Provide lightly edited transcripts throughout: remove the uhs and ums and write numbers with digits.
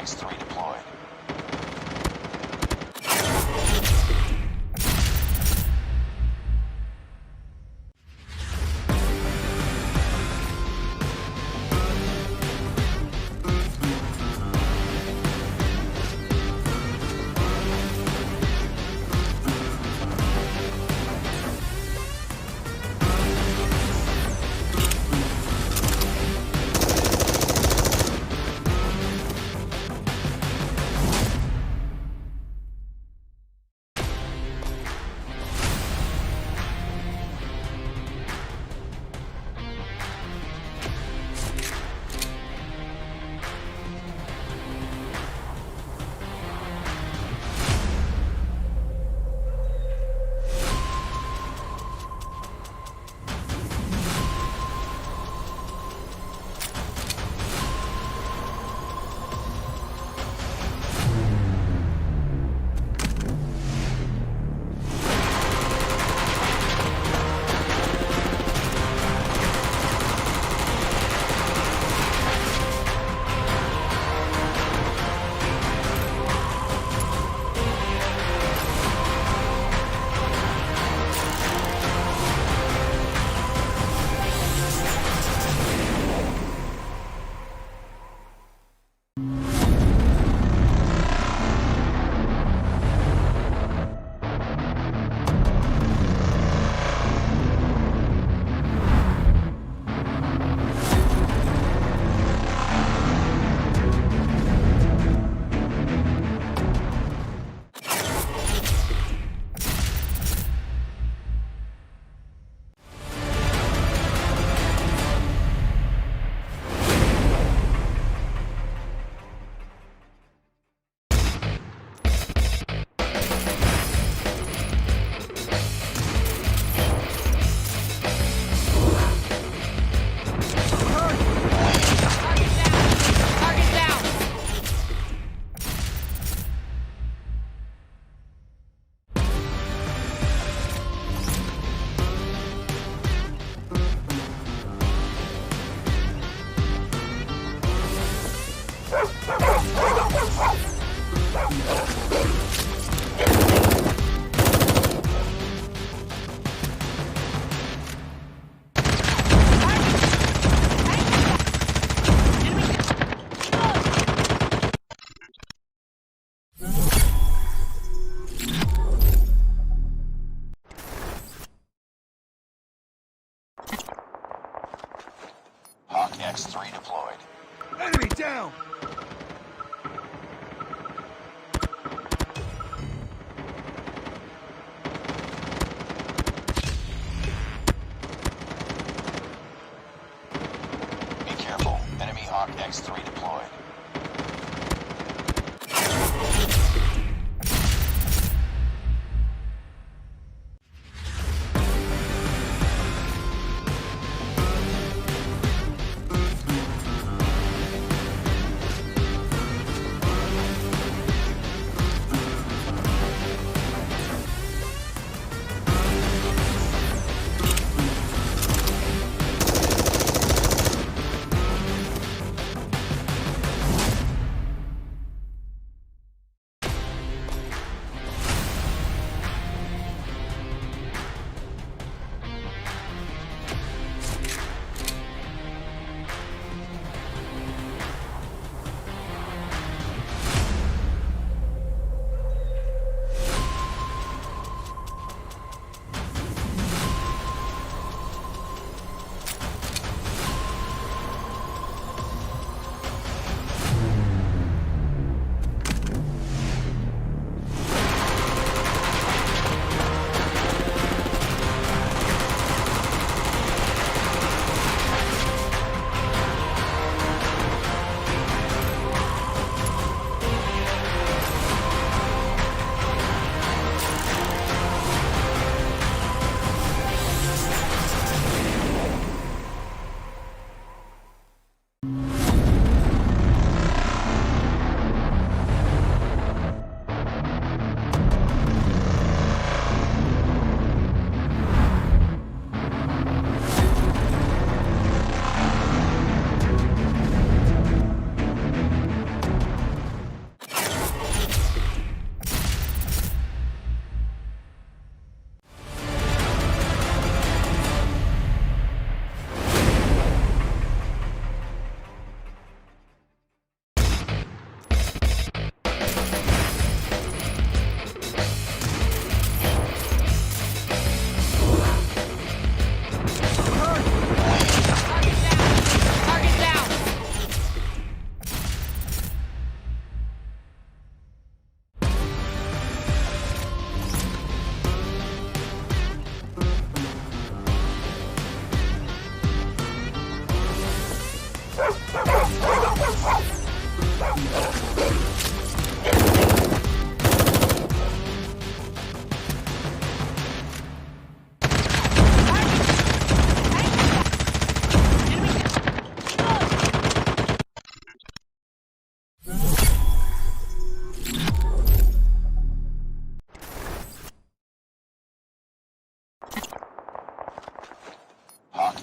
X3 deployed. X3 deployed. Enemy down! Be careful. Enemy Hawk X3 deployed.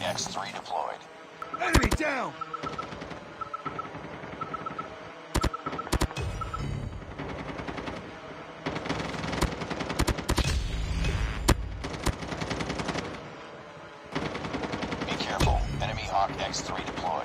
X3 deployed. Enemy down! Be careful. Enemy Hawk X3 deployed.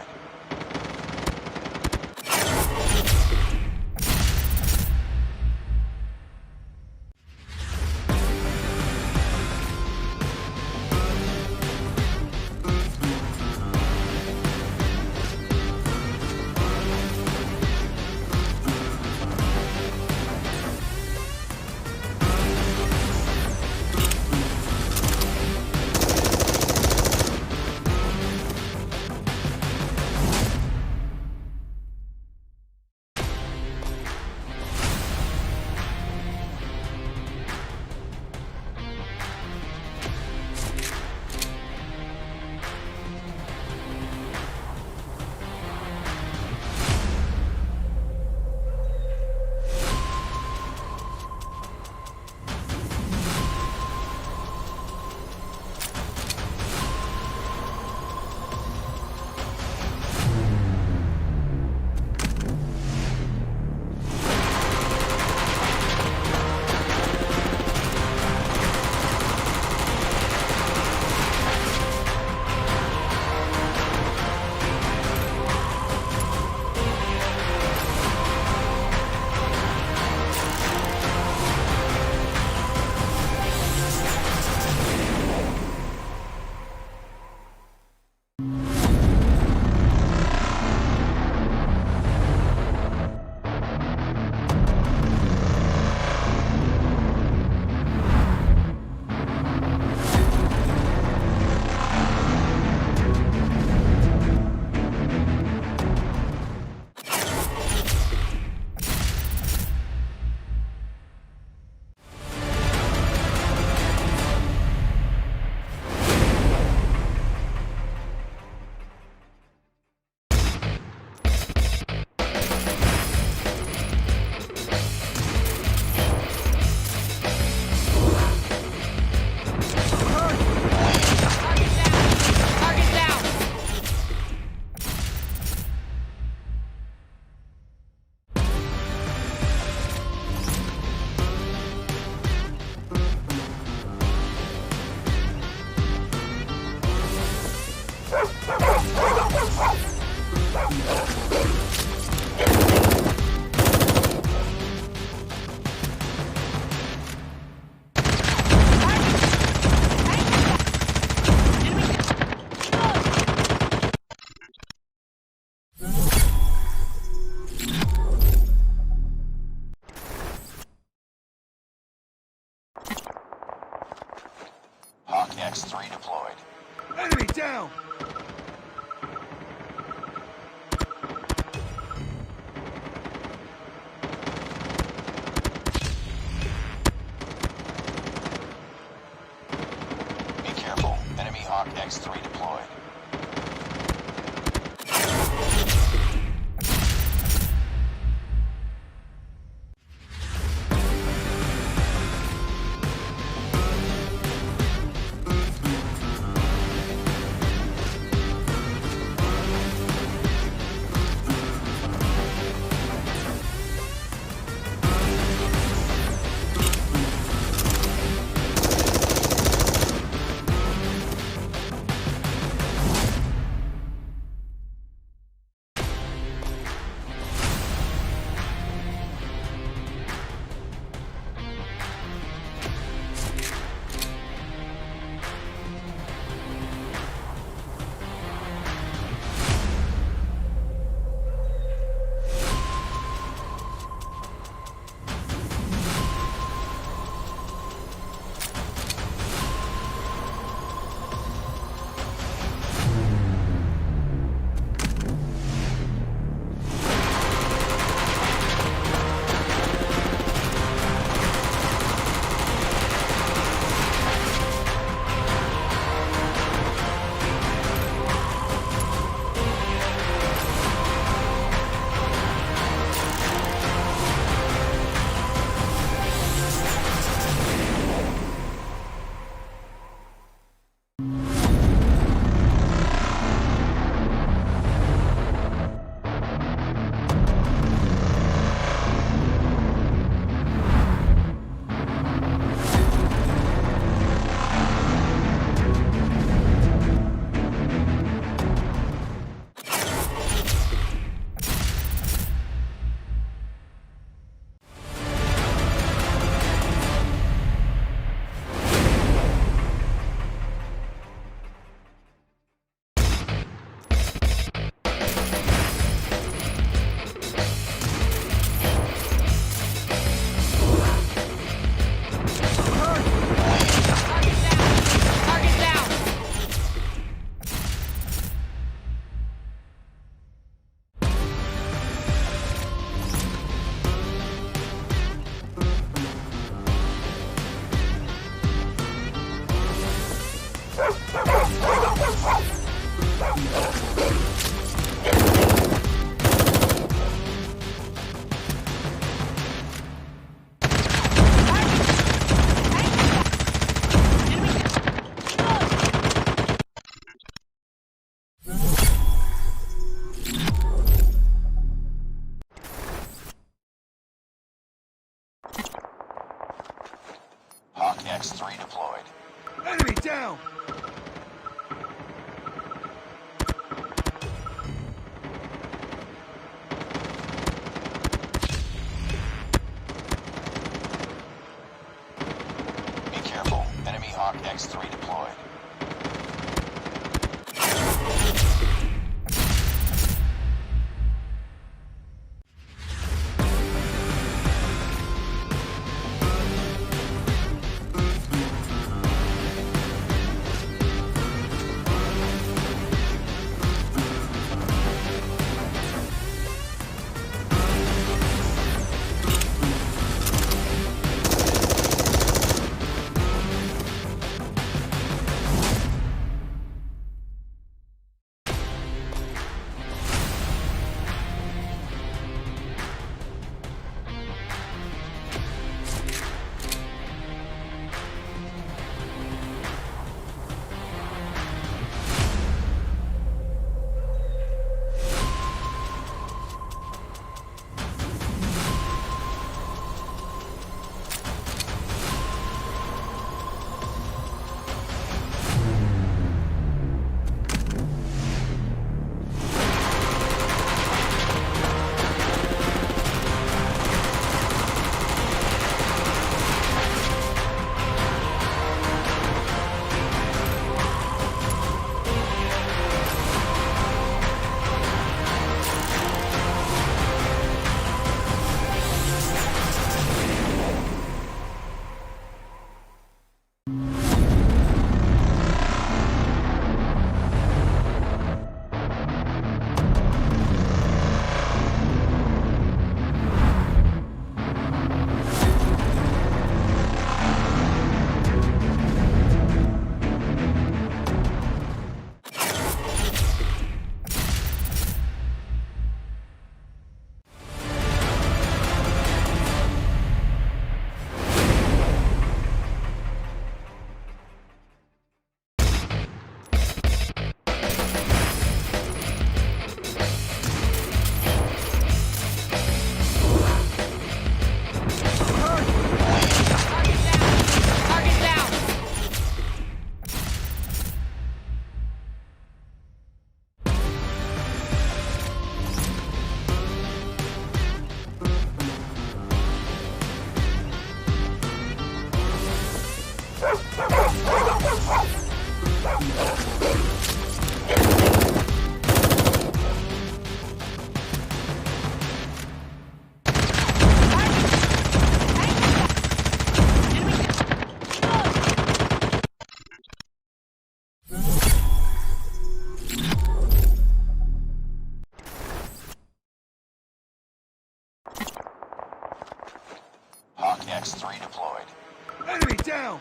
Hawk X3 deployed. Enemy down! Be careful. Enemy Hawk X3 deployed. X3 deployed. Enemy down! Be careful. Enemy Hawk X3 deployed. Hawk X3 deployed. Enemy down!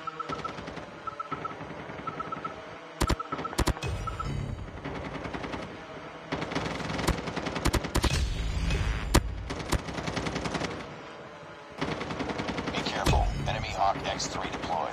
Be careful. Enemy Hawk X3 deployed.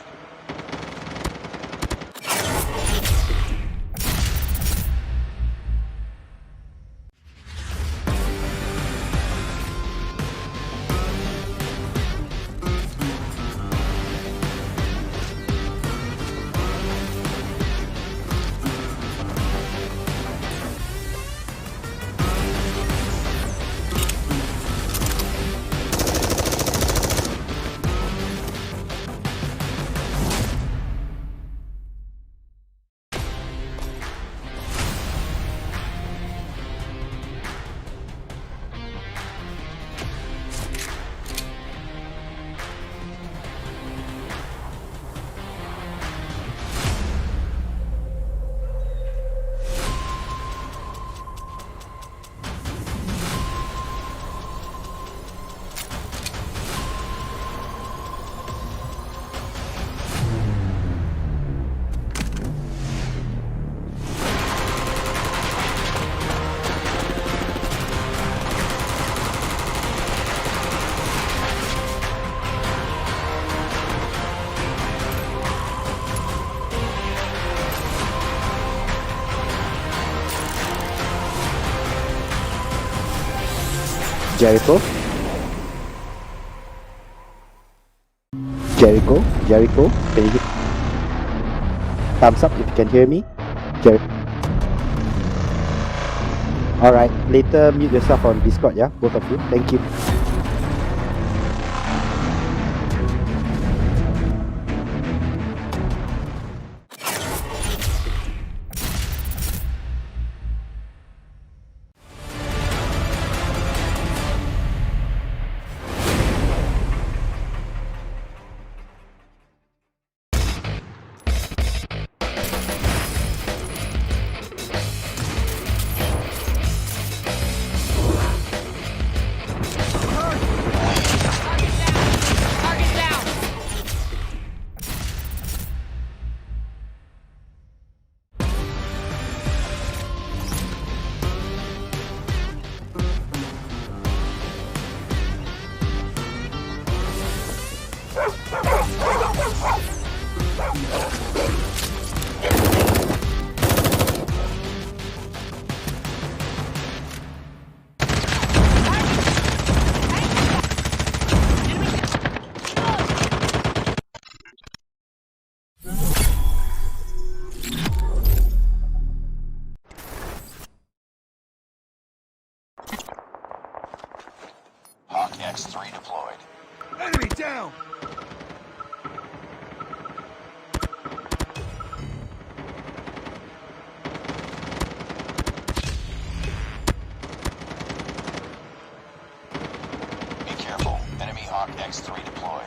Jericho Jericho, can you thumbs up if you can hear me? Alright, later mute yourself on Discord, yeah? Both of you. Thank you. Target down! Hawk X3 deployed. Enemy down! Be careful. Enemy Hawk X3 deployed.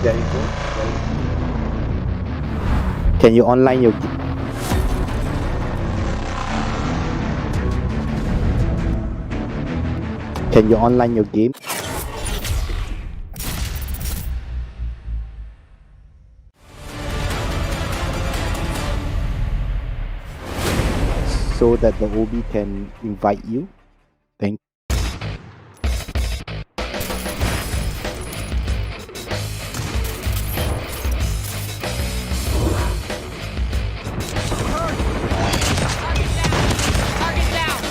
Jericho. Can you online your Can you online your game? So that the OB can invite you. Thank Target down!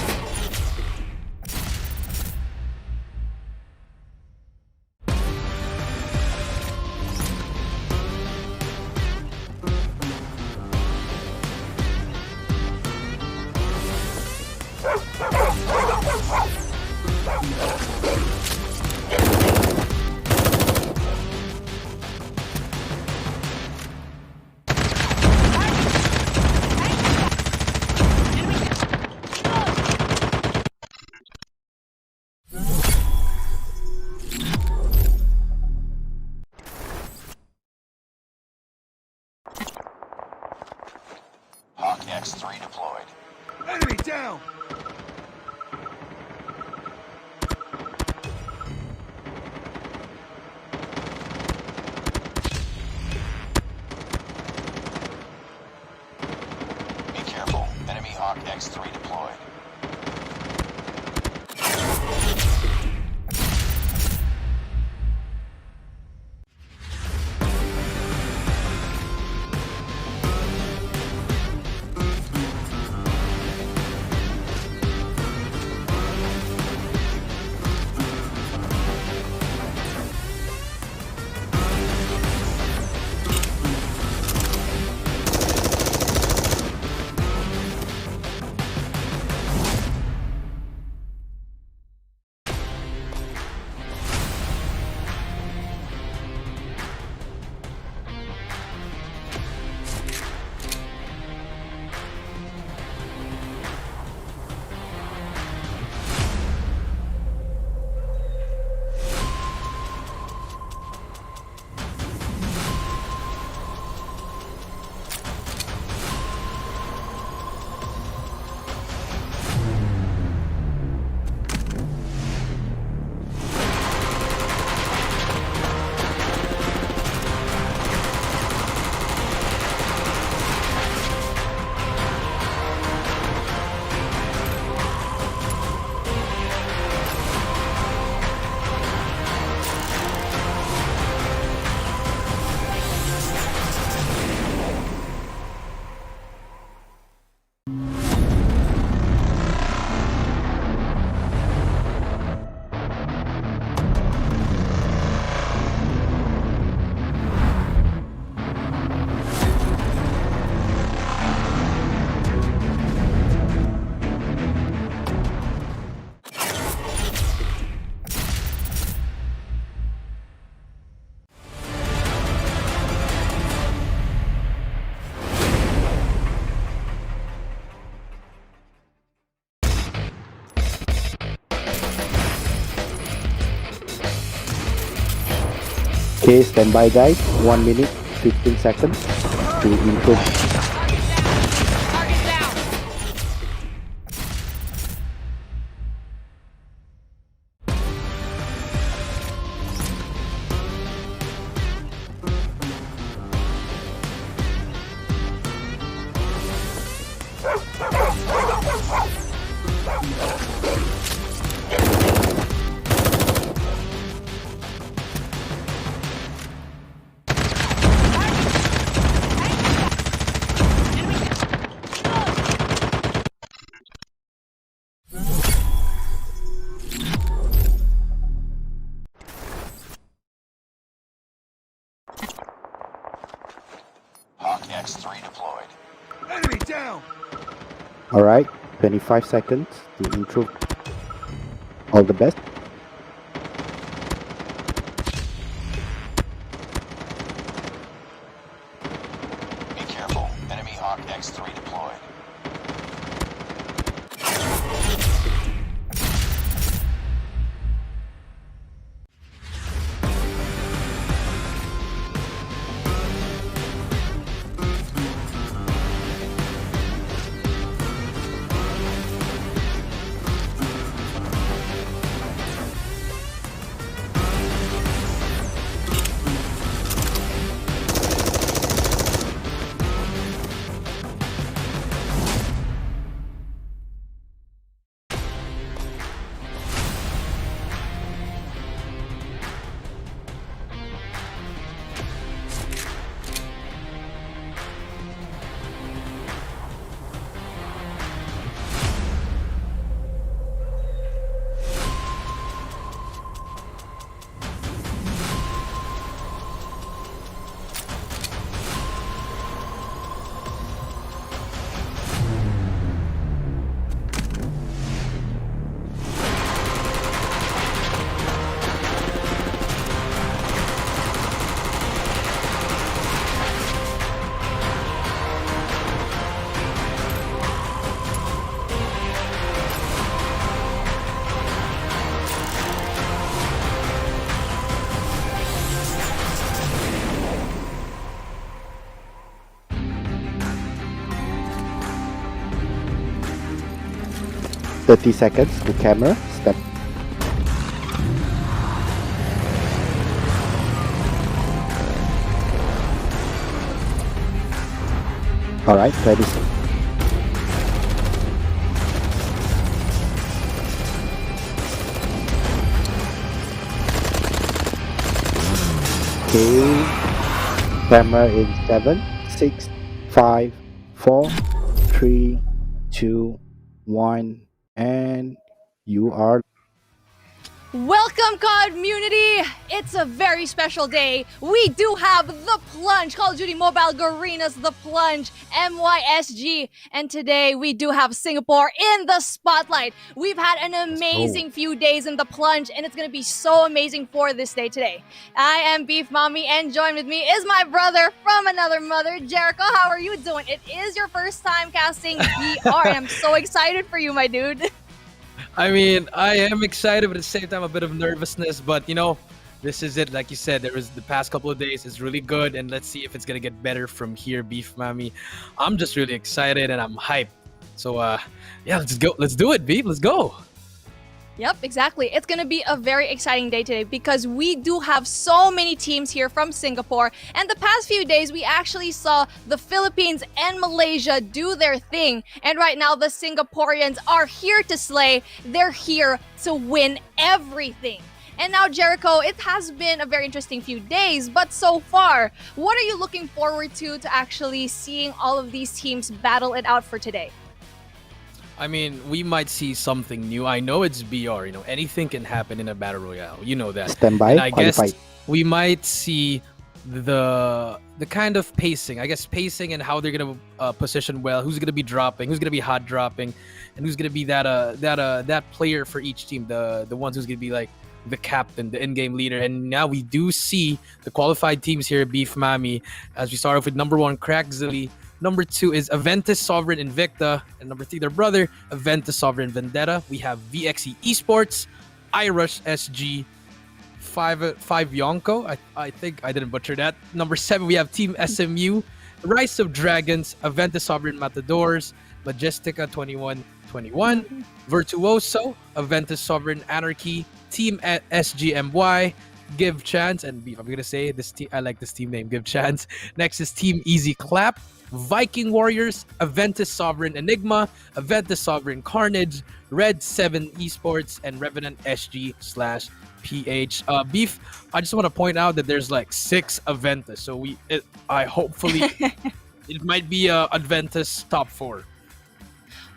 Okay, stand by guys. 1 minute, 15 seconds to improve. Target down. Hawk X3 deployed. Enemy down! Alright, 25 seconds to improve. All the best. Be careful. Enemy Hawk X3 deployed. Thirty seconds to camera. Step. Alright, ready. Okay. Camera in 7, 6, 5, 4, 3, 2, 1, and you are. Welcome, community! It's a very special day. We do have the Plunge, Call of Duty Mobile Garena's The Plunge MYSG. And today we do have Singapore in the spotlight. We've had an amazing few days in the Plunge, and it's going to be so amazing for this day today. I am Beef Mommy, and joined with me is my brother from another mother, Jericho. How are you doing? It is your first time casting VR, and I'm so excited for you, my dude. I mean, I am excited, but at the same time, a bit of nervousness. But you know, this is it. Like you said, there was the past couple of days is really good, and let's see if it's gonna get better from here, Beef Mommy. I'm just really excited and I'm hyped. So, yeah, let's go. Let's do it, Beef. Let's go. Yep, exactly. It's going to be a very exciting day today because we do have so many teams here from Singapore. And the past few days, we actually saw the Philippines and Malaysia do their thing. And right now, the Singaporeans are here to slay. They're here to win everything. And now, Jericho, it has been a very interesting few days, but so far, what are you looking forward to actually seeing all of these teams battle it out for today? I mean, we might see something new. I know it's BR. You know, anything can happen in a battle royale. You know that. Stand by. And I guess Qualified. we might see the kind of pacing. I guess pacing and how they're gonna position well. Who's gonna be dropping? Who's gonna be hot dropping? And who's gonna be that player for each team? The ones who's gonna be like the captain, the in-game leader. And now we do see the qualified teams here at Beef Mommy. As we start off with number 1, Crack Zilly. Number 2 is Aventus Sovereign Invicta. And number 3, their brother, Aventus Sovereign Vendetta. We have VXE Esports, iRush SG, 5 Yonko. I think I didn't butcher that. Number 7, we have Team SMU, Rise of Dragons, Aventus Sovereign Matadors, Majestica 2121, Virtuoso, Aventus Sovereign Anarchy, Team SGMY, Give Chance, and Beef, I'm gonna say this team. I like this team name, Give Chance. Next is Team Easy Clap, Viking Warriors, Aventus Sovereign Enigma, Aventus Sovereign Carnage, Red 7 Esports, and Revenant SG/PH. Beef, I just want to point out that there's like 6 Aventus, so I hopefully it might be a Aventus top 4.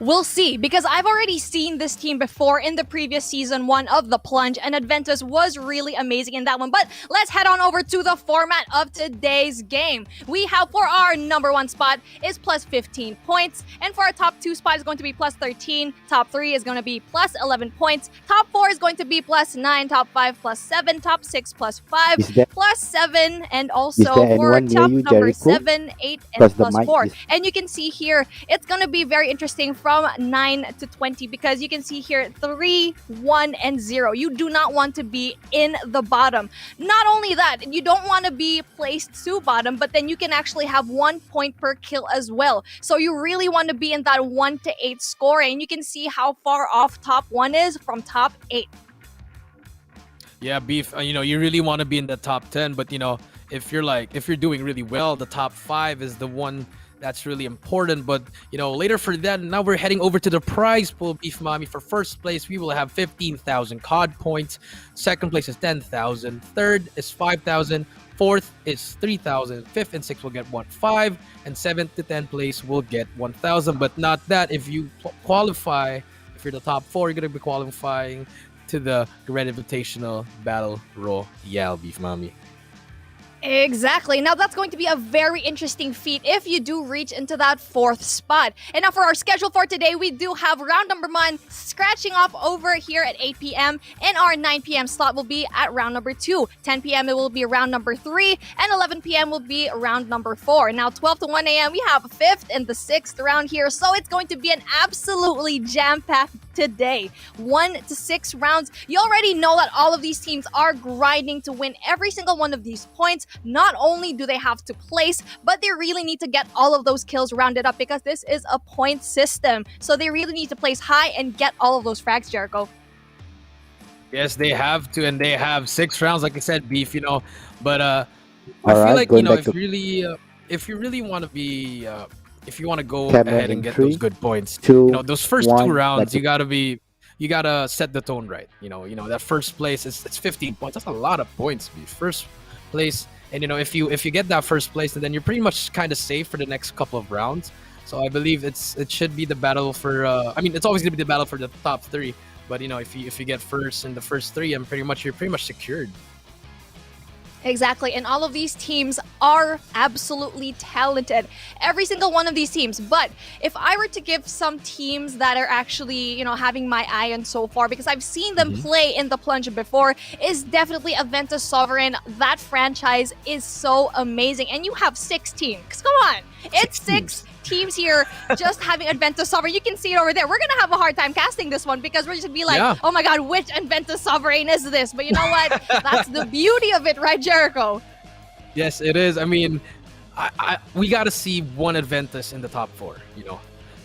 We'll see, because I've already seen this team before in the previous season 1 of the Plunge, and Adventus was really amazing in that one. But let's head on over to the format of today's game. We have, for our number 1 spot is plus 15 points, and for our top 2 spot is going to be plus 13, top 3 is going to be plus 11 points, top 4 is going to be plus 9, top 5 plus 7, top 6 plus 5, plus 7, and also for top number 7, 8, and plus 4. And you can see here, it's going to be very interesting from 9 to 20, because you can see here 3, 1, and 0. You do not want to be in the bottom. Not only that, you don't want to be placed to bottom, but then you can actually have 1 point per kill as well. So you really want to be in that 1 to 8 score, and you can see how far off top 1 is from top 8. Yeah, Beef, you really want to be in the top 10, but if you're doing really well, the top 5 is the one that's really important. But later for that, now we're heading over to the prize pool, Beef Mommy. For first place, we will have 15,000 COD points. Second place is 10,000. Third is 5,000. Fourth is 3,000. Fifth and sixth will get 1,500, and 7th to 10th place will get 1,000. But not that. If you qualify, if you're the top 4, you're gonna be qualifying to the Garena Invitational Battle Royale, Beef Mommy. Exactly. Now that's going to be a very interesting feat if you do reach into that 4th spot. And now for our schedule for today, we do have round number 1 scratching off over here at 8 p.m. and our 9 p.m. slot will be at round number 2. 10 p.m. it will be round number 3, and 11 p.m. will be round number 4. Now 12 to 1 a.m. we have 5th and the 6th round here, so it's going to be an absolutely jam-packed today. 1 to 6 rounds. You already know that all of these teams are grinding to win every single one of these points. Not only do they have to place, but they really need to get all of those kills rounded up, because this is a point system. So they really need to place high and get all of those frags, Jericho. Yes, they have to, and they have 6 rounds, like I said, Beef. But I All feel right, like if you really want to be, if you want to go Camera ahead in and get 3, those good points, 2, those first 1, 2 rounds, let's you gotta set the tone right. That first place it's 15 points. That's a lot of points, Beef. First place. And if you get that first place, then you're pretty much kind of safe for the next couple of rounds. So I believe it should be the battle for. It's always gonna be the battle for the top 3. But if you get first in the first 3, you're pretty much secured. Exactly, and all of these teams are absolutely talented. Every single one of these teams. But if I were to give some teams that are actually, having my eye on so far, because I've seen them play in the Plunge before, is definitely Aventus Sovereign. That franchise is so amazing. And you have 6 teams. Come on, it's 6 teams here just having Adventus Sovereign. You can see it over there. We're gonna have a hard time casting this one, because we're just gonna be like, oh my god, which Adventus Sovereign is this? But you know what? That's the beauty of it, right, Jericho? Yes, it is. We gotta see one Adventus in the top 4,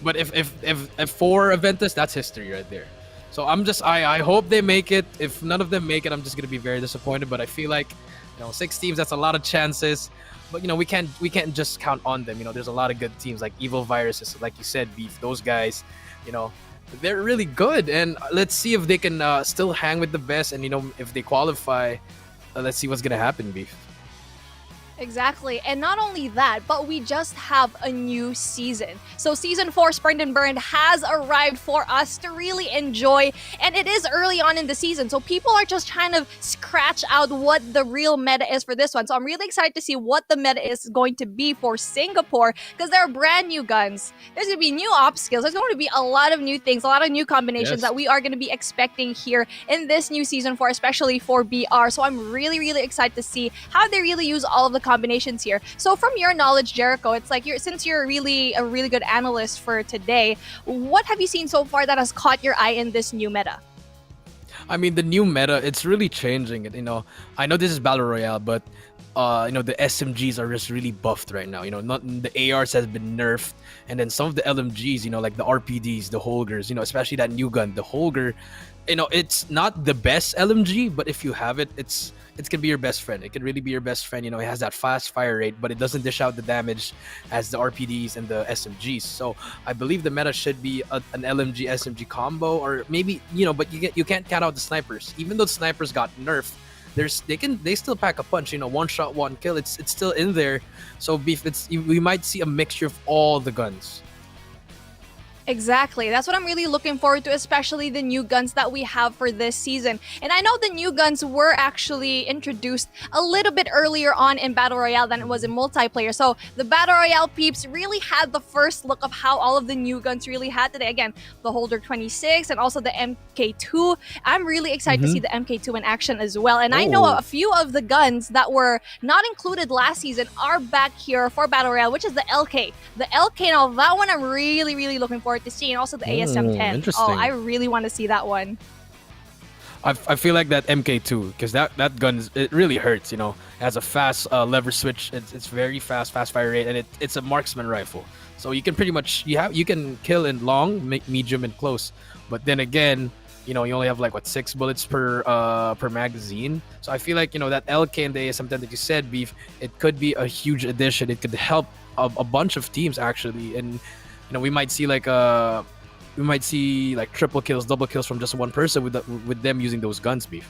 But if 4 Adventus, that's history right there. So I hope they make it. If none of them make it, I'm just gonna be very disappointed. But I feel like 6 teams, that's a lot of chances. But we can't just count on them. There's a lot of good teams like Evil Viruses, like you said, Beef. Those guys, they're really good. And let's see if they can still hang with the best. And if they qualify, let's see what's gonna happen, Beef. Exactly. And not only that, but we just have a new season. So Season 4 Sprint and Burn has arrived for us to really enjoy. And it is early on in the season, so people are just trying to scratch out what the real meta is for this one. So I'm really excited to see what the meta is going to be for Singapore, because there are brand new guns. There's going to be new op skills. There's going to be a lot of new things, a lot of new combinations that we are going to be expecting here in this new Season 4, especially for BR. So I'm really, really excited to see how they really use all of the combinations here. So from your knowledge, Jericho, it's like since you're really a really good analyst for today, what have you seen so far that has caught your eye in this new meta? I mean, the new meta, it's really changing. I know this is Battle Royale, but the SMGs are just really buffed right now. Not the ARs has been nerfed, and then some of the LMGs, like the RPDs, the Holgers, especially that new gun, the Holger. It's not the best LMG, but if you have it, it's gonna be your best friend. It can really be your best friend. It has that fast fire rate, but it doesn't dish out the damage as the RPDs and the SMGs. So I believe the meta should be an LMG SMG combo, or maybe but you can't count out the snipers. Even though the snipers got nerfed, they still pack a punch. One shot, one kill. It's still in there. So Beef, we might see a mixture of all the guns. Exactly. That's what I'm really looking forward to, especially the new guns that we have for this season. And I know the new guns were actually introduced a little bit earlier on in Battle Royale than it was in multiplayer. So the Battle Royale peeps really had the first look of how all of the new guns really had today. Again, the Holder 26 and also the MK2. I'm really excited to see the MK2 in action as well. And I know a few of the guns that were not included last season are back here for Battle Royale, which is the LK. The LK, now that one I'm really, really looking forward to see, and also the ASM-10. Interesting. Oh, I really want to see that one. I feel like that MK2, because that gun it really hurts. It has a fast lever switch. It's very fast fire rate, and it's a marksman rifle. So you can pretty much you can kill in long, medium, and close. But then again, you only have like 6 bullets per magazine. So I feel like that LK and the ASM-10 that you said, Beef, it could be a huge addition. It could help a bunch of teams actually, and we might see triple kills, double kills from just one person with them using those guns, Beef.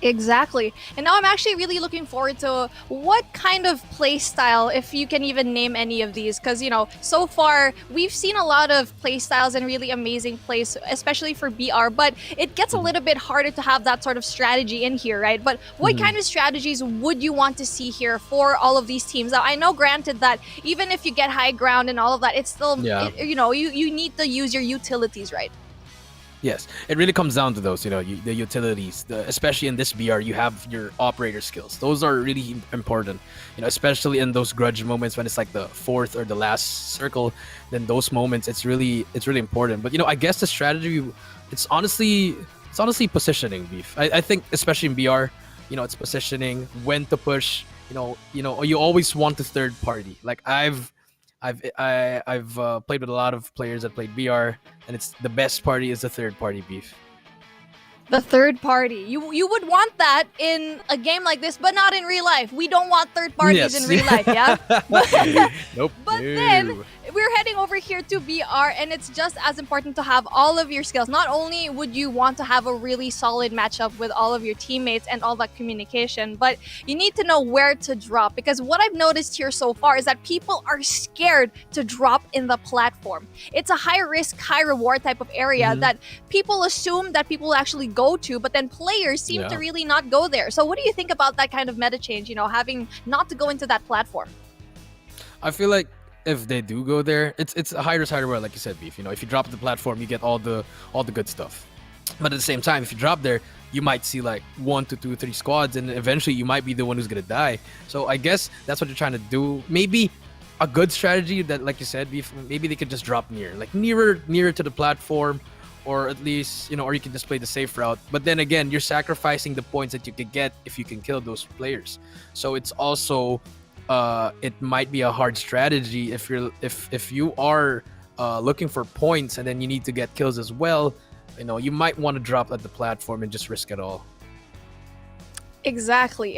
Exactly. And now I'm actually really looking forward to what kind of play style, if you can even name any of these, because so far we've seen a lot of play styles and really amazing plays, especially for BR, but it gets a little bit harder to have that sort of strategy in here, right? But what kind of strategies would you want to see here for all of these teams? Now, I know, granted, that even if you get high ground and all of that, it's still you need to use your utilities, right? Yes, it really comes down to those, the utilities. Especially in this BR, you have your operator skills. Those are really important, especially in those grudge moments when it's like the fourth or the last circle. Then those moments, it's really important. But I guess the strategy, it's honestly positioning, Beef. I think especially in BR, it's positioning, when to push. You always want the third party. Like I've played with a lot of players that played BR, and it's the best party is the third party, Beef. The third party. You would want that in a game like this, but not in real life. We don't want third parties in real life, yeah? Nope. But then we're heading over here to BR, and it's just as important to have all of your skills. Not only would you want to have a really solid matchup with all of your teammates and all that communication, but you need to know where to drop, because what I've noticed here so far is that people are scared to drop in the platform. It's a high risk, high reward type of area that people assume that people will actually go to, but then players seem to really not go there. So what do you think about that kind of meta change, having not to go into that platform? I feel like if they do go there, it's a high risk, high reward, like you said, Beef. If you drop the platform, you get all the good stuff. But at the same time, if you drop there, you might see like 1 to 2, 3 squads, and eventually you might be the one who's gonna die. So I guess that's what you're trying to do. Maybe a good strategy that, like you said, Beef, maybe they could just drop nearer to the platform, or at least or you can just play the safe route. But then again, you're sacrificing the points that you could get if you can kill those players. So it's also it might be a hard strategy if you are looking for points, and then you need to get kills as well. You might want to drop at the platform and just risk it all. Exactly.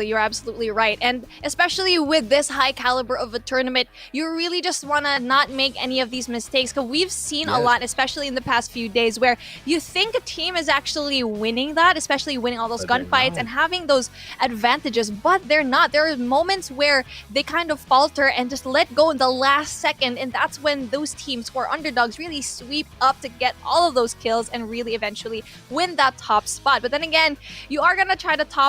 You're absolutely right. And especially with this high caliber of a tournament, you really just want to not make any of these mistakes, because we've seen a lot, especially in the past few days, where you think a team is actually winning that, especially winning all those gunfights and having those advantages, but they're not. There are moments where they kind of falter and just let go in the last second, and that's when those teams who are underdogs really sweep up to get all of those kills and really eventually win that top spot. But then again, you are going to try to top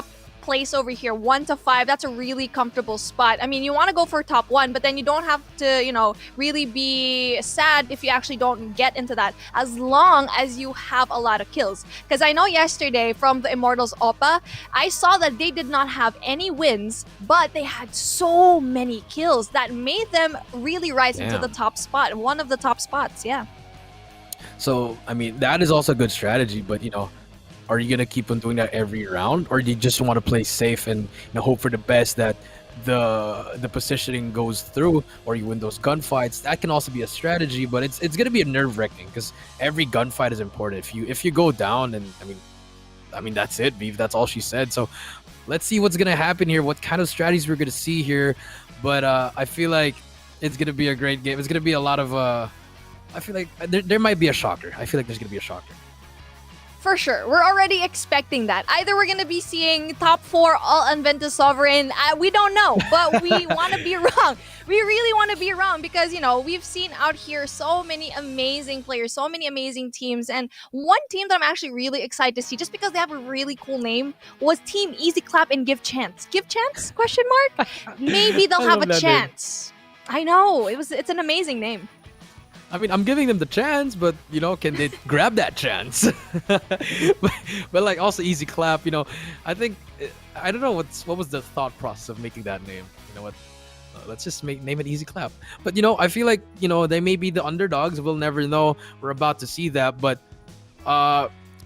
place over here, 1 to 5. That's a really comfortable spot. I mean, you want to go for top 1, but then you don't have to, really be sad if you actually don't get into that, as long as you have a lot of kills. Because I know yesterday from the Immortals OPA, I saw that they did not have any wins, but they had so many kills that made them really rise into the top spot, one of the top spots. So I mean, that is also a good strategy. But are you gonna keep on doing that every round, or do you just want to play safe and hope for the best that the positioning goes through, or you win those gunfights? That can also be a strategy, but it's gonna be a nerve wracking because every gunfight is important. If you go down, and I mean that's it, beef. That's all she said. So let's see what's gonna happen here. What kind of strategies we're gonna see here? But I feel like it's gonna be a great game. It's gonna be a lot of. I feel like there might be a shocker. I feel like there's gonna be a shocker. For sure. We're already expecting that. Either we're going to be seeing top 4 all Unventus Sovereign. We don't know, but we want to be wrong. We really want to be wrong because, we've seen out here so many amazing players, so many amazing teams. And one team that I'm actually really excited to see, just because they have a really cool name, was Team Easy Clap and Give Chance. Give Chance? Question mark? Maybe they'll I have love a that name. chance. I know. It's an amazing name. I mean, I'm giving them the chance, but can they grab that chance? but like also Easy Clap, I think I don't know what was the thought process of making that name. You know what? Let's just name it Easy Clap. But I feel like they may be the underdogs. We'll never know. We're about to see that, but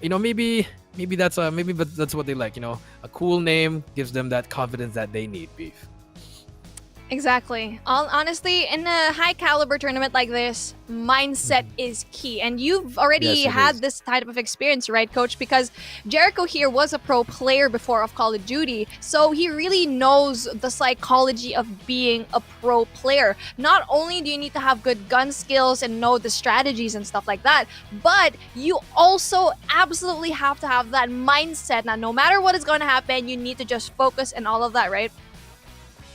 maybe but that's what they like. A cool name gives them that confidence that they need. Beef. Exactly. Honestly, in a high caliber tournament like this, mindset is key. And you've already Yes, it had is. this type of experience, right, Coach? Because Jericho here was a pro player before of Call of Duty. So he really knows the psychology of being a pro player. Not only do you need to have good gun skills and know the strategies and stuff like that, but you also absolutely have to have that mindset. Now, no matter what is going to happen, you need to just focus and all of that, right?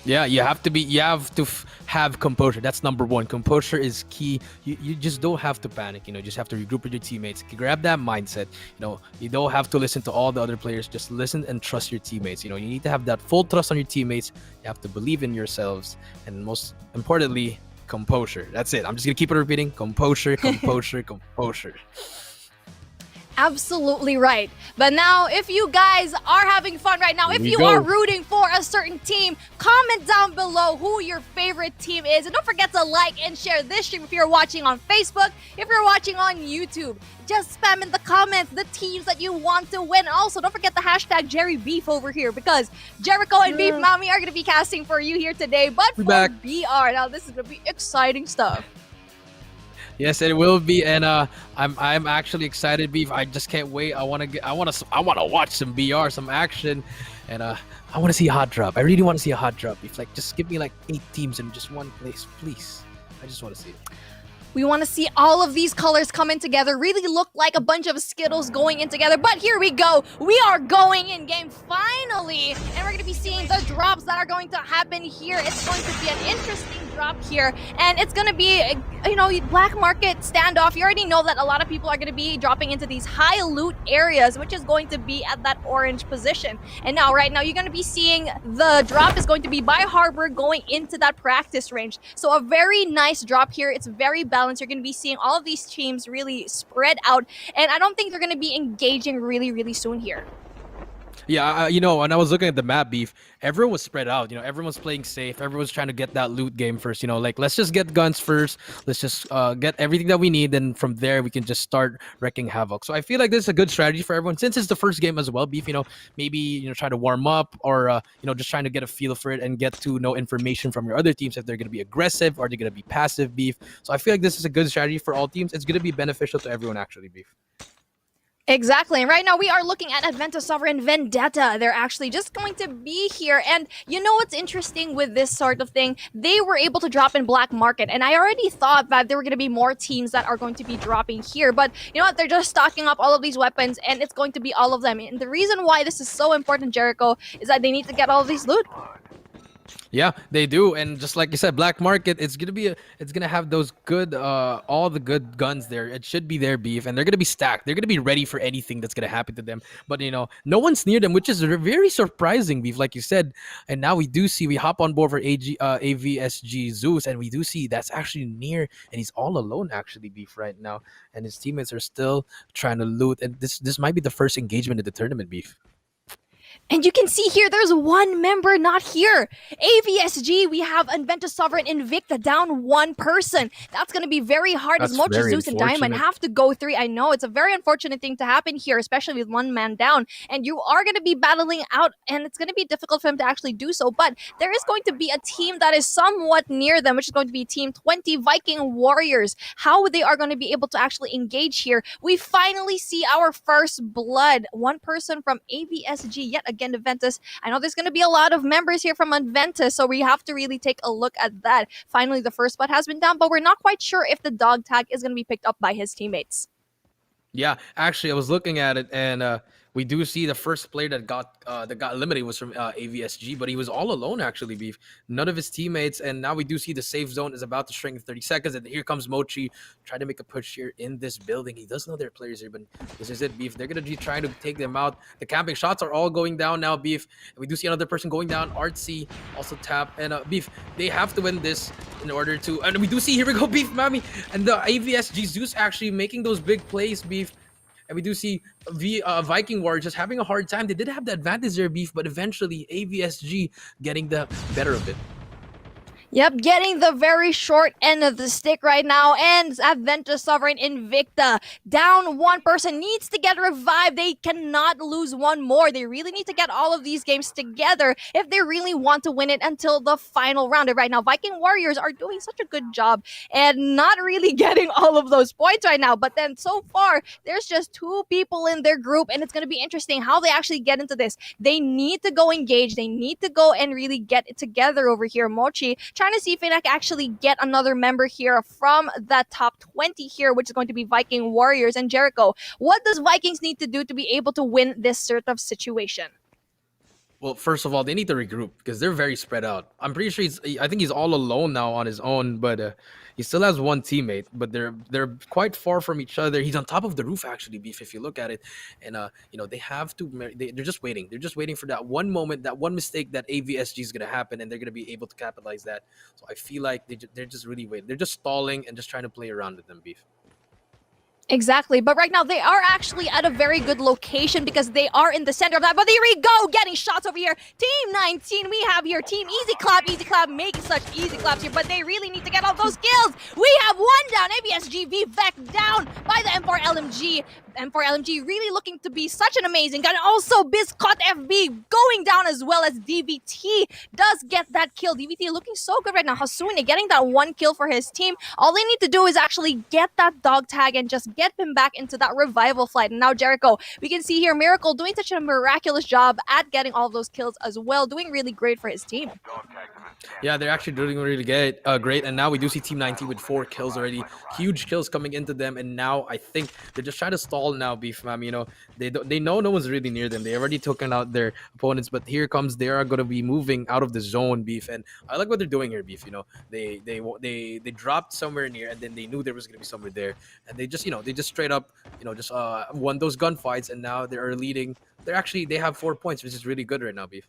Yeah, you have to have composure. That's number one. Composure is key. You just don't have to panic. You just have to regroup with your teammates. Grab that mindset. You don't have to listen to all the other players. Just listen and trust your teammates. You need to have that full trust on your teammates. You have to believe in yourselves, and most importantly, composure. That's it. I'm just gonna keep it repeating. Composure, composure, composure. Absolutely right. But now, if you guys are having fun right now, Here if we you go. are rooting for a certain team, comment down below who your favorite team is. And don't forget to like and share this stream if you're watching on Facebook, if you're watching on YouTube. Just spam in the comments the teams that you want to win. Also, don't forget the hashtag Jerry Beef over here because Jericho and Beef Mommy are going to be casting for you here today. But We're for back. BR, now this is going to be exciting stuff. Yes, it will be, and I'm actually excited, Beef. I just can't wait. I want to watch some BR, some action, and I want to see a hot drop. I really want to see a hot drop, Beef. Like, just give me like 8 teams in just one place, please. I just want to see it. We want to see all of these colors come in together, really look like a bunch of Skittles going in together. But here we go. We are going in game finally. And we're going to be seeing the drops that are going to happen here. It's going to be an interesting drop here. And it's going to be, black market standoff. You already know that a lot of people are going to be dropping into these high loot areas, which is going to be at that orange position. And now, right now, you're going to be seeing the drop is going to be by Harbor going into that practice range. So a very nice drop here. It's very balanced. You're going to be seeing all of these teams really spread out, and I don't think they're going to be engaging really, really soon here. Yeah, when I was looking at the map, Beef, everyone was spread out. Everyone's playing safe. Everyone's trying to get that loot game first. Like, let's just get guns first. Let's just get everything that we need. Then from there, we can just start wrecking havoc. So I feel like this is a good strategy for everyone. Since it's the first game as well, Beef, maybe, try to warm up or, just trying to get a feel for it and get to know information from your other teams if they're going to be aggressive or they're going to be passive, Beef. So I feel like this is a good strategy for all teams. It's going to be beneficial to everyone, actually, Beef. Exactly. And right now we are looking at Advento Sovereign Vendetta. They're actually just going to be here. And you know what's interesting with this sort of thing? They were able to drop in black market. And I already thought that there were going to be more teams that are going to be dropping here. But you know what? They're just stocking up all of these weapons and it's going to be all of them. And the reason why this is so important, Jericho, is that they need to get all of these loot. Yeah, they do, and just like you said, black market. It's gonna have those good, all the good guns there. It should be their Beef, and they're gonna be stacked. They're gonna be ready for anything that's gonna happen to them. But no one's near them, which is very surprising, Beef, like you said. And now we hop on board for AVSG Zeus, and we do see that's actually near, and he's all alone actually, Beef, right now, and his teammates are still trying to loot. And this might be the first engagement in the tournament, Beef. And you can see here, there's one member not here. AVSG, we have Inventus Sovereign Invicta down one person. That's going to be very hard as That's Mochi, very Zeus, and Diamond unfortunate. have to go 3. I know it's a very unfortunate thing to happen here, especially with one man down. And you are going to be battling out, and it's going to be difficult for him to actually do so. But there is going to be a team that is somewhat near them, which is going to be Team 20 Viking Warriors. How they are going to be able to actually engage here. We finally see our first blood. One person from AVSG yet again. Adventus. I know there's going to be a lot of members here from Adventus, so we have to really take a look at that. Finally, the first spot has been down, but we're not quite sure if the dog tag is going to be picked up by his teammates. Yeah, actually, I was looking at it, and we do see the first player that got eliminated was from AVSG, but he was all alone actually. Beef, none of his teammates, and now we do see the safe zone is about to shrink in 30 seconds, and here comes Mochi trying to make a push here in this building. He does know there are players here, but this is it, Beef. They're gonna be trying to take them out. The camping shots are all going down now, Beef. And we do see another person going down. Artsy also tap, and Beef. They have to win this in order to, and we do see here we go, Beef, Mami, and the AVSG Zeus actually making those big plays, Beef. And we do see Viking Warriors just having a hard time. They did have the advantage there, Beef, but eventually AVSG getting the better of it. Yep, getting the very short end of the stick right now. And Adventus Sovereign Invicta down one person, needs to get revived. They cannot lose one more. They really need to get all of these games together if they really want to win it until the final round. And right now, Viking Warriors are doing such a good job and not really getting all of those points right now. But then so far, there's just 2 people in their group, and it's going to be interesting how they actually get into this. They need to go engage. They need to go and really get it together over here. Mochi trying to see if they can actually get another member here from the top 20 here, which is going to be Viking Warriors and Jericho. What does Vikings need to do to be able to win this sort of situation? Well, first of all, they need to regroup because they're very spread out. I'm pretty sure I think he's all alone now on his own, but he still has one teammate. But they're quite far from each other. He's on top of the roof actually, Beef. If you look at it, and they have to. They're just waiting. They're just waiting for that one moment, that one mistake that AVSG is gonna happen, and they're gonna be able to capitalize that. So I feel like they're just really waiting. They're just stalling and just trying to play around with them, Beef. Exactly, but right now they are actually at a very good location because they are in the center of that. But there we go, getting shots over here. Team 19, we have here Team Easy Clap, making such easy claps here, but they really need to get all those kills. We have one down, ABSG Vivek down by the M4 LMG. M4 LMG really looking to be such an amazing gun. Also, Biscott FB going down as well as DVT does get that kill. DVT looking so good right now. Hasune getting that one kill for his team. All they need to do is actually get that dog tag and just get him back into that revival flight. And now Jericho, we can see here Miracle doing such a miraculous job at getting all of those kills as well. Doing really great for his team. Yeah, they're actually doing really great. And now we do see Team 19 with 4 kills already. Huge kills coming into them. And now I think they're just trying to stall now, Beef Ma'am. They know no one's really near them. They already taken out their opponents. But here comes, they are going to be moving out of the zone, Beef. And I like what they're doing here, Beef. They dropped somewhere near, and then they knew there was going to be somewhere there. And they just straight up, just won those gunfights. And now they are leading. They have 4 points, which is really good right now, Beef.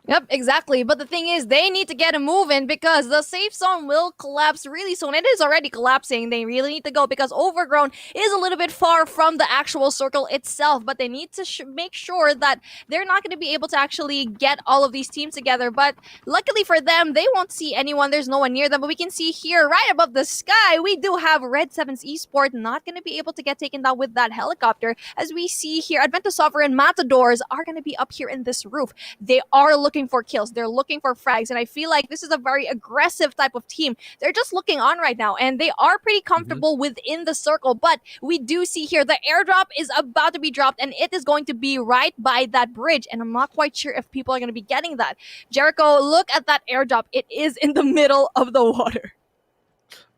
Yep, exactly. But the thing is, they need to get a move in because the safe zone will collapse really soon. It is already collapsing. They really need to go because Overgrown is a little bit far from the actual circle itself. But they need to make sure that they're not going to be able to actually get all of these teams together. But luckily for them, they won't see anyone. There's no one near them. But we can see here, right above the sky, we do have Red 7's Esport not going to be able to get taken down with that helicopter. As we see here, Adventus Sovereign Matadors are going to be up here in this roof. They are looking for kills. They're looking for frags. And I feel like this is a very aggressive type of team. They're just looking on right now. And they are pretty comfortable within the circle. But we do see here the airdrop is about to be dropped. And it is going to be right by that bridge. And I'm not quite sure if people are going to be getting that. Jericho, look at that airdrop. It is in the middle of the water.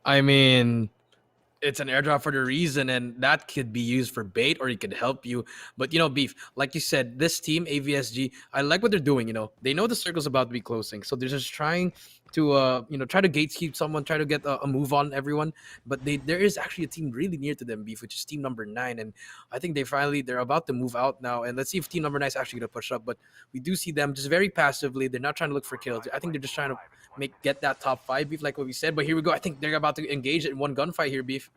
I mean, it's an airdrop for the reason, and that could be used for bait or it could help you. But Beef, like you said, this team AVSG, I like what they're doing. They know the circle's about to be closing, so they're just trying to try to gatekeep someone, try to get a move on everyone. But there is actually a team really near to them, Beef, which is team number 9, and I think they're about to move out now. And let's see if team number 9 is actually gonna push up. But we do see them just very passively. They're not trying to look for kills. I think they're just trying to get that top 5, Beef, like what we said. But here we go. I think they're about to engage in one gunfight here, Beef.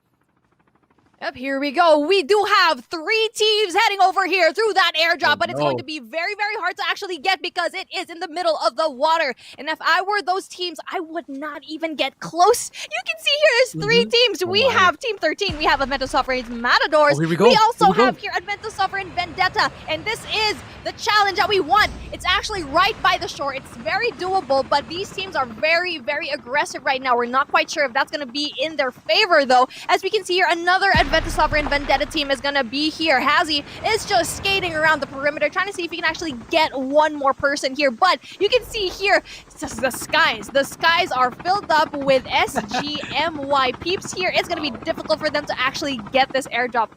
Yep, here we go. We do have 3 teams heading over here through that airdrop, but it's going to be very, very hard to actually get because it is in the middle of the water. And if I were those teams, I would not even get close. You can see here there's 3 teams. We have Team 13. We have Advento Sovereign's Matadors. Here we go. We also have here Advento Sovereign Vendetta. And this is the challenge that we want. It's actually right by the shore. It's very doable, but these teams are very, very aggressive right now. We're not quite sure if that's going to be in their favor, though. As we can see here, another Advento Sovereign Vendetta team is going to be here. Hazy is just skating around the perimeter, trying to see if he can actually get one more person here. But you can see here, the skies. The skies are filled up with SGMY peeps here. It's going to be difficult for them to actually get this airdrop.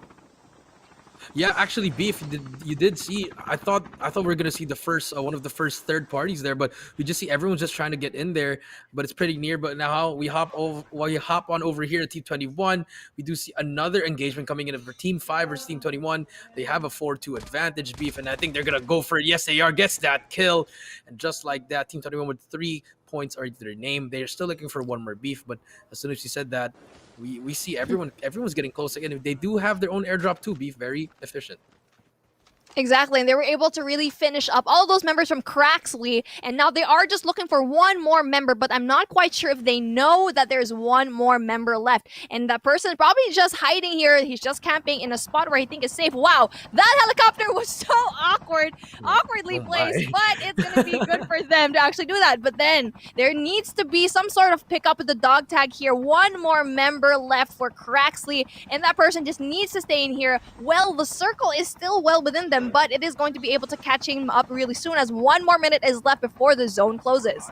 Yeah, actually, Beef, you did see. I thought we were gonna see the first one of the first third parties there, but we just see everyone's just trying to get in there. But it's pretty near. But now we hop on over here to Team 21. We do see another engagement coming in for Team 5 versus Team 21. They have a 4-2 advantage, Beef, and I think they're gonna go for it. Yes, they are. Gets that kill, and just like that, Team 21 with 3 points are their name. They're still looking for one more, Beef, but as soon as you said that, we see everyone's getting close again. They do have their own airdrop too, Beef. Very efficient. Exactly, and they were able to really finish up all those members from Craxley, and now they are just looking for one more member, but I'm not quite sure if they know that there's one more member left, and that person is probably just hiding here. He's just camping in a spot where he think is safe. Wow, that helicopter was so awkwardly placed, but it's going to be good for them to actually do that. But then there needs to be some sort of pickup with the dog tag here. One more member left for Craxley, and that person just needs to stay in here. Well, the circle is still well within them, but it is going to be able to catch him up really soon as 1 more minute is left before the zone closes.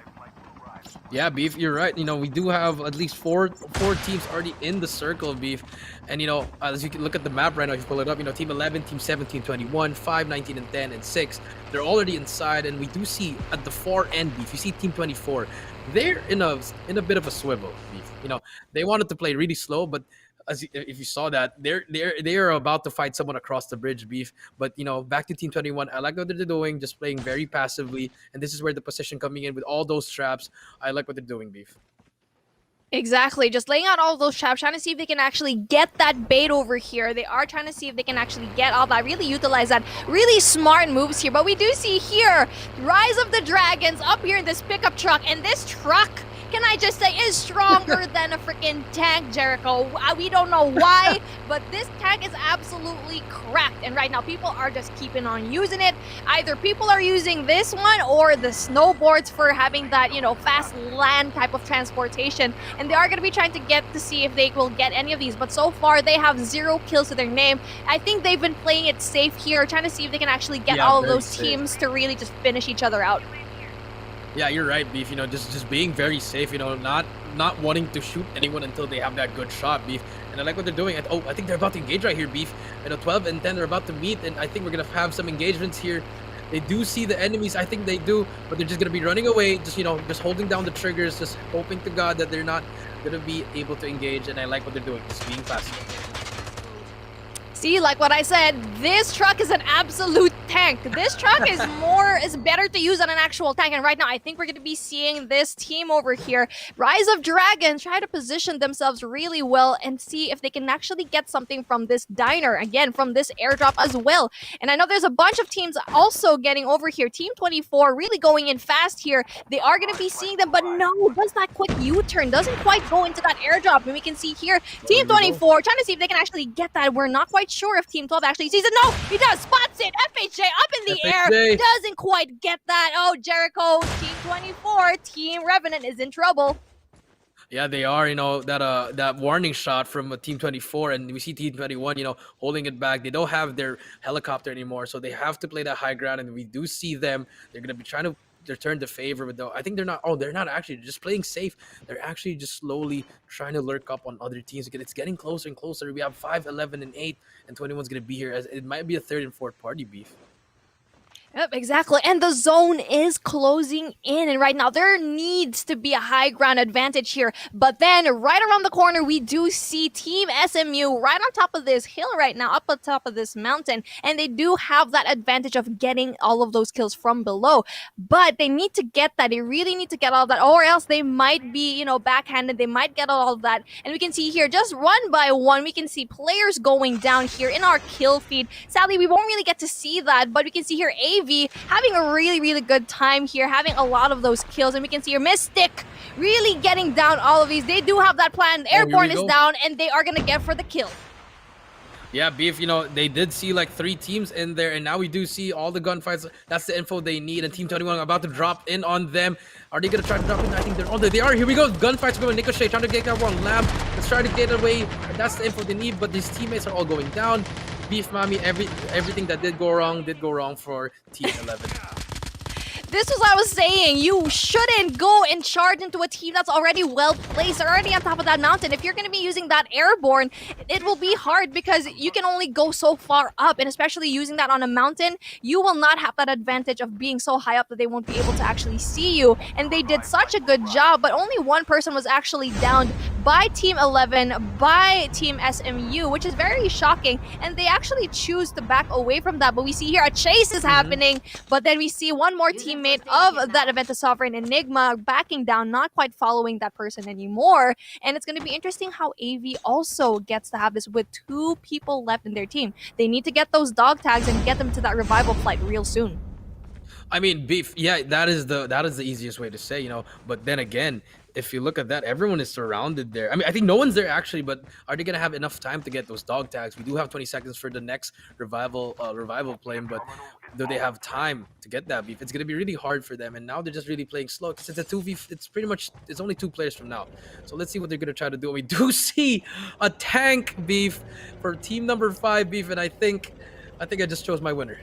Yeah, Beef, you're right. You know, we do have at least four teams already in the circle of Beef. And, you know, as you can look at the map right now, if you pull it up, you know, Team 11, Team 17, 21, 5, 19, and 10, and 6. They're already inside, and we do see at the far end, Beef, you see Team 24. They're in a bit of a swivel, Beef. You know, they wanted to play really slow, but if you saw that, they're about to fight someone across the bridge, Beef. But you know, back to Team 21, I like what they're doing, just playing very passively, and this is where the position coming in with all those traps. I like what they're doing, Beef. Exactly, just laying out all those traps, trying to see if they can actually get that bait over here. They are trying to see if they can actually get all that, really utilize that. Really smart moves here, but we do see here, Rise of the Dragons up here in this pickup truck, and this truck, can I just say, is stronger than a freaking tank, Jericho. We don't know why, but this tank is absolutely cracked. And right now, people are just keeping on using it. Either people are using this one or the snowboards for having that, you know, fast land type of transportation. And they are going to be trying to get to see if they will get any of these. But so far, they have 0 kills to their name. I think they've been playing it safe here, trying to see if they can actually get all of those teams to really just finish each other out. Yeah, you're right, Beef. You know, just being very safe. You know, not wanting to shoot anyone until they have that good shot, Beef. And I like what they're doing. I think they're about to engage right here, Beef. You know, 12 and 10 are about to meet, and I think we're gonna have some engagements here. They do see the enemies. I think they do, but they're just gonna be running away. Just, you know, just holding down the triggers, just hoping to God that they're not gonna be able to engage. And I like what they're doing, just being passive. See, like what I said, this truck is an absolute tank. This truck is better to use than an actual tank. And right now, I think we're going to be seeing this team over here, Rise of Dragons, try to position themselves really well and see if they can actually get something from this diner, again, from this airdrop as well. And I know there's a bunch of teams also getting over here. Team 24 really going in fast here. They are going to be seeing them, but no, does that quick U-turn, doesn't quite go into that airdrop. And we can see here, Team 24 trying to see if they can actually get that. We're not quite sure if Team 12 actually sees it. No, he does. Spots it. FHJ up in the air. Doesn't quite get that. Oh, Jericho, Team 24, Team Revenant is in trouble. Yeah, they are. You know, that warning shot from Team 24, and we see Team 21, you know, holding it back. They don't have their helicopter anymore, so they have to play that high ground, and we do see them. They're going to be trying to return the favor, but though I think they're not actually just playing safe. They're actually just slowly trying to lurk up on other teams. It's getting closer and closer. We have 5, 11, and 8, and 21's going to be here. As it might be a third and fourth party, Beef. Yep, exactly. And the zone is closing in. And right now, there needs to be a high ground advantage here. But then, right around the corner, we do see Team SMU right on top of this hill right now, up on top of this mountain. And they do have that advantage of getting all of those kills from below. But they need to get that. They really need to get all of that. Or else they might be, backhanded. They might get all of that. And we can see here, just one by one, we can see players going down here in our kill feed. Sadly, we won't really get to see that. But we can see here, AV having a really, really good time here, having a lot of those kills. And we can see your Mystic really getting down all of these. They do have that plan. Airborne is down, and they are going to get for the kill. Yeah, Beef, they did see like 3 teams in there, and now we do see all the gunfights. That's the info they need, and Team 21 about to drop in on them. Are they going to try to drop in? I think they're on there. They are. Here we go. Gunfights going. Ricochet trying to get that one. Lamb, let's try to get away. And that's the info they need, but these teammates are all going down. Beef Mami, everything that did go wrong for Team 11. This was what I was saying. You shouldn't go and charge into a team that's already well placed, already on top of that mountain. If you're going to be using that airborne, it will be hard because you can only go so far up. And especially using that on a mountain, you will not have that advantage of being so high up that they won't be able to actually see you. And they did such a good job, but only one person was actually downed by Team 11, by Team SMU, which is very shocking. And they actually choose to back away from that. But we see here a chase is happening, but then we see one more teammate of that Event Sovereign Enigma backing down, not quite following that person anymore. And it's going to be interesting how AV also gets to have this with 2 people left in their team. They need to get those dog tags and get them to that revival flight real soon. I mean, Beef, yeah, that is the easiest way to say, but then again, if you look at that, everyone is surrounded there. I mean, I think no one's there actually, but are they gonna have enough time to get those dog tags? We do have 20 seconds for the next revival plane, but do they have time to get that, Beef? It's gonna be really hard for them, and now they're just really playing slow because it's a 2v. It's only 2 players from now, so let's see what they're gonna try to do. We do see a tank, Beef, for team number 5, Beef, and I think I just chose my winner.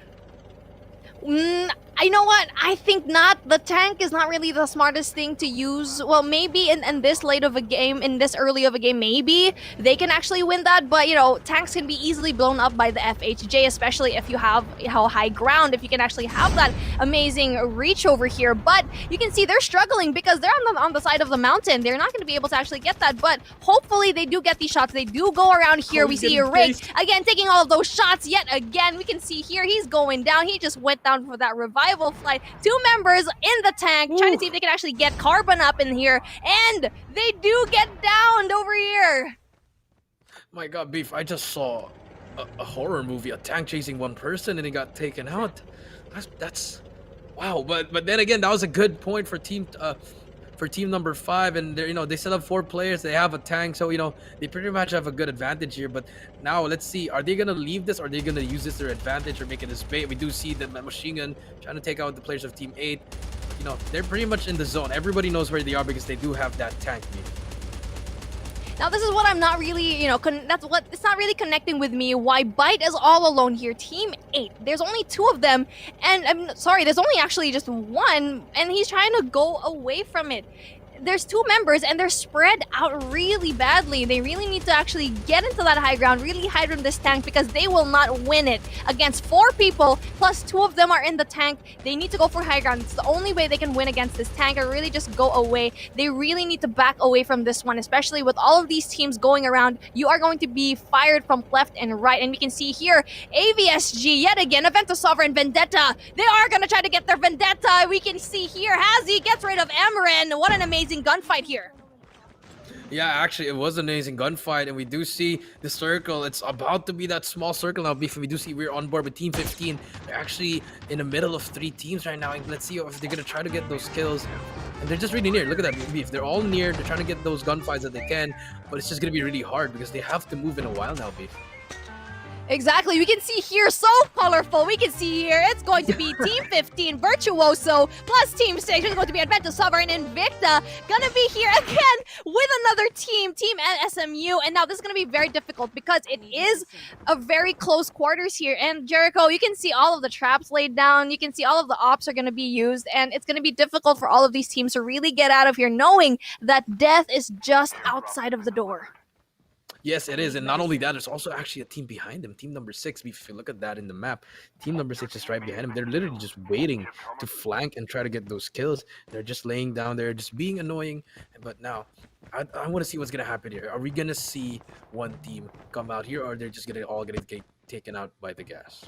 You know what? I think not. The tank is not really the smartest thing to use. Well, maybe in this late of a game, in this early of a game, maybe they can actually win that. But, tanks can be easily blown up by the FHJ, especially if you have high ground, if you can actually have that amazing reach over here. But you can see they're struggling because they're on the side of the mountain. They're not going to be able to actually get that. But hopefully they do get these shots. They do go around here. We see Rick again taking all of those shots yet again. We can see here he's going down. He just went down for that revival flight. 2 members in the tank trying to see if they can actually get Carbon up in here, and they do get downed over here. My God, Beef, I just saw a horror movie, a tank chasing one person and he got taken out. That's wow. But then again, that was a good point for team number 5, and they still have 4 players. They have a tank, so they pretty much have a good advantage here. But now let's see, are they gonna leave this, or are they gonna use this to their advantage or make it this bait? We do see the machine gun trying to take out the players of team 8. They're pretty much in the zone. Everybody knows where they are because they do have that tank. Now this is what I'm not really, it's not really connecting with me. Why Bite is all alone here. Team 8. There's only 2 of them, and I'm sorry, there's only actually just 1, and he's trying to go away from it. There's 2 members and they're spread out really badly. They really need to actually get into that high ground, really hide from this tank, because they will not win it against 4 people, plus 2 of them are in the tank. They need to go for high ground. It's the only way they can win against this tank, or really just go away. They really need to back away from this one, especially with all of these teams going around. You are going to be fired from left and right, and we can see here, AVSG, yet again, Event Sovereign Vendetta. They are going to try to get their Vendetta. We can see here, Hazy gets rid of Emran. What an amazing gunfight here. Yeah, actually, it was an amazing gunfight, and we do see the circle. It's about to be that small circle now, Beef. We do see we're on board with Team 15. They're actually in the middle of 3 teams right now, and let's see if they're going to try to get those kills. And they're just really near. Look at that, Beef. They're all near. They're trying to get those gunfights that they can, but it's just going to be really hard because they have to move in a while now, Beef. Exactly. We can see here, so colorful. We can see here, it's going to be Team 15, Virtuoso, plus Team 6. It's going to be Advento Sovereign Invicta. Gonna be here again with another team, Team SMU. And now this is going to be very difficult because it is a very close quarters here. And Jericho, you can see all of the traps laid down. You can see all of the ops are going to be used. And it's going to be difficult for all of these teams to really get out of here knowing that death is just outside of the door. Yes, it is. And not only that, there's also actually a team behind him. Team number 6. If you look at that in the map, team number 6 is right behind him. They're literally just waiting to flank and try to get those kills. They're just laying down there, just being annoying. But now, I want to see what's going to happen here. Are we going to see one team come out here, or they're just all going to get taken out by the gas?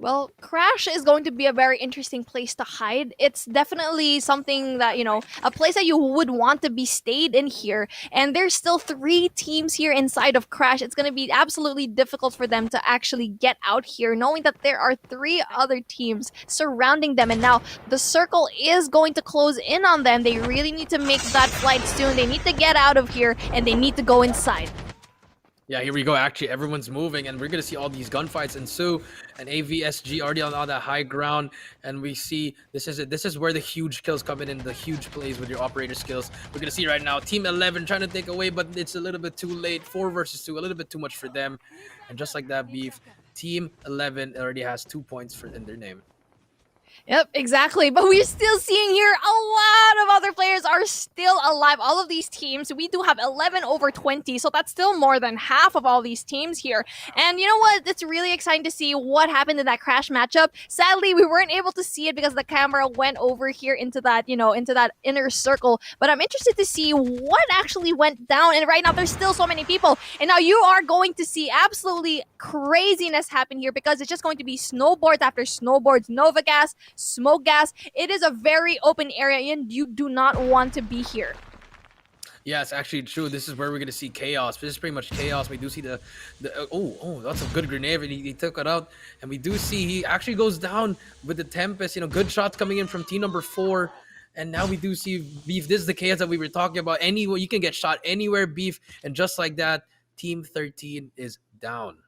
Well, Crash is going to be a very interesting place to hide. It's definitely something that, a place that you would want to be stayed in here. And there's still 3 teams here inside of Crash. It's going to be absolutely difficult for them to actually get out here, knowing that there are 3 other teams surrounding them. And now the circle is going to close in on them. They really need to make that flight soon. They need to get out of here, and they need to go inside. Yeah, here we go. Actually, everyone's moving, and we're going to see all these gunfights ensue. And AVSG already on that high ground, and we see this is it. This is where the huge kills come in the huge plays with your operator skills. We're going to see right now Team 11 trying to take away, but it's a little bit too late. 4 versus 2, a little bit too much for them. And just like that, Beef, Team 11 already has 2 points in their name. Yep, exactly. But we're still seeing here a lot of other players are still alive. All of these teams, we do have 11 over 20, so that's still more than half of all these teams here. And you know what? It's really exciting to see what happened in that Crash matchup. Sadly, we weren't able to see it because the camera went over here into that, into that inner circle. But I'm interested to see what actually went down. And right now, there's still so many people. And now you are going to see absolutely craziness happen here because it's just going to be snowboards after snowboards, Nova Gas, smoke gas. It is a very open area and you do not want to be here. Yeah, it's actually true. This is where we're gonna see chaos. This is pretty much chaos. We do see the oh, that's a good grenade. He took it out, and we do see he actually goes down with the Tempest. Good shots coming in from team number 4, and now we do see Beef. This is the chaos that we were talking about. Anywhere you can get shot anywhere, Beef, and just like that, team 13 is down.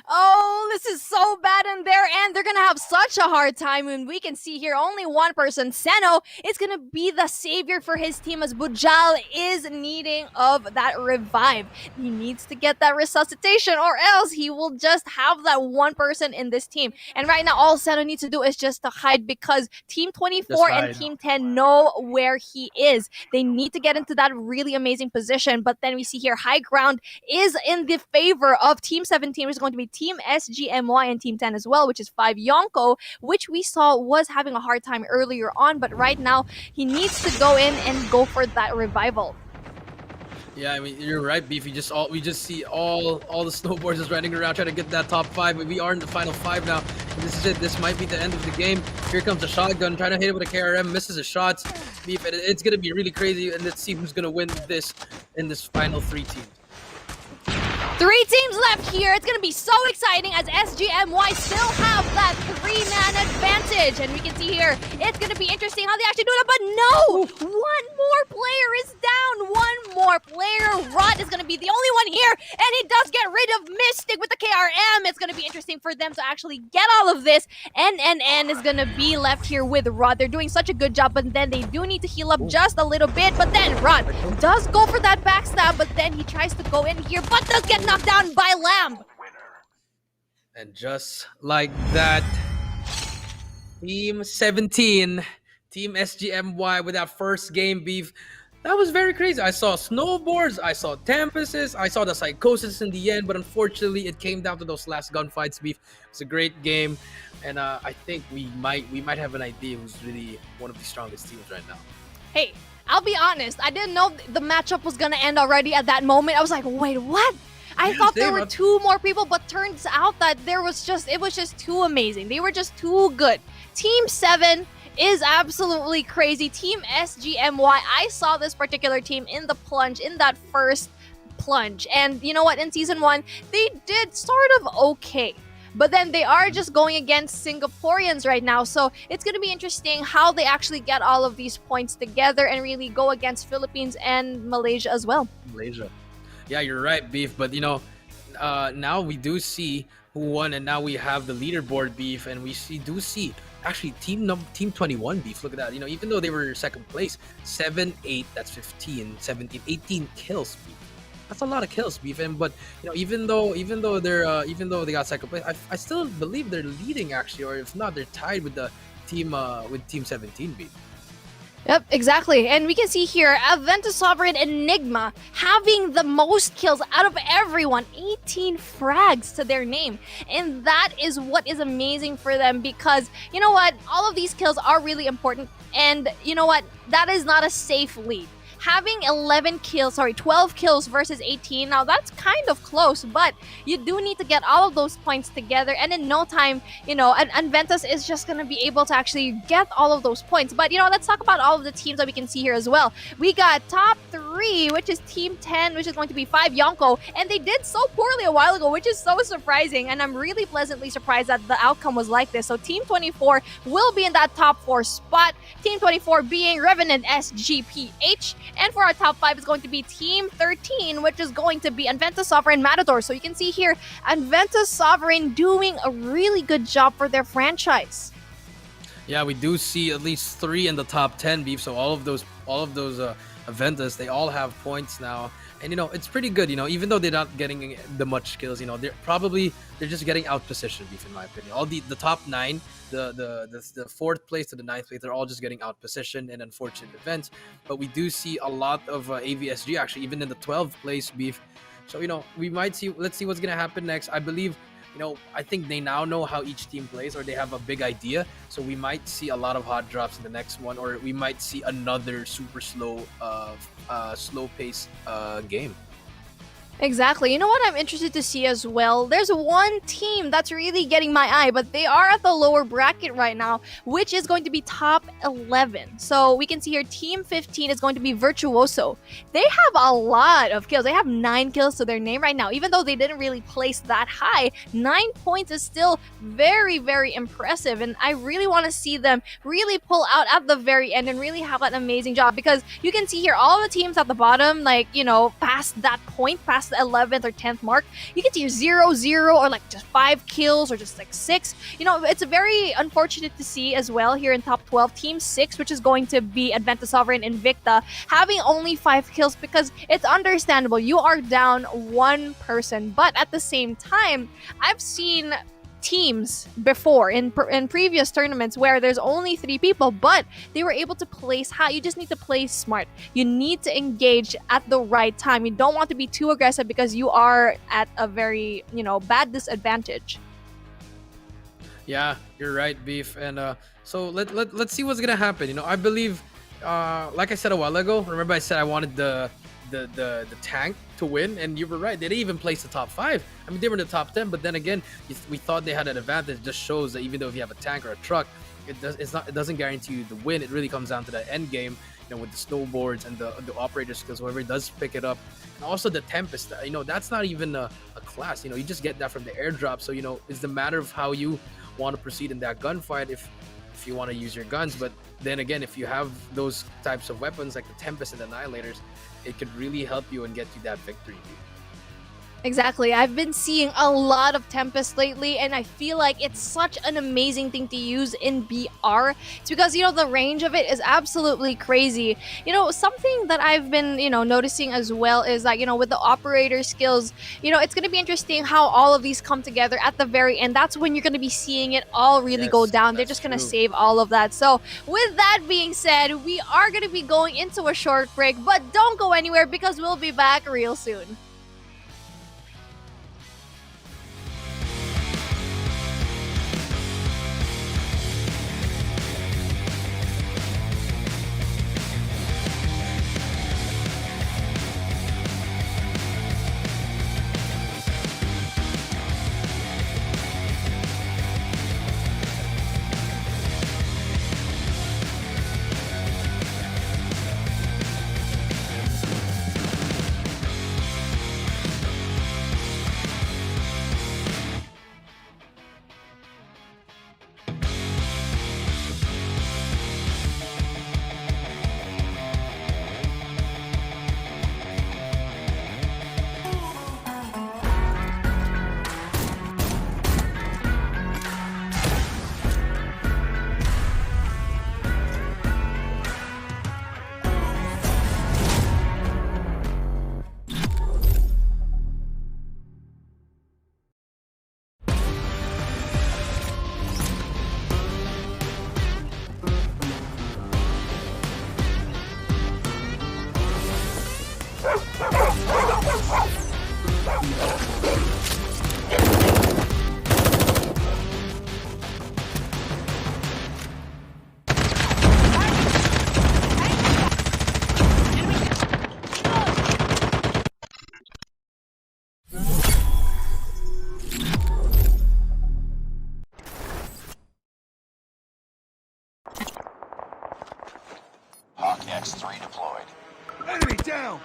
Oh, this is so bad in there, and they're gonna have such a hard time. And we can see here only one person, Seno, is gonna be the savior for his team as Bujal is needing of that revive. He needs to get that resuscitation, or else he will just have that one person in this team. And right now, all Seno needs to do is just to hide because Team 24 and Team 10 know where he is. They need to get into that really amazing position. But then we see here, high ground is in the favor of Team 17, which is going to be Team SGMY and Team 10 as well, which is 5 Yonko, which we saw was having a hard time earlier on, but right now he needs to go in and go for that revival. Yeah, I mean, you're right, Beef. We just see all the snowboards just running around trying to get that top 5, but we are in the final 5 now. And this is it. This might be the end of the game. Here comes a shotgun, trying to hit it with a KRM, misses his shots. Beef, and it's gonna be really crazy, and let's see who's gonna win this in this final 3 teams. 3 teams left here. It's going to be so exciting as SGMY still have that 3-man advantage. And we can see here, it's going to be interesting how they actually do it. But no! One more player is down. One more player. Rod is going to be the only one here. And he does get rid of Mystic with the KRM. It's going to be interesting for them to actually get all of this. NNN is going to be left here with Rod. They're doing such a good job, but then they do need to heal up just a little bit. But then Rod does go for that backstab, but then he tries to go in here, but does get knocked down by Lamb. And just like that, Team 17, Team SGMY with that first game, Beef. That was very crazy. I saw snowboards, I saw Tempests, I saw the Psychosis in the end, but unfortunately it came down to those last gunfights, Beef. It's a great game, and I think we might have an idea who's really one of the strongest teams right now. Hey, I'll be honest, I didn't know the matchup was gonna end already at that moment. I was like, wait, what? I thought there were 2 more people, but turns out that it was just too amazing. They were just too good. Team 7 is absolutely crazy. Team SGMY, I saw this particular team in the plunge, in that first plunge. And you know what? In Season 1, they did sort of okay. But then they are just going against Singaporeans right now. So it's going to be interesting how they actually get all of these points together and really go against Philippines and Malaysia as well. Malaysia. Yeah, you're right, Beef. But, now we do see who won, and now we have the leaderboard, Beef, and we do see actually Team 21, Beef. Look at that. Even though they were second place, 7, 8, that's 15, 17, 18 kills, Beef. That's a lot of kills, Beef. But even though they got second place, I still believe they're leading actually, or if not, they're tied with the team with Team 17, Beef. Yep, exactly. And we can see here Aventus Sovereign Enigma having the most kills out of everyone, 18 frags to their name. And that is what is amazing for them because, you know what, all of these kills are really important. And you know what, that is not a safe lead. Having 12 kills versus 18, now that's kind of close, but you do need to get all of those points together. And in no time, Ventus is just going to be able to actually get all of those points. But, let's talk about all of the teams that we can see here as well. We got top 3, which is Team 10, which is going to be 5 Yonko. And they did so poorly a while ago, which is so surprising. And I'm really pleasantly surprised that the outcome was like this. So Team 24 will be in that top 4 spot. Team 24 being Revenant SGPH. And for our top 5 is going to be Team 13, which is going to be Adventus Sovereign Matador. So you can see here, Adventus Sovereign doing a really good job for their franchise. Yeah, we do see at least 3 in the top 10, Beef. So all of those Aventus, they all have points now. And it's pretty good, even though they're not getting the much kills, they're just getting out positioned, Beef, in my opinion. All the top 9, the 4th place to the 9th place, they're all just getting out positioned in unfortunate events. But we do see a lot of AVSG actually, even in the 12th place, Beef. So we might see. Let's see what's gonna happen next. I believe. I think they now know how each team plays, or they have a big idea. So we might see a lot of hot drops in the next one, or we might see another super slow pace game. Exactly. You know what I'm interested to see as well? There's one team that's really getting my eye, but they are at the lower bracket right now, which is going to be top 11. So we can see here Team 15 is going to be Virtuoso. They have a lot of kills. They have 9 kills to their name right now. Even though they didn't really place that high, 9 points is still very, very impressive. And I really want to see them really pull out at the very end and really have an amazing job, because you can see here all the teams at the bottom, past that point, past the 11th or 10th mark, you can see your 0-0 or just 5 kills or just 6. It's very unfortunate to see as well here in top 12, Team 6, which is going to be Adventus Sovereign Invicta, having only 5 kills, because it's understandable. You are down 1 person, but at the same time, I've seen teams before in previous tournaments where there's only 3 people, but they were able to place high. You just need to play smart. You need to engage at the right time. You don't want to be too aggressive because you are at a very bad disadvantage. Yeah, you're right, Beef. And so let's see what's gonna happen. I believe, like I said a while ago, remember I said I wanted the tank to win, and you were right. They didn't even place the top 5. I mean, they were in the top 10, but then again, we thought they had an advantage. It just shows that even though if you have a tank or a truck, it doesn't guarantee you the win. It really comes down to the end game, with the snowboards and the operator skills. Whoever does pick it up, and also the Tempest. That's not even a class. You just get that from the airdrop. So it's the matter of how you want to proceed in that gunfight. If you want to use your guns, but then again, if you have those types of weapons like the Tempest and the Annihilators, it could really help you and get you that victory. Exactly. I've been seeing a lot of Tempest lately, and I feel like it's such an amazing thing to use in BR. It's because, the range of it is absolutely crazy. Something that I've been, noticing as well is that, with the operator skills, it's going to be interesting how all of these come together at the very end. That's when you're going to be seeing it all really go down. They're just going to save all of that. So with that being said, we are going to be going into a short break, but don't go anywhere because we'll be back real soon. X3 deployed. Enemy down!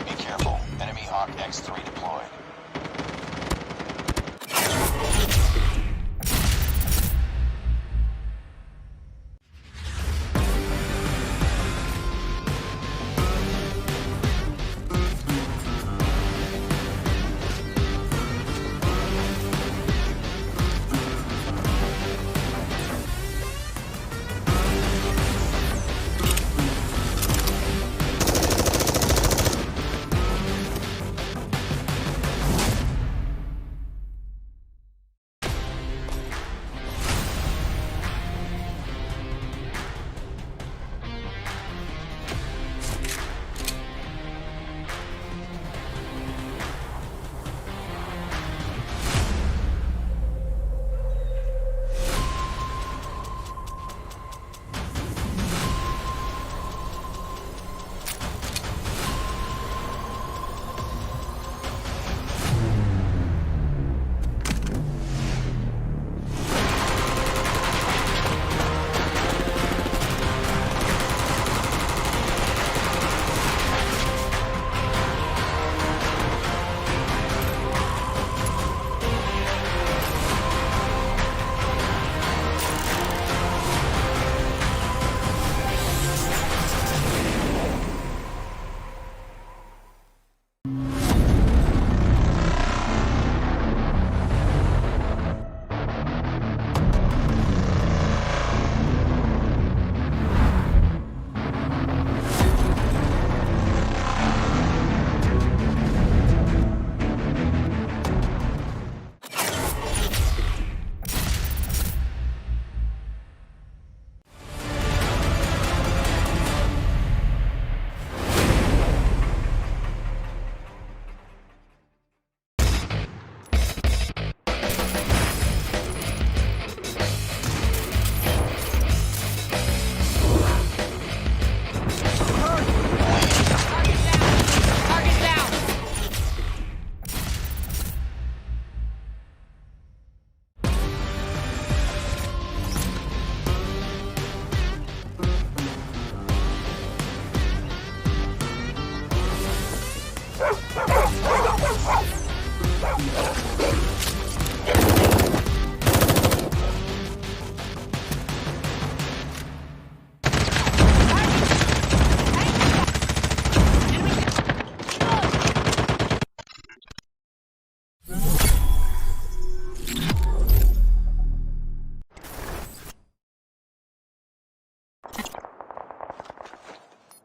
Be careful. Enemy Hawk X3 deployed.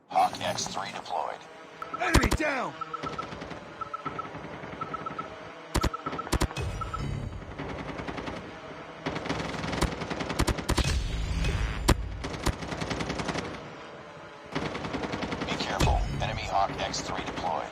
Hawk X3 deployed. Enemy down! Be careful. Enemy Hawk X3 deployed.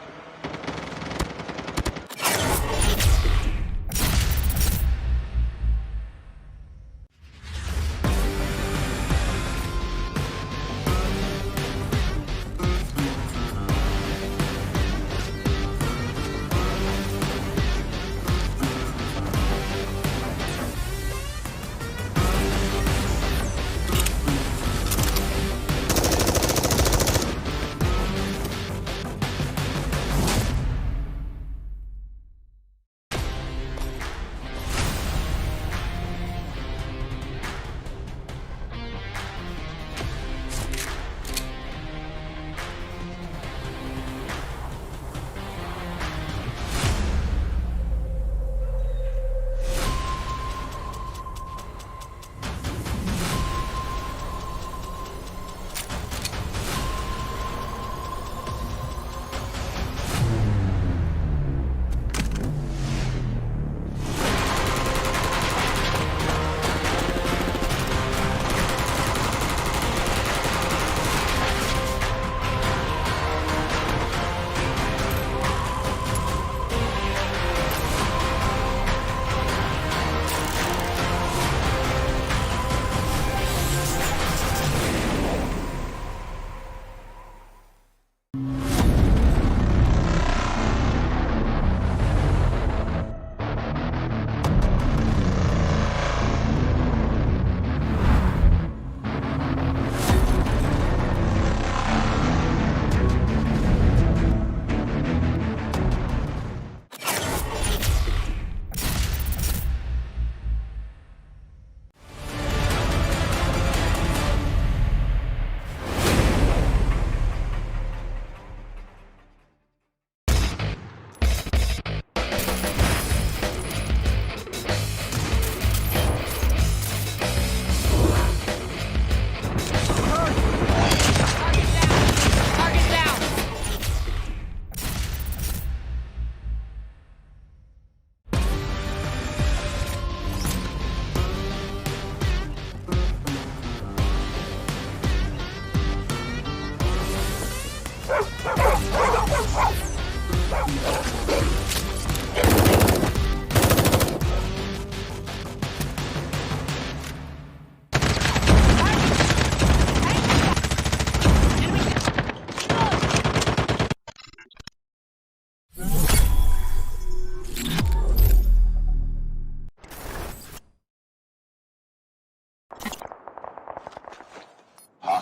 Hawk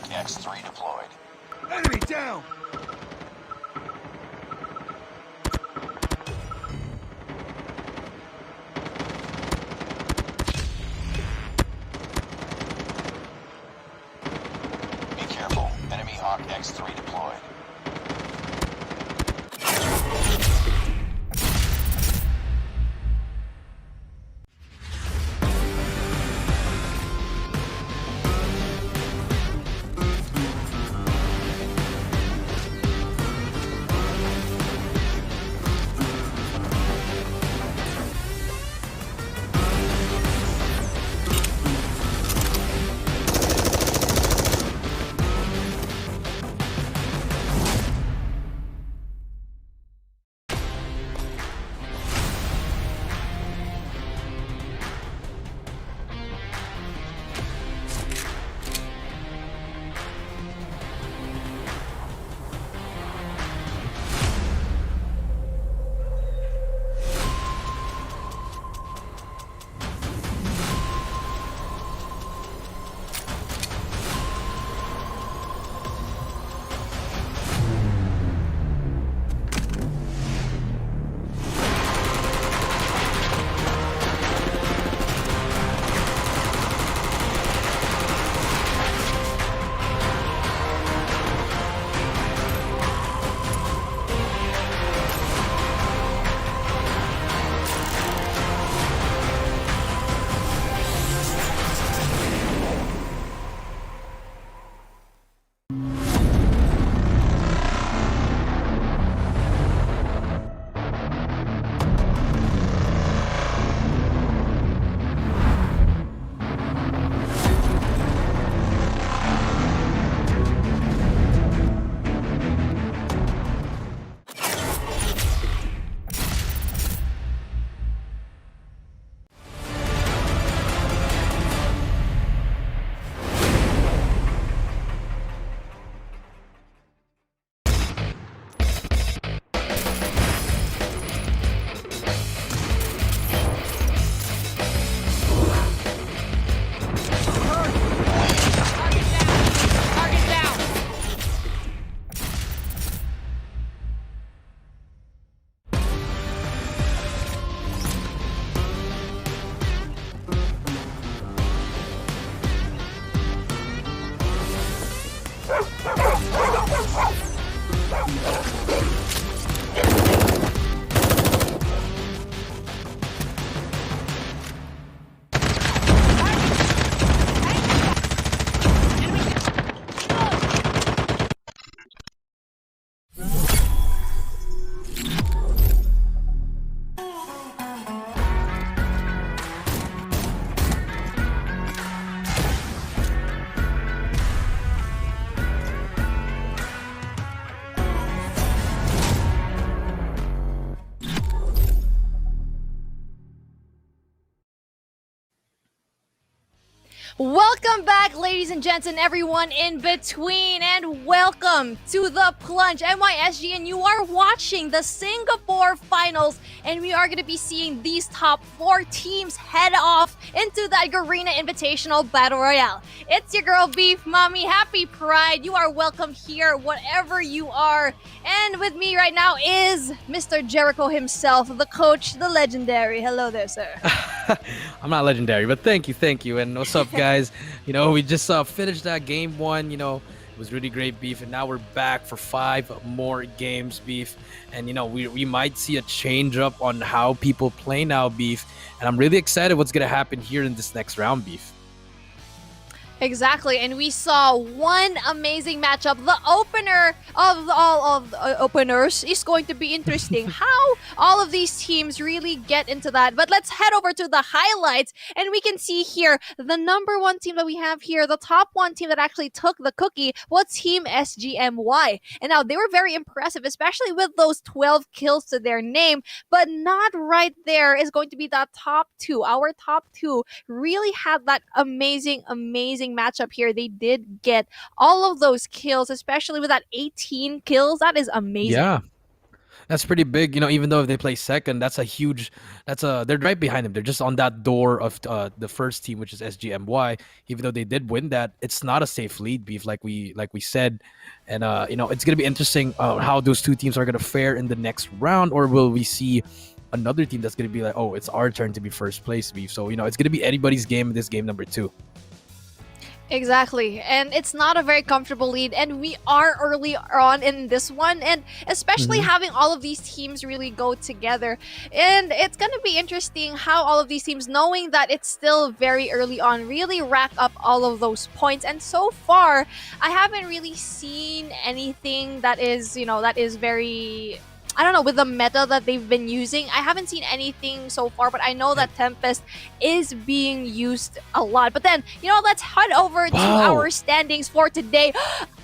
X3 deployed. Enemy down! Be careful. Enemy Hawk X3 deployed. Welcome back, ladies and gents, and everyone in between, and welcome to the Plunge MYSG. And you are watching the Singapore finals, and we are going to be seeing these top 4 teams head off into that Garena Invitational Battle Royale. It's your girl Beef Mommy. Happy Pride. You are welcome here, whatever you are. And with me right now is Mr. Jericho himself, the coach, the legendary. Hello there, sir. I'm not legendary, but thank you. And what's up, guys? You know, we just finished that game 1. You know, it was really great, Beef, and now we're back for 5 more games, Beef. And you know, we might see a change up on how people play now, Beef. And I'm really excited what's gonna happen here in this next round, Beef. Exactly, and we saw one amazing matchup. The opener of all of the openers is going to be interesting. How all of these teams really get into that. But let's head over to the highlights, and we can see here the number one team that we have here, the top one team that actually took the cookie was Team SGMY. And now they were very impressive, especially with those 12 kills to their name. But not right there is going to be that top two. Our top two really had that amazing matchup here. They did get all of those kills, especially with that 18 kills. That is amazing. Yeah. That's pretty big, even though if they play second, they're right behind them. They're just on that door of the first team, which is SGMY. Even though they did win that, it's not a safe lead, Beef, like we said. And it's gonna be interesting how those two teams are gonna fare in the next round, or will we see another team that's gonna be like, oh, it's our turn to be first place, Beef. So it's gonna be anybody's game in this game number 2. Exactly. And it's not a very comfortable lead. And we are early on in this one. And especially having all of these teams really go together. And it's going to be interesting how all of these teams, knowing that it's still very early on, really rack up all of those points. And so far, I haven't really seen anything that is, that is very... I don't know, with the meta that they've been using, I haven't seen anything so far, but I know that Tempest is being used a lot. But then, let's head over to our standings for today.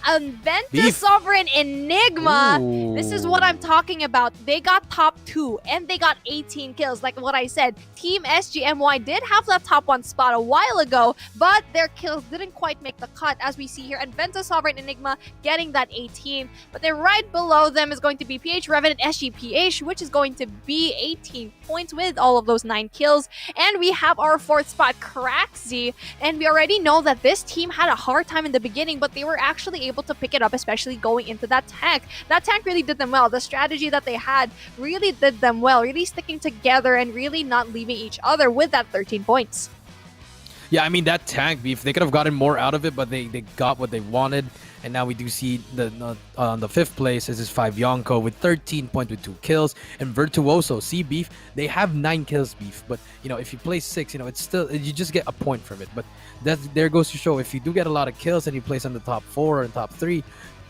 Inventa Sovereign Enigma. Ooh. This is what I'm talking about. They got top 2 and they got 18 kills. Like what I said, Team SGMY did have that top 1 spot a while ago, but their kills didn't quite make the cut. As we see here, Inventa Sovereign Enigma getting that 18. But then right below them is going to be PH Revenant SGPH, which is going to be 18 points with all of those 9 kills. And we have our 4th spot, Craxy. And we already know that this team had a hard time in the beginning, but they were actually able to pick it up, especially going into that tank. That tank really did them well. The strategy that they had really did them well, really sticking together and really not leaving each other with that 13 points. Yeah, I mean, that tank, Beef, they could have gotten more out of it, but they got what they wanted. And now we do see on the 5th place is 5 Yonko with 13 points with 2 kills. And Virtuoso, see, Beef, they have 9 kills, Beef. But, if you play 6, it's still, you just get a point from it. But there goes to show, if you do get a lot of kills and you place on the top 4 and top 3,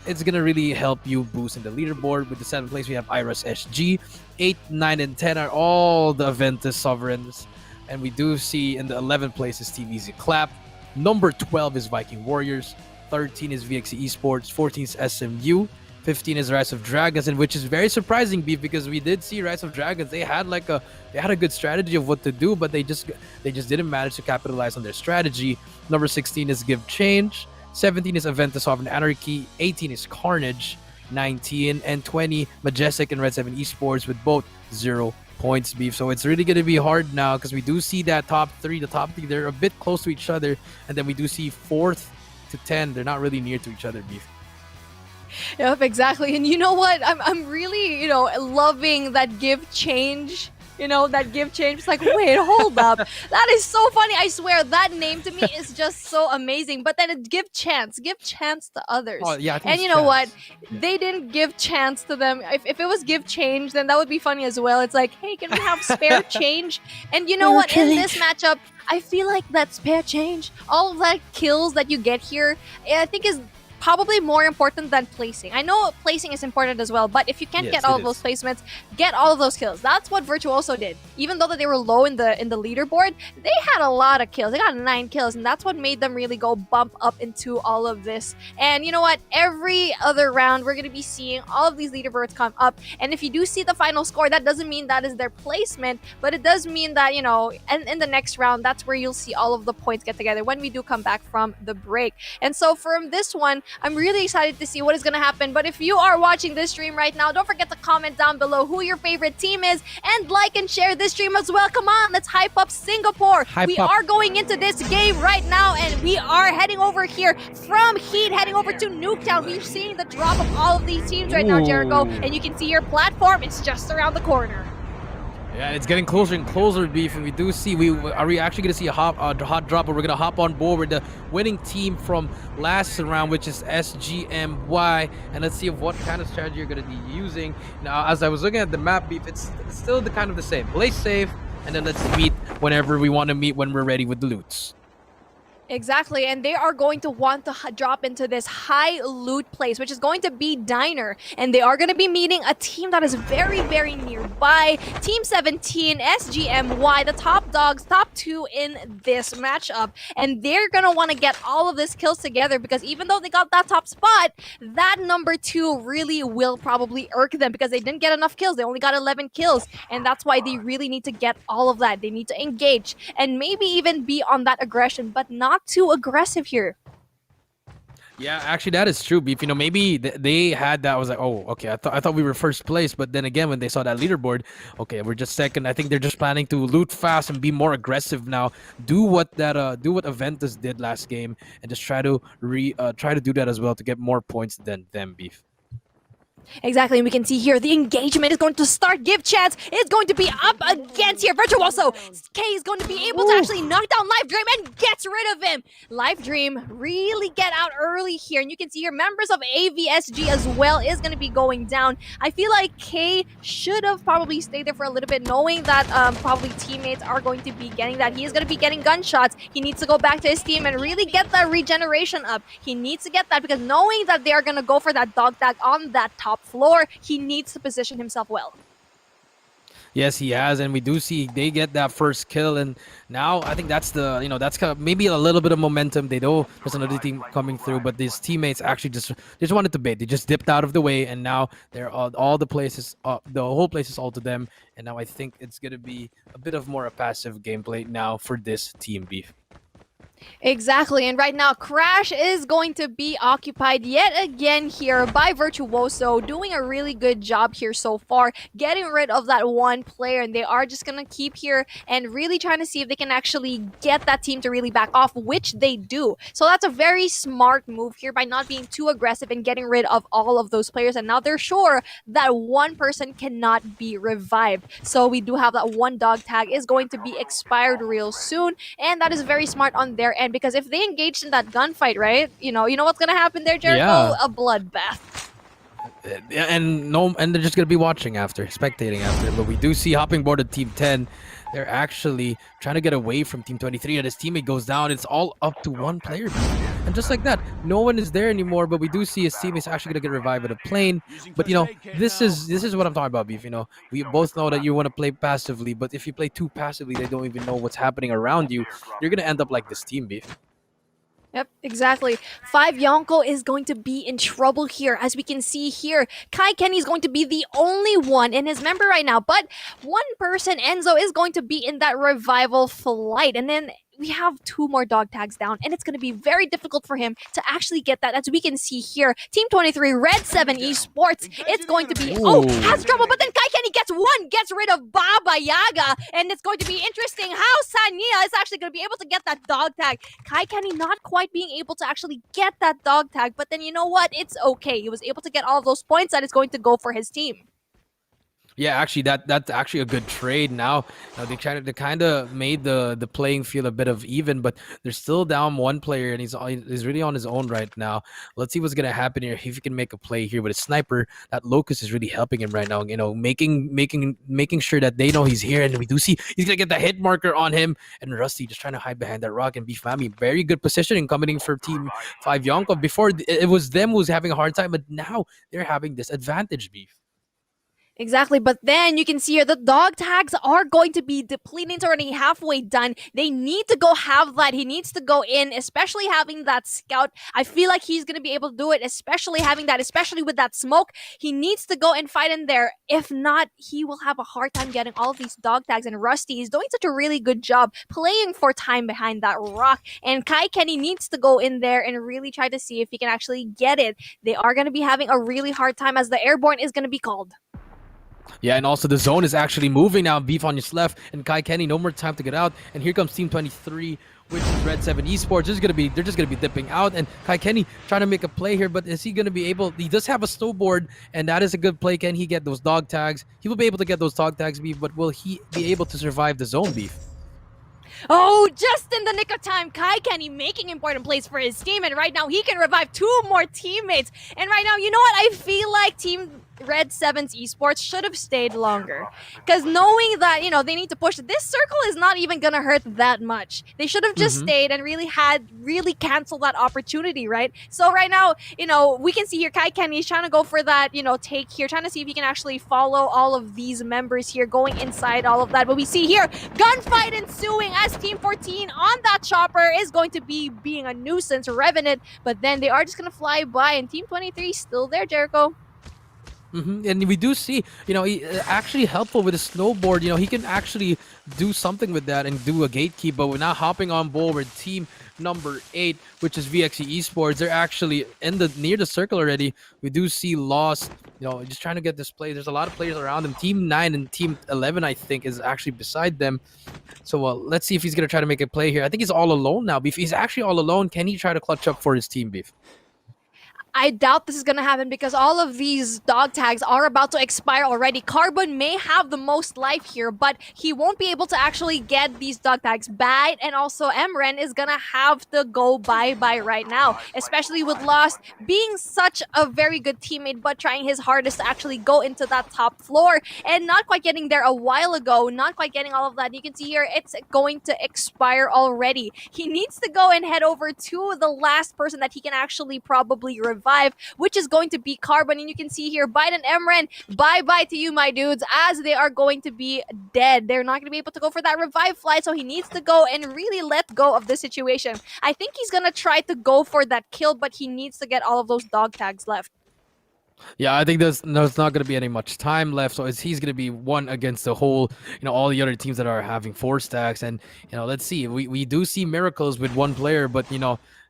it's going to really help you boost in the leaderboard. With the 7th place, we have Iris SG. 8, 9, and 10 are all the Aventus Sovereigns. And we do see in the 11th place is TVZ Clap. Number 12 is Viking Warriors. 13 is VXC Esports. 14 is SMU. 15 is Rise of Dragons, and which is very surprising, Beef, because we did see Rise of Dragons. They had a good strategy of what to do, but they just didn't manage to capitalize on their strategy. Number 16 is Give Change. 17 is Aventus Sovereign Anarchy. 18 is Carnage. 19 and 20 Majestic and Red 7 Esports with both 0 points, Beef. So it's really going to be hard now because we do see that the top three, they're a bit close to each other, and then we do see 4th to 10, they're not really near to each other, Beef. Yep, exactly. And you know what? I'm really, loving that Give Change. That Give Change. It's like, wait, hold up. That is so funny. I swear, that name to me is just so amazing. But then it Give Chance to others. Oh, yeah, and you know what? Yeah. They didn't give chance to them. If it was Give Change, then that would be funny as well. It's like, hey, can we have spare change? And you know what? Change. In this matchup, I feel like that spare change, all of that kills that you get here, I think is probably more important than placing. I know placing is important as well, but if you can't get all of those placements, get all of those kills. That's what Virtuoso did. Even though that they were low in the leaderboard, they had a lot of kills. They got 9 kills, and that's what made them really go bump up into all of this. And you know what? Every other round, we're going to be seeing all of these leaderboards come up. And if you do see the final score, that doesn't mean that is their placement, but it does mean that, and in the next round, that's where you'll see all of the points get together when we do come back from the break. And so from this one, I'm really excited to see what is going to happen. But if you are watching this stream right now, don't forget to comment down below who your favorite team is and like and share this stream as well. Come on, let's hype up Singapore. We are going into this game right now, and we are heading over here from Heat, heading over to Nuketown. We're seeing the drop of all of these teams right now, Jericho, and you can see your platform. It's just around the corner. Yeah, it's getting closer and closer, Beef, and we do see, are we actually going to see a hot drop, or we're going to hop on board with the winning team from last round, which is SGMY, and let's see what kind of strategy you're going to be using. Now, as I was looking at the map, Beef, it's still the same. Play safe, and then let's meet whenever we want to meet when we're ready with the loots. Exactly, and they are going to want to drop into this high loot place, which is going to be Diner, and they are going to be meeting a team that is very, very nearby. Team 17, SGMY, the top dogs, top two in this matchup, and they're going to want to get all of these kills together because even though they got that top spot, that number two really will probably irk them because they didn't get enough kills. They only got 11 kills, and that's why they really need to get all of that. They need to engage and maybe even be on that aggression, but not too aggressive here. Yeah, actually, that is true, Beef. You know, maybe they had that. I was like, oh, okay. I thought we were first place, but then again, when they saw that leaderboard, okay, we're just second. I think they're just planning to loot fast and be more aggressive now. Do what Aventus did last game, and just try to do that as well to get more points than them, Beef. Exactly, and we can see here the engagement is going to start. Give chance is going to be up against here. Virtuoso K is going to be able to actually knock down Live Dream and gets rid of him. Live Dream really get out early here, and you can see here members of AVSG as well is going to be going down. I feel like K should have probably stayed there for a little bit, knowing that probably teammates are going to be getting that. He is going to be getting gunshots. He needs to go back to his team and really get that regeneration up. He needs to get that because knowing that they are going to go for that dog tag on that top floor, he needs to position himself well. Yes, he has, and we do see they get that first kill, and now I think that's that's kind of maybe a little bit of momentum. They know there's another team coming through, but these teammates actually just wanted to bait. They just dipped out of the way, and now they're all the places, the whole place is all to them, and now I think it's gonna be a bit of more a passive gameplay now for this team, Beef. Exactly, and right now Crash is going to be occupied yet again here by Virtuoso, doing a really good job here so far, getting rid of that one player, and they are just gonna keep here and really trying to see if they can actually get that team to really back off, which they do. So that's a very smart move here by not being too aggressive and getting rid of all of those players, and now they're sure that one person cannot be revived. So we do have that one dog tag is going to be expired real soon, and that is very smart on their end because if they engaged in that gunfight, right, you know what's gonna happen there, Jericho? Yeah. A bloodbath. And they're just gonna be watching after, spectating after. But we do see hopping board at Team 10. They're actually trying to get away from Team 23, and his teammate goes down. It's all up to one player, and just like that, no one is there anymore. But we do see his teammate's actually gonna get revived at a plane. But this is what I'm talking about, Beef. We both know that you want to play passively, but if you play too passively, they don't even know what's happening around you. You're gonna end up like this team, Beef. Yep, exactly. 5 Yonko is going to be in trouble here. As we can see here, Kai Kenny is going to be the only one in his member right now. But one person, Enzo, is going to be in that revival flight. And then we have 2 more dog tags down, and it's going to be very difficult for him to actually get that. As we can see here, Team 23, Red 7 Esports, it's going to be, has trouble, but then Kai Kenny gets rid of Baba Yaga, and it's going to be interesting how Sanya is actually going to be able to get that dog tag. Kai Kenny not quite being able to actually get that dog tag, but then you know what? It's okay. He was able to get all of those points that is going to go for his team. Yeah, actually, that's actually a good trade. Now, they kind of made the playing field a bit of even, but they're still down one player, and he's really on his own right now. Let's see what's gonna happen here. If he can make a play here with a sniper, that Locust is really helping him right now. Making sure that they know he's here, and we do see he's gonna get the hit marker on him. And Rusty just trying to hide behind that rock, and Beef Mami, very good positioning coming in for Team 5 Yonko. Before it was them who was having a hard time, but now they're having this advantage, Beef. Exactly, but then you can see here the dog tags are going to be depleting. It's already halfway done. They need to go have that. He needs to go in, especially having that scout. I feel like he's going to be able to do it, especially having that, especially with that smoke. He needs to go and fight in there. If not, he will have a hard time getting all of these dog tags. And Rusty is doing such a really good job playing for time behind that rock. And Kai Kenny needs to go in there and really try to see if he can actually get it. They are going to be having a really hard time as the airborne is going to be called. Yeah, and also the zone is actually moving now. Beef on his left, and Kai Kenny, no more time to get out. And here comes Team 23, which is Red 7 Esports. They're just gonna be dipping out, and Kai Kenny trying to make a play here, but is he gonna be able? He does have a snowboard, and that is a good play. Can he get those dog tags? He will be able to get those dog tags, Beef, but will he be able to survive the zone, Beef? Oh, just in the nick of time, Kai Kenny making important plays for his team, and right now he can revive 2 more teammates. And right now, you know what? I feel like Team Red 7's esports should have stayed longer. Because knowing that, they need to push, this circle is not even going to hurt that much. They should have just stayed and really canceled that opportunity, right? So right now, we can see here Kai Kenny is trying to go for that, take here, trying to see if he can actually follow all of these members here, going inside all of that. But we see here, gunfight ensuing as Team 14 on that chopper is going to be being a nuisance, Revenant, but then they are just going to fly by, and Team 23 still there, Jericho. And we do see, he actually helpful with his snowboard. He can actually do something with that and do a gatekeep. But we're now hopping on board with team number 8, which is VXE Esports. They're actually near the circle already. We do see Lost, just trying to get this play. There's a lot of players around him. Team 9 and Team 11, I think, is actually beside them. So let's see if he's gonna try to make a play here. I think he's all alone now. Beef, he's actually all alone. Can he try to clutch up for his team, Beef? I doubt this is going to happen because all of these dog tags are about to expire already. Carbon may have the most life here, but he won't be able to actually get these dog tags back. And also, Emren is going to have to go bye-bye right now, especially with Lost being such a very good teammate, but trying his hardest to actually go into that top floor and not quite getting there a while ago, not quite getting all of that. You can see here, it's going to expire already. He needs to go and head over to the last person that he can actually probably revive, which is going to be Carbon. And you can see here, Biden Emren, bye-bye to you, my dudes, as they are going to be dead. They're not going to be able to go for that revive flight, so he needs to go and really let go of this situation. I think he's going to try to go for that kill, but he needs to get all of those dog tags left. Yeah, I think there's not going to be any much time left, so he's going to be one against the whole, all the other teams that are having 4 stacks. And let's see, we do see miracles with one player, but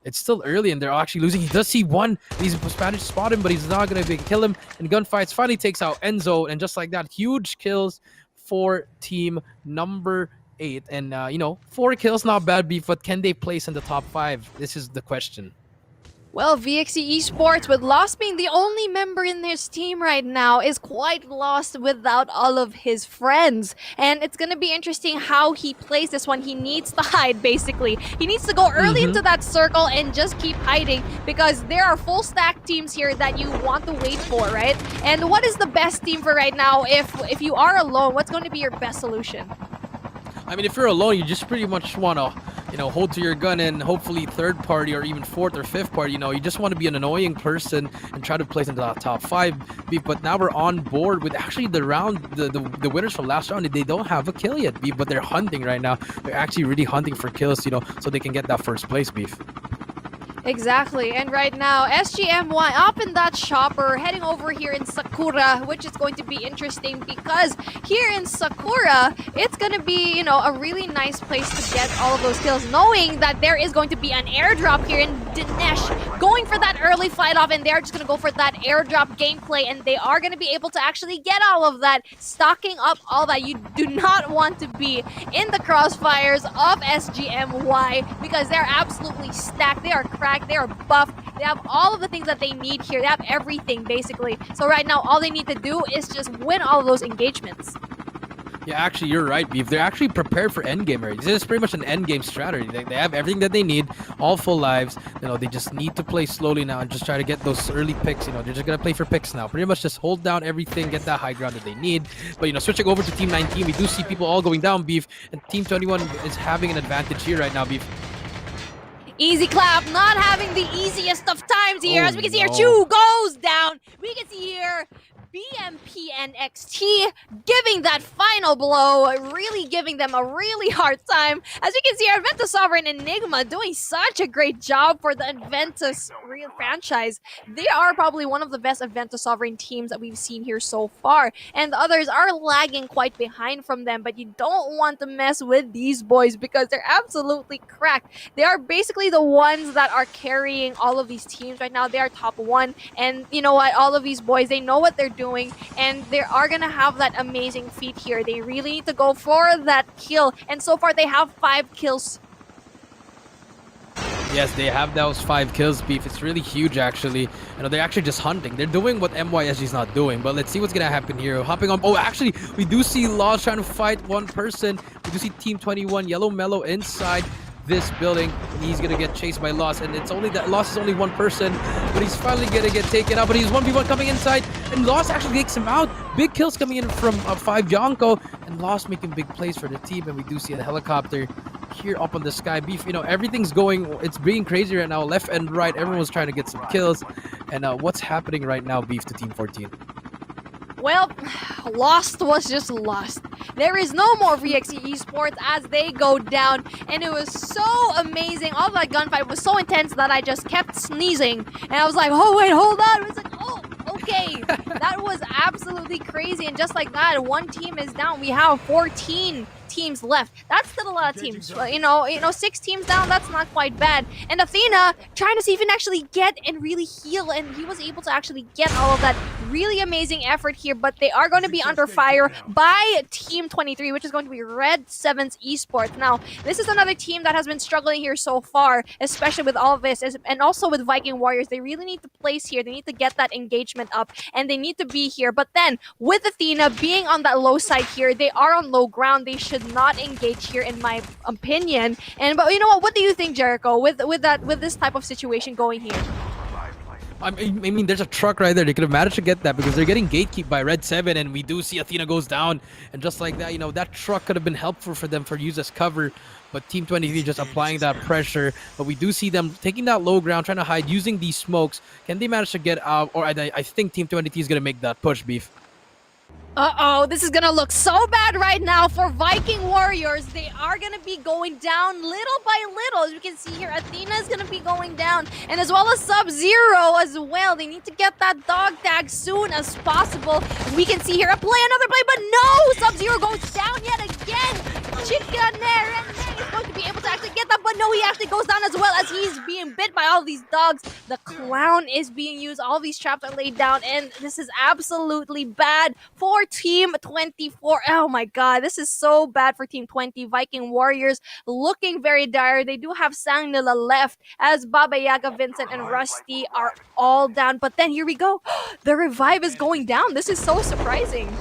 it's still early and they're actually losing. He does see one. He's Spanish spot him, but he's not going to be kill him. And gunfights finally takes out Enzo, and just like that, huge kills for team number 8. And 4 kills, not bad, Beef, but can they place in the top 5? This is the question. Well, VXE Esports, with Lost being the only member in his team right now, is quite lost without all of his friends. And it's going to be interesting how he plays this one. He needs to hide, basically. He needs to go early into that circle and just keep hiding, because there are full stack teams here that you want to wait for, right? And what is the best team for right now? If you are alone, what's going to be your best solution? I mean, if you're alone, you just pretty much want to, hold to your gun and hopefully third party or even fourth or fifth party. You just want to be an annoying person and try to place into the top 5. But now we're on board with actually the round, the winners from last round. They don't have a kill yet, Beef, but they're hunting right now. They're actually really hunting for kills, so they can get that first place, Beef. Exactly, and right now, SGMY up in that chopper, heading over here in Sakura, which is going to be interesting because here in Sakura, it's going to be, a really nice place to get all of those kills, knowing that there is going to be an airdrop here in Dinesh, going for that early fight off, and they're just going to go for that airdrop gameplay, and they are going to be able to actually get all of that, stocking up all that. You do not want to be in the crossfires of SGMY because they're absolutely stacked, they are cracked, they are buffed, they have all of the things that they need here, they have everything basically. So right now all they need to do is just win all of those engagements. Yeah, actually, you're right, Beef. They're actually prepared for endgame already. This is pretty much an endgame strategy. They have everything that they need, all full lives. They just need to play slowly now and just try to get those early picks. They're just going to play for picks now. Pretty much just hold down everything, get that high ground that they need. But, switching over to Team 19, we do see people all going down, Beef. And Team 21 is having an advantage here right now, Beef. Easy clap, not having the easiest of times here. As we can see here, Chu goes down. We can see here BMP and XT giving that final blow, really giving them a really hard time. As we can see, our Adventus Sovereign Enigma doing such a great job for the Adventus real franchise. They are probably one of the best Adventus Sovereign teams that we've seen here so far, and the others are lagging quite behind from them, but you don't want to mess with these boys because they're absolutely cracked. They are basically the ones that are carrying all of these teams right now. They are top 1, and you know what? All of these boys, they know what they're doing, and they are gonna have that amazing feat here. They really need to go for that kill, and so far they have 5 kills. Yes, they have those 5 kills, Beef. It's really huge, actually. They're actually just hunting. They're doing what MYSG is not doing, but let's see what's gonna happen here. Hopping on. Oh, actually, we do see Laws trying to fight one person. We do see Team 21, Yellow Mellow inside. this building. He's gonna get chased by Loss, and it's only that Loss is only one person, but he's finally gonna get taken out. But he's 1v1 coming inside, and Loss actually takes him out. Big kills coming in from 5 Yonko, and Loss making big plays for the team. And we do see a helicopter here up on the sky. Beef, you know, everything's going, it's being crazy right now, left and right. Everyone's trying to get some kills. And what's happening right now, Beef, to Team 14? Well, Lost was just lost. There is no more VXE Esports as they go down, and it was so amazing. All that gunfight was so intense that I just kept sneezing, and I was like, oh wait, hold on. It was like, oh, okay. That was absolutely crazy, and just like that, one team is down. We have 14 teams left. That's still a lot of teams. But, you know, 6 teams down, that's not quite bad. And Athena trying to see if he can actually get and really heal, and he was able to actually get all of that. Really amazing effort here, but they are going to be under fire by Team 23, which is going to be Red 7's Esports. Now, this is another team that has been struggling here so far, especially with all of this, and also with Viking Warriors. They really need to place here. They need to get that engagement up, and they need to be here. But then, with Athena being on that low side here, they are on low ground. They should not engage here, in my opinion. But you know what do you think, Jericho, with this type of situation going here? I mean, there's a truck right there. They could have managed to get that because they're getting gatekept by Red 7, and we do see Athena goes down. And just like that, you know, that truck could have been helpful for them for use as cover. But Team 23 just applying that pressure. But we do see them taking that low ground, trying to hide, using these smokes. Can they manage to get out? Or I think Team 23 is going to make that push, Beef. Uh-oh, this is gonna look so bad right now for Viking Warriors. They are gonna be going down little by little. As you can see here, Athena is gonna be going down, and as well as Sub-Zero as well. They need to get that dog tag soon as possible. We can see here another play, but no! Sub-Zero goes down yet again. Chicaner is going to be able to actually get that, but no, he actually goes down as well as he's being bit by all these dogs. The clown is being used. All these traps are laid down, and this is absolutely bad for Team 24. Oh my god, this is so bad for Team 20. Viking Warriors looking very dire. They do have Sangnila left as Baba Yaga, Vincent, and Rusty are all down. But then here we go. The revive is going down. This is so surprising.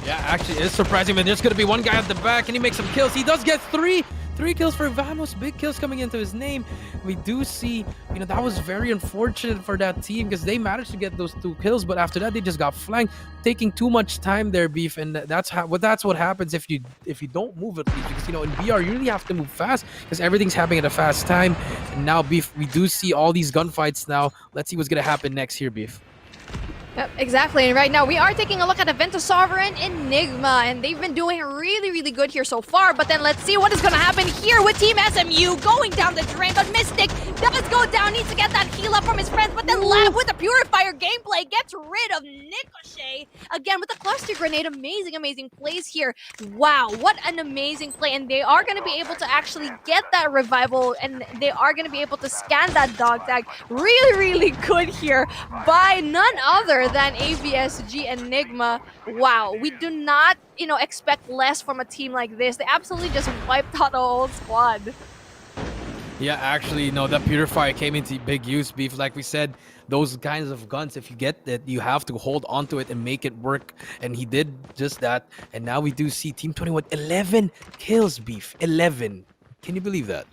Yeah, actually, it's surprising, but there's going to be one guy at the back, and he makes some kills. He does get three kills for Vamos. Big kills coming into his name. We do see, you know, that was very unfortunate for that team because they managed to get those 2 kills, but after that, they just got flanked, taking too much time there, Beef. And that's what happens if you don't move at least, because, you know, in BR, you really have to move fast because everything's happening at a fast time. And now, Beef, we do see all these gunfights now. Let's see what's going to happen next here, Beef. Yep, exactly. And right now, we are taking a look at Aventa Sovereign Enigma, and they've been doing really, really good here so far. But then let's see what is going to happen here with Team SMU going down the drain. But Mystic does go down, needs to get that heal up from his friends. But then Lab with the Purifier gameplay gets rid of Ricochet again with the cluster grenade. Amazing, amazing plays here. Wow, what an amazing play. And they are going to be able to actually get that revival, and they are going to be able to scan that dog tag. Really, really good here by none other than ABSG Enigma. Wow, we do not, you know, expect less from a team like this. They absolutely just wiped out the whole squad. Yeah, actually, no, that Purifier came into big use, Beef. Like we said, those kinds of guns, if you get that, you have to hold onto it and make it work. And he did just that. And now we do see Team 21, 11 kills, Beef. 11. Can you believe that?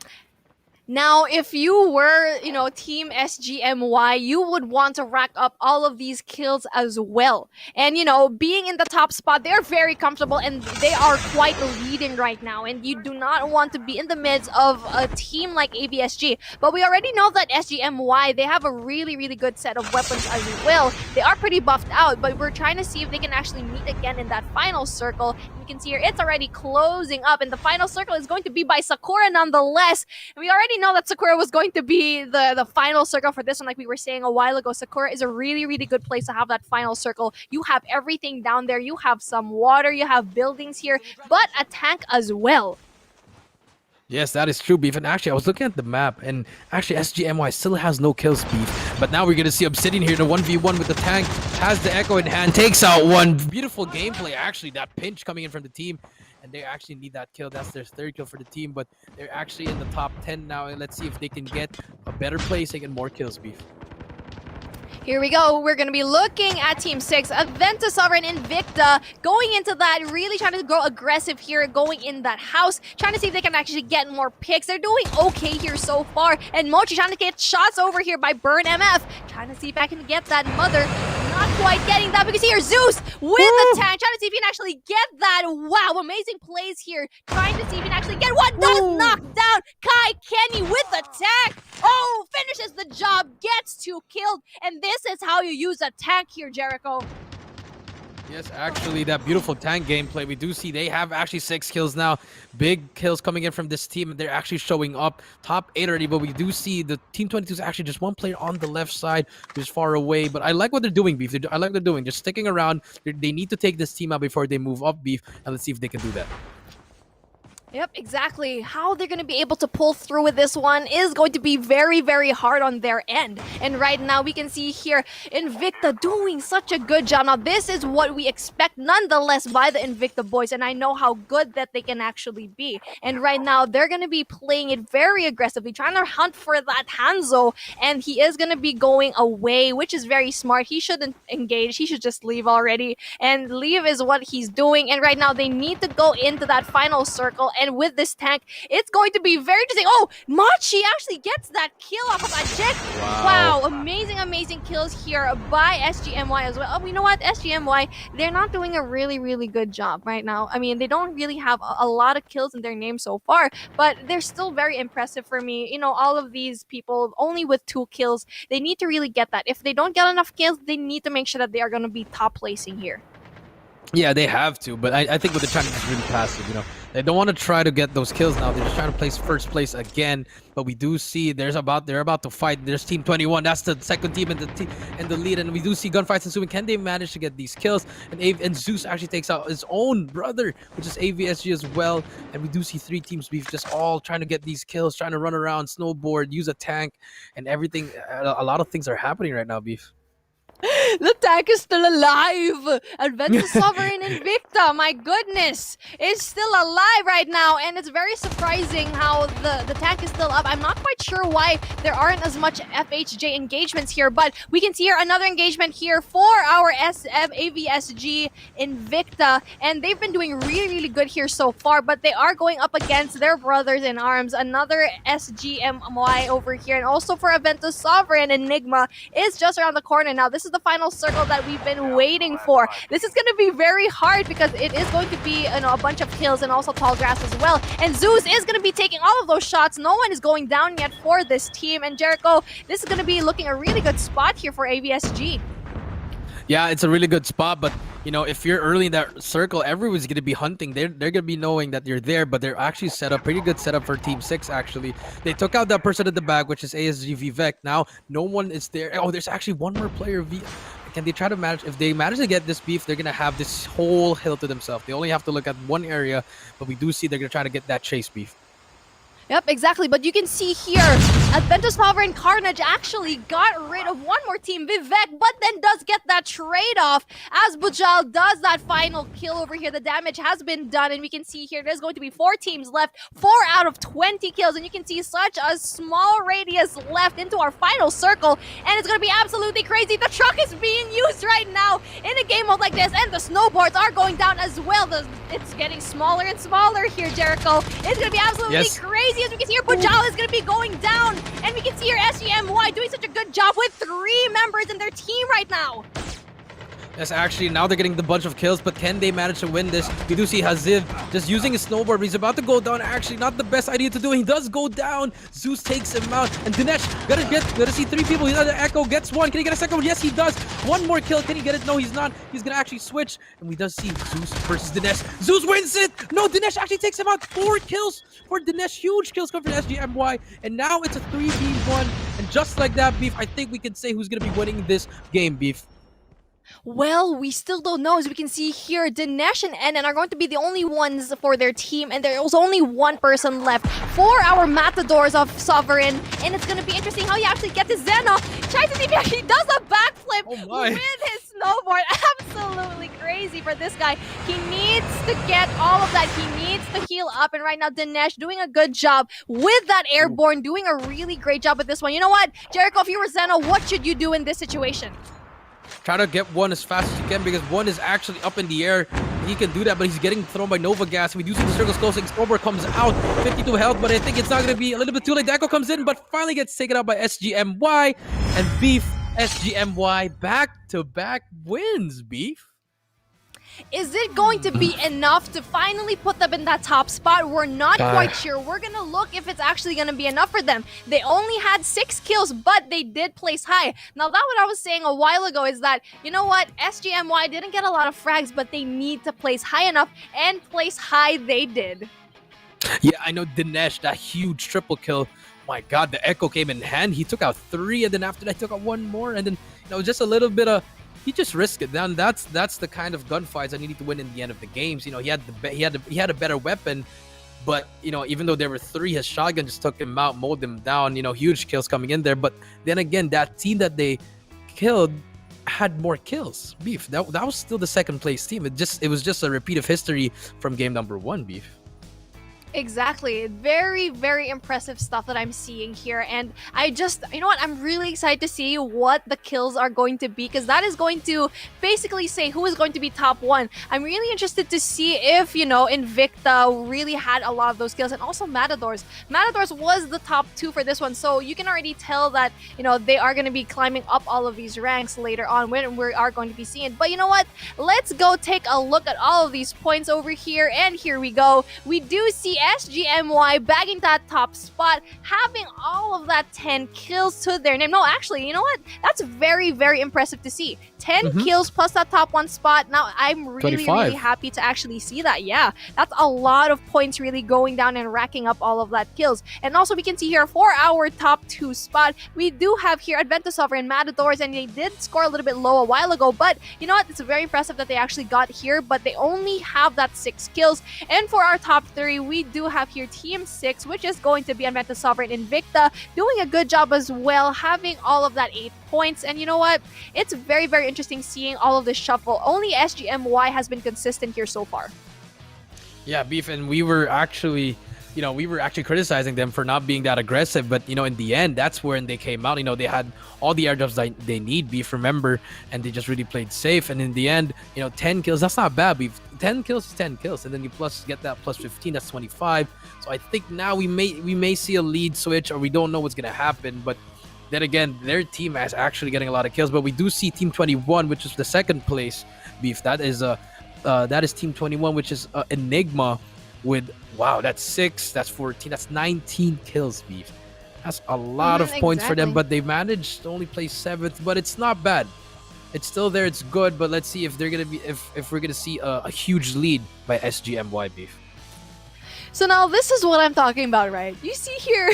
Now, if you were, you know, Team SGMY, you would want to rack up all of these kills as well. And, you know, being in the top spot, they're very comfortable and they are quite leading right now. And you do not want to be in the midst of a team like ABSG. But we already know that SGMY, they have a really, really good set of weapons as well. They are pretty buffed out, but we're trying to see if they can actually meet again in that final circle. You can see here, it's already closing up. And the final circle is going to be by Sakura nonetheless. And we already know that Sakura was going to be the final circle for this one. Like we were saying a while ago, Sakura is a really, really good place to have that final circle. You have everything down there. You have some water, you have buildings here, but a tank as well. Yes, that is true, Beef. And actually, I was looking at the map, and actually, SGMY still has no kills, Beef. But now we're going to see Obsidian here in a 1v1 with the tank. Has the Echo in hand, takes out one. Beautiful gameplay, actually. That pinch coming in from the team. And they actually need that kill. That's their 3rd kill for the team. But they're actually in the top 10 now. And let's see if they can get a better placing and more kills, Beef. Here we go. We're going to be looking at Team 6, Aventus, Sovereign, Invicta, going into that, really trying to go aggressive here, going in that house, trying to see if they can actually get more picks. They're doing okay here so far, and Mochi trying to get shots over here by Burn MF, trying to see if I can get that mother. Not quite getting that because here Zeus with the tank, trying to see if he can actually get that. Wow, amazing plays here, trying to see if he can actually get one. Does knock down Kai Kenny with the tank. Oh, finishes the job, gets 2 killed, and this is how you use a tank here, Jericho. Yes, actually, that beautiful tank gameplay. We do see they have actually 6 kills now. Big kills coming in from this team. They're actually showing up top 8 already, but we do see the Team 22 is actually just one player on the left side, who's far away. But I like what they're doing, Beef. I like what they're doing. Just sticking around. They need to take this team out before they move up, Beef, and let's see if they can do that. Yep, exactly. How they're going to be able to pull through with this one is going to be very, very hard on their end. And right now, we can see here Invicta doing such a good job. Now, this is what we expect nonetheless by the Invicta boys, and I know how good that they can actually be. And right now, they're going to be playing it very aggressively, trying to hunt for that Hanzo, and he is going to be going away, which is very smart. He shouldn't engage. He should just leave already, and leave is what he's doing. And right now, they need to go into that final circle. And with this tank, it's going to be very interesting. Oh, Machi actually gets that kill off of that jet. Wow, amazing, amazing kills here by SGMY as well. Oh, you know what? SGMY, they're not doing a really, really good job right now. I mean, they don't really have a lot of kills in their name so far, but they're still very impressive for me. You know, all of these people only with 2 kills, they need to really get that. If they don't get enough kills, they need to make sure that they are going to be top placing here. Yeah, they have to, but I think what they're trying to do is really passive, you know. They don't want to try to get those kills now. They're just trying to place first place again. But we do see they're about to fight. There's Team 21. That's the second team in the lead, and we do see gunfights ensuing. Can they manage to get these kills? And Zeus actually takes out his own brother, which is AVSG as well. And we do see 3 teams Beef just all trying to get these kills, trying to run around, snowboard, use a tank, and everything. A lot of things are happening right now, Beef. The tank is still alive! Adventus Sovereign Invicta, my goodness, is still alive right now, and it's very surprising how the tank is still up. I'm not quite sure why there aren't as much FHJ engagements here, but we can see here another engagement here for our AVSG Invicta, and they've been doing really, really good here so far, but they are going up against their brothers in arms. Another SGMY over here, and also for Adventus Sovereign, Enigma is just around the corner. Now, this is the final circle that we've been waiting for. This is going to be very hard because it is going to be, you know, a bunch of kills and also tall grass as well. And Zeus is going to be taking all of those shots. No one is going down yet for this team. And Jericho, this is going to be looking a really good spot here for AVSG. Yeah, it's a really good spot, but you know, if you're early in that circle, everyone's gonna be hunting. They're gonna be knowing that you're there, but they're actually set up pretty good setup for Team 6. Actually, they took out that person at the back, which is ASG Vivek. Now no one is there. Oh, there's actually one more player. Can they try to manage? If they manage to get this Beef, they're gonna have this whole hill to themselves. They only have to look at one area, but we do see they're gonna try to get that chase Beef. Yep, exactly. But you can see here, Adventus Sovereign Carnage actually got rid of one more team, Vivek, but then does get that trade-off as Bujal does that final kill over here. The damage has been done, and we can see here there's going to be 4 teams left, 4 out of 20 kills, and you can see such a small radius left into our final circle, and it's going to be absolutely crazy. The truck is being used right now in a game mode like this, and the snowboards are going down as well. It's getting smaller and smaller here, Jericho. It's going to be absolutely crazy. As we can see here, Bujal is going to be going down, and we can see here SGMY doing such a good job with 3 members in their team right now. Yes, actually, now they're getting the bunch of kills, but can they manage to win this? We do see Haziv just using his snowboard, but he's about to go down. Actually, not the best idea to do. He does go down. Zeus takes him out, and Dinesh gotta see 3 people. He's on the Echo, gets 1. Can he get a second one? Yes, he does. 1 more kill. Can he get it? No, he's not. He's gonna actually switch, and we does see Zeus versus Dinesh. Zeus wins it. No, Dinesh actually takes him out. 4 kills for Dinesh. Huge kills come from SGMY, and now it's a 3v1. And just like that, Beef, I think we can say who's gonna be winning this game, Beef. Well, we still don't know. As we can see here, Dinesh and Enan are going to be the only ones for their team, and there's only 1 person left for our Matadors of Sovereign, and it's going to be interesting how you actually get to Zeno. Tries to see if he actually does a backflip with his snowboard. Absolutely crazy. consistency for this guy. He needs to get all of that. He needs to heal up. And right now, Dinesh doing a good job with that airborne, doing a really great job with this one. You know what, Jericho, if you were Zeno, what should you do in this situation? Try to get one as fast as you can because one is actually up in the air. He can do that, but he's getting thrown by Nova Gas. We do see the circles closing. Stormbreaker comes out, 52 health, but I think it's not going to be a little bit too late. Echo comes in, but finally gets taken out by SGMY. And Beef, SGMY, back-to-back wins, Beef. Is it going to be enough to finally put them in that top spot? We're not quite sure. We're going to look if it's actually going to be enough for them. They only had 6 kills, but they did place high. Now, that what I was saying a while ago is that, you know what? SGMY didn't get a lot of frags, but they need to place high enough, and place high they did. Yeah, I know Dinesh, that huge triple kill. My God, the Echo came in hand. He took out 3, and then after that, took out 1 more, and then, just a little bit of... He just risked it. Then that's the kind of gunfights that you need to win in the end of the games. He had a better weapon, but even though there were 3, his shotgun just took him out, mowed him down. Huge kills coming in there. But then again, that team that they killed had more kills. Beef. That was still the second place team. It was just a repeat of history from game number 1. Beef. Exactly. Very, very impressive stuff that I'm seeing here. And I just, you know what, I'm really excited to see what the kills are going to be, because that is going to basically say who is going to be top 1. I'm really interested to see if, Invicta really had a lot of those kills, and also Matadors. Matadors was the top 2 for this one, so you can already tell that, they are going to be climbing up all of these ranks later on when we are going to be seeing it. But you know what? Let's go take a look at all of these points over here, and here we go. We do see SGMY bagging that top spot, having all of that 10 kills to their name. No, actually, you know what? That's very, very impressive to see. 10 kills plus that top 1 spot. Now, I'm really, really happy to actually see that. Yeah, that's a lot of points really going down and racking up all of that kills. And also, we can see here for our top 2 spot, we do have here Adventa Sovereign Matadors, and they did score a little bit low a while ago, but you know what? It's very impressive that they actually got here, but they only have that 6 kills. And for our top 3, we do have here Team 6, which is going to be Adventa Sovereign Invicta, doing a good job as well, having all of that 8 points. And you know what? It's very, very interesting seeing all of this shuffle. Only SGMY has been consistent here so far. Yeah, Beef, and we were actually criticizing them for not being that aggressive, but in the end, that's when they came out. They had all the airdrops that they need, Beef, remember, and they just really played safe. And in the end, 10 kills, that's not bad, Beef. 10 kills is 10 kills, and then you get that plus 15, that's 25. So I think now we may see a lead switch, or we don't know what's gonna happen. But then again, their team is actually getting a lot of kills. But we do see Team 21, which is the second place, Beef. That is Team 21, which is Enigma, with that's 6, that's 14, that's 19 kills, Beef. That's a lot of points for them, but they managed to only place 7th. But it's not bad. It's still there. It's good. But let's see if they're gonna be if we're gonna see a huge lead by SGMY, Beef. So now this is what I'm talking about, right? You see here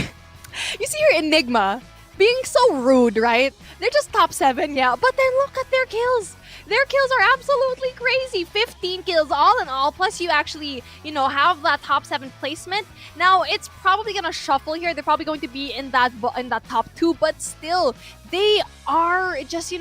Enigma being so rude, right? They're just top 7, yeah, but then look at their kills. Their kills are absolutely crazy. 15 kills all in all, plus you actually, have that top 7 placement. Now, it's probably going to shuffle here. They're probably going to be in that top 2, but still, they are just,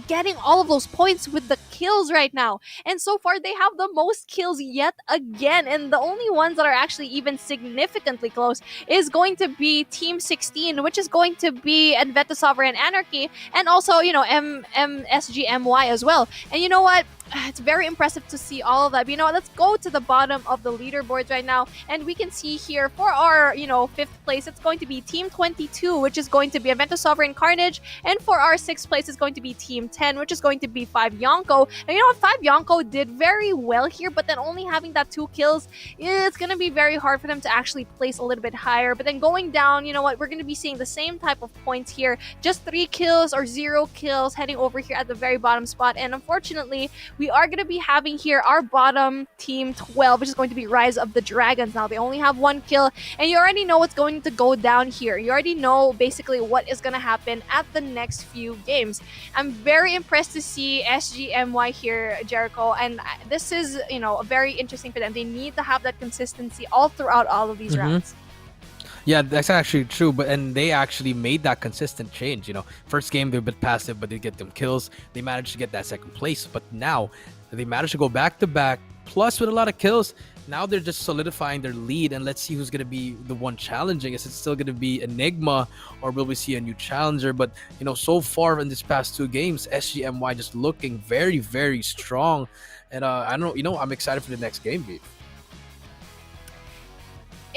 getting all of those points with the kills right now. And so far, they have the most kills yet again. And the only ones that are actually even significantly close is going to be Team 16, which is going to be Adventa Sovereign Anarchy, and also, MSGMY as well. And you know what? It's very impressive to see all of that. But you know what? Let's go to the bottom of the leaderboards right now, and we can see here for our 5th place, it's going to be Team 22, which is going to be Adventa Sovereign Carnage, and for our 6th place is going to be Team 10, which is going to be 5 Yonko. And you know what? 5 Yonko did very well here, but then only having that 2 kills, it's going to be very hard for them to actually place a little bit higher. But then going down, you know what? We're going to be seeing the same type of points here, just 3 kills or 0 kills heading over here at the very bottom spot. And unfortunately, we are going to be having here our bottom Team 12, which is going to be Rise of the Dragons. Now, they only have 1 kill, and you already know what's going to go down here. You already know basically what is going to happen at the next few games. I'm very impressed to see SGMY here, Jericho, and this is, very interesting for them. They need to have that consistency all throughout all of these rounds. Yeah, that's actually true. And they actually made that consistent change. You know, first game they're a bit passive, but they get them kills. They managed to get that second place, but now they managed to go back to back, plus with a lot of kills. Now they're just solidifying their lead, and let's see who's gonna be the one challenging. Is it still gonna be Enigma, or will we see a new challenger? But you know, so far in this past 2 games, SGMY just looking very, very strong. And I don't know, you know, I'm excited for the next game, Beef.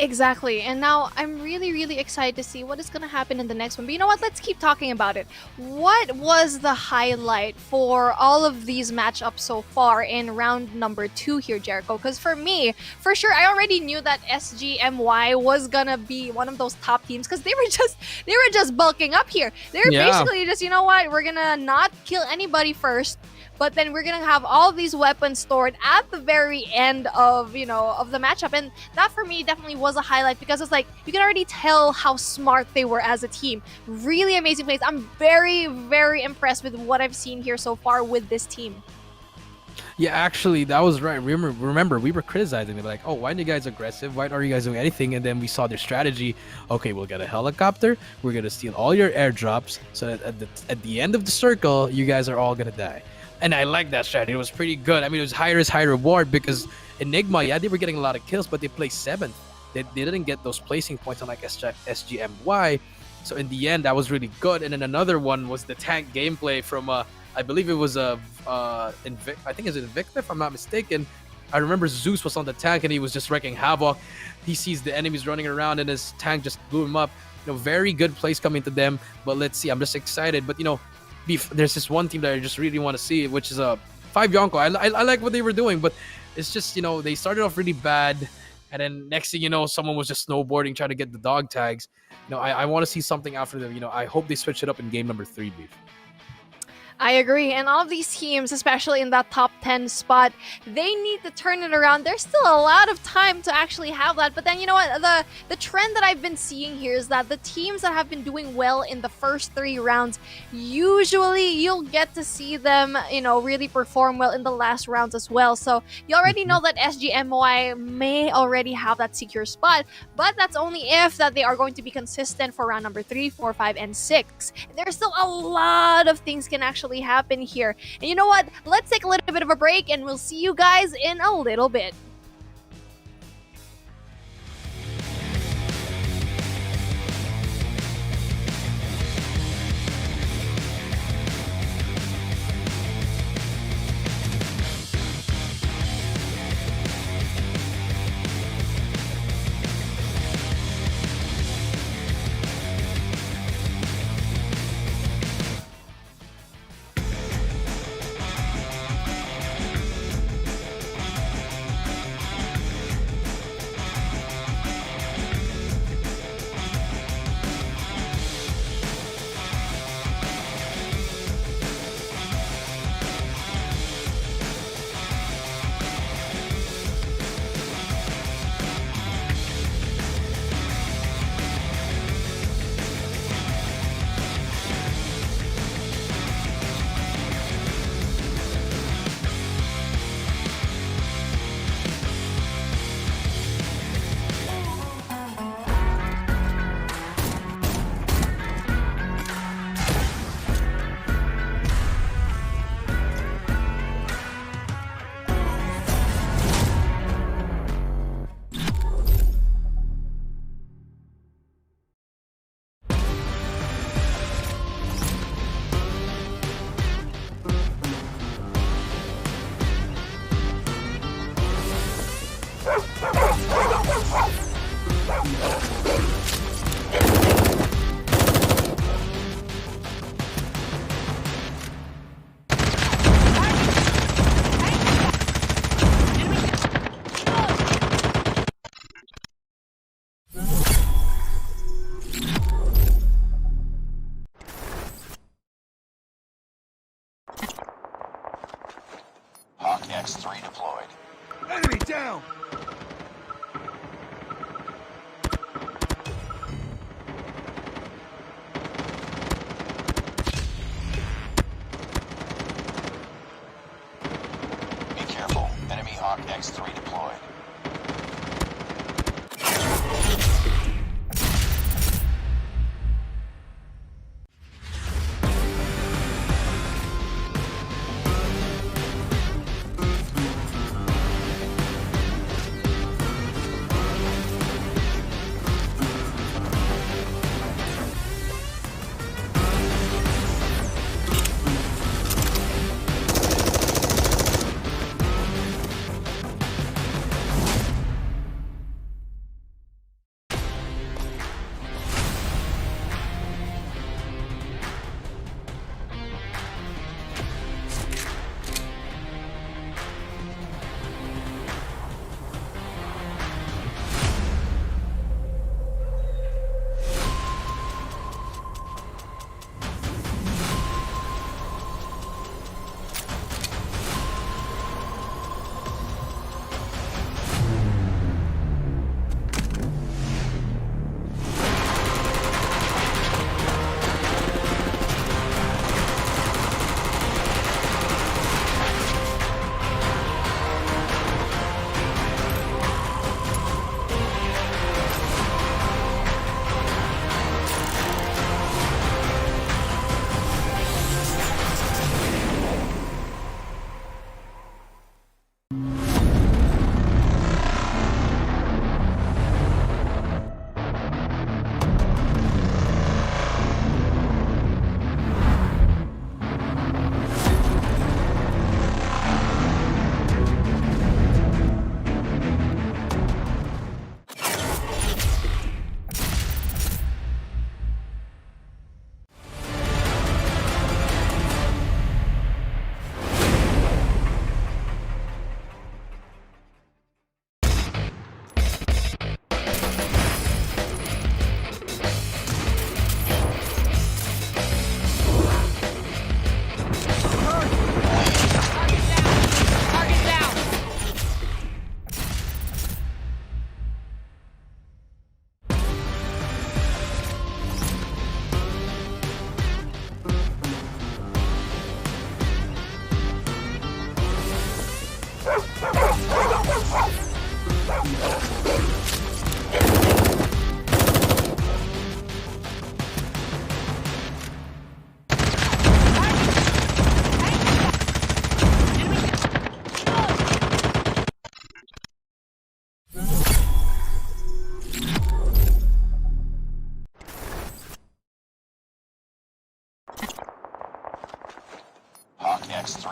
Exactly. And now I'm really, really excited to see what is going to happen in the next one. But you know what? Let's keep talking about it. What was the highlight for all of these matchups so far in round number 2 here, Jericho? Because for me, for sure, I already knew that SGMY was going to be one of those top teams because they were just bulking up here. They were basically just, you know what? We're going to not kill anybody first. But then we're gonna have all these weapons stored at the very end of, you know, of the matchup. And that for me definitely was a highlight because it's like you can already tell how smart they were as a team. Really amazing plays. I'm very, very impressed with what I've seen here so far with this team. Yeah, actually, that was right. Remember, we were criticizing them, like, oh, why aren't you guys aggressive? Why aren't you guys doing anything? And then we saw their strategy. Okay, we'll get a helicopter. We're gonna steal all your airdrops, so that at the end of the circle, you guys are all gonna die. And I like that strategy. It was pretty good. I mean, it was high risk, high reward because Enigma, yeah, they were getting a lot of kills, but they placed 7th. They didn't get those placing points on like SGMY. So in the end, that was really good. And then another one was the tank gameplay from, I believe it was I think it's Invicta, if I'm not mistaken. I remember Zeus was on the tank and he was just wrecking havoc. He sees the enemies running around and his tank just blew him up. You know, very good plays coming to them. But let's see. I'm just excited. But you know, there's this one team that I just really want to see, which is 5 Yonko. I like what they were doing, but it's just, you know, they started off really bad, and then next thing you know, someone was just snowboarding trying to get the dog tags. You know, I want to see something after them. You know, I hope they switch it up in game number 3, Beef. I agree. And all of these teams, especially in that top 10 spot, they need to turn it around. There's still a lot of time to actually have that. But then, you know what? The trend that I've been seeing here is that the teams that have been doing well in the first 3 rounds, usually you'll get to see them, you know, really perform well in the last rounds as well. So you already know that SGMY may already have that secure spot, but that's only if that they are going to be consistent for round number 3, 4, 5, and 6. There's still a lot of things can actually happen here. And you know what? Let's take a little bit of a break and we'll see you guys in a little bit. Hawk X3 deployed. Enemy down! Be careful. Enemy Hawk X3 deployed.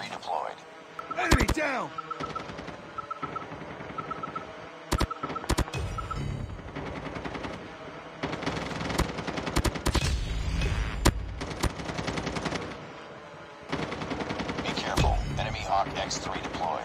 X3 deployed. Enemy down! Be careful. Enemy Hawk X3 deployed.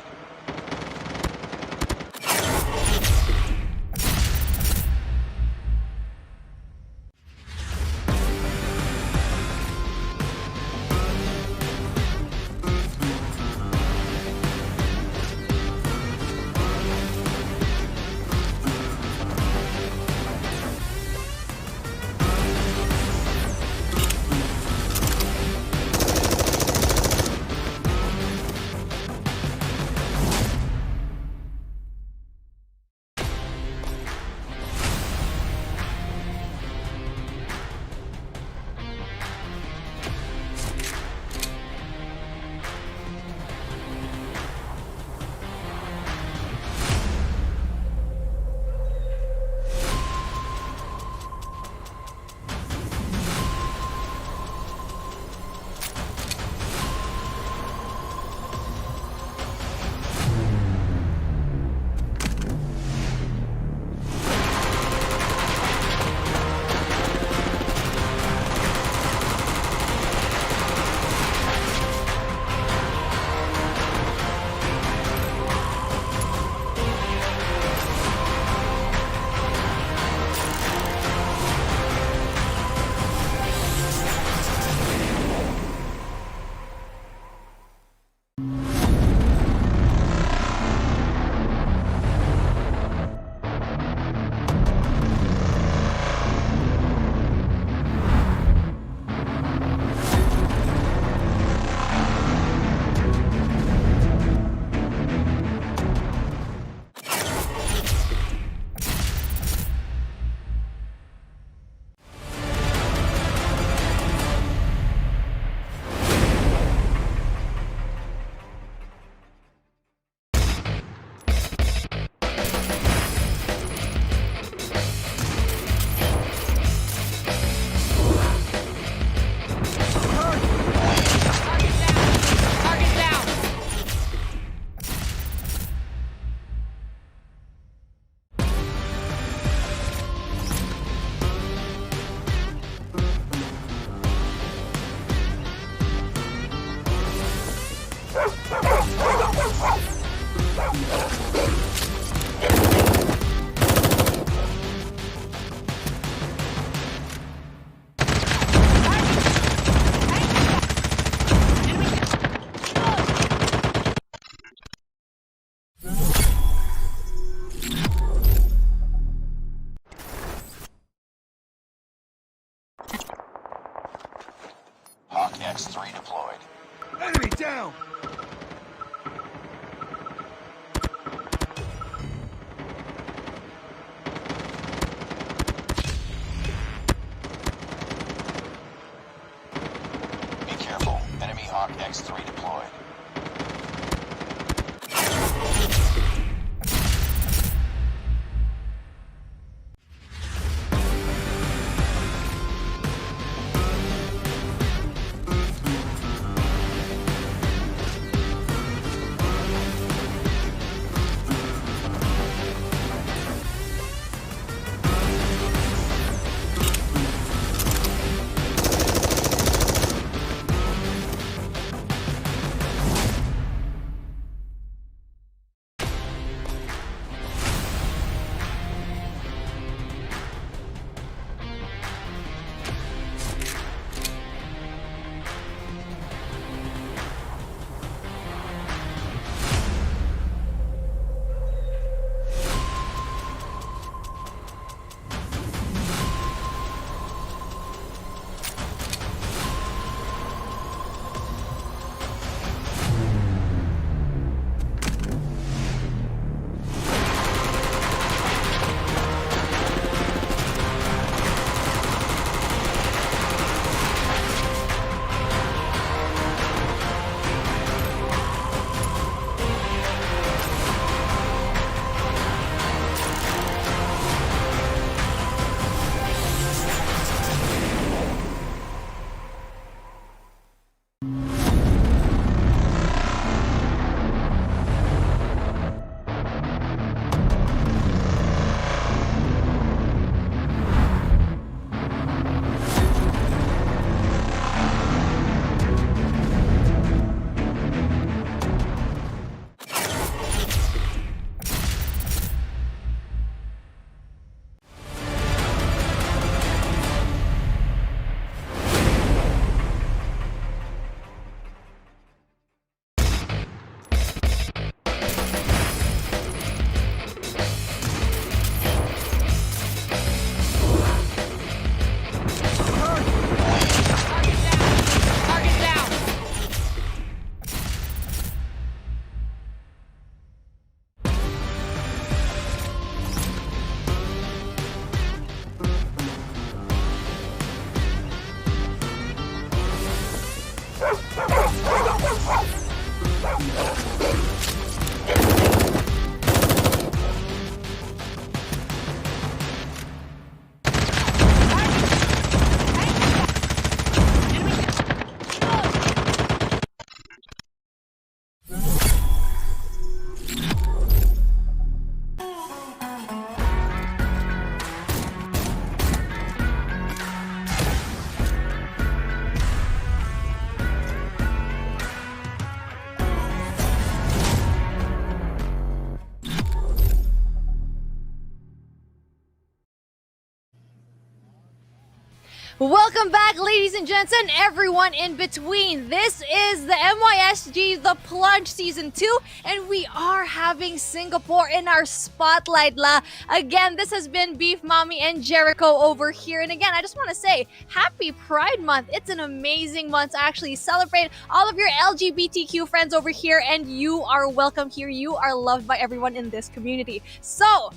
Welcome back, ladies and gents, and everyone in between. This is the MYSG, the Plunge Season 2, and we are having Singapore in our spotlight, la. Again, this has been Beef Mommy and Jericho over here. And again, I just want to say, happy Pride Month. It's an amazing month to actually celebrate all of your LGBTQ friends over here, and you are welcome here. You are loved by everyone in this community. So,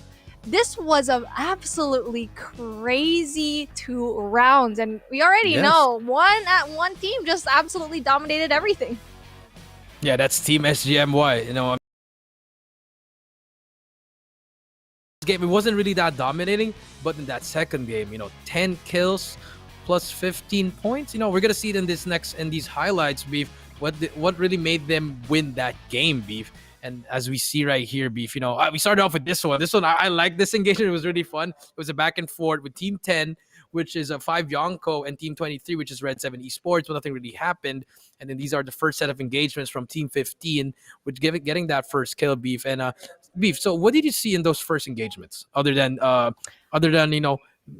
this was an absolutely crazy 2 rounds, and we already know one team just absolutely dominated everything. Yeah, that's Team SGMY. Game, it wasn't really that dominating, but in that second game, 10 kills plus 15 points. We're gonna see it in these highlights, Beef. What really made them win that game, Beef? And as we see right here, Beef, we started off with this one. This one, I like this engagement. It was really fun. It was a back and forth with Team 10, which is a 5 Yonko, and Team 23, which is Red 7 Esports, but nothing really happened. And then these are the first set of engagements from Team 15, which getting that first kill, Beef. And Beef, so what did you see in those first engagements, other than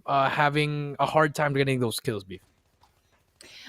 having a hard time getting those kills, Beef?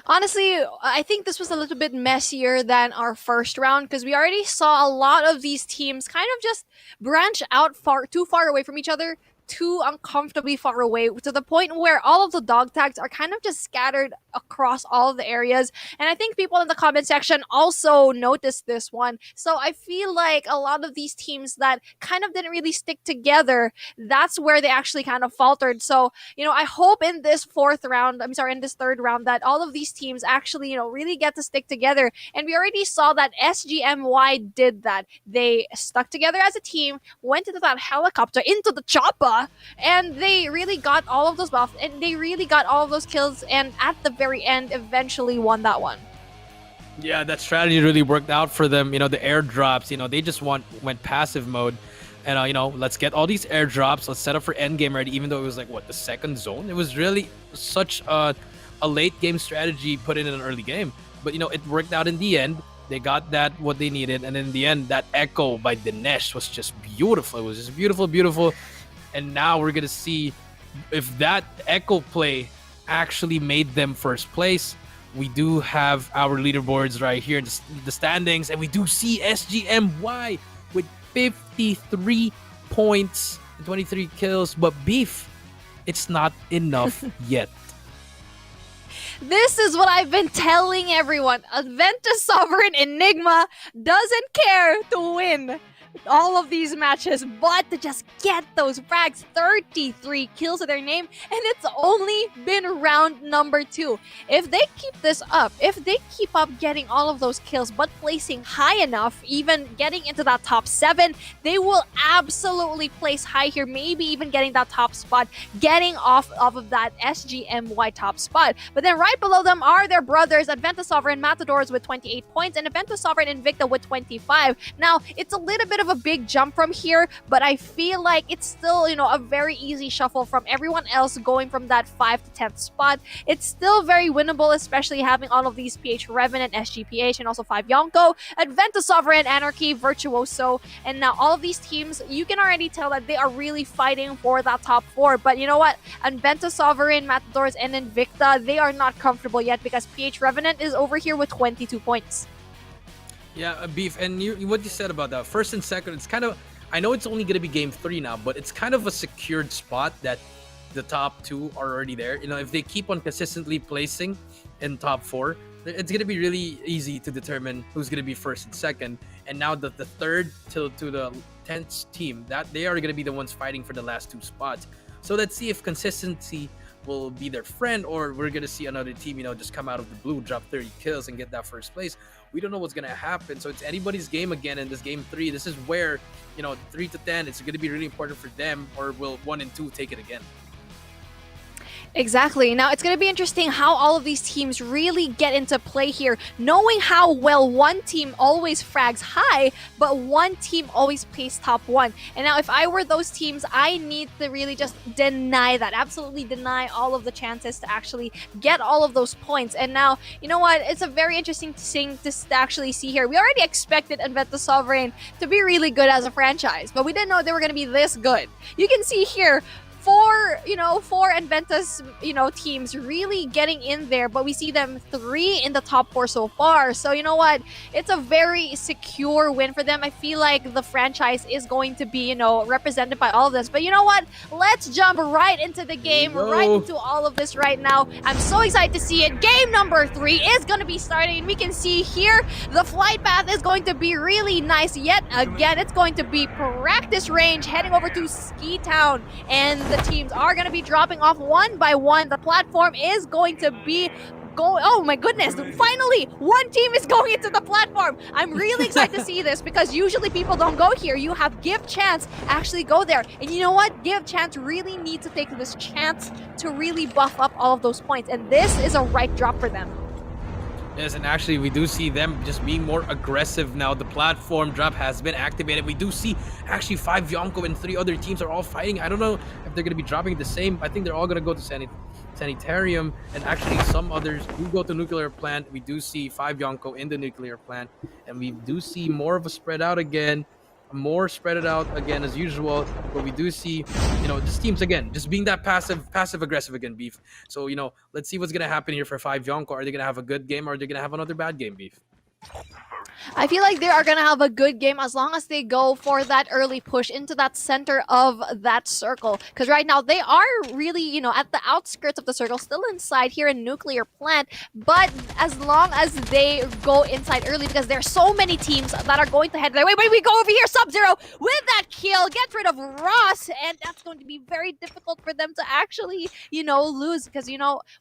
Honestly, I think this was a little bit messier than our first round because we already saw a lot of these teams kind of just branch out too far away from each other, too uncomfortably far away, to the point where all of the dog tags are kind of just scattered across all of the areas. And I think people in the comment section also noticed this one. So I feel like a lot of these teams that kind of didn't really stick together, that's where they actually kind of faltered. So, I hope in this in this third round, that all of these teams actually, really get to stick together. And we already saw that SGMY did that. They stuck together as a team, went into that helicopter, into the chopper, and they really got all of those buffs, and they really got all of those kills, and at the very end eventually won that one. Yeah, that strategy really worked out for them. The airdrops, they just went passive mode. And, let's get all these airdrops. Let's set up for endgame already, even though it was like, the second zone? It was really such a late game strategy put in an early game. But, it worked out in the end. They got what they needed. And in the end, that echo by Dinesh was just beautiful. It was just beautiful, beautiful. And now we're going to see if that echo play actually made them first place. We do have our leaderboards right here in the standings, and we do see SGMY with 53 points and 23 kills. But Beef, it's not enough yet. This is what I've been telling everyone. Adventus Sovereign Enigma doesn't care to win all of these matches, but to just get those frags. 33 kills to their name, and it's only been round number 2. If they keep this up, if they keep up getting all of those kills but placing high enough, even getting into that top 7, they will absolutely place high here, maybe even getting that top spot, getting off of that SGMY top spot. But then right below them are their brothers, Adventus Sovereign Matadors with 28 points and Adventus Sovereign Invicta with 25. Now, it's a little bit of a big jump from here, but I feel like it's still, a very easy shuffle from everyone else going from that 5th to 10th spot. It's still very winnable, especially having all of these PH Revenant, SGPH, and also 5 Yonko, Adventus Sovereign, Anarchy, Virtuoso, and now all of these teams, you can already tell that they are really fighting for that top 4. But you know what? Adventus Sovereign, Matadors, and Invicta, they are not comfortable yet because PH Revenant is over here with 22 points. Yeah, Beef, and what you said about that first and second, it's kind of, I know it's only going to be game 3 now, but it's kind of a secured spot that the top 2 are already there. If they keep on consistently placing in top 4, it's going to be really easy to determine who's going to be first and second. And now the third to the 10th team, that they are going to be the ones fighting for the last 2 spots. So let's see if consistency will be their friend, or we're going to see another team, just come out of the blue, drop 30 kills and get that first place. We don't know what's going to happen. So it's anybody's game again in this game 3. This is where, 3 to 10, it's going to be really important for them, or will 1 and 2 take it again? Exactly. Now, it's going to be interesting how all of these teams really get into play here, knowing how well one team always frags high, but one team always plays top 1. And now, if I were those teams, I need to really just deny that, absolutely deny all of the chances to actually get all of those points. And now, you know what? It's a very interesting thing to actually see here. We already expected Adventus Sovereign to be really good as a franchise, but we didn't know they were going to be this good. You can see here, four Adventus, teams really getting in there, but we see them 3 in the top 4 so far. So you know what? It's a very secure win for them. I feel like the franchise is going to be, represented by all of this. But you know what? Let's jump right into the game, right into all of this right now. I'm so excited to see it. Game number 3 is going to be starting, and we can see here the flight path is going to be really nice. Yet again, it's going to be practice range heading over to Ski Town, and the teams are going to be dropping off one by one. The platform is going to be oh my goodness, finally one team is going into the platform. I'm really excited to see this because usually people don't go here. You have Give Chance actually go there, and you know what, Give Chance really needs to take this chance to really buff up all of those points, and this is a right drop for them. Yes, and actually we do see them just being more aggressive now. The platform drop has been activated. We do see actually 5 Yonko and 3 other teams are all fighting. I don't know if they're going to be dropping the same. I think they're all going to go to Sanitarium, and actually some others do go to Nuclear Plant. We do see 5 Yonko in the Nuclear Plant, and we do see more of a spread out again. More spread it out again as usual, but we do see just teams again just being that passive aggressive again, Beef. So let's see what's gonna happen here for 5 Yonko. Are they gonna have a good game, or are they gonna have another bad game, Beef? I feel like they are going to have a good game as long as they go for that early push into that center of that circle. Because right now they are really, at the outskirts of the circle, still inside here in Nuclear Plant. But as long as they go inside early, because there are so many teams that are going to head their way. Wait, we go over here, Sub-Zero with that kill, gets rid of Ross. And that's going to be very difficult for them to actually, lose. Because,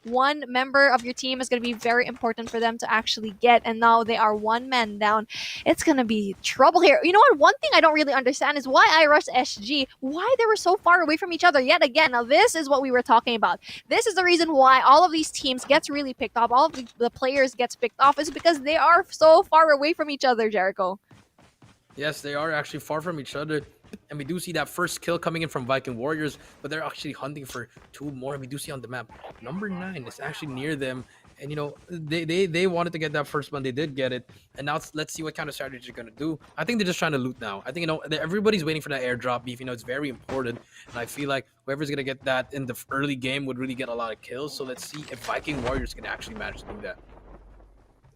one member of your team is going to be very important for them to actually get. And now they are 1 man down. It's gonna be trouble here. You know what? One thing I don't really understand is why I rushed SG, why they were so far away from each other yet again. Now, this is what we were talking about. This is the reason why all of these teams gets really picked off. All of the players gets picked off is because they are so far away from each other, Jericho. Yes, they are actually far from each other. And we do see that first kill coming in from Viking Warriors, but they're actually hunting for 2 more. And we do see on the map, number 9 is actually near them. And they wanted to get that first one. They did get it. And now let's see what kind of strategy they're going to do. I think they're just trying to loot now. I think, everybody's waiting for that airdrop, Beef. It's very important. And I feel like whoever's going to get that in the early game would really get a lot of kills. So let's see if Viking Warriors can actually manage to do that.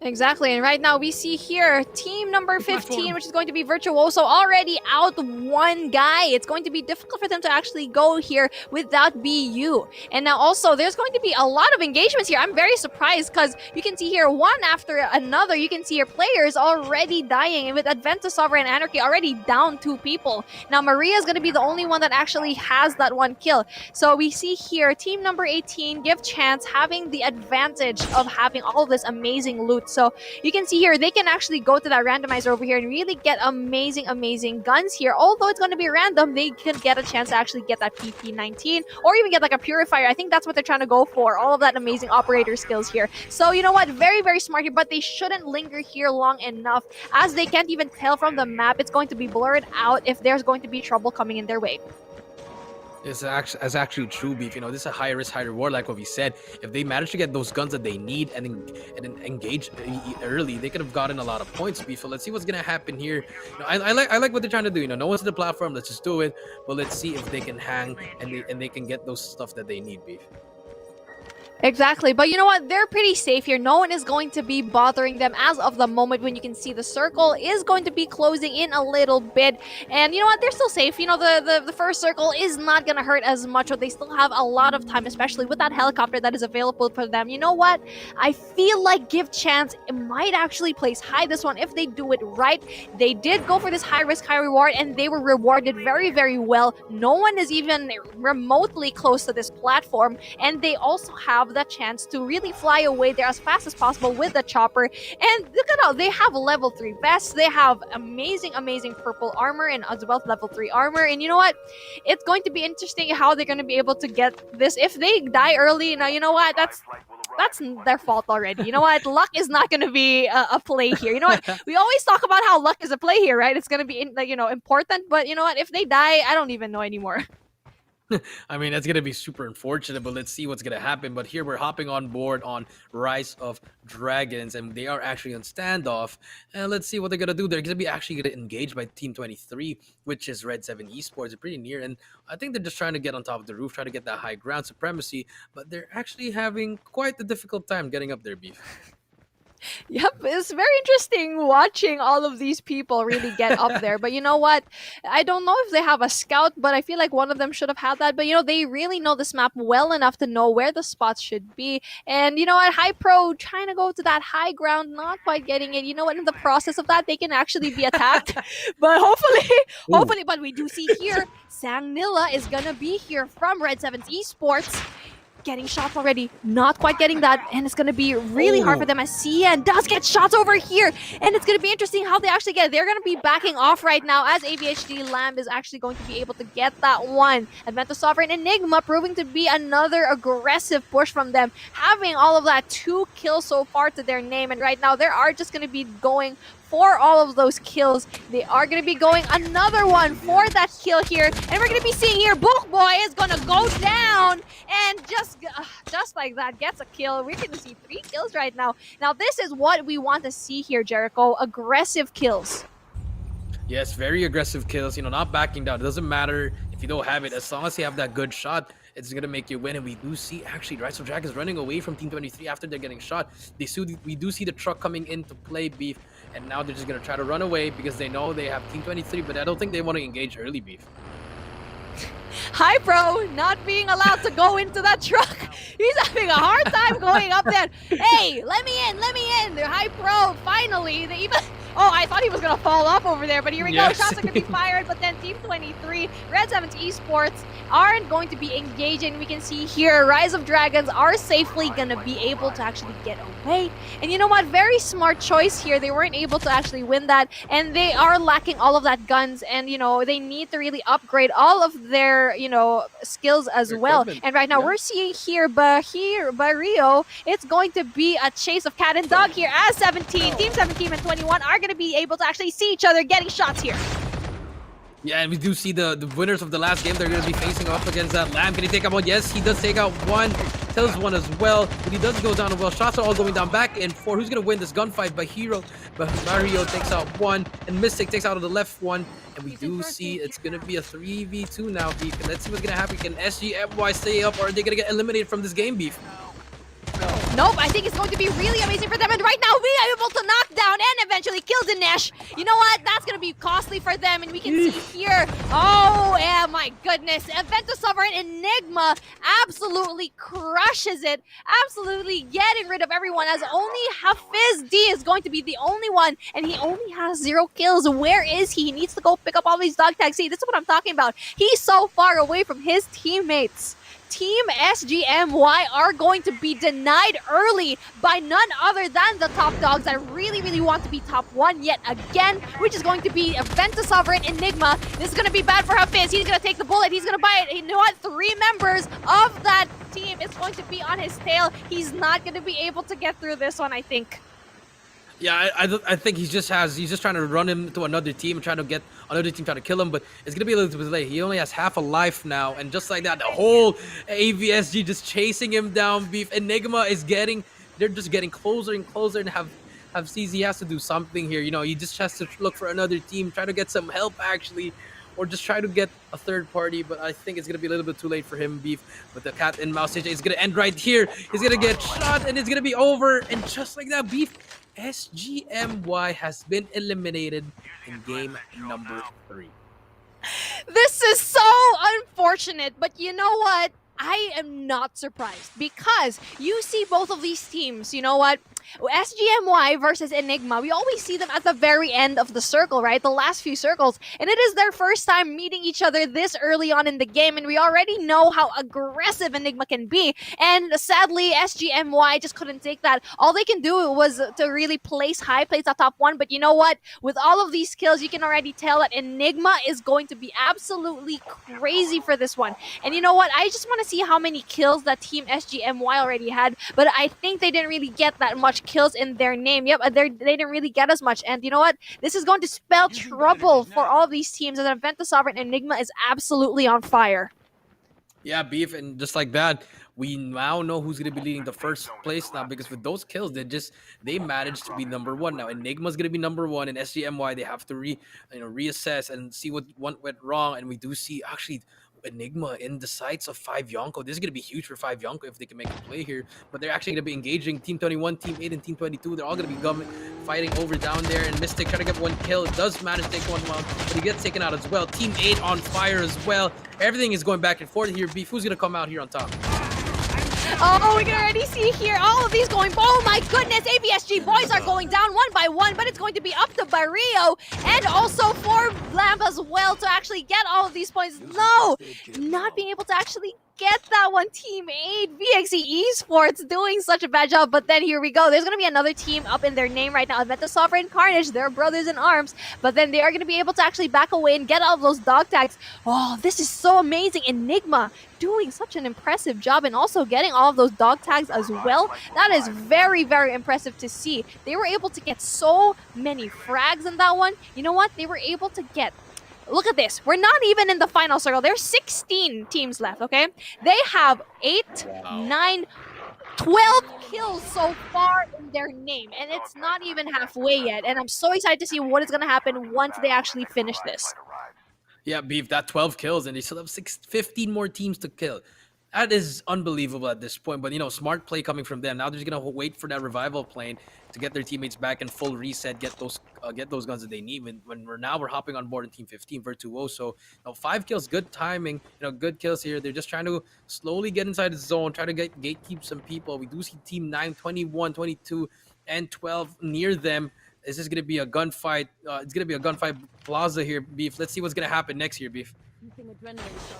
Exactly, and right now we see here team number 15, which is going to be Virtuoso, already out 1 guy. It's going to be difficult for them to actually go here without BU. And now also there's going to be a lot of engagements here. I'm very surprised because you can see here one after another. You can see your players already dying, and with Adventus Sovereign Anarchy already down 2 people. Now Maria is going to be the only one that actually has that 1 kill. So we see here team number 18, Give Chance, having the advantage of having all this amazing loot. So you can see here, they can actually go to that randomizer over here and really get amazing guns here. Although it's going to be random, they could get a chance to actually get that PP19 or even get like a Purifier. I think that's what they're trying to go for. All of that amazing operator skills here. So you know what? Very, very smart here, but they shouldn't linger here long enough as they can't even tell from the map. It's going to be blurred out if there's going to be trouble coming in their way. It's actually true, Beef. This is a high risk, high reward, like what we said. If they manage to get those guns that they need and then engage early, they could have gotten a lot of points, Beef. So let's see what's gonna happen here. I like what they're trying to do. No one's to the platform. Let's just do it. But let's see if they can hang and they can get those stuff that they need, Beef. Exactly, but you know what? They're pretty safe here. No one is going to be bothering them as of the moment when you can see the circle is going to be closing in a little bit. And you know what? They're still safe. The first circle is not going to hurt as much, but they still have a lot of time, especially with that helicopter that is available for them. You know what? I feel like Give Chance might actually place high this one if they do it right. They did go for this high risk, high reward, and they were rewarded very, very well. No one is even remotely close to this platform, and they also have that chance to really fly away there as fast as possible with the chopper. And look at how they have level 3 vests. They have amazing purple armor and as well level 3 armor. And you know what? It's going to be interesting how they're going to be able to get this. If they die early, now you know what? That's their fault already. You know what? Luck is not going to be a play here. You know what? We always talk about how luck is a play here, right? It's going to be important. But you know what? If they die, I don't even know anymore. I mean, that's gonna be super unfortunate, but let's see what's gonna happen. But here we're hopping on board on Rise of Dragons, and they are actually on standoff. And let's see what they're gonna do. They're gonna be actually gonna engage by Team 23, which is Red 7 Esports. They're pretty near, and I think they're just trying to get on top of the roof, try to get that high ground supremacy. But they're actually having quite a difficult time getting up there, Beef. Yep, it's very interesting watching all of these people really get up there. But you know what? I don't know if they have a scout, but I feel like one of them should have had that. But you know, they really know this map well enough to know where the spots should be. And you know what? High Pro trying to go to that high ground, not quite getting it. You know what? In the process of that, they can actually be attacked. But hopefully, but we do see here, Sangnilla is gonna be here from Red 7's Esports. Getting shots already, not quite getting that, and it's going to be really hard for them as CN does get shots over here, and it's going to be interesting how they actually get it. They're going to be backing off right now as AVHD Lamb is actually going to be able to get that one. Advento Sovereign Enigma proving to be another aggressive push from them, having all of that 2 kills so far to their name, and right now they are just going to be going for all of those kills. They are going to be going another one for that kill here. And we're going to be seeing here, Book Boy is going to go down and just like that, gets a kill. We're going to see 3 kills right now. Now, this is what we want to see here, Jericho. Aggressive kills. Yes, very aggressive kills. You know, not backing down. It doesn't matter if you don't have it. As long as you have that good shot, it's going to make you win. And we do see, actually, Rise of Dragons running away from Team 23 after they're getting shot. We do see the truck coming into play, Beef. And now they're just going to try to run away because they know they have Team 23. But I don't think they want to engage early, Beef. High Pro not being allowed to go into that truck. He's having a hard time going up there. Hey, let me in. They're High Pro, finally. They even... Oh, I thought he was going to fall off over there, but here we go. Shots are going to be fired, but then Team 23, Red 7 Esports, aren't going to be engaging. We can see here, Rise of Dragons are safely going to be able to actually get away. And you know what? Very smart choice here. They weren't able to actually win that, and they are lacking all of that guns, and, you know, they need to really upgrade all of their, you know, skills as well. And right now, we're seeing here, Barrio, it's going to be a chase of cat and dog here as 17, Team 17 and 21 are going to be able to actually see each other getting shots here. Yeah, and we do see the winners of the last game. They're going to be facing off against that Lamb. Can he take out one? Yes, he does take out one. Tells one as well. But he does go down as well. Shots are all going down back and forth. Who's going to win this gunfight? But Mario takes out one. And Mystic takes out the left one. And we do see it's going to be a 3v2 now, Beef. And let's see what's going to happen. Can SGMY stay up, or are they going to get eliminated from this game, Beef? Nope, I think it's going to be really amazing for them. And right now, we are able to knock down and eventually kill Dinesh. You know what? That's going to be costly for them. And we can see here. Oh, yeah, my goodness. Advento Sovereign Enigma absolutely crushes it. Absolutely getting rid of everyone, as only Hafiz D is going to be the only one. And he only has 0 kills. Where is he? He needs to go pick up all these dog tags. See, this is what I'm talking about. He's so far away from his teammates. Team SGMY are going to be denied early by none other than the top dogs that really, really want to be top 1 yet again, which is going to be Advento Sovereign Enigma. This is going to be bad for Hafiz. He's going to take the bullet. He's going to buy it. You know what? 3 members of that team is going to be on his tail. He's not going to be able to get through this one, I think. Yeah, I think he's just trying to run him to another team, trying to get another team trying to kill him, but it's gonna be a little bit late. He only has half a life now, and just like that, the whole AVSG just chasing him down. Beef Enigma is they're just getting closer and closer, and have sees he has to do something here. You know, he just has to look for another team, try to get some help actually, or just try to get a third party. But I think it's gonna be a little bit too late for him, Beef. But the cat and mouse situation is gonna end right here. He's gonna get shot, and it's gonna be over. And just like that, Beef, SGMY has been eliminated in game number 3. This is so unfortunate, but you know what? I am not surprised because you see both of these teams, you know what? SGMY versus Enigma, we always see them at the very end of the circle, right? The last few circles. And it is their first time meeting each other this early on in the game. And we already know how aggressive Enigma can be. And sadly, SGMY just couldn't take that. All they can do was to really place high, place at top 1. But you know what? With all of these kills, you can already tell that Enigma is going to be absolutely crazy for this one. And you know what? I just want to see how many kills that team SGMY already had. But I think they didn't really get that much kills in their name. Yep, they didn't really get as much. And you know what? This is going to spell trouble for all of these teams, as Advento Sovereign Enigma is absolutely on fire. Yeah, beef, and just like that, we now know who's gonna be leading the first place now because with those kills, they managed to be number one. Now Enigma's gonna be number one, and SGMY they have to reassess and see what went wrong. And we do see actually Enigma in the sights of 5 Yonko. This is gonna be huge for 5 Yonko if they can make a play here. But they're actually gonna be engaging Team 21, Team 8, and Team 22. They're all gonna be fighting over down there, and Mystic trying to get one kill. Does manage to take one out, but he gets taken out as well. Team 8 on fire as well. Everything is going back and forth here. Beef, who's gonna come out here on top? Oh, we can already see here all of these going. Oh my goodness, ABSG boys are going down one by one, but it's going to be up to Barrio and also for Lamp as well to actually get all of these points. No, not being able to actually get that one. Team 8, VXE Esports doing such a bad job, but then here we go. There's going to be another team up in their name right now. Meta Sovereign Carnage, they're brothers in arms, but then they are going to be able to actually back away and get all of those dog tags. Oh, this is so amazing. Enigma doing such an impressive job and also getting all of those dog tags as well. That is very, very impressive to see. They were able to get so many frags in that one. You know what? They were able to get... Look at this. We're not even in the final circle. There's 16 teams left, okay? They have 8, 9, 12 kills so far in their name, and it's not even halfway yet. And I'm so excited to see what is going to happen once they actually finish this. Yeah, Beef, that 12 kills, and they still have 15 more teams to kill. That is unbelievable at this point, but smart play coming from them. Now they're just gonna wait for that revival plane to get their teammates back and full reset, get those guns that they need. When we're hopping on board in Team 15, Virtuoso. 5 kills, good timing. Good kills here. They're just trying to slowly get inside the zone, try to gatekeep some people. We do see Team 9, 21, 22, and 12 near them. This is gonna be a gunfight. It's gonna be a gunfight plaza here, Beef. Let's see what's gonna happen next here, Beef.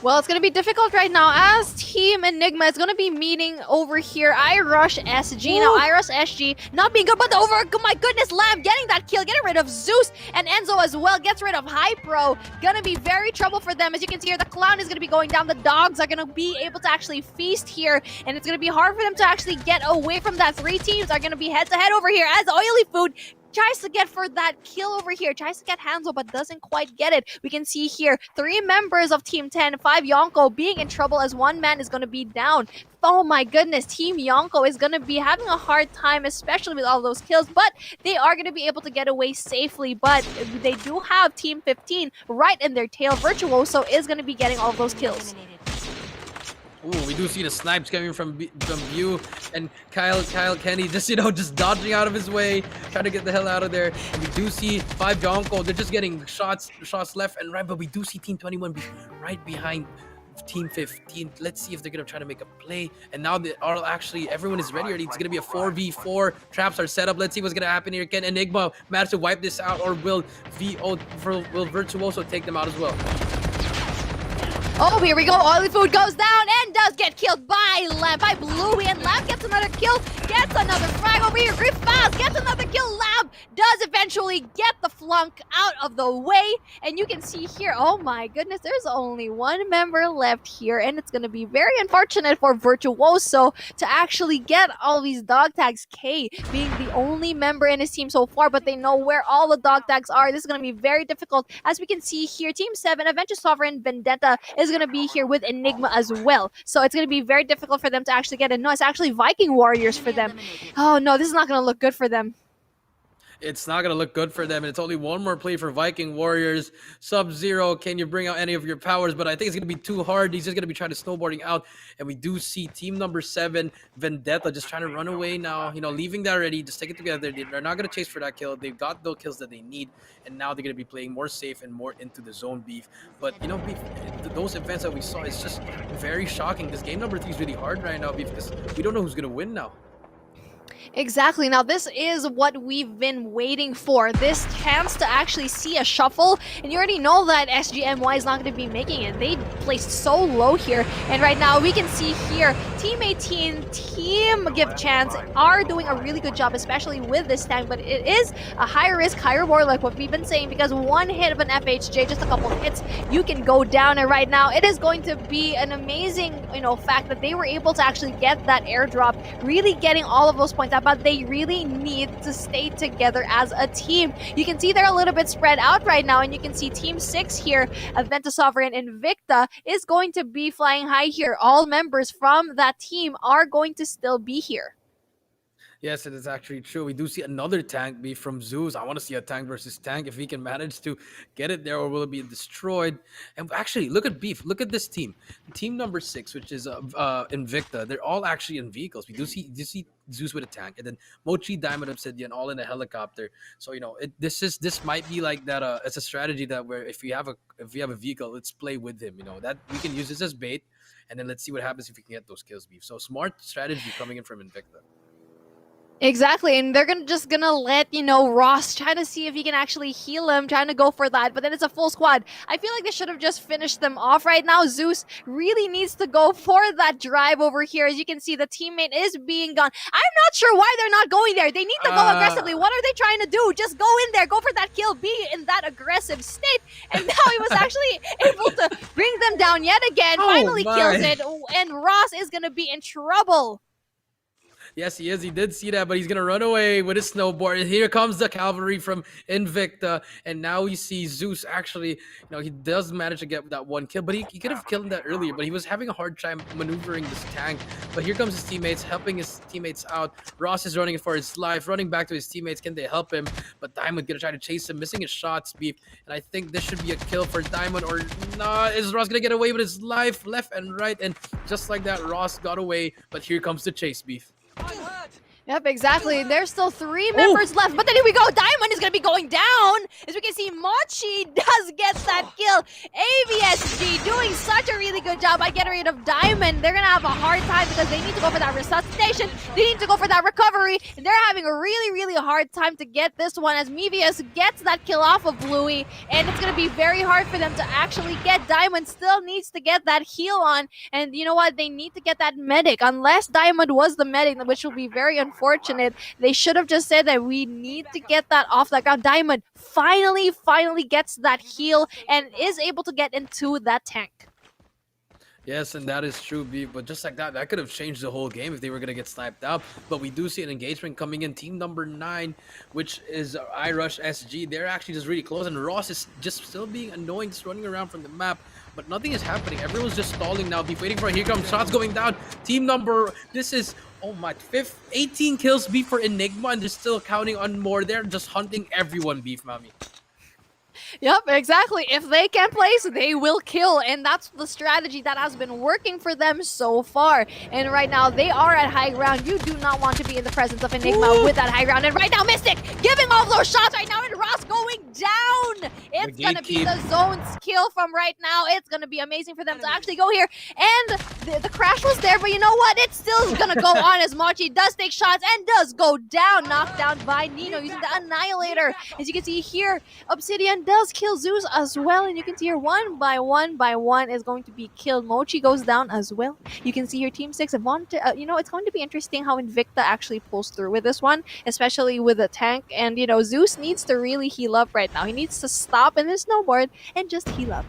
Well, it's going to be difficult right now as Team Enigma is going to be meeting over here iRush SG. Now, iRush SG not being good, but oh my goodness, Lamb getting that kill, getting rid of Zeus, and Enzo as well gets rid of Hypro. Going to be very trouble for them. As you can see here, the Clown is going to be going down. The dogs are going to be able to actually feast here, and it's going to be hard for them to actually get away from that. 3 teams are going to be head-to-head over here as Oily Food tries to get for that kill over here, tries to get Hanzo, but doesn't quite get it. We can see here 3 members of Team 10, 5 Yonko being in trouble as 1 man is going to be down. Oh my goodness, Team Yonko is going to be having a hard time, especially with all those kills, but they are going to be able to get away safely. But they do have Team 15 right in their tail. Virtuoso is going to be getting all of those kills. Ooh, we do see the snipes coming from View, and Kyle Kenny just dodging out of his way, trying to get the hell out of there. And we do see 5 Yonko. They're just getting shots left and right, but we do see Team 21 right behind Team 15. Let's see if they're gonna try to make a play. And now everyone is ready. It's gonna be a 4v4. Traps are set up. Let's see what's gonna happen here. Can Enigma manage to wipe this out, or will Virtuoso take them out as well? Oh, here we go. Oily Food goes down and does get killed by Bluey, and Lab gets another kill, gets another frag over here. Griffaz gets another kill. Lab does eventually get the flunk out of the way, and you can see here, oh my goodness, there's only 1 member left here, and it's going to be very unfortunate for Virtuoso to actually get all these dog tags. K being the only member in his team so far, but they know where all the dog tags are. This is going to be very difficult. As we can see here, Team 7, Adventure Sovereign Vendetta is going to be here with Enigma as well. So it's going to be very difficult for them to actually get it. No, it's actually Viking Warriors for them. Oh no, this is not going to look good for them. It's not going to look good for them, and it's only 1 more play for Viking Warriors. Sub-Zero, can you bring out any of your powers? But I think it's going to be too hard. He's just going to be trying to snowboarding out, and we do see team number 7, Vendetta, just trying to run away now, leaving that already, just take it together. They're not going to chase for that kill. They've got the kills that they need, and now they're going to be playing more safe and more into the zone, Beef. But, Beef, those events that we saw, it's just very shocking. This game number 3 is really hard right now, Beef, because we don't know who's going to win now. Exactly. Now, this is what we've been waiting for. This chance to actually see a shuffle. And you already know that SGMY is not going to be making it. They placed so low here. And right now, we can see here Team 18, Team Give Chance are doing a really good job, especially with this tank, but it is a high risk, high reward, like what we've been saying, because one hit of an FHJ, just a couple hits, you can go down. And right now, it is going to be an amazing, fact that they were able to actually get that airdrop, really getting all of those points out, but they really need to stay together as a team. You can see they're a little bit spread out right now, and you can see Team 6 here, Adventa Sovereign Invicta, is going to be flying high here. All members from that team are going to still be here. Yes, it is actually true. We do see another tank be from Zeus. I want to see a tank versus tank if he can manage to get it there, or will it be destroyed? And actually, look at Beef. Look at this team. Team number 6, which is Invicta. They're all actually in vehicles. We do see Zeus with a tank, and then Mochi, Diamond, Obsidian, all in a helicopter. So this might be like that. It's a strategy that where if we have a vehicle, let's play with him. That we can use this as bait, and then let's see what happens if we can get those kills, Beef. So smart strategy coming in from Invicta. Exactly, and they're gonna let Ross trying to see if he can actually heal him, trying to go for that, but then it's a full squad. I feel like they should have just finished them off right now. Zeus really needs to go for that drive over here. As you can see, the teammate is being gone. I'm not sure why they're not going there. They need to go aggressively. What are they trying to do? Just go in there, go for that kill, be in that aggressive state. And now he was actually able to bring them down yet again. Finally kills it, and Ross is gonna be in trouble. Yes, he is. He did see that, but he's going to run away with his snowboard. And here comes the cavalry from Invicta. And now we see Zeus actually, he does manage to get that one kill, but he could have killed him that earlier, but he was having a hard time maneuvering this tank. But here comes his teammates, helping his teammates out. Ross is running for his life, running back to his teammates. Can they help him? But Diamond going to try to chase him, missing his shots, Beef. And I think this should be a kill for Diamond, or not. Is Ross going to get away with his life, left and right? And just like that, Ross got away. But here comes the chase, Beef. Yep, exactly. There's still 3 members left, but then here we go. Diamond is going to be going down. As we can see, Mochi does get that kill. AVSG doing such a really good job by getting rid of Diamond. They're going to have a hard time because they need to go for that resuscitation. They need to go for that recovery. And they're having a really, really hard time to get this one as Mevius gets that kill off of Bluey. And it's going to be very hard for them to actually get. Diamond still needs to get that heal on. And you know what? They need to get that medic. Unless Diamond was the medic, which will be very unfortunate. They should have just said that we need to get that off the ground. Diamond finally gets that heal and is able to get into that tank. Yes, and that is true, B. But just like that could have changed the whole game if they were going to get sniped out. But we do see an engagement coming in. Team number 9, which is iRush SG. They're actually just really close, and Ross is just still being annoying, just running around from the map. But nothing is happening. Everyone's just stalling now. Be waiting for it. Here comes shots going down. Team number, this is, oh my, 18 kills, Beef, for Enigma, and they're still counting on more. They're just hunting everyone, Beef, Mami. Yep, exactly. If they can place, they will kill. And that's the strategy that has been working for them so far. And right now, they are at high ground. You do not want to be in the presence of Enigma with that high ground. And right now, Mystic giving all those shots right now, and Ross going down. It's going to be the zone's kill from right now. It's going to be amazing for them to actually go here. And the crash was there, but you know what? It's still going to go on as Mochi does take shots and does go down. Knocked down by Nino using the Annihilator. As you can see here, Obsidian does kill Zeus as well, and you can see here one by one is going to be killed. Mochi goes down as well. You can see here Team 6 want to, it's going to be interesting how Invicta actually pulls through with this one, especially with the tank. And Zeus needs to really heal up right now. He needs to stop in his snowboard and just heal up.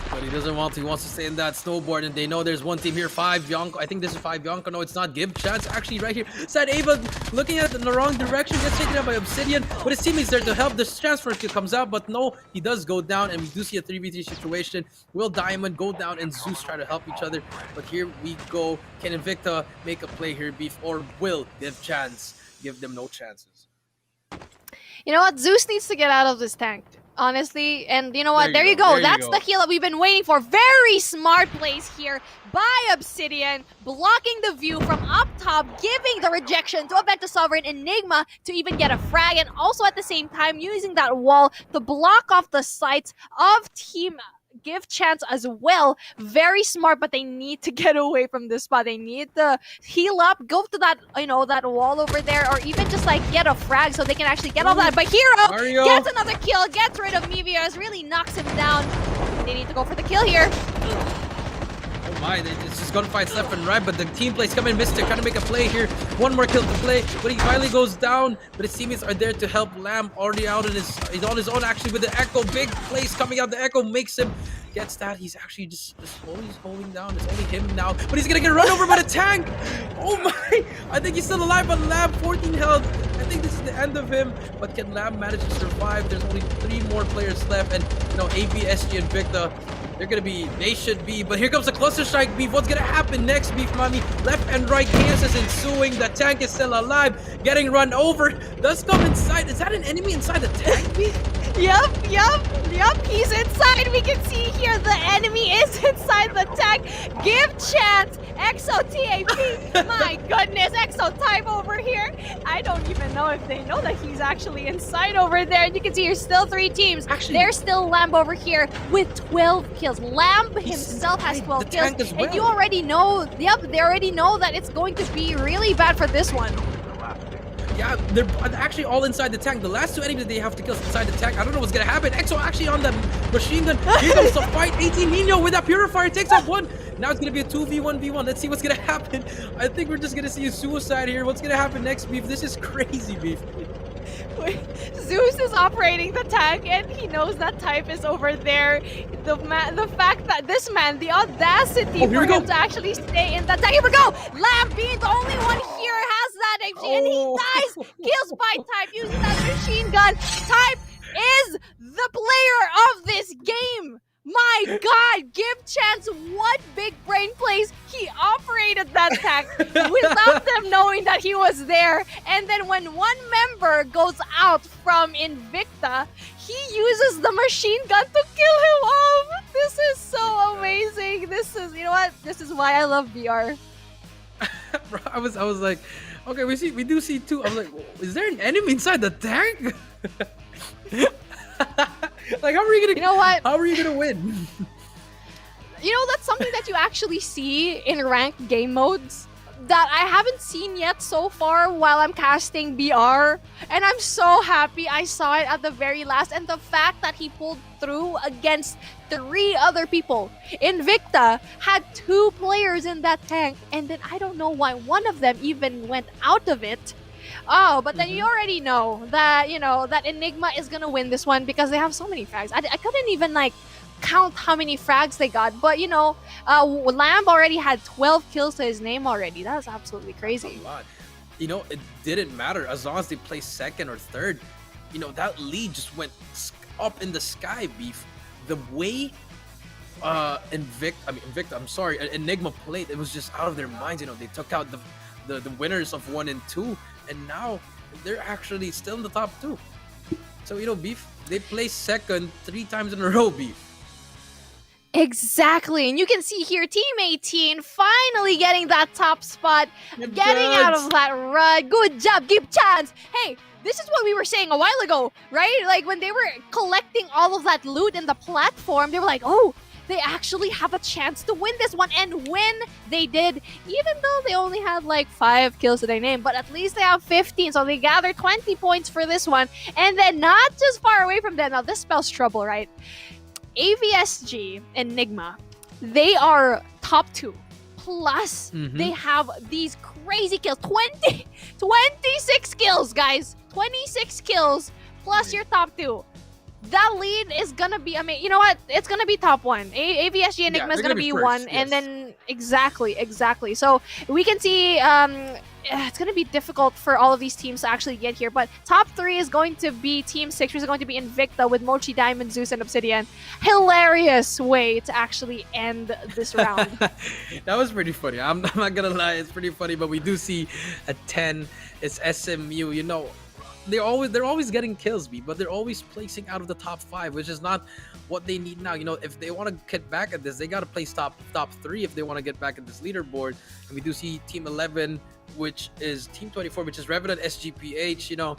But he doesn't want to. He wants to stay in that snowboard, and they know there's one team here, 5 Yonko. I think this is 5 Yonko. No, it's not. Give chance actually right here. Sad Ava looking at it in the wrong direction, gets taken out by Obsidian, but his teammates there to help. This transfer kill comes out, but no, he does go down, and we do see a 3v3 situation. Will Diamond go down and Zeus try to help each other? But here we go. Can Invicta make a play here, Beef, or will Give chance give them no chances? You know what? Zeus needs to get out of this tank, honestly. And you know what? There you go. That's the heal that we've been waiting for. Very smart plays here by Obsidian, blocking the view from up top, giving the rejection to Adventa Sovereign Enigma to even get a frag, and also at the same time using that wall to block off the sights of Team Give chance as well. Very smart, but they need to get away from this spot. They need to heal up, go to that, that wall over there, or even just like get a frag so they can actually get all that. But Hero gets another kill, gets rid of Mevius, really knocks him down. They need to go for the kill here. Oh my, it's just gunfights left and right, but the team plays coming. Mystic trying to make a play here. One more kill to play, but he finally goes down. But his teammates are there to help. Lamb already out, and he's on his own actually with the Echo. Big plays coming out. The Echo makes him. Gets that. He's actually just slowly holding down. It's only him now, but he's gonna get run over by the tank. Oh my! I think he's still alive, but Lamb 14 health. I think this is the end of him. But can Lamb manage to survive? There's only 3 more players left, and you know ABSG and Victa. They should be, but here comes a cluster strike, Beef. What's gonna happen next, Beef Mommy? Left and right chaos is ensuing. The tank is still alive, getting run over. Does come inside. Is that an enemy inside the tank, Beef? Yup, he's inside. We can see here the enemy is inside the tank. Give chance, ExoTAP. My goodness, ExoType over here. I don't even know if they know that he's actually inside over there. And you can see here's still 3 teams. Actually, there's still Lamb over here with 12 kills. Lamb himself has 12 kills. Well. And you already know, they already know that it's going to be really bad for this one. Yeah, they're actually all inside the tank. The last 2 enemies that they have to kill is inside the tank. I don't know what's gonna happen. Exo actually on the machine gun. Here comes the fight. 18 Nino with that purifier takes off 1. Now it's gonna be a 2v1v1. Let's see what's gonna happen. I think we're just gonna see a suicide here. What's gonna happen next, Beef? This is crazy, Beef. Wait, Zeus is operating the tank and he knows that Type is over there. The fact that this man, the audacity for him to actually stay in that tank. Here we go! Lamb being the only one here has that XG and he dies! Kills by Type using that machine gun. Type is the player of this game! My God, give chance what big brain plays. He operated that tank without them knowing that he was there. And then when one member goes out from Invicta, he uses the machine gun to kill him off. This is so amazing. This is, you know what? This is why I love VR. Bro, I was like, okay, we do see 2. I was like, is there an enemy inside the tank? Like, how are you gonna? You know what? How are you gonna win? You know, that's something that you actually see in ranked game modes that I haven't seen yet so far while I'm casting BR. And I'm so happy I saw it at the very last. And the fact that he pulled through against 3 other people. Invicta had 2 players in that tank. And then I don't know why one of them even went out of it. Oh, but then you already know that, you know, that Enigma is gonna win this one because they have so many frags. I couldn't even, like, count how many frags they got. But, you know, Lamb already had 12 kills to his name already. That's absolutely crazy. A lot. You know, it didn't matter. As long as they placed 2nd or 3rd, you know, that lead just went up in the sky, Beef. The way Enigma played, it was just out of their minds. You know, they took out the winners of 1 and 2, and now they're actually still in the top 2. So, you know, Beef, they placed 2nd 3 times in a row, Beef. Exactly, and you can see here Team 18 finally getting that top spot, getting out of that rut. Good job, give chance. Hey, this is what we were saying a while ago, right? Like when they were collecting all of that loot in the platform, they were like, oh, they actually have a chance to win this one. And when they did, even though they only had like 5 kills to their name, but at least they have 15, so they gathered 20 points for this one. And then not just far away from them, now this spells trouble, right? AVSG, Enigma, they are top 2. Plus, they have these crazy kills. 26 kills, guys. 26 kills plus your top 2. That lead is gonna be, I mean, you know what? It's gonna be top 1. AVSG Enigma is gonna be first, 1, yes. and then exactly. So we can see it's gonna be difficult for all of these teams to actually get here. But top 3 is going to be Team 6, which is going to be Invicta with Mochi, Diamond, Zeus, and Obsidian. Hilarious way to actually end this round. That was pretty funny. I'm not gonna lie, it's pretty funny. But we do see a 10. It's SMU. You know, they're always getting kills, but they're always placing out of the top 5, which is not what they need now. You know, if they want to get back at this, they got to place top 3 if they want to get back at this leaderboard. And we do see Team 11, which is Team 24, which is Revenant, SGPH. You know,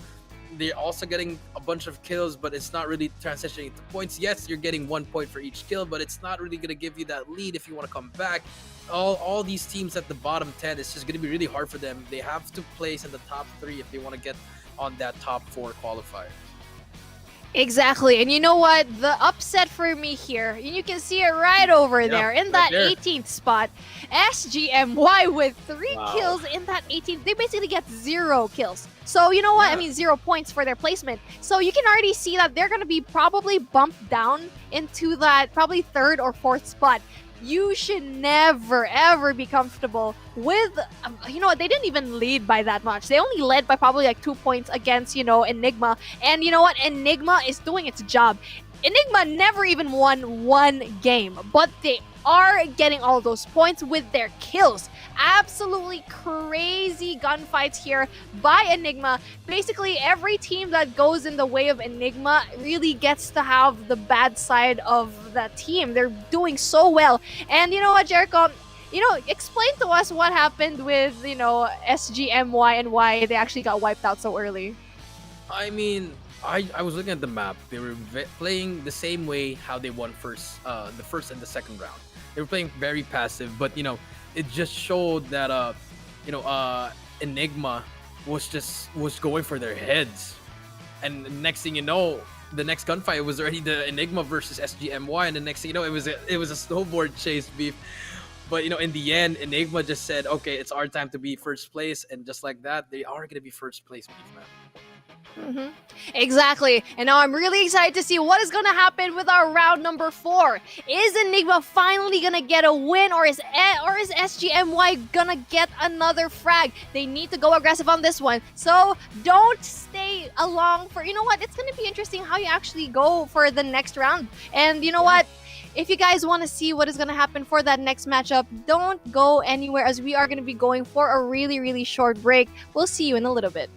they're also getting a bunch of kills, but it's not really transitioning into points. Yes, you're getting 1 point for each kill, but it's not really going to give you that lead if you want to come back. All these teams at the bottom 10, it's just going to be really hard for them. They have to place in the top 3 if they want to get on that top 4 qualifier. Exactly. And you know what? The upset for me here, and you can see it right over Yeah, there in right that there. 18th spot. SGMY with 3 Wow. kills in that 18th. They basically get 0 kills. So you know what? Yeah. I mean, 0 points for their placement. So you can already see that they're going to be probably bumped down into that probably 3rd or 4th spot. You should never ever be comfortable with you know what, they didn't even lead by that much. They only led by probably like 2 points against, you know, Enigma. And you know what, Enigma is doing its job. Enigma never even won 1 game, but they are getting all those points with their kills. Absolutely crazy gunfights here by Enigma. Basically, every team that goes in the way of Enigma really gets to have the bad side of the team. They're doing so well. And you know what, Jericho? You know, explain to us what happened with, you know, SGMY and why they actually got wiped out so early. I mean, I was looking at the map. They were playing the same way how they won the first and the second round. They were playing very passive, but you know, it just showed that Enigma was going for their heads, and the next thing you know, the next gunfight was already the Enigma versus SGMY, and the next thing you know, it was a snowboard chase beef. But you know, in the end, Enigma just said, "Okay, it's our time to be first place," and just like that, they are gonna be first place beef, man. Exactly. And now I'm really excited to see what is going to happen with our round number 4. Is Enigma finally going to get a win, or is SGMY going to get another frag? They need to go aggressive on this one. So don't stay along for, you know what, it's going to be interesting how you actually go for the next round. And you know what? If you guys want to see what is going to happen for that next matchup, don't go anywhere, as we are going to be going for a really, really short break. We'll see you in a little bit.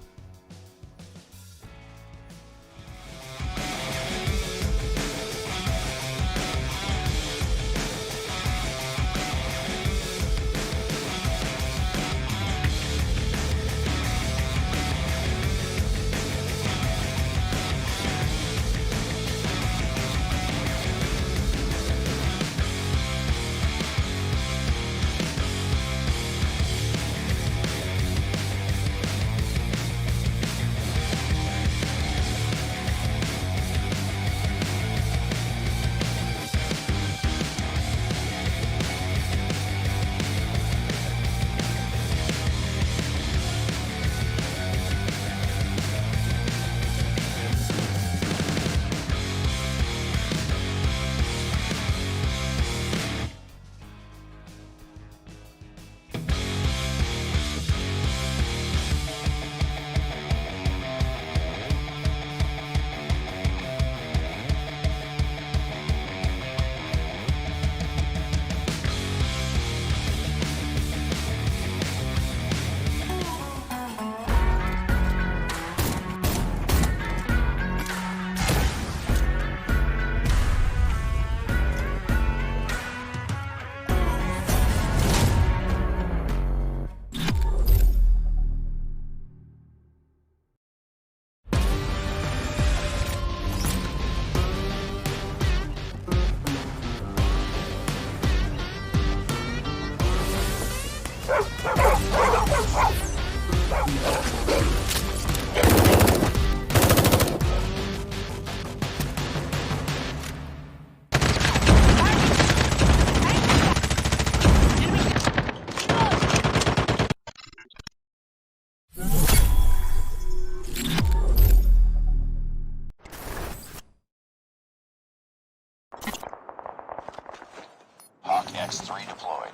Hawk X3 deployed.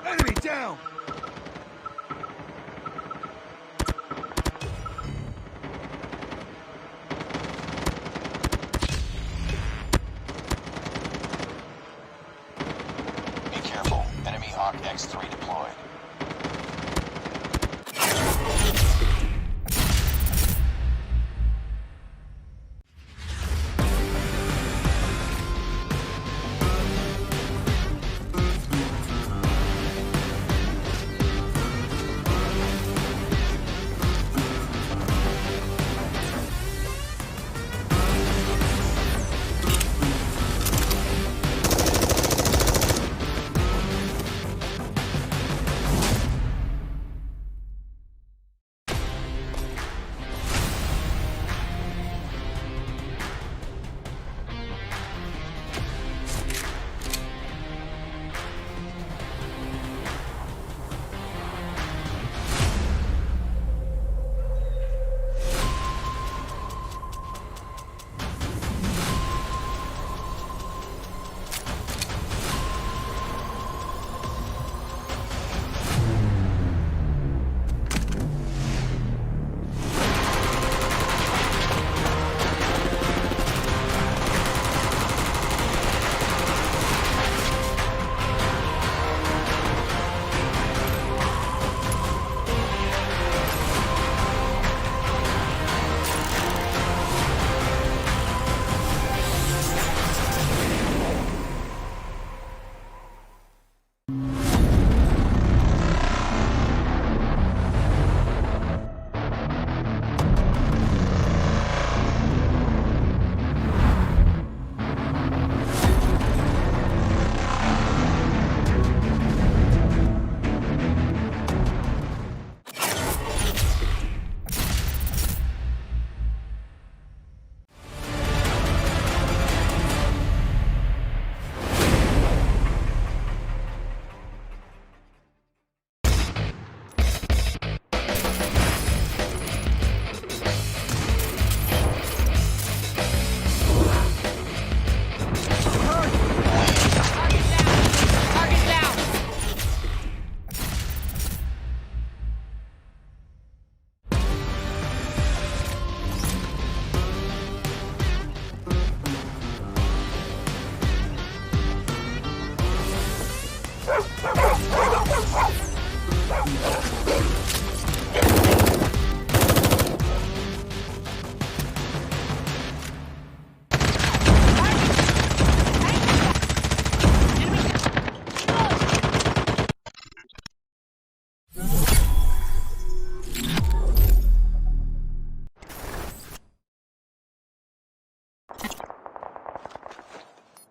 Enemy down! Be careful. Enemy Hawk X3 deployed.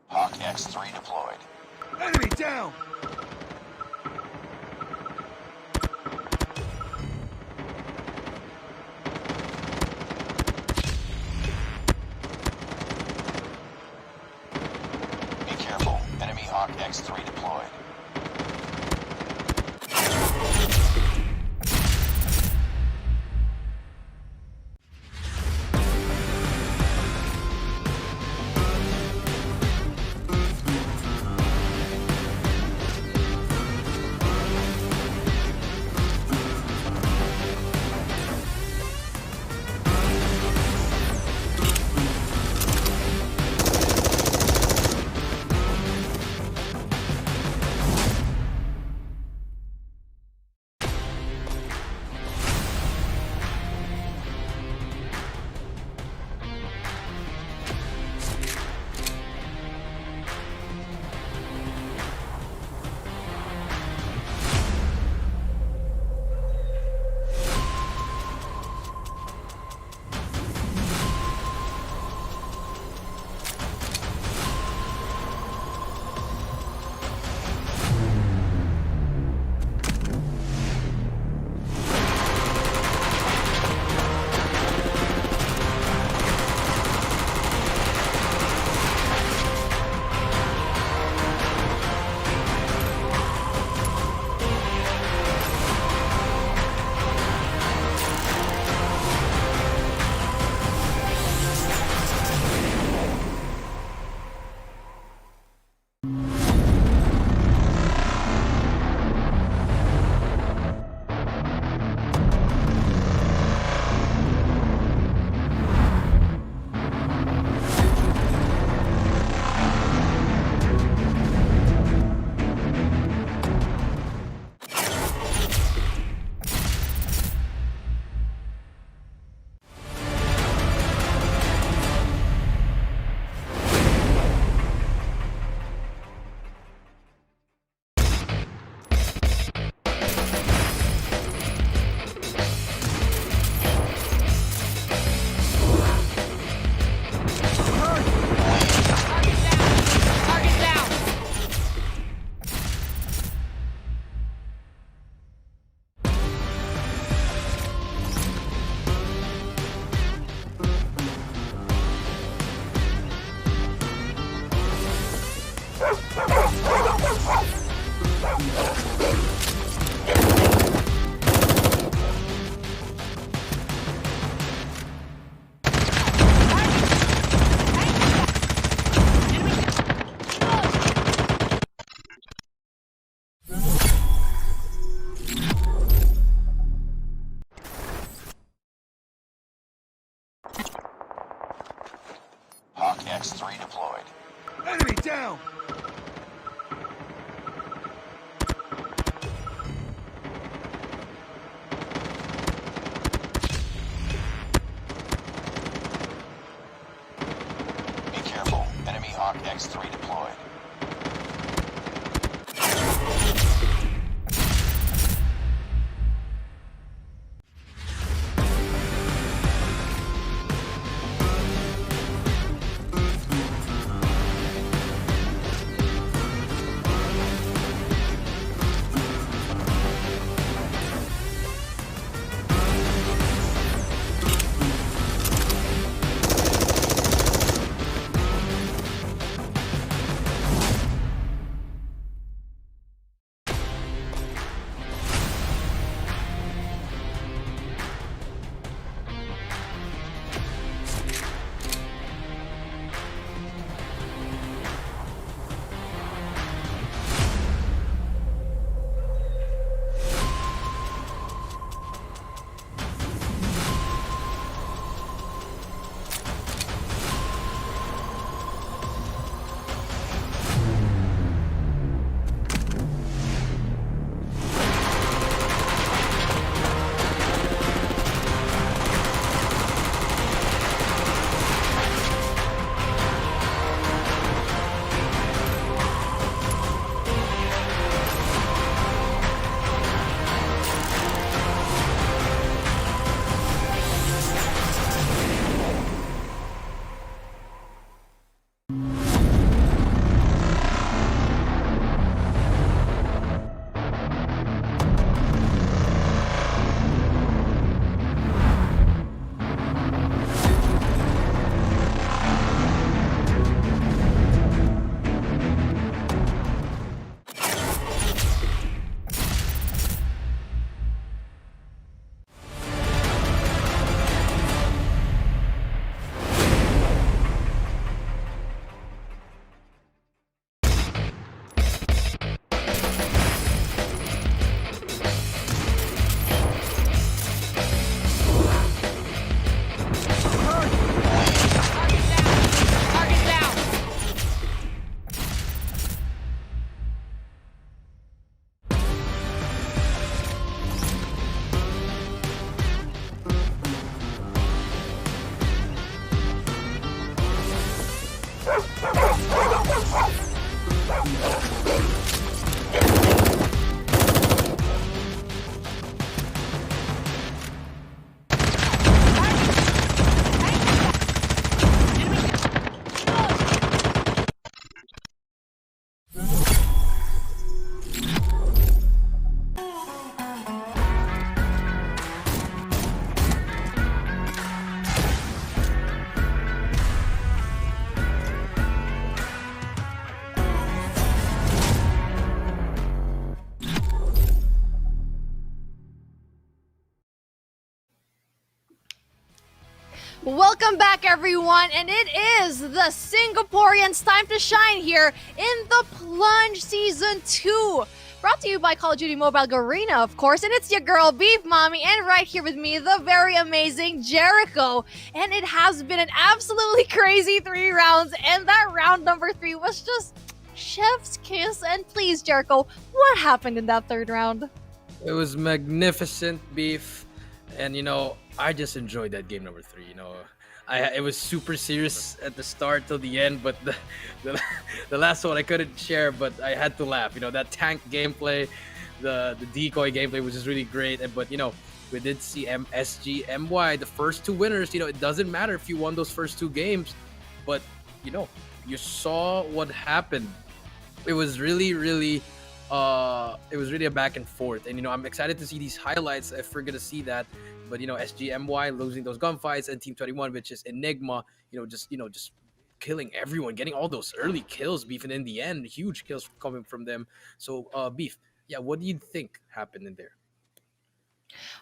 Hawk X3 deployed. Enemy down! Be careful. Enemy Hawk X3 deployed. Hawk X3 deployed. Enemy down! Be careful. Enemy Hawk X3 deployed. Welcome back, everyone, and it is the Singaporeans' time to shine here in the Plunge Season 2. Brought to you by Call of Duty Mobile Garena, of course, and it's your girl, Beef Mommy, and right here with me, the very amazing Jericho. And it has been an absolutely crazy 3 rounds, and that round number 3 was just chef's kiss. And please, Jericho, what happened in that 3rd round? It was magnificent, Beef. And, I just enjoyed that game number 3. It was super serious at the start till the end, but the last one I couldn't share, but I had to laugh. That tank gameplay, the decoy gameplay was just really great. But, we did see MSG, MY, the first 2 winners. It doesn't matter if you won those first 2 games, but, you saw what happened. It was really, really a back and forth, and I'm excited to see these highlights if we're gonna see that. But SGMY losing those gunfights, and Team 21, which is Enigma, just killing everyone, getting all those early kills, Beef, and in the end, huge kills coming from them. So, Beef, yeah, what do you think happened in there?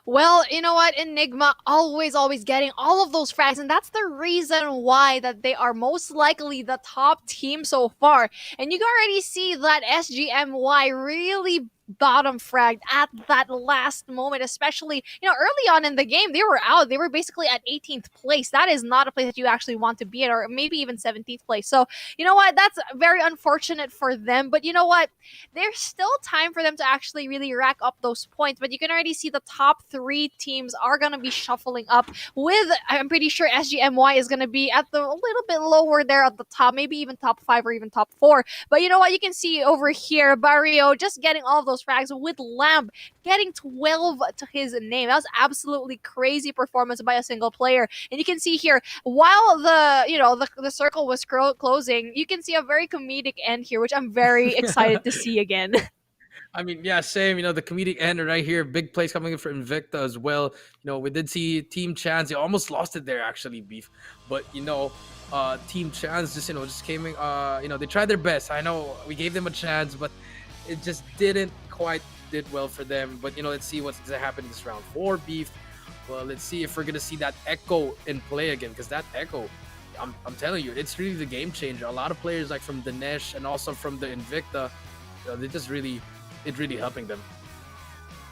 Well, you know what? Enigma always getting all of those frags, and that's the reason why that they are most likely the top team so far. And you can already see that SGMY really bottom fragged at that last moment, especially early on in the game. They were out, they were basically at 18th place. That is not a place that you actually want to be at, or maybe even 17th place. So you know what, that's very unfortunate for them, but you know what, there's still time for them to actually really rack up those points. But you can already see the top 3 teams are going to be shuffling up, with I'm pretty sure SGMY is going to be at the a little bit lower there at the top, maybe even top 5 or even top 4. But you know what, you can see over here Barrio just getting all of those frags, with Lamb getting 12 to his name. That was absolutely crazy performance by a single player. And you can see here, while the circle was closing, you can see a very comedic end here, which I'm very excited to see again. I mean, yeah, same. The comedic end right here. Big plays coming in for Invicta as well. We did see Team Chance. They almost lost it there, actually, Beef. But, Team Chance just came in. They tried their best. I know we gave them a chance, but it just didn't quite did well for them. But, let's see what's going to happen in this round 4, Beef. Well, let's see if we're going to see that Echo in play again, because that Echo, I'm telling you, it's really the game changer. A lot of players like from Dinesh and also from the Invicta, they're just really helping them.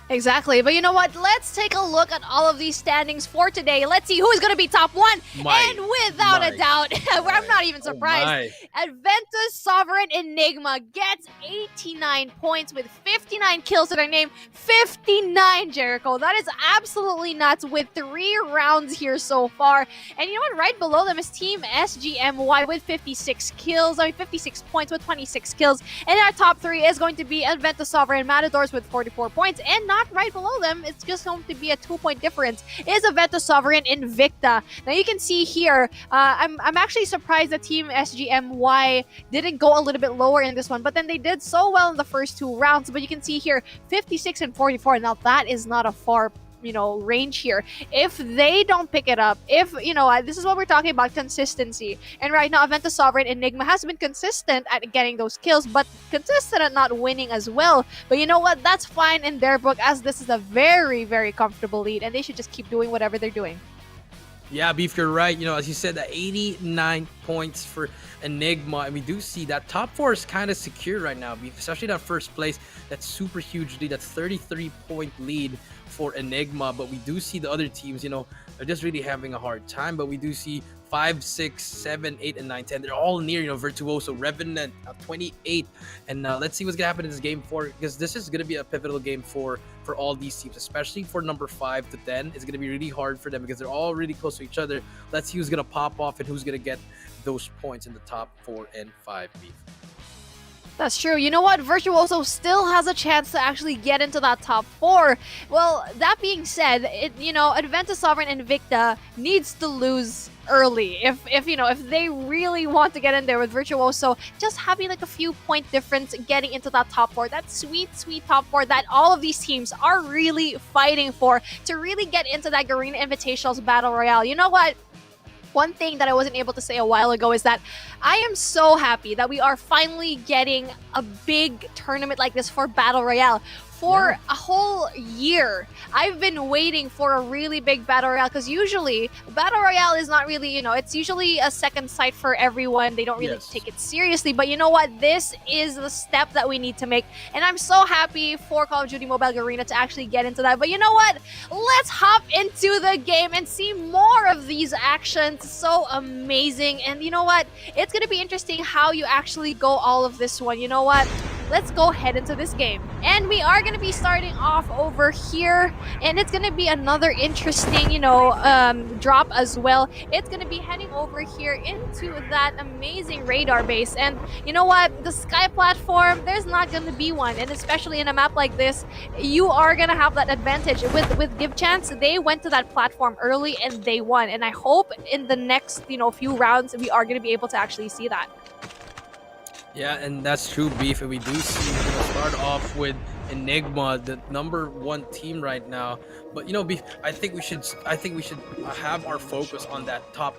Exactly. But you know what? Let's take a look at all of these standings for today. Let's see who is going to be top 1. And without a doubt, I'm not even surprised. Adventus Sovereign Enigma gets 89 points with 59 kills to their name. 59, Jericho. That is absolutely nuts, with 3 rounds here so far. And you know what? Right below them is Team SGMY with 56 kills. 56 points with 26 kills. And our top 3 is going to be Adventus Sovereign Matadors with 44 points. And not right below them, it's just going to be a 2-point difference, is Adventus Sovereign Invicta. Now you can see here, I'm actually surprised that Team SGMY didn't go a little bit lower in this one, but then they did so well in the first 2 rounds. But you can see here, 56 and 44. Now that is not a far range here. If they don't pick it up, this is what we're talking about, consistency. And right now, Adventus Sovereign Enigma has been consistent at getting those kills, but consistent at not winning as well. But you know what? That's fine in their book, as this is a very, very comfortable lead, and they should just keep doing whatever they're doing. Yeah, Beef, you're right. As you said, that 89 points for Enigma, and we do see that top 4 is kind of secure right now, Beef, especially that first place. That's super huge lead. That's 33-point lead for Enigma. But we do see the other teams, they're just really having a hard time. But we do see 5, 6, 7, 8, and 9, 10. They're all near, Virtuoso, Revenant, 28. And let's see what's going to happen in this game 4, because this is going to be a pivotal game for all these teams, especially for number 5 to 10. It's going to be really hard for them because they're all really close to each other. Let's see who's going to pop off and who's going to get those points in the top 4 and 5, Beef. That's true. You know what? Virtuoso still has a chance to actually get into that top 4. Well, that being said, Adventus Sovereign Invicta needs to lose early if they really want to get in there with Virtuoso. Just having like a few point difference getting into that top 4, that sweet top 4 that all of these teams are really fighting for, to really get into that Garena Invitationals Battle Royale. You know what? One thing that I wasn't able to say a while ago is that I am so happy that we are finally getting a big tournament like this for Battle Royale. for a whole year, I've been waiting for a really big Battle Royale, because usually Battle Royale is not really, it's usually a second sight for everyone. They don't really Yes. take it seriously. But you know what? This is the step that we need to make. And I'm so happy for Call of Duty Mobile Garena to actually get into that. But you know what? Let's hop into the game and see more of these actions. So amazing. And you know what? It's going to be interesting how you actually go all of this one. You know what? Let's go head into this game. And we are going to be starting off over here. And it's going to be another interesting, drop as well. It's going to be heading over here into that amazing radar base. And you know what? The sky platform, there's not going to be one. And especially in a map like this, you are going to have that advantage. With Give Chance, they went to that platform early and they won. And I hope in the next, few rounds, we are going to be able to actually see that. Yeah, and that's true, Beef. And we do see we're gonna start off with Enigma, the #1 team right now. But Beef, I think we should have our focus on that top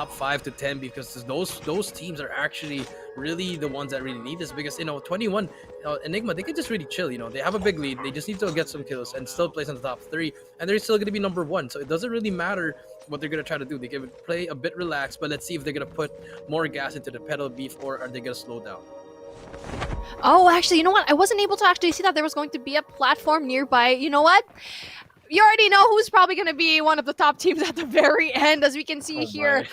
5 to 10, because those teams are actually really the ones that really need this. Because 21 Enigma, they could just really chill. They have a big lead. They just need to get some kills and still place in the top 3, and they're still gonna be #1. So it doesn't really matter what they're gonna try to do. They can play a bit relaxed, but let's see if they're gonna put more gas into the pedal, Beef, or are they gonna slow down? Oh, actually, you know what? I wasn't able to actually see that there was going to be a platform nearby. You know what? You already know who's probably going to be one of the top teams at the very end. As we can see here,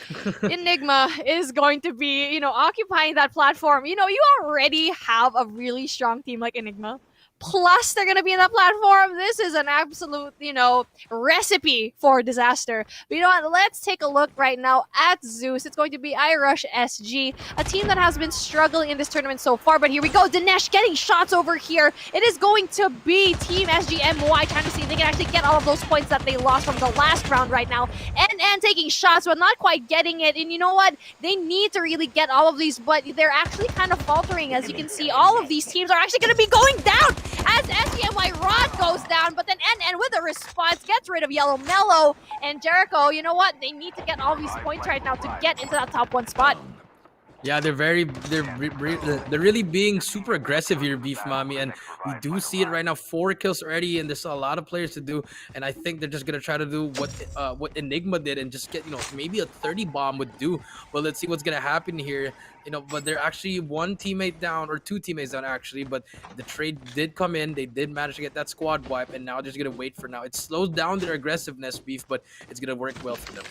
Enigma is going to be, occupying that platform. You already have a really strong team like Enigma. Plus, they're going to be in that platform. This is an absolute, recipe for disaster. But you know what? Let's take a look right now at Zeus. It's going to be iRush SG, a team that has been struggling in this tournament so far. But here we go. Dinesh getting shots over here. It is going to be Team SGMY trying to see if they can actually get all of those points that they lost from the last round right now. And taking shots, but not quite getting it. And you know what? They need to really get all of these, but they're actually kind of faltering. As you can see, all of these teams are actually going to be going down as SGMY Rod goes down, but then NN with a response gets rid of Yellow Mellow. And Jericho, you know what? They need to get all these points right now to get into that top 1 spot. Yeah, they're really being super aggressive here, Beef Mommy, and we do see it right now. 4 kills already, and there's a lot of players to do. And I think they're just gonna try to do what Enigma did and just get maybe a 30 bomb would do. But let's see what's gonna happen here. But they're actually 1 teammate down, or 2 teammates down actually. But the trade did come in. They did manage to get that squad wipe, and now they're just gonna wait for now. It slows down their aggressiveness, Beef, but it's gonna work well for them.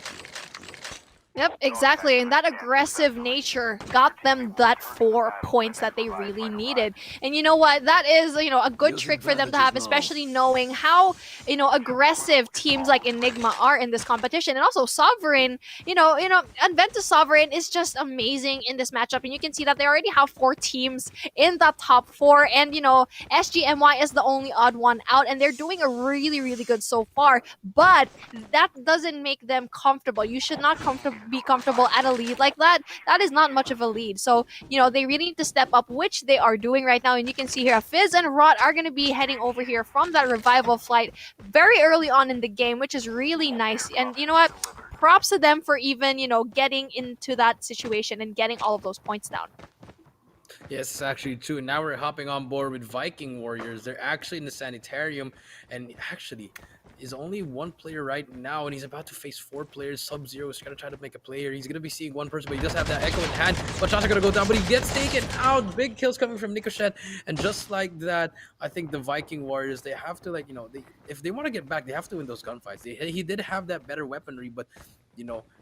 Yep, exactly. And that aggressive nature got them that 4 points that they really needed. And you know what? That is, a good trick for them to have, especially knowing how, aggressive teams like Enigma are in this competition. And also Sovereign, Adventus Sovereign is just amazing in this matchup. And you can see that they already have 4 teams in the top 4. And, SGMY is the only odd one out. And they're doing a really, really good so far. But that doesn't make them comfortable. You should not be comfortable at a lead like that. That is not much of a lead. So, they really need to step up, which they are doing right now. And you can see here, Fizz and Rot are going to be heading over here from that revival flight very early on in the game, which is really nice. And you know what? Props to them for even, getting into that situation and getting all of those points down. Yes, it's actually true. And now we're hopping on board with Viking Warriors. They're actually in the Sanitarium, and actually is only 1 player right now, and he's about to face 4 players. Sub-Zero is going to try to make a player. He's going to be seeing 1 person, but he does have that Echo in hand. But shots are going to go down, but he gets taken out. Big kills coming from Nikoshet. And just like that, I think the Viking Warriors, they have to, if they want to get back, they have to win those gunfights. He did have that better weaponry, but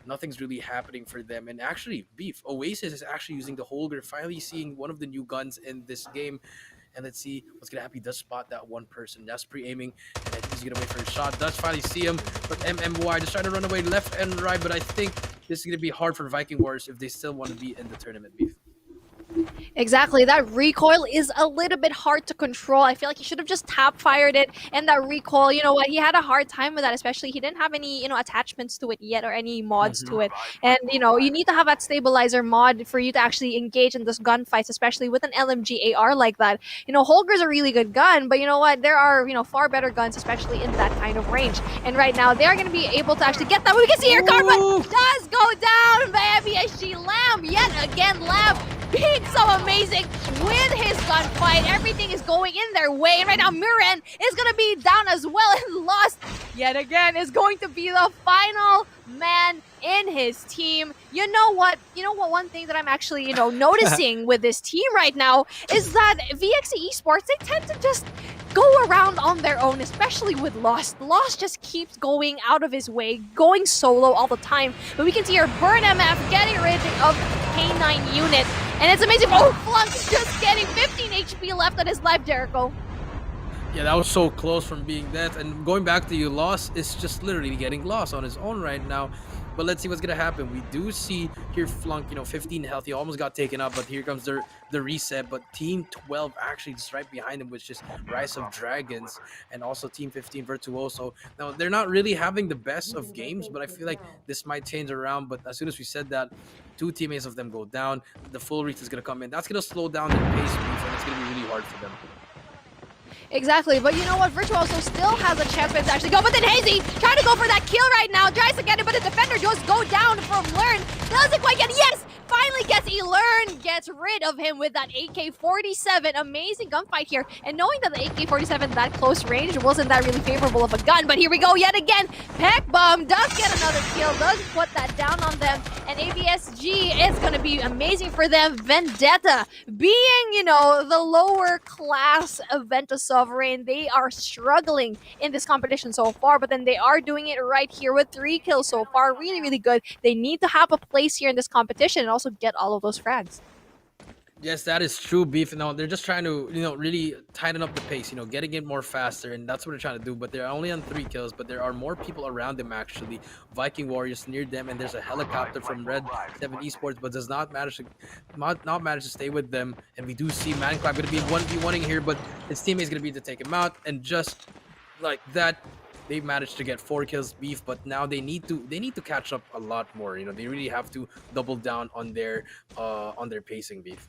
nothing's really happening for them. And actually, Beef, Oasis is actually using the Holger, finally seeing one of the new guns in this game. And let's see what's gonna happen. He does spot that 1 person. That's pre-aiming, and then he's gonna wait for a shot. Does finally see him, but MMY just trying to run away left and right. But I think this is gonna be hard for Viking Warriors if they still want to be in the tournament, Beef. Exactly. That recoil is a little bit hard to control. I feel like he should have just tap fired it, and that recoil, you know what, he had a hard time with that, especially he didn't have any, attachments to it yet or any mods to it. And, you need to have that stabilizer mod for you to actually engage in this gunfights, especially with an LMG AR like that. Holger's a really good gun, but you know what, there are, far better guns, especially in that kind of range. And right now, they're going to be able to actually get that. We can see here, Karma does go down by MYSG. Lamb, yet again, Lamb being so amazing with his gunfight. Everything is going in their way. And right now, Muren is going to be down as well and lost yet again. Is going to be the final man in his team. You know what? One thing that I'm actually, noticing with this team right now is that VXE Esports, they tend to just go around on their own, especially with Lost. Lost just keeps going out of his way, going solo all the time. But we can see here Burn MF getting rid of K9 unit. And it's amazing. Oh, Flunk just getting 15 HP left on his life, Jericho. Yeah, that was so close from being dead. And going back to you, Lost is just literally getting lost on his own right now. But let's see what's gonna happen. We do see here Flunk, 15 health. He almost got taken up, but here comes the reset. But Team 12 actually just right behind him, which is Rise of Dragons, and also Team 15 Virtuoso. Now they're not really having the best of games, but I feel like this might change around. But as soon as we said that, 2 teammates of them go down, the full reach is gonna come in. That's gonna slow down their pace, and it's gonna be really hard for them. Exactly, but you know what? Virtuoso still has a champion to actually go, but then Hazy trying to go for that kill right now, tries to get it, but the defender just go down from Learn. Doesn't quite get it. Yes! Finally gets Learn, gets rid of him with that AK-47. Amazing gunfight here, and knowing that the AK-47 that close range wasn't that really favorable of a gun, but here we go yet again. Peck Bomb does get another kill, does put that down on them, and ABSG is going to be amazing for them. Vendetta, being, the lower class Venta Sovereign, they are struggling in this competition so far, but then they are doing it right here with 3 kills so far. Really, really good. They need to have a place here in this competition and also get all of those frags. Yes, that is true, Beef. No, they're just trying to, really tighten up the pace, getting it more faster, and that's what they're trying to do. But they're only on 3 kills, but there are more people around them, actually. Viking Warriors near them, and there's a helicopter from Red 7 Esports, but does not manage to stay with them. And we do see Manclap going to be 1v1ing here, but his teammate's going to be to take him out, and just like that, they managed to get 4 kills, Beef, but now they need to catch up a lot more. They really have to double down on their pacing, Beef.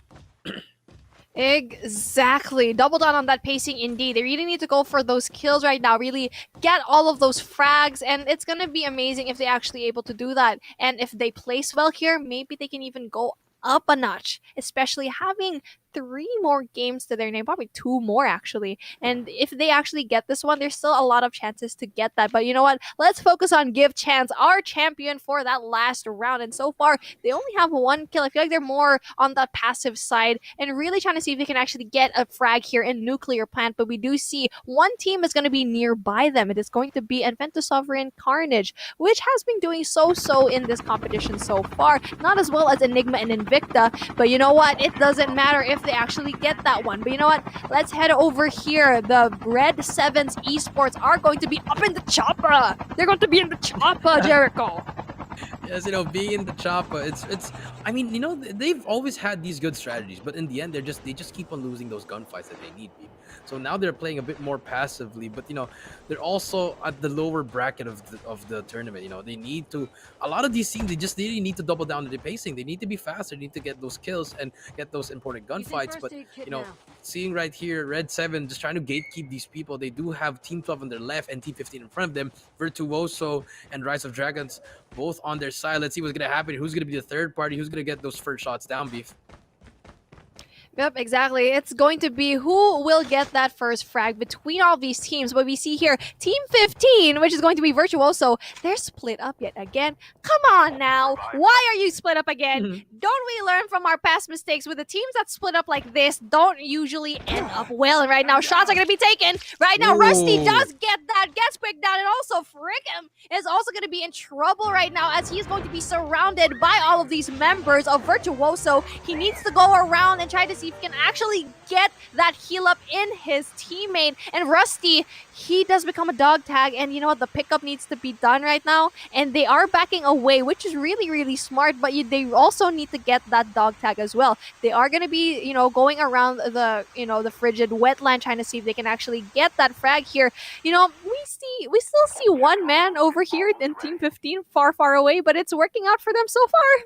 Exactly. Double down on that pacing indeed. They really need to go for those kills right now, really get all of those frags, and it's going to be amazing if they're actually able to do that. And if they place well here, maybe they can even go up a notch, especially having 3 more games to their name, probably 2 more actually. And if they actually get this one, there's still a lot of chances to get that. But you know what? Let's focus on Give Chance, our champion for that last round. And so far, they only have 1 kill. I feel like they're more on that passive side and really trying to see if they can actually get a frag here in Nuclear Plant. But we do see one team is going to be nearby them. It is going to be Inventa Sovereign Carnage, which has been doing so-so in this competition so far. Not as well as Enigma and Invicta. But you know what? It doesn't matter if they actually get that one. But you know what? Let's head over here. The Red 7's Esports are going to be up in the chopper. They're going to be in the chopper, Jericho. Yes, being in the chopper, it's. I mean, they've always had these good strategies, but in the end, they just keep on losing those gunfights that they need. So now they're playing a bit more passively, but they're also at the lower bracket of the tournament. They need to. A lot of these teams, they really need to double down on the pacing. They need to be faster. They need to get those kills and get those important gunfights. But seeing right here, Red 7 just trying to gatekeep these people. They do have Team 12 on their left and Team 15 in front of them. Virtuoso and Rise of Dragons both on their side. Let's see what's gonna happen. Who's gonna be the third party? Who's gonna get those first shots down, Beef? Yep, exactly. It's going to be who will get that first frag between all these teams. But we see here, Team 15, which is going to be Virtuoso, they're split up yet again. Come on now. Why are you split up again? Don't we learn from our past mistakes? With the teams that split up like this, don't usually end up well. And right now, shots are going to be taken. Right now, Rusty does get that, gets picked down, and also Frickham is also going to be in trouble right now as he's going to be surrounded by all of these members of Virtuoso. He needs to go around and try to see if he can actually get that heal up in his teammate. And Rusty, he does become a dog tag, and you know what? The pickup needs to be done right now, and they are backing away, which is really, really smart, but they also need to get that dog tag as well. They are going to be, going around the frigid wetland, trying to see if they can actually get that frag here. We still see one man over here in Team 15 far, far away, but it's working out for them so far.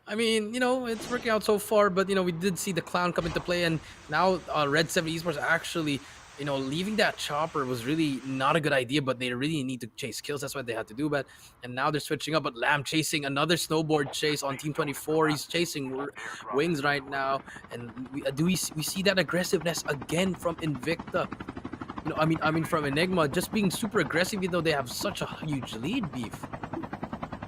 I mean, it's working out so far, but we did see the clown come into play, and now Red 7 Esports actually you know, leaving that chopper was really not a good idea, but they really need to chase kills. That's what they had to do. But and now they're switching up. But Lamb chasing another snowboard chase on Team 24. He's chasing Wings right now, and we see that aggressiveness again from Invicta. You know, I mean from Enigma, just being super aggressive, even though they have such a huge lead, Beef.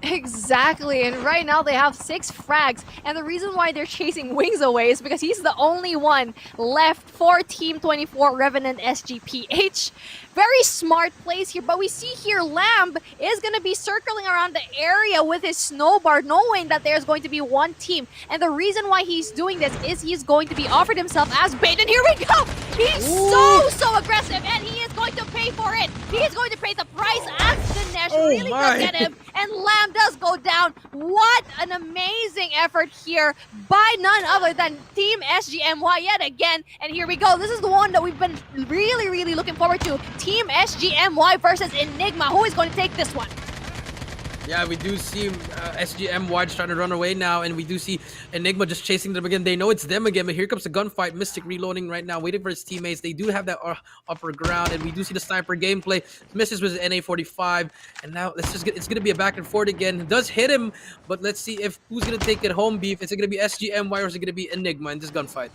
Exactly, and right now they have 6 frags, and the reason why they're chasing Wings away is because he's the only one left for Team 24 Revenant SGPH. Very smart plays here, but we see here Lamb is going to be circling around the area with his snowboard, knowing that there's going to be one team, and the reason why he's doing this is he's going to be offered himself as bait, and here we go! He's so aggressive, and he is going to pay for it! He is going to pay the price as the Nesh really does get him, and Lamb does go down. What an amazing effort here by none other than Team SGMY yet again. And here we go. This is the one that we've been really looking forward to. Team SGMY versus Enigma. Who is going to take this one? Yeah, we do see SGMY just trying to run away now, and we do see Enigma just chasing them again. They know it's them again, but here comes the gunfight. Mystic reloading right now, waiting for his teammates. They do have that upper ground, and we do see the sniper gameplay. Misses with his NA-45, and now it's going to be a back and forth again. It does hit him, but let's see if who's going to take it home, Beef. Is it going to be SGMY or is it going to be Enigma in this gunfight?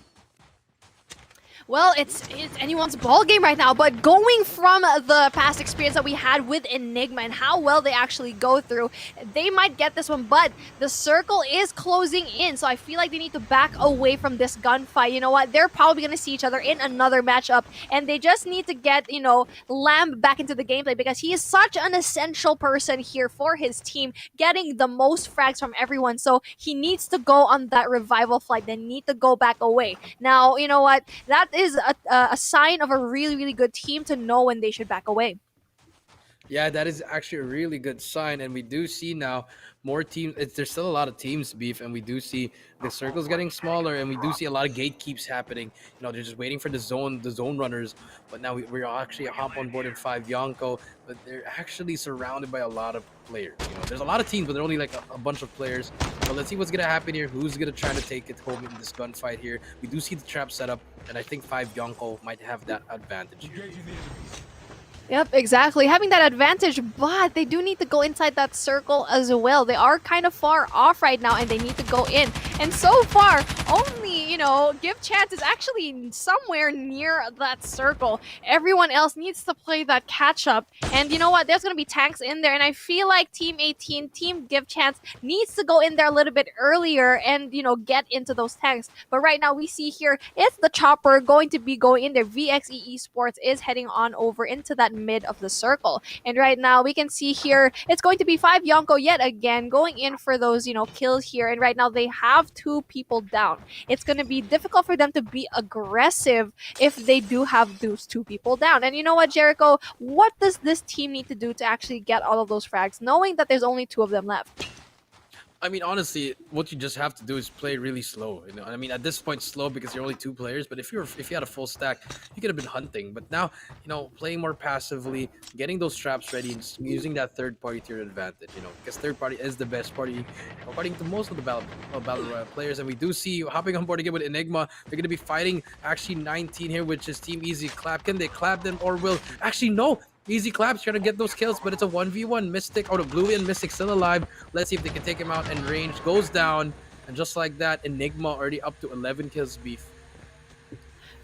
Well, it's anyone's ball game right now, but going from the past experience that we had with Enigma and how well they actually go through, they might get this one, but the circle is closing in, so I feel like they need to back away from this gunfight. You know what? They're probably going to see each other in another matchup, and they just need to get, you know, Lamb back into the gameplay because he is such an essential person here for his team, getting the most frags from everyone, so he needs to go on that revival flight. They need to go back away. Now, you know what? That is a sign of a really good team to know when they should back away. Yeah, that is actually a really good sign, and we do see now more teams. There's still a lot of teams, Beef, and we do see the circles getting smaller, and we do see a lot of gatekeeps happening. You know, they're just waiting for the zone runners, but now we're actually a hop on board in 5 Yonko, but they're actually surrounded by a lot of players. You know, there's a lot of teams, but they're only like a bunch of players. So let's see what's gonna happen here. Who's gonna try to take it home in this gunfight here? We do see the trap setup, and I think 5 Yonko might have that advantage. Yep, exactly. Having that advantage, but they do need to go inside that circle as well. They are kind of far off right now, and they need to go in. And so far, only, you know, Give Chance is actually somewhere near that circle. Everyone else needs to play that catch-up. And you know what? There's going to be tanks in there, and I feel like Team 18, Team Give Chance, needs to go in there a little bit earlier and, you know, get into those tanks. But right now, we see here, it's the chopper going to be going in there. VXE Esports is heading on over into that mid of the circle, and right now we can see here it's going to be 5 Yonko yet again going in for those, you know, kills here, and right now they have 2 people down. It's going to be difficult for them to be aggressive if they do have those 2 people down. And you know what, Jericho, what does this team need to do to actually get all of those frags, knowing that there's only 2 of them left? I mean, honestly, what you just have to do is play really slow. You know, I mean, at this point, slow because you're only 2 players. But if you had a full stack, you could have been hunting. But now, you know, playing more passively, getting those traps ready, and using that third party to your advantage. You know, because third party is the best party, according to most of the battle royale players. And we do see you hopping on board again with Enigma. They're going to be fighting actually 19 here, which is Team Easy Clap. Can they clap them, or will actually no? Easy Claps trying to get those kills, but it's a 1v1. Mystic, the Blue and Mystic still alive. Let's see if they can take him out, and range goes down. And just like that, Enigma already up to 11 kills, Beef.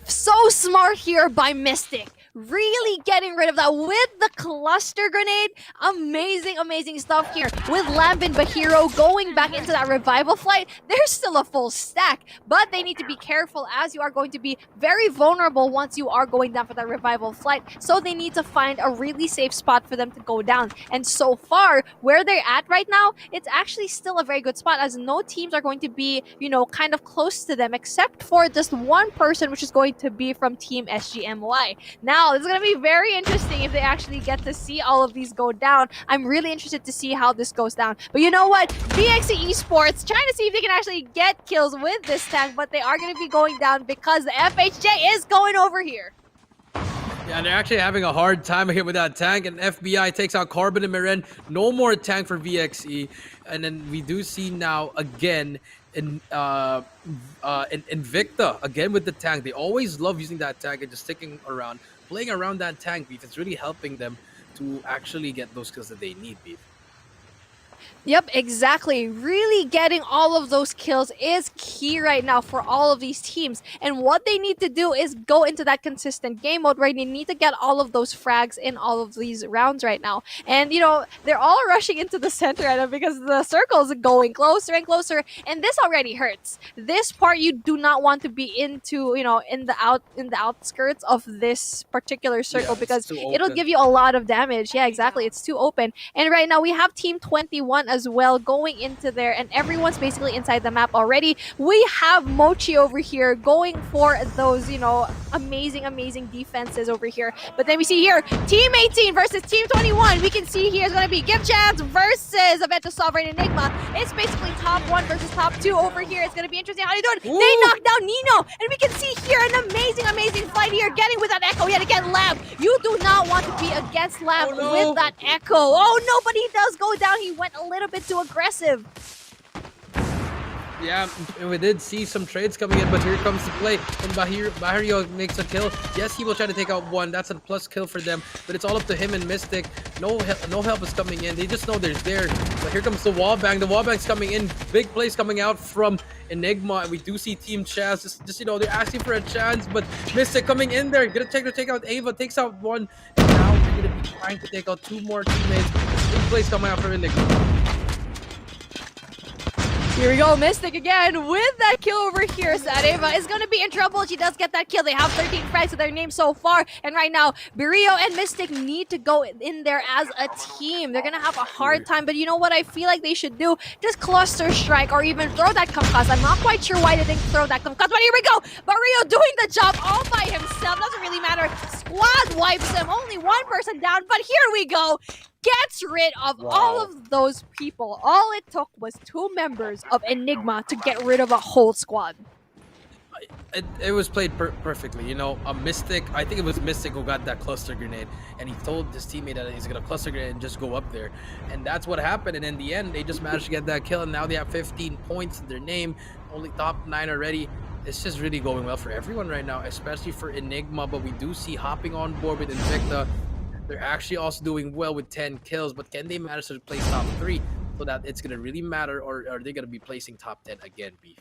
So smart here by Mystic. Really getting rid of that with the cluster grenade. Amazing stuff here. With Lamb and Bahiro going back into that revival flight, there's still a full stack, but they need to be careful as you are going to be very vulnerable once you are going down for that revival flight. So they need to find a really safe spot for them to go down. And so far, where they're at right now, it's actually still a very good spot, as no teams are going to be, you know, kind of close to them, except for just one person, which is going to be from Team SGMY. Now, this is going to be very interesting if they actually get to see all of these go down. I'm really interested to see how this goes down. But you know what? VXE Esports trying to see if they can actually get kills with this tank, but they are going to be going down because the FHJ is going over here. Yeah, they're actually having a hard time here with that tank, and FBI takes out Carbon and Miren. No more tank for VXE. And then we do see now again Invicta again with the tank. They always love using that tank and just sticking around, playing around that tank beef. It's really helping them to actually get those kills that they need, beef. Yep, exactly. Really getting all of those kills is key right now for all of these teams. And what they need to do is go into that consistent game mode where they need to get all of those frags in all of these rounds right now. And, you know, they're all rushing into the center right now because the circle is going closer and closer. And this already hurts. This part you do not want to be into, you know, in the outskirts of this particular circle because it'll give you a lot of damage. Yeah, exactly. It's too open. And right now we have Team 21 as well going into there, and everyone's basically inside the map already. We have Mochi over here going for those, you know, amazing defenses over here. But then we see here Team 18 versus Team 21. We can see here is going to be Give Chance versus Aventa Sovereign Enigma. It's basically top 1 versus top 2 over here. It's going to be interesting how they do it. Ooh. They knock down Nino, and we can see here an amazing fight here, getting with that Echo yet again. Lab, you do not want to be against Lab with that Echo. Oh no, but he does go down. He went a little bit too aggressive. Yeah, we did see some trades coming in, but here comes the play. And Bahirio makes a kill. Yes, he will try to take out one. That's a plus kill for them, but it's all up to him and Mystic. No help is coming in. They just know there's there. But here comes the wall bang. The wall bang's coming in. Big plays coming out from Enigma, and we do see Team Chaz. Just you know, they're asking for a chance, but Mystic coming in there. Gonna take out Ava. Takes out one, and now they're gonna be trying to take out 2 more teammates. Big plays coming out from Enigma. Here we go, Mystic again with that kill over here. Sareva is going to be in trouble. She does get that kill. They have 13 frags to their name so far. And right now, Berio and Mystic need to go in there as a team. They're going to have a hard time. But you know what I feel like they should do? Just cluster strike or even throw that Kumkas. I'm not quite sure why they didn't throw that Kumkas. But here we go. Berio doing the job all by himself. Doesn't really matter. Squad wipes him. Only one person down. But here we go. Gets rid of all of those people. All it took was 2 members of Enigma to get rid of a whole squad. It was played perfectly. You know, a Mystic, I think it was Mystic who got that cluster grenade, and he told his teammate that he's going to cluster grenade and just go up there. And that's what happened. And in the end, they just managed to get that kill, and now they have 15 points in their name, only top 9 already. It's just really going well for everyone right now, especially for Enigma. But we do see hopping on board with Invicta. They're actually also doing well with 10 kills, but can they manage to place top 3 so that it's going to really matter, or are they going to be placing top 10 again, Beef?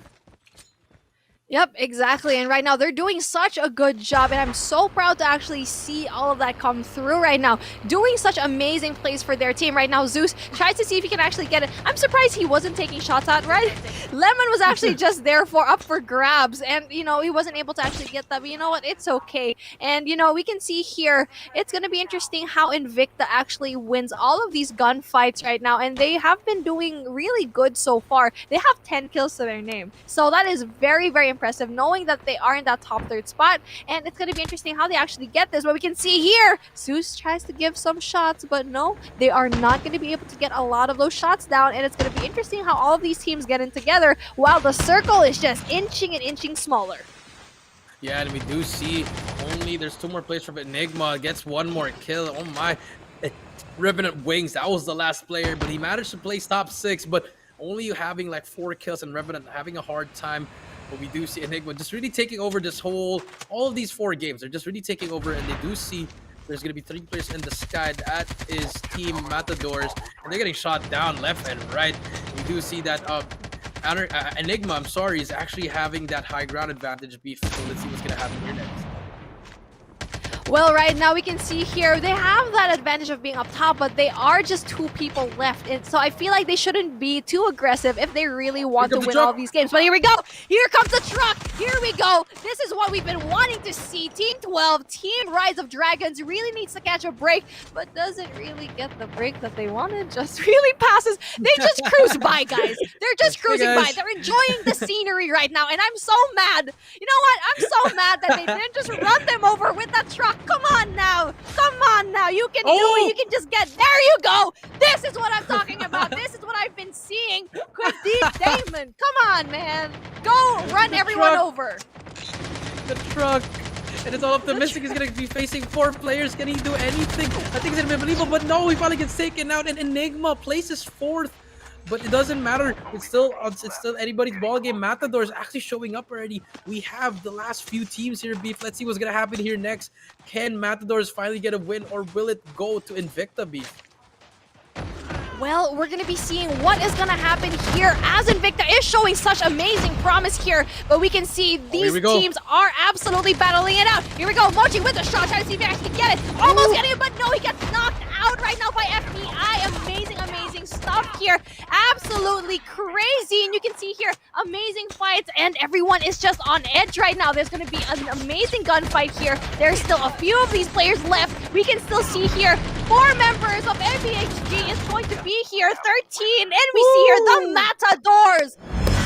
Yep, exactly. And right now, they're doing such a good job. And I'm so proud to actually see all of that come through right now. Doing such amazing plays for their team. Right now, Zeus tries to see if he can actually get it. I'm surprised he wasn't taking shots at, right? Lemon was actually just there up for grabs. And, you know, he wasn't able to actually get that. But you know what? It's okay. And, you know, we can see here, it's going to be interesting how Invicta actually wins all of these gunfights right now. And they have been doing really good so far. They have 10 kills to their name. So that is very, very impressive, knowing that they are in that top 3rd spot. And it's going to be interesting how they actually get this. But we can see here, Zeus tries to give some shots, but no, they are not going to be able to get a lot of those shots down. And it's going to be interesting how all of these teams get in together while the circle is just inching and inching smaller. Yeah, and we do see only there's 2 more plays from Enigma. Gets 1 more kill. Oh my. Revenant Wings, that was the last player, but he managed to place top 6, but only having like 4 kills and Revenant having a hard time. But we do see Enigma just really taking over this all of these 4 games. They're just really taking over, and they do see there's going to be 3 players in the sky. That is Team Matadors, and they're getting shot down left and right. We do see that Enigma, I'm sorry, is actually having that high ground advantage, Beef. So let's see what's going to happen here next. Well, right now we can see here, they have that advantage of being up top, but they are just 2 people left. And so I feel like they shouldn't be too aggressive if they really want to win all of these games. But here we go. Here comes the truck. Here we go. This is what we've been wanting to see. Team 12, Team Rise of Dragons really needs to catch a break, but doesn't really get the break that they wanted. Just really passes. They just cruise by, guys. They're just cruising by. They're enjoying the scenery right now. And I'm so mad. You know what? I'm so mad that they didn't just run them over with that truck. Come on now. Come on now. You can do it. You can just get... There you go. This is what I'm talking about. This is what I've been seeing. Deep Damon. Come on, man. Go run everyone over. The truck. And it's all up to Mystic. He's going to be facing 4 players. Can he do anything? I think it's going to be unbelievable. But no, he finally gets taken out. And Enigma places 4th. but it doesn't matter. It's still anybody's ball game. Matador is actually showing up already. We have the last few teams here, Beef. Let's see what's gonna happen here next. Can Matadors finally get a win, or will it go to Invicta, Beef? Well, we're going to be seeing what is going to happen here as Invicta is showing such amazing promise here. But we can see these teams are absolutely battling it out. Here we go. Mochi with the shot, trying to see if he actually can get it. Almost getting it, but no, he gets knocked out right now by FBI. Amazing stuff here. Absolutely crazy. And you can see here, amazing fights. And everyone is just on edge right now. There's going to be an amazing gunfight here. There's still a few of these players left. We can still see here 4 members of MYSG is going to be here, 13, and we see here the Matadors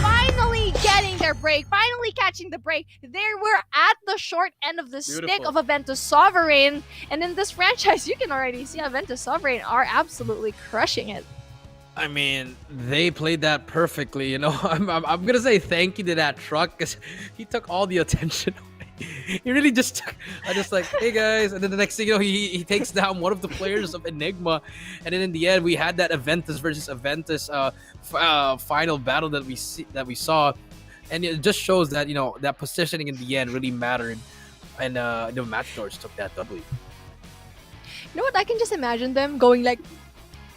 finally getting their break, finally catching the break. They were at the short end of the stick of Aventus Sovereign, and in this franchise, you can already see Aventus Sovereign are absolutely crushing it. I mean, they played that perfectly. You know, I'm gonna say thank you to that truck because he took all the attention away. He really just took, I just like, hey guys, and then the next thing you know, he takes down one of the players of Enigma, and then in the end we had that Aventus versus Aventus final battle that we saw, and it just shows that, you know, that positioning in the end really mattered, and the Matadors took that W. You know what? I can just imagine them going like,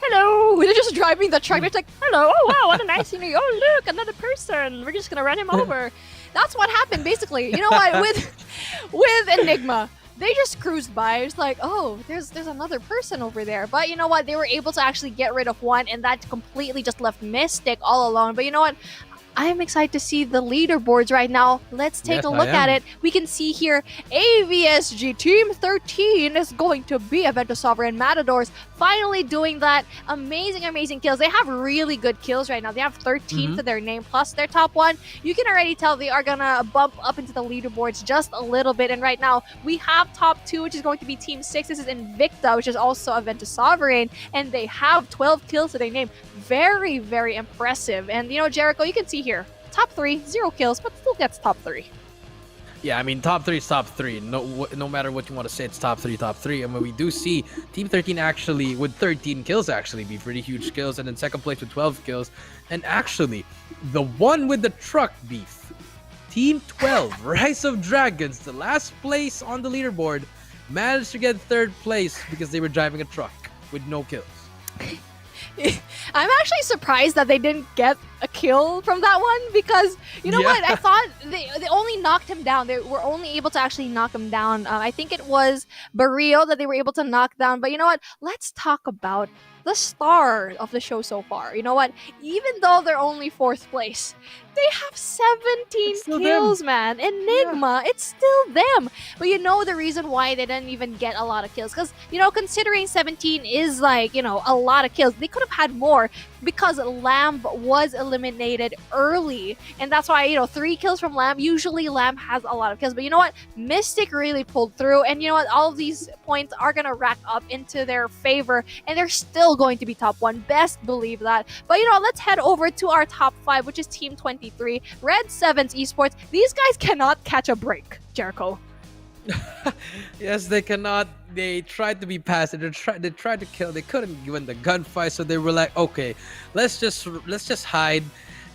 hello. They're just driving the truck. They're like, hello. Oh, wow. What a nice scenery. Oh, look, another person. We're just going to run him over. That's what happened, basically. You know what? With Enigma, they just cruised by. It's like, oh, there's another person over there. But you know what? They were able to actually get rid of one, and that completely just left Mystic all alone. But you know what? I'm excited to see the leaderboards right now. Let's take a look at it. We can see here AVSG Team 13 is going to be Aventus Sovereign Matadors finally doing that. Amazing kills. They have really good kills right now. They have 13 to their name plus their top one. You can already tell they are gonna bump up into the leaderboards just a little bit. And right now we have top 2, which is going to be Team 6. This is Invicta, which is also Aventus Sovereign, and they have 12 kills to their name. Very impressive. And you know, Jericho, you can see here, top 3, 0 kills, but still gets top 3. Yeah, I mean, top 3 is top 3. No matter what you want to say, it's top 3. I mean, we do see Team 13 actually with 13 kills actually be pretty huge kills, and then second place with 12 kills. And actually, the one with the truck, Beef, Team 12, Rise of Dragons, the last place on the leaderboard, managed to get third place because they were driving a truck with no kills. I'm actually surprised that they didn't get a kill from that one, because you know what? I thought they only knocked him down. They were only able to actually knock him down. I think it was Barrio that they were able to knock down. But you know what? Let's talk about the star of the show so far. You know what? Even though they're only 4th place, they have 17 kills, man. Enigma, it's still them. But you know the reason why they didn't even get a lot of kills? Because, you know, considering 17 is like, you know, a lot of kills, they could have had more because Lamb was eliminated early. And that's why, you know, 3 kills from Lamb. Usually Lamb has a lot of kills. But you know what? Mystic really pulled through. And you know what? All of these points are going to rack up into their favor. And they're still going to be top 1. Best believe that. But you know, let's head over to our top 5, which is Team 23, Red Sevens Esports. These guys cannot catch a break, Jericho. Yes, they cannot. They tried to be passive. They tried to kill. They couldn't win the gunfight, so they were like, okay, let's just hide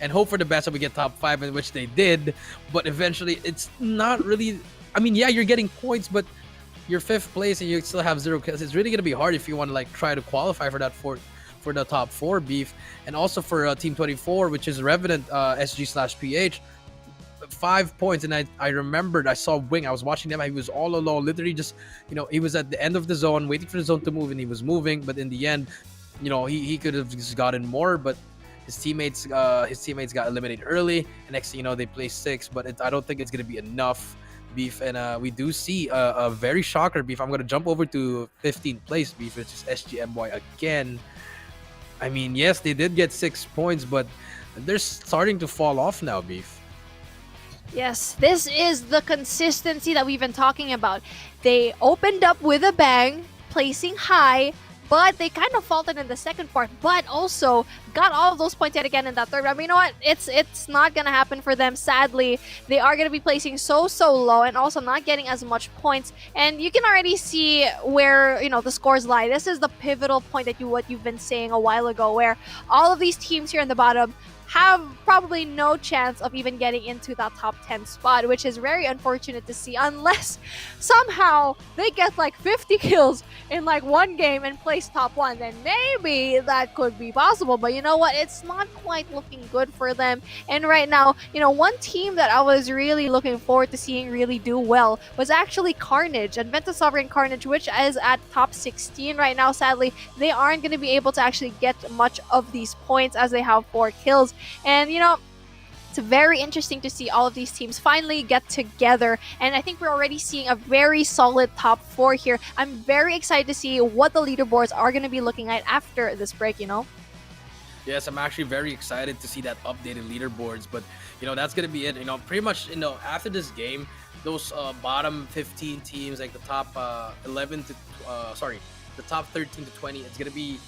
and hope for the best that we get top 5, in which they did. But eventually, it's not really. I mean, yeah, you're getting points, but you're 5th place and you still have 0 kills. It's really gonna be hard if you want to like try to qualify for that for the top 4, Beef. And also for Team 24, which is Revenant SG/PH, 5 points. And I remembered, I saw Wing, I was watching them, he was all alone, literally just, you know, he was at the end of the zone waiting for the zone to move, and he was moving, but in the end, you know, he could have just gotten more, but his teammates got eliminated early, and next thing you know, they placed 6. But I don't think it's gonna be enough, Beef. And we do see a very shocker, Beef. I'm gonna jump over to 15th place, Beef, which is SGMY again. I mean, yes, they did get 6 points, but they're starting to fall off now, Beef. Yes, this is the consistency that we've been talking about. They opened up with a bang, placing high, but they kind of faltered in the second part, but also got all of those points yet again in that third round. But you know what? It's not gonna happen for them. Sadly, they are gonna be placing so low and also not getting as much points. And you can already see where the scores lie. This is the pivotal point that what you've been saying a while ago, where all of these teams here in the bottom have probably no chance of even getting into that top 10 spot, which is very unfortunate to see, unless somehow they get like 50 kills in like one game and place top 1. Then maybe that could be possible. But you know what? It's not quite looking good for them. And right now, one team that I was really looking forward to seeing really do well was actually Carnage, Adventa Sovereign Carnage, which is at top 16 right now. Sadly, they aren't going to be able to actually get much of these points as they have 4 kills. And it's very interesting to see all of these teams finally get together, and I think we're already seeing a very solid top 4 here. I'm very excited to see what the leaderboards are going to be looking at after this break. Yes, I'm actually very excited to see that updated leaderboards, but that's gonna be it. Pretty much after this game, those bottom 15 teams, like the top 11 to the top 13 to 20, it's gonna be,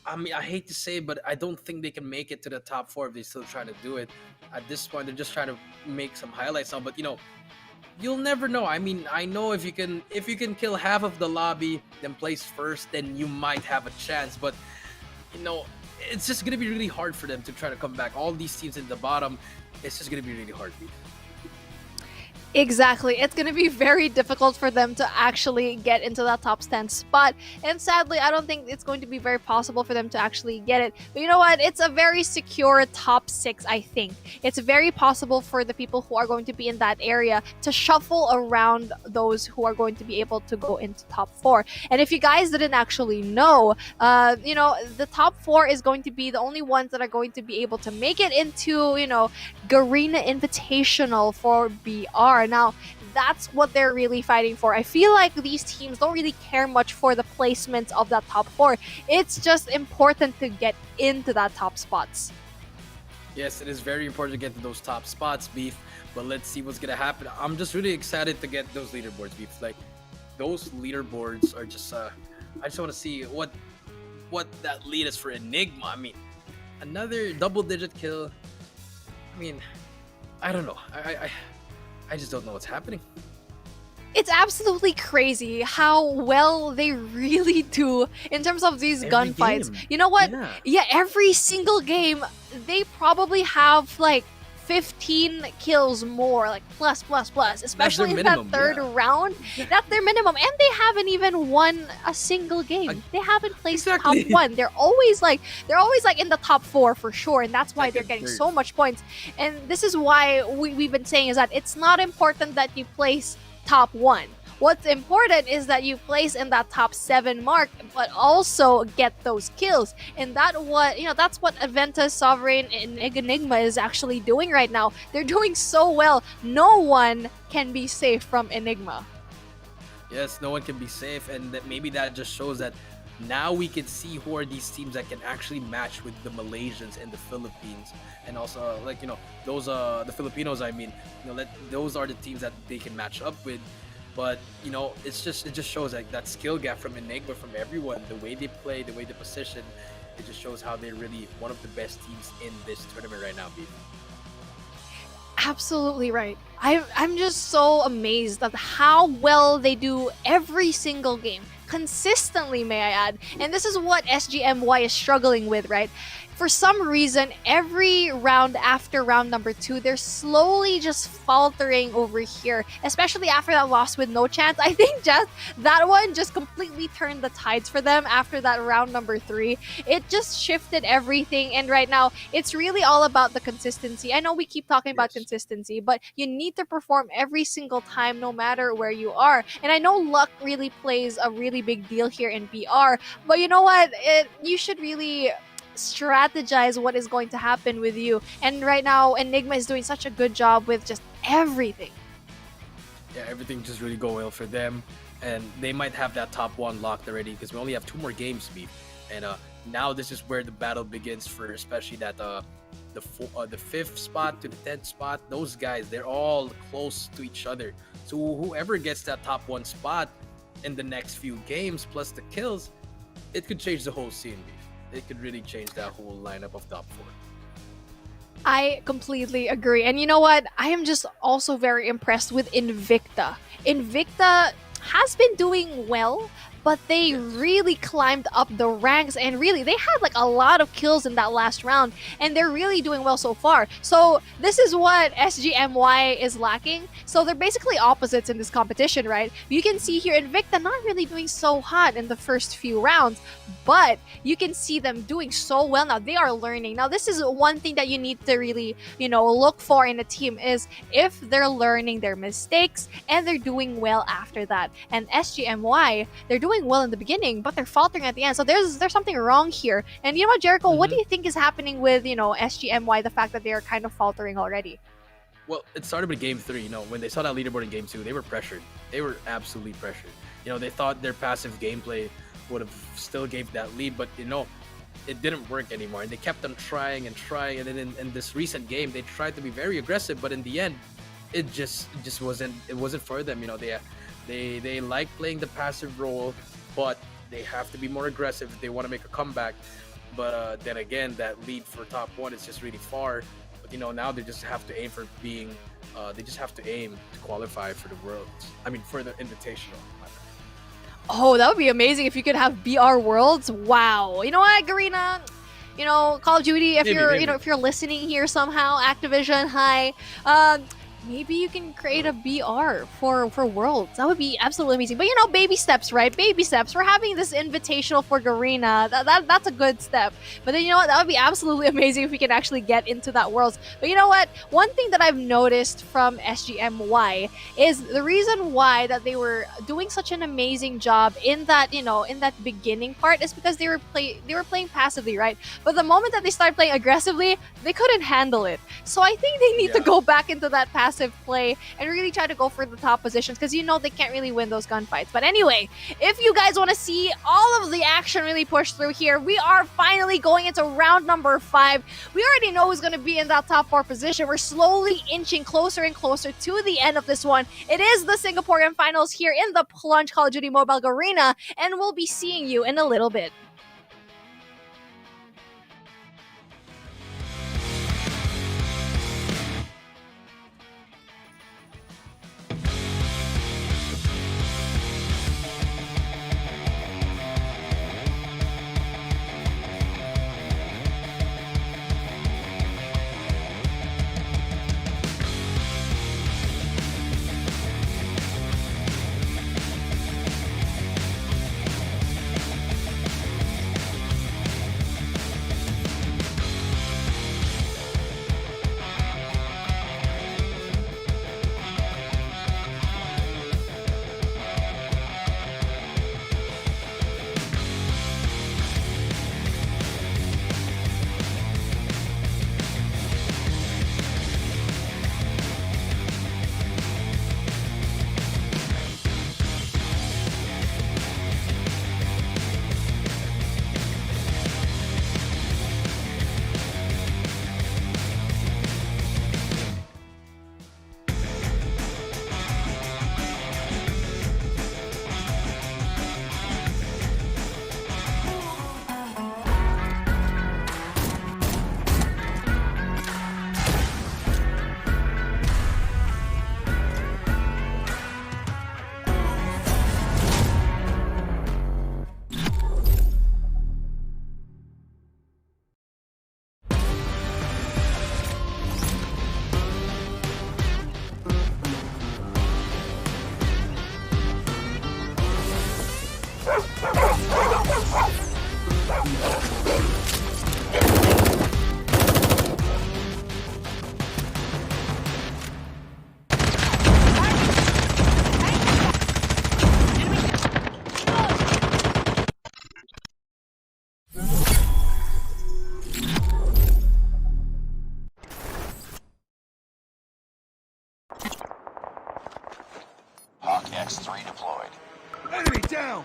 I mean, I hate to say it, but I don't think they can make it to the top 4 if they still try to do it. At this point, they're just trying to make some highlights now, but you'll never know. I mean, I know if you can kill half of the lobby, then place first, then you might have a chance, but it's just gonna be really hard for them to try to come back. All these teams in the bottom, it's just gonna be really hard. Exactly. It's going to be very difficult for them to actually get into that top 10 spot. And sadly, I don't think it's going to be very possible for them to actually get it. But you know what? It's a very secure top 6, I think. It's very possible for the people who are going to be in that area to shuffle around those who are going to be able to go into top 4. And if you guys didn't actually know, the top 4 is going to be the only ones that are going to be able to make it into, Garena Invitational for BR. Now, that's what they're really fighting for. I feel like these teams don't really care much for the placements of that top 4. It's just important to get into that top spots. Yes, it is very important to get to those top spots, Beef. But let's see what's gonna happen. I'm just really excited to get those leaderboards, Beef. Like, those leaderboards are just I just want to see what that lead is for Enigma. I mean, another double-digit kill. I mean, I don't know. I just don't know what's happening. It's absolutely crazy how well they really do in terms of these gunfights. Game. You know what? Yeah, every single game, they probably have like 15 kills more, like plus, especially in minimum, that third round. That's their minimum, and they haven't even won a single game. They haven't placed top 1. They're always like in the top 4 for sure, and that's why they're getting so much points. And this is why we've been saying is that it's not important that you place top 1. What's important is that you place in that top 7 mark, but also get those kills. And that's what Adventa Sovereign and Enigma is actually doing right now. They're doing so well. No one can be safe from Enigma. Yes, no one can be safe, and maybe that just shows that now we can see who are these teams that can actually match with the Malaysians and the Philippines, and also those the Filipinos. I mean, those are the teams that they can match up with. But it just shows like that skill gap from Enigma, from everyone, the way they play, the way they position. It just shows how they're really one of the best teams in this tournament right now, Beef. Absolutely right. I'm just so amazed at how well they do every single game. Consistently, may I add. And this is what SGMY is struggling with, right? For some reason, every round after round number 2, they're slowly just faltering over here, especially after that loss with no chance. I think just that one just completely turned the tides for them after that round number 3. It just shifted everything, and right now, it's really all about the consistency. I know we keep talking about consistency, but you need to perform every single time, no matter where you are. And I know luck really plays a really big deal here in BR, but you know what? You should really strategize what is going to happen with you. And right now, Enigma is doing such a good job with just everything. Yeah, everything just really go well for them, and they might have that top 1 locked already because we only have 2 more games to beat. And now this is where the battle begins for especially that the 5th spot to the 10th spot. Those guys, they're all close to each other. So whoever gets that top 1 spot in the next few games plus the kills, it could change the whole scene. it could really change that whole lineup of top 4. I completely agree. And you know what? I am just also very impressed with Invicta. Invicta has been doing well, but they really climbed up the ranks, and really they had like a lot of kills in that last round, and they're really doing well so far. So this is what SGMY is lacking. So they're basically opposites in this competition, right? You can see here Invicta not really doing so hot in the first few rounds, but you can see them doing so well now. They are learning. Now this is one thing that you need to really, look for in a team, is if they're learning their mistakes and they're doing well after that. And SGMY, they're doing well in the beginning, but they're faltering at the end. So there's something wrong here. And you know what, Jericho, what do you think is happening with, SGMY, the fact that they are kind of faltering already? Well, it started with game 3. When they saw that leaderboard in game 2, they were pressured. They were absolutely pressured. They thought their passive gameplay would have still gave that lead, but it didn't work anymore. And they kept on trying and trying. And then in this recent game, they tried to be very aggressive, but in the end, it just wasn't for them. They like playing the passive role, but they have to be more aggressive if they want to make a comeback. But then again, that lead for top 1 is just really far. But now they just have to aim for being. They just have to aim to qualify for the Worlds. I mean, for the Invitational. Oh, that would be amazing if you could have BR Worlds. Wow. You know what, Garena? Call of Duty, if if you're listening here somehow, Activision, hi. Maybe you can create a BR for Worlds. That would be absolutely amazing. But baby steps, right? Baby steps. We're having this invitational for Garena. That's a good step. But then that would be absolutely amazing if we can actually get into that Worlds. But you know what? One thing that I've noticed from SGMY is the reason why that they were doing such an amazing job in that, in that beginning part is because they were playing passively, right? But the moment that they started playing aggressively, they couldn't handle it. So I think they need to go back into that passive play and really try to go for the top positions, because they can't really win those gunfights. But anyway, if you guys want to see all of the action really push through here, we are finally going into round number 5. We already know who's going to be in that top 4 position. We're slowly inching closer and closer to the end of this one. It is the Singaporean finals here in the Plunge Call of Duty Mobile Garena, and we'll be seeing you in a little bit. Hawk X3 deployed. Enemy down!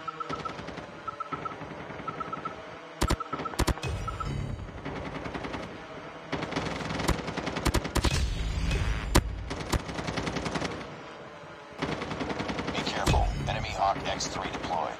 Be careful. Enemy Hawk X3 deployed.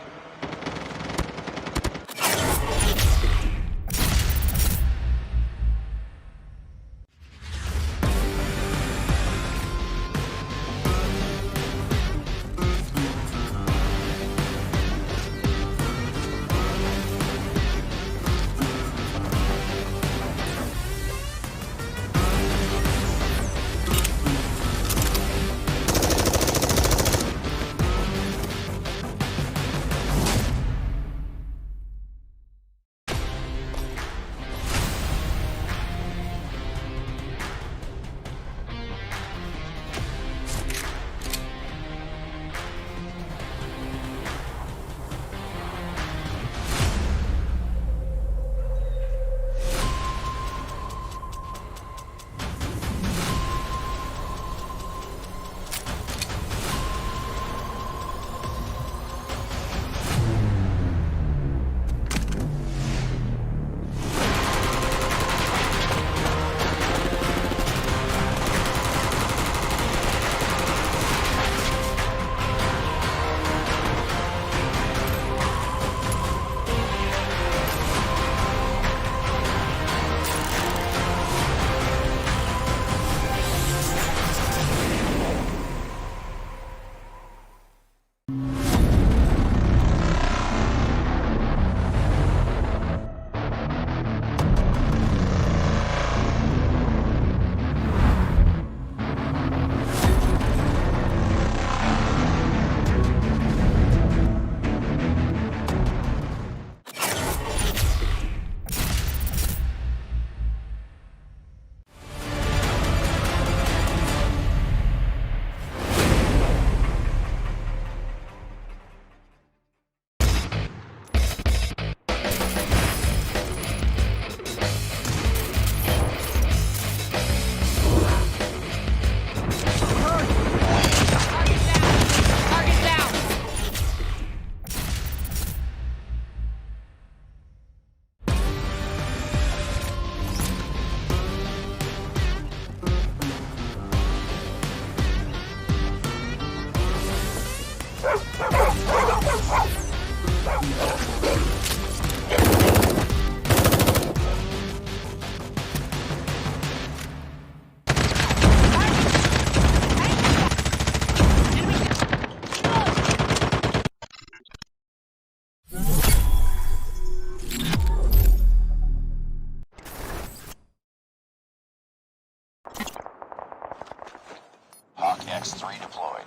Hawk X3 deployed.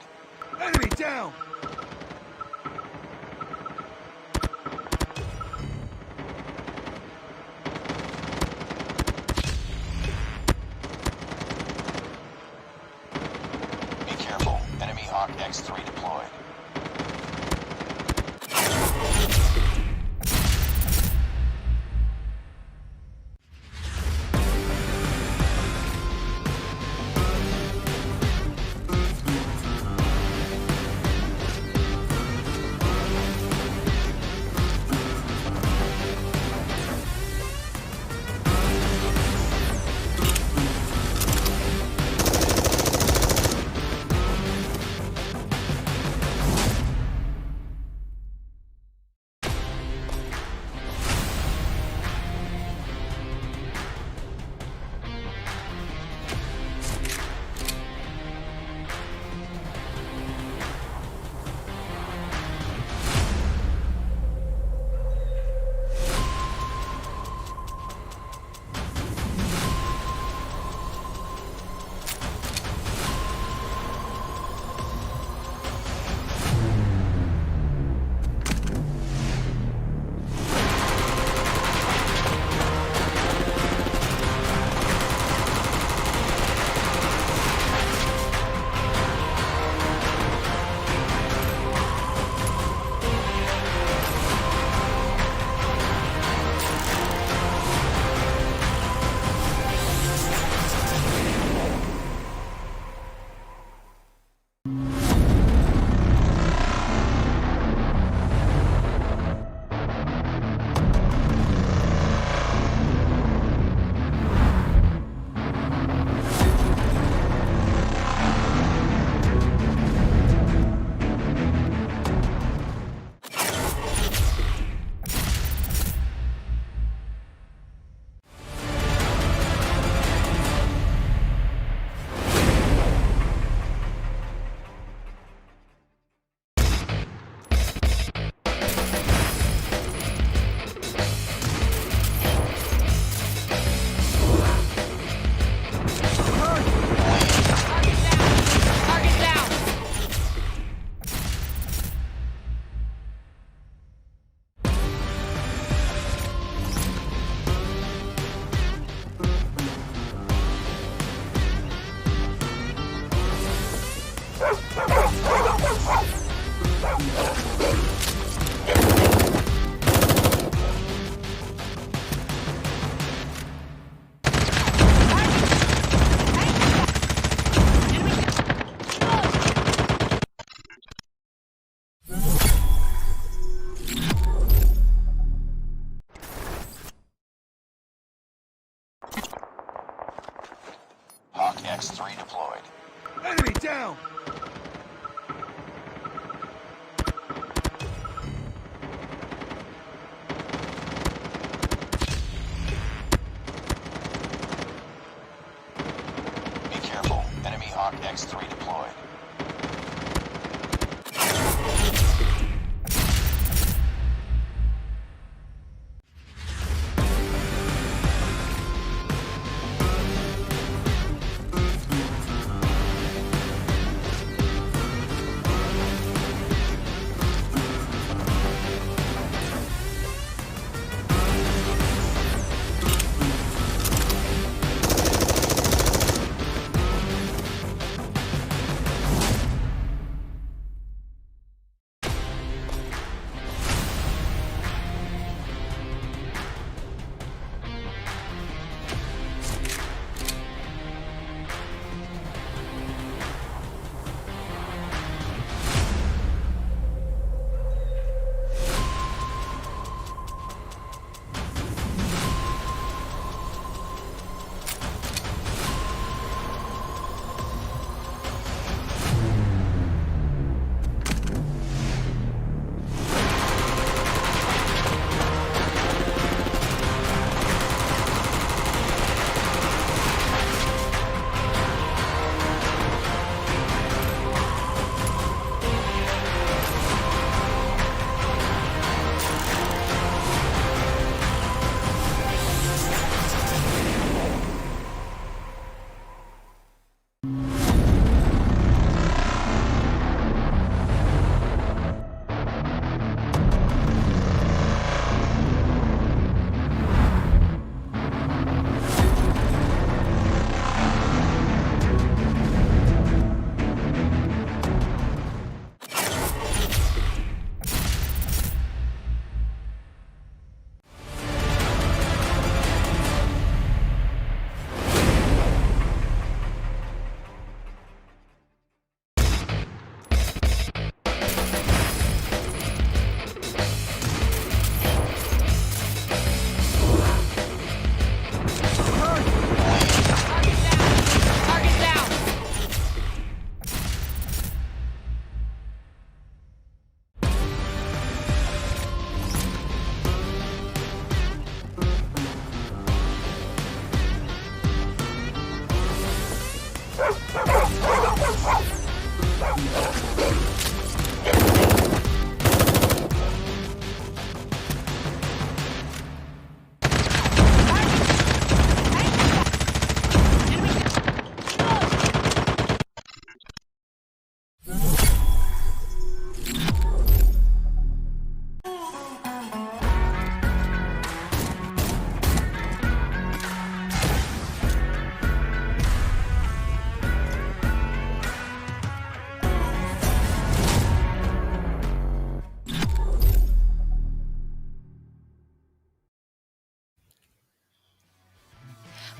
Enemy down! Be careful. Enemy Hawk X3 deployed.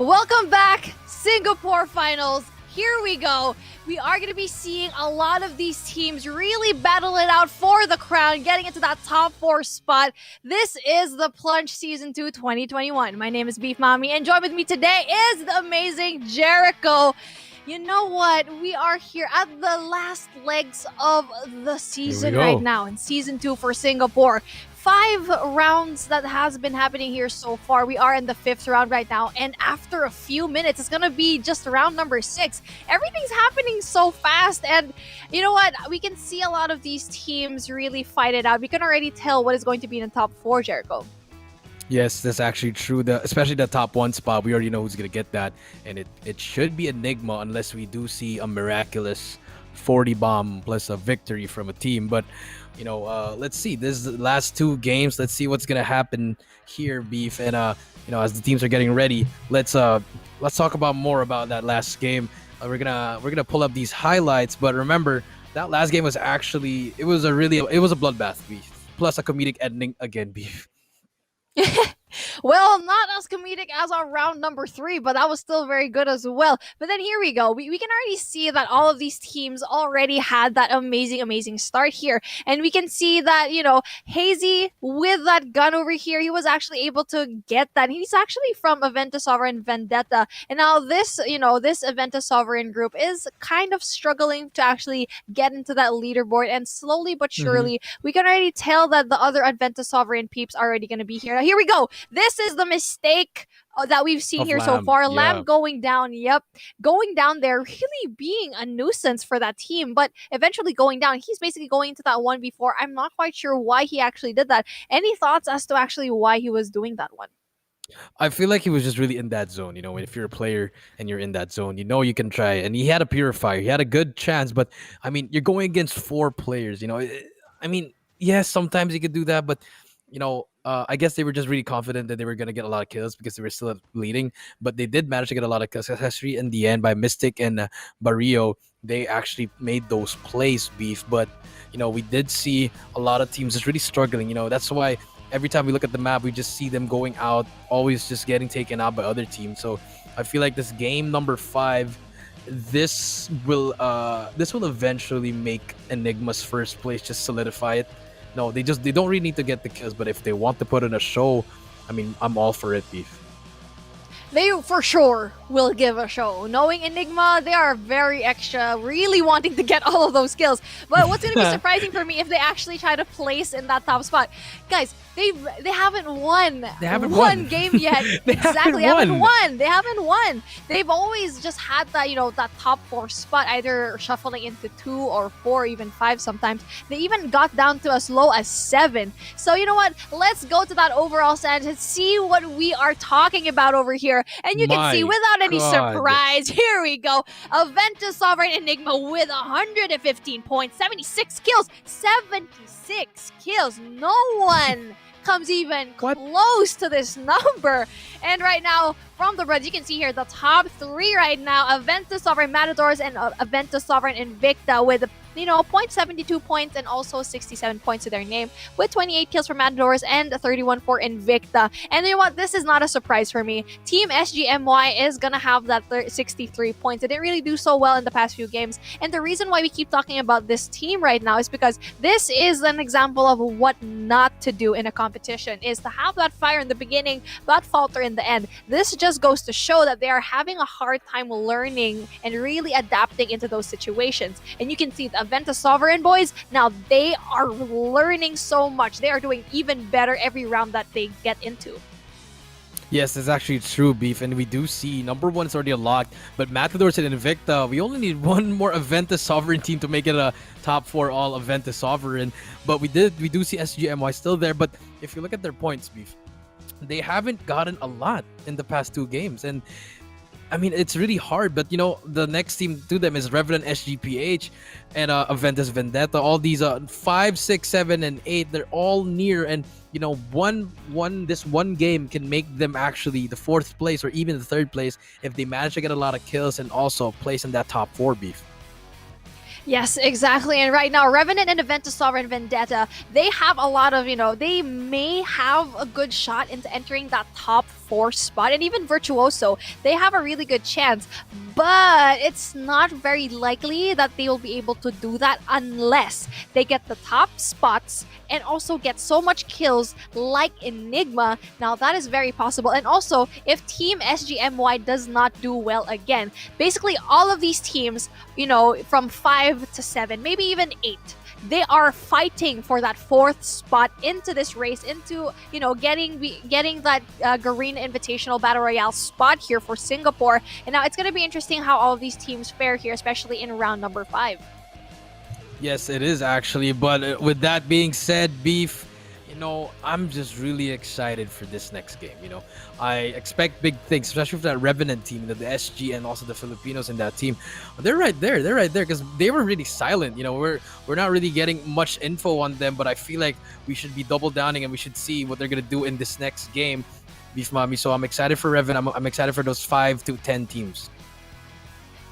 Welcome back, Singapore Finals. Here we go. We are going to be seeing a lot of these teams really battle it out for the crown, getting into that top 4 spot. This is the Plunge Season 2 2021. My name is Beef Mommy, and join with me today is the amazing Jericho. You know what? We are here at the last legs of the season right now in Season 2 for Singapore. 5 rounds that has been happening here so far. We are in the 5th round right now, and after a few minutes, it's gonna be just round number 6. Everything's happening so fast, and you know what? We can see a lot of these teams really fight it out. We can already tell what is going to be in the top 4, Jericho. Yes, that's actually true. Especially the top 1 spot, we already know who's gonna get that, and it should be Enigma unless we do see a miraculous 40 bomb plus a victory from a team. But you know, let's see. This is the last 2 games. Let's see what's gonna happen here, Beef. And you know, as the teams are getting ready, let's talk about more about that last game. We're gonna pull up these highlights. But remember, that last game was actually it was a bloodbath, Beef. Plus a comedic ending again, Beef. Well, not as comedic as our round number 3, but that was still very good as well. But then here we go. We can already see that all of these teams already had that amazing start here. And we can see that, you know, Hazy with that gun over here, he was actually able to get that. He's actually from Aventa Sovereign Vendetta. And now this, you know, this Aventa Sovereign group is kind of struggling to actually get into that leaderboard. And slowly but surely, we can already tell that the other Aventa Sovereign peeps are already going to be here. Now, here we go. This is the mistake that we've seen here so far. Lamb going down, going down there, really being a nuisance for that team, but eventually going down. He's basically going into that 1v4. I'm not quite sure why he actually did that. Any thoughts as to actually why he was doing that one? I feel like he was just really in that zone. You know, if you're a player and you're in that zone, you know you can try. And he had a purifier. He had a good chance, but I mean, you're going against 4 players. You know, I mean, yes, sometimes you could do that, but you know, I guess they were just really confident that they were going to get a lot of kills because they were still leading. But they did manage to get a lot of kills. Especially in the end by Mystic and Barrio. They actually made those plays, Beef. But, you know, we did see a lot of teams just really struggling. You know, that's why every time we look at the map, we just see them going out, always just getting taken out by other teams. So I feel like this game number 5, this will eventually make Enigma's first place, just solidify it. No, they don't really need to get the kills, but if they want to put in a show, I mean, I'm all for it, Beef. They for sure will give a show. Knowing Enigma, they are very extra, really wanting to get all of those kills. But what's going to be surprising for me if they actually try to place in that top spot. Guys, they haven't won one game yet. They haven't won. They've always just had that, you know, that top 4 spot, either shuffling into 2 or 4, even 5 sometimes. They even got down to as low as 7. So you know what? Let's go to that overall stand and see what we are talking about over here. And you can see without any surprise, here we go. Aventa Sovereign Enigma with 115 points, 76 kills, 76 kills. No one comes even close to this number. And right now, from the Reds, you can see here the top 3 right now. Aventa Sovereign Matadors and Aventa Sovereign Invicta with, you know, 0.72 points and also 67 points to their name, with 28 kills for Matadors and 31 for Invicta. And you know what? This is not a surprise for me. Team SGMY is gonna have that 63 points. They didn't really do so well in the past few games. And the reason why we keep talking about this team right now is because this is an example of what not to do in a competition, is to have that fire in the beginning, but falter in the end. This just goes to show that they are having a hard time learning and really adapting into those situations. And you can see the Aventa Sovereign boys, now they are learning so much. They are doing even better every round that they get into. Yes, that's actually true, Beef, and we do see number 1 is already unlocked, but Matadors and Invicta, we only need one more Aventa Sovereign team to make it a top 4 all Aventa Sovereign. But we do see SGMY still there. But if you look at their points, Beef, they haven't gotten a lot in the past 2 games, and I mean, it's really hard, but you know, the next team to them is Revenant SGPH and Aventus Vendetta. All these 5, 6, 7, and 8, they're all near, and you know, this one game can make them actually the 4th place or even the 3rd place if they manage to get a lot of kills and also place in that top 4, Beef. Yes, exactly. And right now, Revenant and Event to Sovereign Vendetta, they have a lot of, they may have a good shot into entering that top 4 spot. And even Virtuoso, they have a really good chance. But it's not very likely that they will be able to do that unless they get the top spots and also get so much kills like Enigma. Now, that is very possible. And also, if Team SGMY does not do well again, basically all of these teams, from 5 to 7, maybe even 8, they are fighting for that 4th spot into this race, into getting that Garena Invitational Battle Royale spot here for Singapore. And now it's going to be interesting how all of these teams fare here, especially in round number 5. Yes, it is actually. But with that being said, Beef, I'm just really excited for this next game. I expect big things, especially for that Revenant team, the SG, and also the Filipinos in that team. They're right there. They're right there because they were really silent. We're not really getting much info on them, but I feel like we should be double downing and we should see what they're gonna do in this next game, Beef Mommy. So I'm excited for Revenant. I'm excited for those 5 to 10 teams.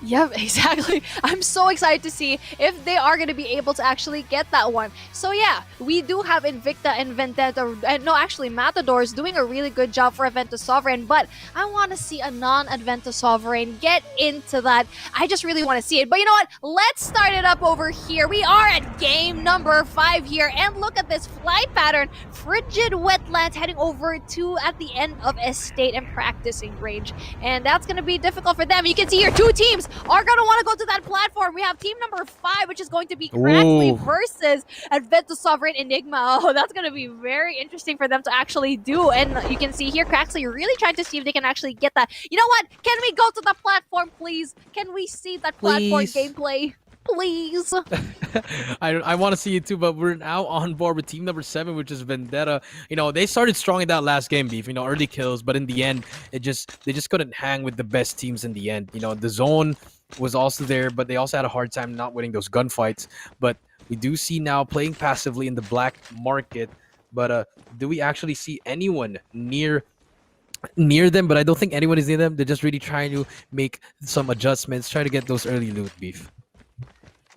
Yep, exactly. I'm so excited to see if they are going to be able to actually get that one. So yeah, we do have Invicta and Vendetta. No, actually, Matador is doing a really good job for Adventa Sovereign, but I want to see a non-Adventa Sovereign get into that. I just really want to see it. But you know what? Let's start it up over here. We are at game number 5 here, and look at this flight pattern. Frigid Wetlands heading over to at the end of Estate and Practicing Range, and that's going to be difficult for them. You can see here 2 teams are going to want to go to that platform. We have team number 5, which is going to be Crackly versus Adventa Sovereign Enigma. Oh, that's going to be very interesting for them to actually do. And you can see here, Crackly really trying to see if they can actually get that. You know what? Can we go to the platform, please? Can we see that platform gameplay? Please. I want to see it too, but we're now on board with team number 7, which is Vendetta. They started strong in that last game, Beef. Early kills, but in the end, they just couldn't hang with the best teams in the end. The zone was also there, but they also had a hard time not winning those gunfights. But we do see now playing passively in the black market. But do we actually see anyone near them? But I don't think anyone is near them. They're just really trying to make some adjustments, try to get those early loot, Beef.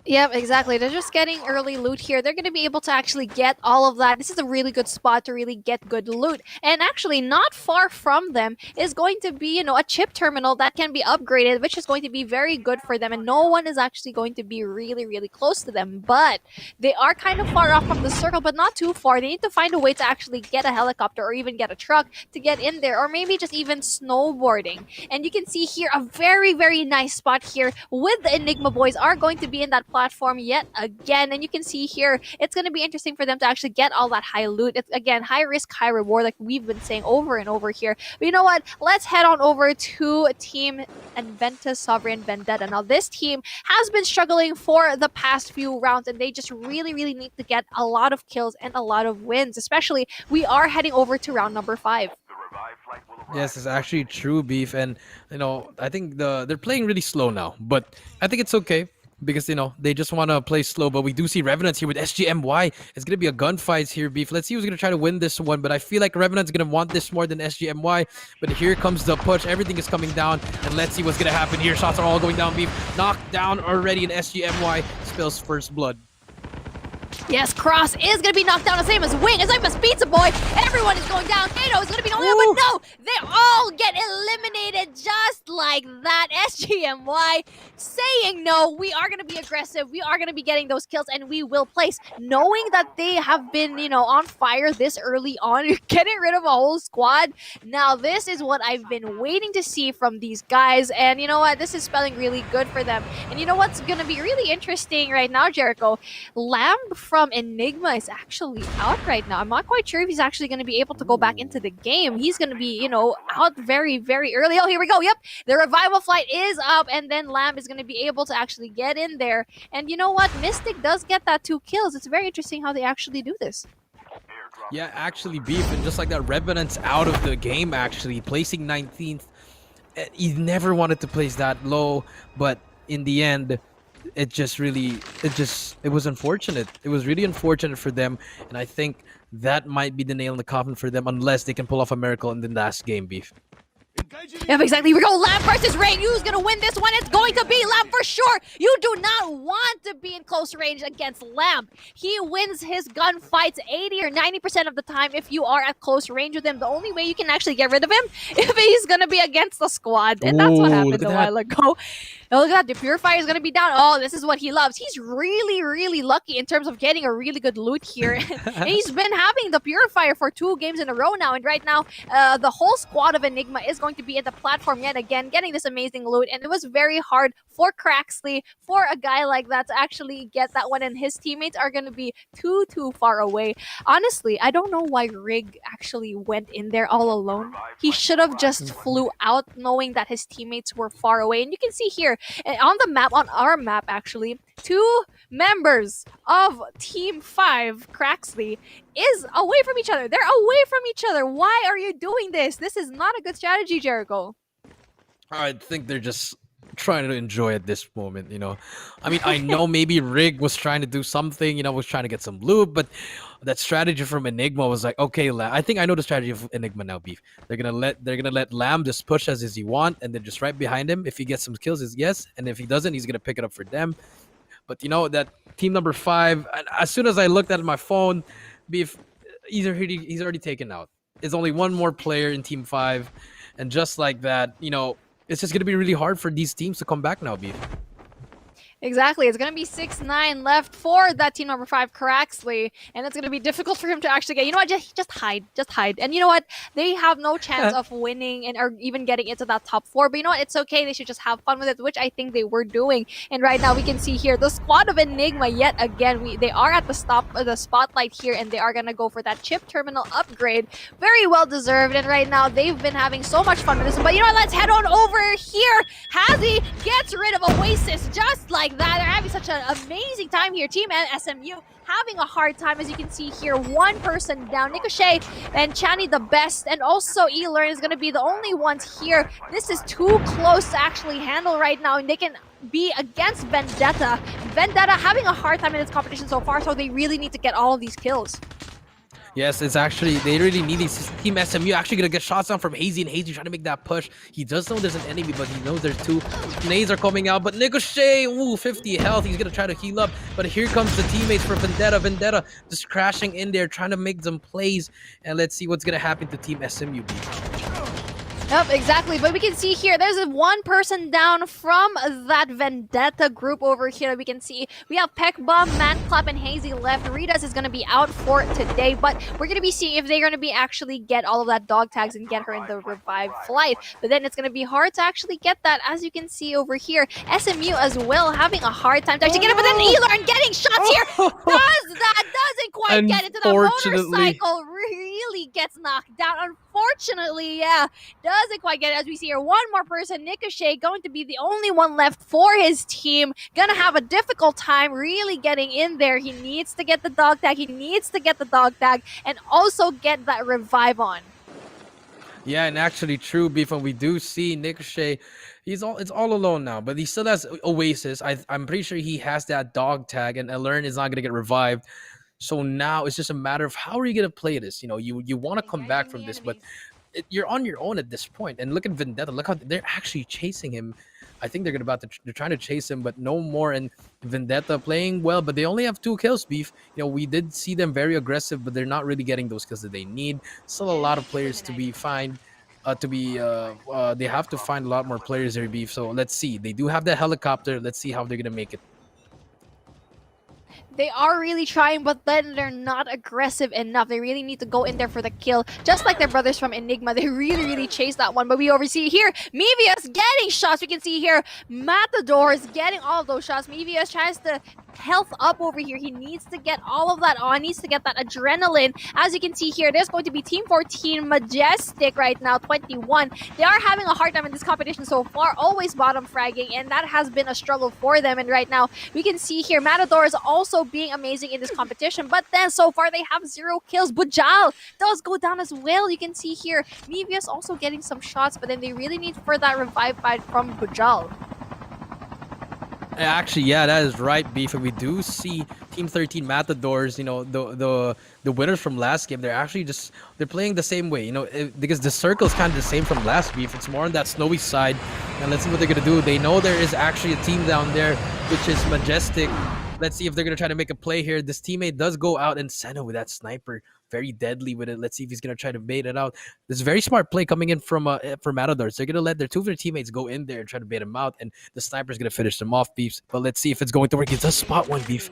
Yep, exactly. They're just getting early loot here. They're going to be able to actually get all of that. This is a really good spot to really get good loot. And actually, not far from them is going to be, a chip terminal that can be upgraded, which is going to be very good for them. And no one is actually going to be really, really close to them. But they are kind of far off from the circle, but not too far. They need to find a way to actually get a helicopter or even get a truck to get in there, or maybe just even snowboarding. And you can see here a very, very nice spot here with the Enigma boys are going to be in that platform yet again. And you can see here, it's going to be interesting for them to actually get all that high loot. It's, again, high risk, high reward, like we've been saying over and over here. But you know what? Let's head on over to Team Adventa Sovereign Vendetta. Now, this team has been struggling for the past few rounds, and they just really, really need to get a lot of kills and a lot of wins. Especially, we are heading over to round number 5. Yes, it's actually true, Beef. And, I think they're playing really slow now. But I think it's okay, because they just want to play slow. But we do see Revenants here with SGMY. It's gonna be a gunfight here, Beef. Let's see who's gonna try to win this one, but I feel like Revenant's gonna want this more than SGMY. But here comes the push. Everything is coming down, and let's see what's gonna happen here. Shots are all going down, Beef. Knocked down already, and SGMY spills first blood. Yes, Cross is going to be knocked down, the same as Wing, the same as Pizza Boy. Everyone is going down. Kato is going to be going down, but no, they all get eliminated just like that. SGMY saying no, we are going to be aggressive. We are going to be getting those kills, and we will place. Knowing that they have been, on fire this early on, getting rid of a whole squad. Now, this is what I've been waiting to see from these guys, and you know what? This is spelling really good for them. And you know what's going to be really interesting right now, Jericho? Lamb from Enigma is actually out right now. I'm not quite sure if he's actually going to be able to go back into the game. He's going to be, out very, very early. Oh, here we go. Yep. The revival flight is up, and then Lamb is going to be able to actually get in there. And you know what? Mystic does get that 2 kills. It's very interesting how they actually do this. Yeah, actually, Beef, and just like that, Revenant's out of the game, actually, placing 19th. He never wanted to place that low, but in the end, it was unfortunate. It was really unfortunate for them, and I think that might be the nail in the coffin for them, unless they can pull off a miracle in the last game, Beef. Yep, exactly. We go Lamb versus Ring. Who's gonna win this one? It's going to be Lamb for sure. You do not want to be in close range against Lamb. He wins his gunfights 80 or 90% of the time if you are at close range with him. The only way you can actually get rid of him if he's gonna be against the squad. And that's what Ooh, happened look a at while ago. Oh, look at that. The Purifier is gonna be down. Oh, this is what he loves. He's really, really lucky in terms of getting a really good loot here. And he's been having the Purifier for 2 games in a row now. And right now, the whole squad of Enigma is going to be at the platform yet again, getting this amazing loot. And it was very hard for Craxley, for a guy like that, to actually get that one. And his teammates are going to be too far away. Honestly, I don't know why Rig actually went in there all alone. He should have just flew out knowing that his teammates were far away. And you can see here on the map, on our map actually, 2 members of Team 5, Craxley, is away from each other. They're away from each other. Why are you doing this? This is not a good strategy, Jericho. I think they're just trying to enjoy at this moment, you know. I mean, I know maybe Rig was trying to do something, you know, was trying to get some loot, but that strategy from Enigma was like, okay, I think I know the strategy of Enigma now, Beef. They're gonna let Lamb just push as he want, and then just right behind him. If he gets some kills, is yes, and if he doesn't, he's gonna pick it up for them. But you know that team number 5. As soon as I looked at my phone, Beef, he's already taken out. There's only one more player in team 5, and just like that, you know, it's just gonna be really hard for these teams to come back now, Beef. Exactly. It's going to be 6-9 left for that team number 5, Craxley. And it's going to be difficult for him to actually get... You know what? Just hide. Just hide. And you know what? They have no chance of winning and or even getting into that top 4. But you know what? It's okay. They should just have fun with it, which I think they were doing. And right now we can see here the squad of Enigma yet again. They are at the spotlight here, and they are going to go for that chip terminal upgrade. Very well deserved. And right now they've been having so much fun with this. But you know what? Let's head on over here. Hazy gets rid of Oasis just like that. They're having such an amazing time here. Team SMU having a hard time, as you can see here. One person down. Ricochet and Chani the best, and also E-Learn is going to be the only ones here. This is too close to actually handle right now, and they can be against Vendetta. Vendetta having a hard time in this competition so far, so they really need to get all of these kills. Yes, it's actually, they really need these. Team SMU actually gonna get shots down from Hazy, and Hazy trying to make that push. He does know there's an enemy, but he knows there's 2. Nades are coming out, but Ricochet, ooh, 50 health. He's gonna try to heal up, but here comes the teammates for Vendetta. Vendetta just crashing in there, trying to make some plays, and let's see what's gonna happen to Team SMU. Yep, exactly. But we can see here, there's one person down from that Vendetta group over here. We can see we have Peckbomb, Manclap, and Hazy left. Ritas is going to be out for today, but we're going to be seeing if they're going to be actually get all of that dog tags and get her in the revive flight. But then it's going to be hard to actually get that, as you can see over here. SMU as well having a hard time to actually get it, but then E-Learn getting shots here. Doesn't quite get into the motorcycle. Really gets knocked down. Unfortunately, yeah. Doesn't quite get it, as we see here. One more person, Ricochet, going to be the only one left for his team. Gonna have a difficult time really getting in there. He needs to get the dog tag. He needs to get the dog tag and also get that revive on. Yeah, and actually true, Beef, and we do see Ricochet. It's all alone now, but he still has Oasis. I'm pretty sure he has that dog tag, and Alern is not gonna get revived. So now it's just a matter of how are you gonna play this? You know, you want to come back from this, but you're on your own at this point. And look at Vendetta. Look how they're actually chasing him. I think they're trying to chase him, but no more. And Vendetta playing well, but they only have 2 kills, Beef. You know, we did see them very aggressive, but they're not really getting those kills that they need. Still a lot of players to be fine. They have to find a lot more players there, Beef. So let's see. They do have the helicopter. Let's see how they're gonna make it. They are really trying, but then they're not aggressive enough. They really need to go in there for the kill. Just like their brothers from Enigma, they really chase that one. But we oversee here, Mevius getting shots. We can see here, Matador is getting all of those shots. Mevius tries to health up over here. He needs to get all of that on. He needs to get that adrenaline. As you can see here, there's going to be Team 14 Majestic right now, 21. They are having a hard time in this competition so far, always bottom fragging, and that has been a struggle for them. And right now, we can see here, Matador is also being amazing in this competition, but then so far they have 0 kills. Bujal does go down as well. You can see here, Mevius also getting some shots, but then they really need for that revive fight from Bujal. Actually, yeah, that is right, Beef. And we do see Team 13 Matadors, the winners from last game, they're playing the same way, because the circle is kind of the same from last Beef. It's more on that snowy side. And let's see what they're gonna do. They know there is actually a team down there, which is Majestic. Let's see if they're gonna try to make a play here. This teammate does go out, and Senna with that sniper, very deadly with it. Let's see if he's gonna try to bait it out. This is a very smart play coming in from Matadors. They're gonna let two of their teammates go in there and try to bait him out, and the sniper's gonna finish them off, Beefs. But let's see if it's going to work. He does spot one, Beef.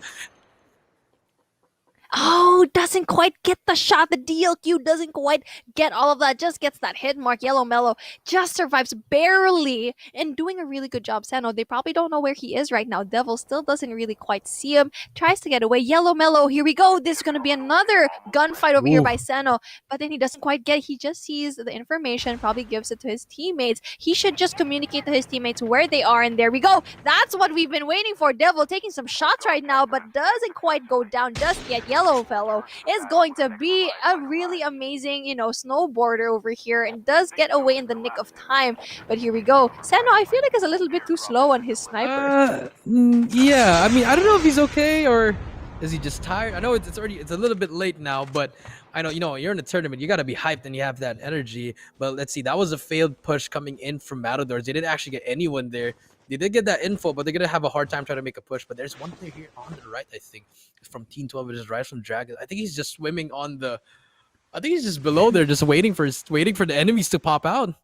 Oh, doesn't quite get the shot. The DLQ doesn't quite get all of that. Just gets that hit mark. Yellow Mellow just survives barely and doing a really good job. Seno, they probably don't know where he is right now. Devil still doesn't really quite see him. Tries to get away. Yellow Mellow, here we go. This is going to be another gunfight over here by Seno. But then he doesn't quite get it. He just sees the information, probably gives it to his teammates. He should just communicate to his teammates where they are. And there we go. That's what we've been waiting for. Devil taking some shots right now, but doesn't quite go down just yet. Yellow Fellow is going to be a really amazing, snowboarder over here and does get away in the nick of time. But here we go. Seno, I feel like is a little bit too slow on his sniper. Yeah, I mean, I don't know if he's okay or is he just tired. I know it's a little bit late now, but I know, you're in a tournament, you got to be hyped and you have that energy. But let's see, that was a failed push coming in from Matadors. They didn't actually get anyone there. They did get that info, but they're going to have a hard time trying to make a push. But there's one player here on the right, I think. It's from Team 12, which is right from Dragon. I think he's just swimming on the... I think he's just below there, just waiting for the enemies to pop out.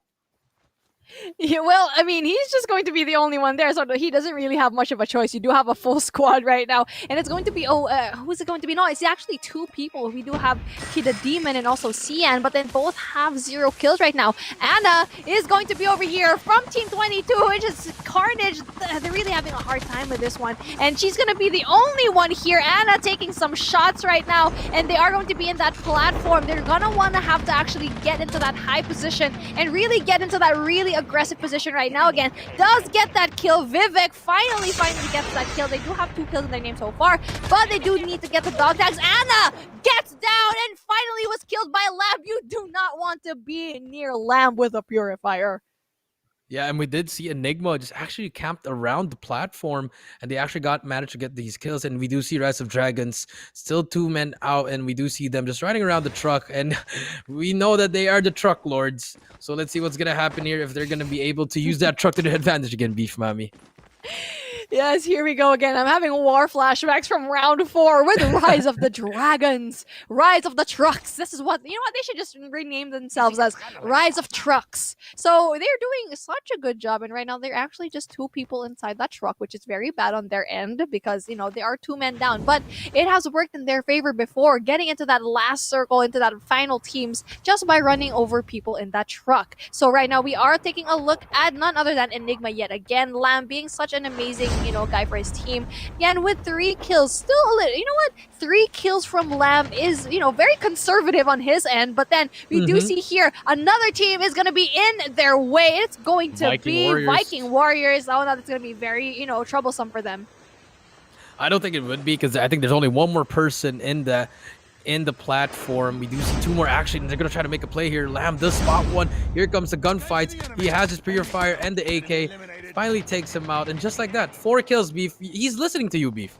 Yeah, well, I mean, he's just going to be the only one there, so he doesn't really have much of a choice. You do have a full squad right now, and it's going to be, who's it going to be? No, it's actually two people. We do have the Demon and also Cian, but then both have 0 kills right now. Anna is going to be over here from Team 22, which is Carnage. They're really having a hard time with this one, and she's going to be the only one here. Anna taking some shots right now, and they are going to be in that platform. They're going to want to have to actually get into that high position and really get into that really aggressive position right now. Again, does get that kill. Vivek finally gets that kill. They do have 2 kills in their name so far, but they do need to get the dog tags. Anna gets down and finally was killed by Lamb. You do not want to be near Lamb with a purifier. Yeah, and we did see Enigma just actually camped around the platform, and they actually managed to get these kills. And we do see Rise of Dragons, still 2 men out, and we do see them just riding around the truck. And we know that they are the truck lords. So let's see what's gonna happen here, if they're gonna be able to use that truck to their advantage again, Beef Mami. Yes, here we go again. I'm having war flashbacks from round 4 with Rise of the Dragons, Rise of the Trucks. This is what, they should just rename themselves as Rise of Trucks. So they're doing such a good job, and right now they're actually just 2 people inside that truck, which is very bad on their end because, they are 2 men down. But it has worked in their favor before, getting into that last circle, into that final teams, just by running over people in that truck. So right now we are taking a look at none other than Enigma yet again. Lamb being such an amazing guy for his team. Again, with 3 kills, still a little, 3 kills from Lamb is, very conservative on his end, but then we do see here another team is going to be in their way. It's going to be Viking Warriors. Oh, that's going to be very, troublesome for them. I don't think it would be, because I think there's only one more person in the platform. We do see 2 more action. They're gonna try to make a play here. Lamb does spot one. Here comes the gunfights. He has his purifier and the AK. Finally takes him out, and just like that, 4 kills, Beef. He's listening to you, Beef.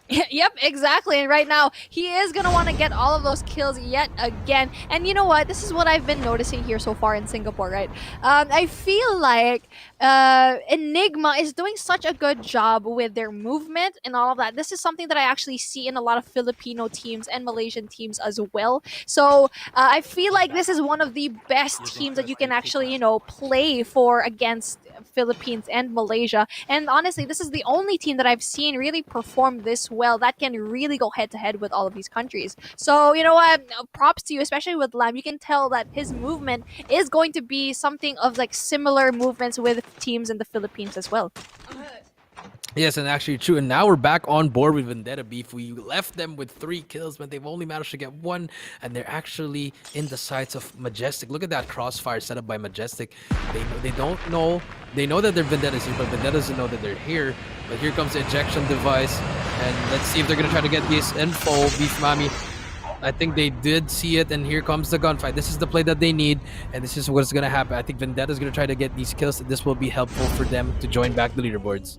Yep, exactly. And right now, he is going to want to get all of those kills yet again. And you know what? This is what I've been noticing here so far in Singapore, right? I feel like Enigma is doing such a good job with their movement and all of that. This is something that I actually see in a lot of Filipino teams and Malaysian teams as well. So I feel like this is one of the best teams that you can actually, play for against Philippines and Malaysia. And honestly, this is the only team that I've seen really perform this well that can really go head to head with all of these countries. So, you know what? Props to you, especially with Lamb. You can tell that his movement is going to be something of like similar movements with teams in the Philippines as well. Yes, and actually true. And now we're back on board with Vendetta, Beef. We left them with 3 kills, but they've only managed to get 1, and they're actually in the sights of Majestic. Look at that crossfire set up by Majestic. They don't know. They know that their Vendetta's here, but Vendetta doesn't know that they're here. But here comes the ejection device, and let's see if they're gonna try to get this info, Beef Mami. I think they did see it, and here comes the gunfight. This is the play that they need, and this is what's gonna happen. I think Vendetta's gonna try to get these kills, and this will be helpful for them to join back the leaderboards.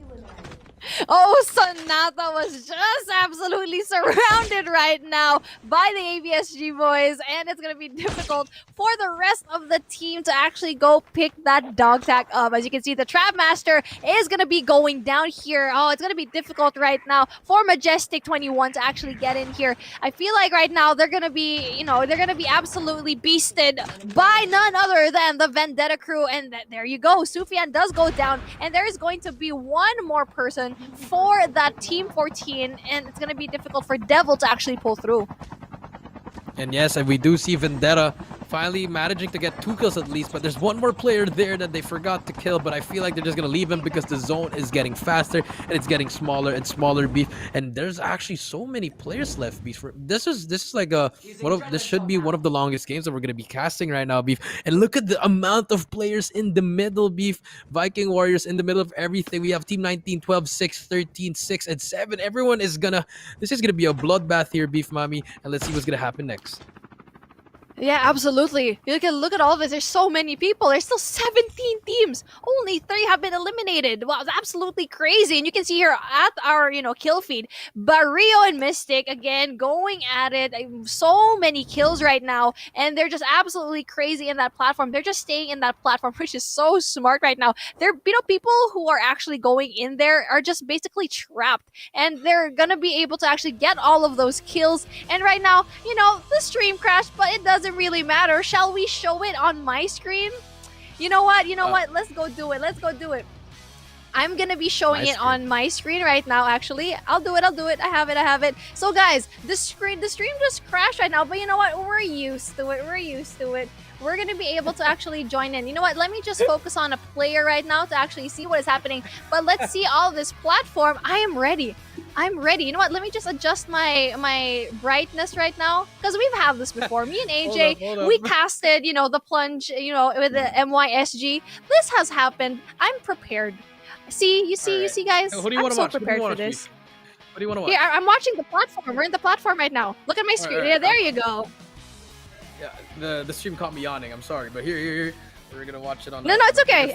Oh, Sonata was just absolutely surrounded right now by the ABSG boys, and it's going to be difficult for the rest of the team to actually go pick that dog tag up. As you can see, the Trap Master is going to be going down here. Oh, it's going to be difficult right now for Majestic 21 to actually get in here. I feel like right now they're going to be, they're going to be absolutely beasted by none other than the Vendetta crew. And there you go. Sufyan does go down, and there is going to be one more person for that Team 14, and it's going to be difficult for Devil to actually pull through. And yes, and we do see Vendetta finally managing to get 2 kills at least, but there's one more player there that they forgot to kill, but I feel like they're just gonna leave him because the zone is getting faster and it's getting smaller and smaller, Beef. And there's actually so many players left, Beef. This is like this should be one of the longest games that we're gonna be casting right now, Beef. And look at the amount of players in the middle, Beef. Viking Warriors in the middle of everything. We have Team 19, 12, 6, 13, 6, and 7. Everyone is this is gonna be a bloodbath here, Beef Mami, and let's see what's gonna happen next. Yeah, absolutely. Look at all of this. There's so many people. There's still 17 teams. Only 3 have been eliminated. Wow, it's absolutely crazy. And you can see here at our, kill feed, Barrio and Mystic, again, going at it. So many kills right now. And they're just absolutely crazy in that platform. They're just staying in that platform, which is so smart right now. They're, people who are actually going in there are just basically trapped. And they're going to be able to actually get all of those kills. And right now, the stream crashed, but it doesn't really matter. Shall we show it on my screen? You know what? Let's go do it. I'm gonna be showing it on my screen right now, actually. I'll do it. I have it. So guys, the stream just crashed right now, but you know what? We're used to it. We're gonna be able to actually join in. You know what? Let me just focus on a player right now to actually see what is happening. But let's see all this platform. I am ready. You know what? Let me just adjust my brightness right now, because we've had this before. Me and AJ, hold up. we casted, the plunge, with the MYSG. This has happened. I'm prepared. You see, guys. Who do you I'm want to so watch? prepared for this. What do you want to watch? Here, I'm watching the platform. We're in the platform right now. Look at my screen. right. Yeah, there you go. Yeah, the stream caught me yawning. I'm sorry, but here. We're gonna watch it on. No, it's okay.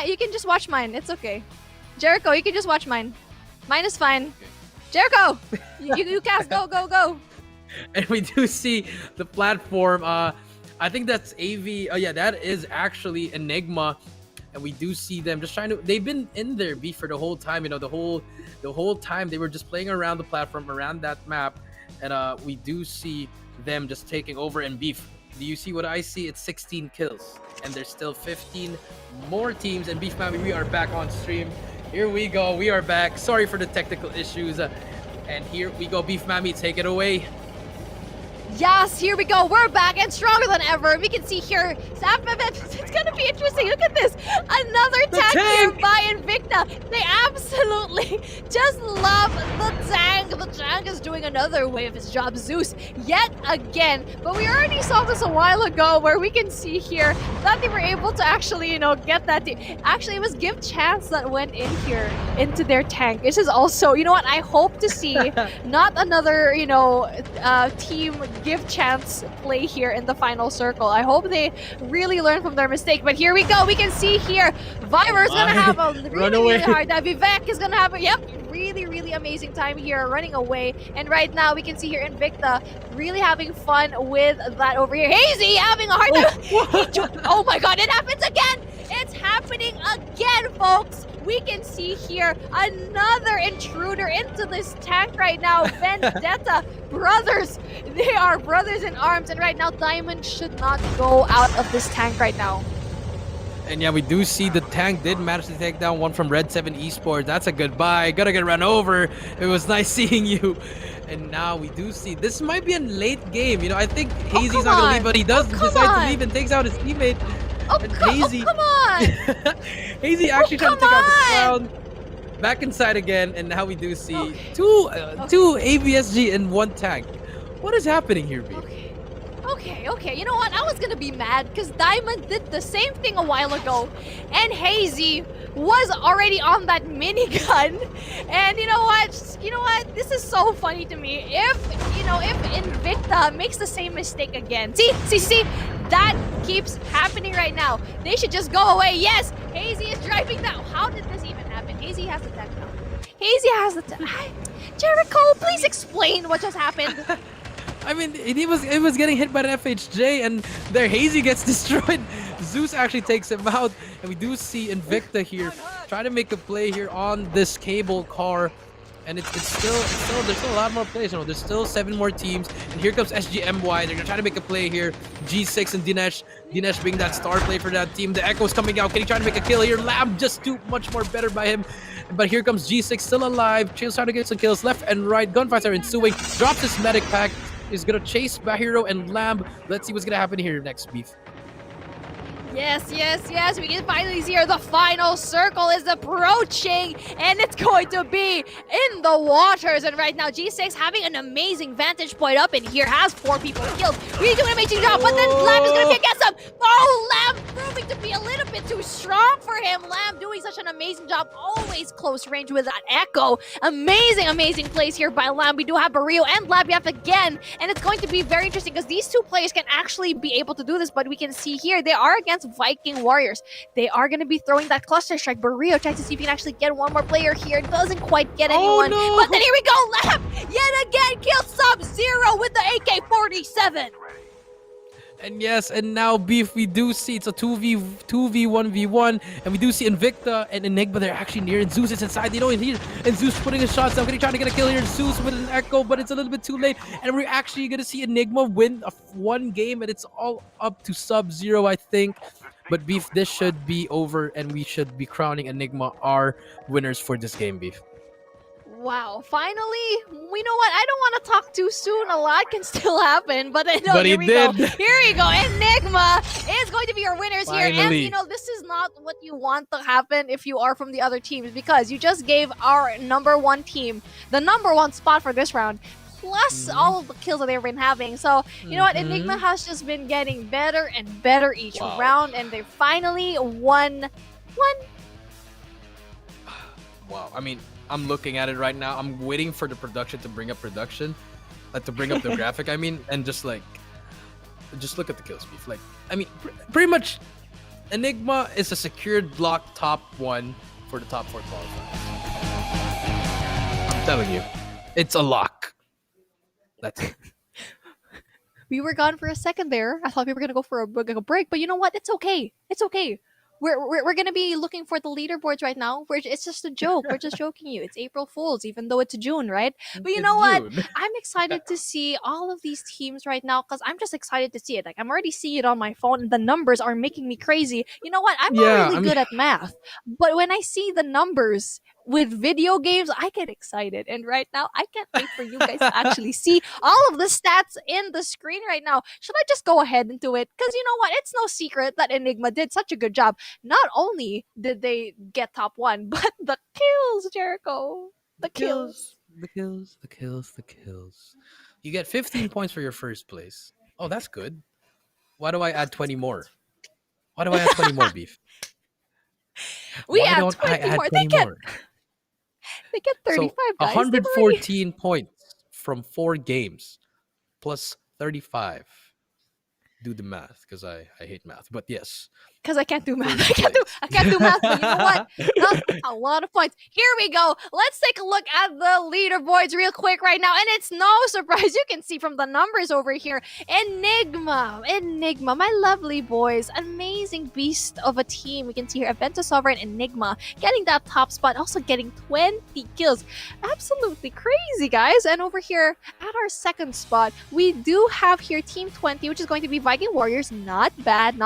You can just watch mine. It's okay. Jericho, you can just watch mine. Mine is fine. Okay. Jericho, you cast. Go. And we do see the platform. I think that's AV. Oh yeah, that is actually Enigma. And we do see them just trying to. They've been in there, Beef, for the whole time. The whole time they were just playing around the platform, around that map, and we do see them just taking over. And Beef, do you see what I see? It's 16 kills, and there's still 15 more teams. And Beef Mami, we are back on stream. Here we go. We are back. Sorry for the technical issues. And here we go. Beef Mami, take it away. Yes, here we go. We're back and stronger than ever. We can see here. It's gonna be interesting. Look at this. Another tank here by Invicta. They absolutely just love the tank. The tank is doing another way of his job, Zeus, yet again. But we already saw this a while ago, where we can see here that they were able to actually, get that team. Actually, it was Give Chance that went in here into their tank. This is also, I hope to see not another, team Give Chance play here in the final circle. I hope they really learn from their mistake. But here we go. We can see here, Viper's gonna have a really hard time. Vivek is gonna have really amazing time here running away. And right now we can see here Invicta really having fun with that over here. Hazy having a hard time. Oh my god, it happens again. It's happening again, folks. We can see here another intruder into this tank right now. Vendetta brothers. They are brothers in arms. And right now, Diamond should not go out of this tank right now. And yeah, we do see the tank did manage to take down one from Red 7 Esports. That's a goodbye. Gotta get run over. It was nice seeing you. And now we do see this might be a late game. I think Hazy's not gonna leave, but he does decide to leave and takes out his teammate. Hazy, come on! Hazy actually trying to take out the crown. Back inside again, and now we do see two ABSG in one tank. What is happening here, B? Okay. You know what? I was gonna be mad because Diamond did the same thing a while ago, and Hazy was already on that minigun. And you know what? This is so funny to me. If Invicta makes the same mistake again, see. That keeps happening right now. They should just go away. Yes, Hazy is driving down. How did this even happen? Hazy has the tank now. Hazy has the... Jericho, please explain what just happened. I mean, it was getting hit by an FHJ, and there Hazy gets destroyed. Zeus actually takes him out, and we do see Invicta here try to make a play here on this cable car, and it's still there's still a lot more plays. You know, there's still 7 more teams, and here comes SGMY. They're gonna try to make a play here. G6 and Dinesh being that star play for that team. The Echo's coming out. Can he try to make a kill here? Lab just too much more better by him. But here comes G6 still alive. Chill's trying to get some kills left and right. Gunfights are ensuing. Drops his medic pack. Is gonna chase Bahiro and Lamb. Let's see what's gonna happen here next, Beef. Yes, yes, yes. We can finally see here. The final circle is approaching, and it's going to be in the waters. And right now, G6 having an amazing vantage point up in here, has 4 people killed. Really doing an amazing job, but then Lamb is going to be against him. Oh, Lamb proving to be a little bit too strong for him. Lamb doing such an amazing job, always close range with that Echo. Amazing, amazing plays here by Lamb. We do have Barrio and Labyrinth again, and it's going to be very interesting because these 2 players can actually be able to do this, but we can see here they are against Viking Warriors. They are going to be throwing that cluster strike. Barrio tries to see if he can actually get one more player here. Doesn't quite get anyone. No. But then here we go. Lamb yet again kills Sub-Zero with the AK-47. And yes, and now Beef, we do see it's a 2v1v1, and we do see Invicta and Enigma. They're actually near, and Zeus is inside. They know he's here, and Zeus putting his shots down. He's trying to get a kill here. Zeus with an Echo, but it's a little bit too late. And we're actually gonna see Enigma win one game, and it's all up to Sub-Zero, I think. But Beef, this should be over, and we should be crowning Enigma our winners for this game, Beef. Wow, finally, we know what? I don't want to talk too soon. A lot can still happen, but I know. But here he we go. did. Here we go. Enigma is going to be your winners here. And, Finally. you know, this is not what you want to happen if you are from the other teams, because you just gave our #1 team the #1 spot for this round, plus all of the kills that they've been having. So, you know what? Enigma has just been getting better and better each round, and they finally won. Wow, I mean, I'm looking at it right now. I'm waiting for the production to bring up production, to bring up the graphic. I mean, and just look at the kills, Beef. Like, I mean, pretty much, Enigma is a secured lock top 1 for the top 4 qualifiers. I'm telling you, it's a lock. That's it. We were gone for a second there. I thought we were gonna go for a break, but you know what? It's okay. It's okay. We're gonna be looking for the leaderboards right now. It's just a joke. We're just joking you. It's April Fools, even though it's June, right? But you know what? I'm excited to see all of these teams right now because I'm just excited to see it. Like, I'm already seeing it on my phone, and the numbers are making me crazy. You know what? I'm not really good at math, but when I see the numbers with video games, I get excited. And right now, I can't wait for you guys to actually see all of the stats in the screen right now. Should I just go ahead and do it? Because you know what? It's no secret that Enigma did such a good job. Not only did they get top 1, but the kills, Jericho. The kills. The kills. You get 15 points for your first place. Oh, that's good. Why do I add 20 more? Why do I add 20 more, Beef? We add 20 more. They get 35, guys. 114 points from 4 games plus 35. Do the math because I hate math, but yes. Because I can't do math. I can't do math, but you know what? That's a lot of points. Here we go. Let's take a look at the leaderboards real quick right now. And it's no surprise. You can see from the numbers over here. Enigma, my lovely boys. Amazing beast of a team. We can see here Aventa Sovereign, Enigma getting that top spot. Also getting 20 kills. Absolutely crazy, guys. And over here at our second spot, we do have here Team 20, which is going to be Viking Warriors. Not bad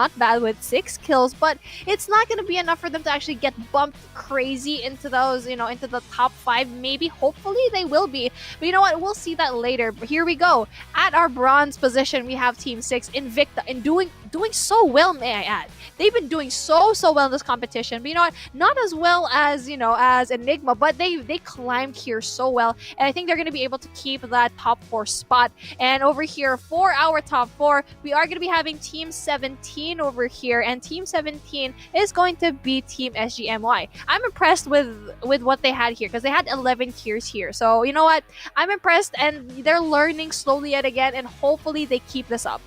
with 6 kills, but it's not going to be enough for them to actually get bumped crazy into those, into the top 5. Maybe, hopefully they will be, but you know what, we'll see that later. But here we go. At our bronze position, we have Team 6, Invicta, and doing so well, may I add. They've been doing so well in this competition, but you know what, not as well as as Enigma, but they climbed here so well, and I think they're going to be able to keep that top 4 spot. And over here for our top 4, we are going to be having Team 17 over here, and Team 17 is going to be Team SGMY. I'm impressed with what they had here because they had 11 tiers here. So you know what, I'm impressed, and they're learning slowly yet again, and hopefully they keep this up.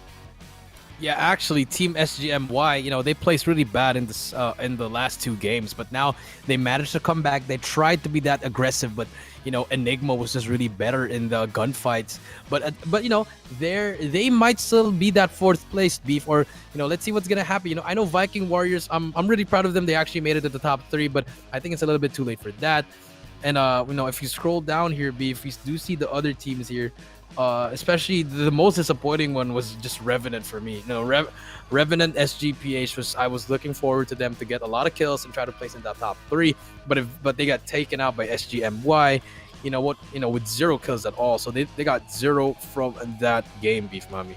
Yeah, actually, Team SGMY, they placed really bad in the last two games, but now they managed to come back. They tried to be that aggressive, but Enigma was just really better in the gunfights. But they might still be that fourth place beef, or let's see what's gonna happen. I know Viking Warriors. I'm really proud of them. They actually made it to the top 3, but I think it's a little bit too late for that. And if you scroll down here, beef, we do see the other teams here. Especially the most disappointing one was just Revenant for me. Revenant SGPH I was looking forward to them to get a lot of kills and try to place in that top 3, but they got taken out by SGMY. With 0 kills at all. So they got 0 from that game, beef mommy.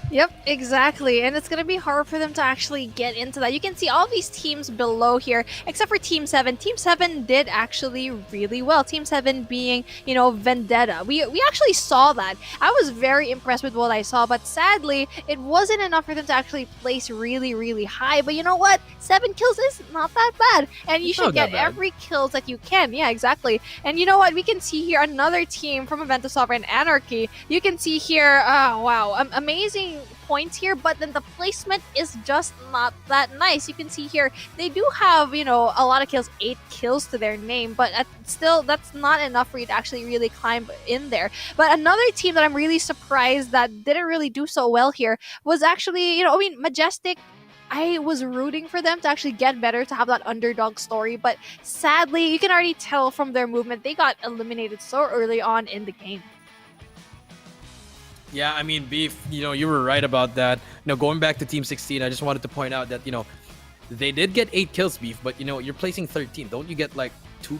Yep, exactly. And it's going to be hard for them to actually get into that. You can see all these teams below here, except for Team 7. Team 7 did actually really well. Team 7 being, Vendetta. We actually saw that. I was very impressed with what I saw, but sadly, it wasn't enough for them to actually place really, really high. But you know what? 7 kills is not that bad. And you should get every kills that you can. Yeah, exactly. And you know what? We can see here another team from Event Sovereign Anarchy. You can see here, oh, wow, amazing points here, but then the placement is just not that nice. You can see here they do have a lot of kills, 8 kills to their name, but still that's not enough for you to actually really climb in there. But another team that I'm really surprised that didn't really do so well here was actually Majestic. I was rooting for them to actually get better, to have that underdog story, but sadly you can already tell from their movement they got eliminated so early on in the game. Yeah, I mean, beef, you were right about that. Going back to Team 16, I just wanted to point out that, they did get 8 kills, beef, but, you're placing 13. Don't you get, 2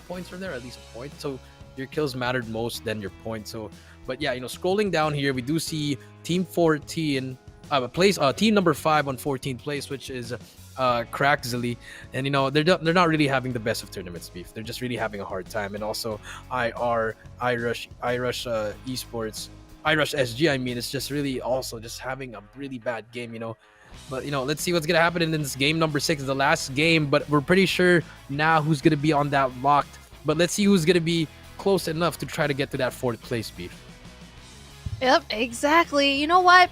points from there, at least a point? So your kills mattered most than your points. So, but yeah, scrolling down here, we do see Team 14, team number 5 on 14th place, which is Crackzily. And, they're not really having the best of tournaments, beef. They're just really having a hard time. And also iRush Esports, iRush SG, I mean, it's just really also just having a really bad game, But, let's see what's going to happen in this game number 6, the last game. But we're pretty sure now who's going to be on that locked. But let's see who's going to be close enough to try to get to that 4th place, beef. Yep, exactly. You know what?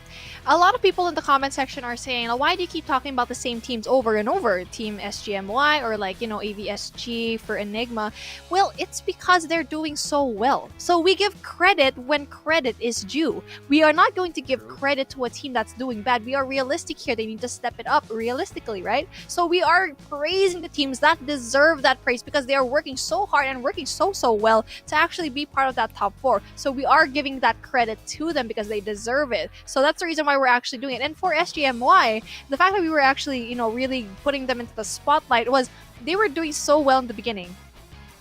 A lot of people in the comment section are saying, why do you keep talking about the same teams over and over? Team SGMY or AVSG for Enigma. Well, it's because they're doing so well. So we give credit when credit is due. We are not going to give credit to a team that's doing bad. We are realistic here. They need to step it up realistically, right? So we are praising the teams that deserve that praise because they are working so hard and working so well to actually be part of that top 4. So we are giving that credit to them because they deserve it. So that's the reason why we're actually doing it. And for SGMY, the fact that we were actually, really putting them into the spotlight was they were doing so well in the beginning,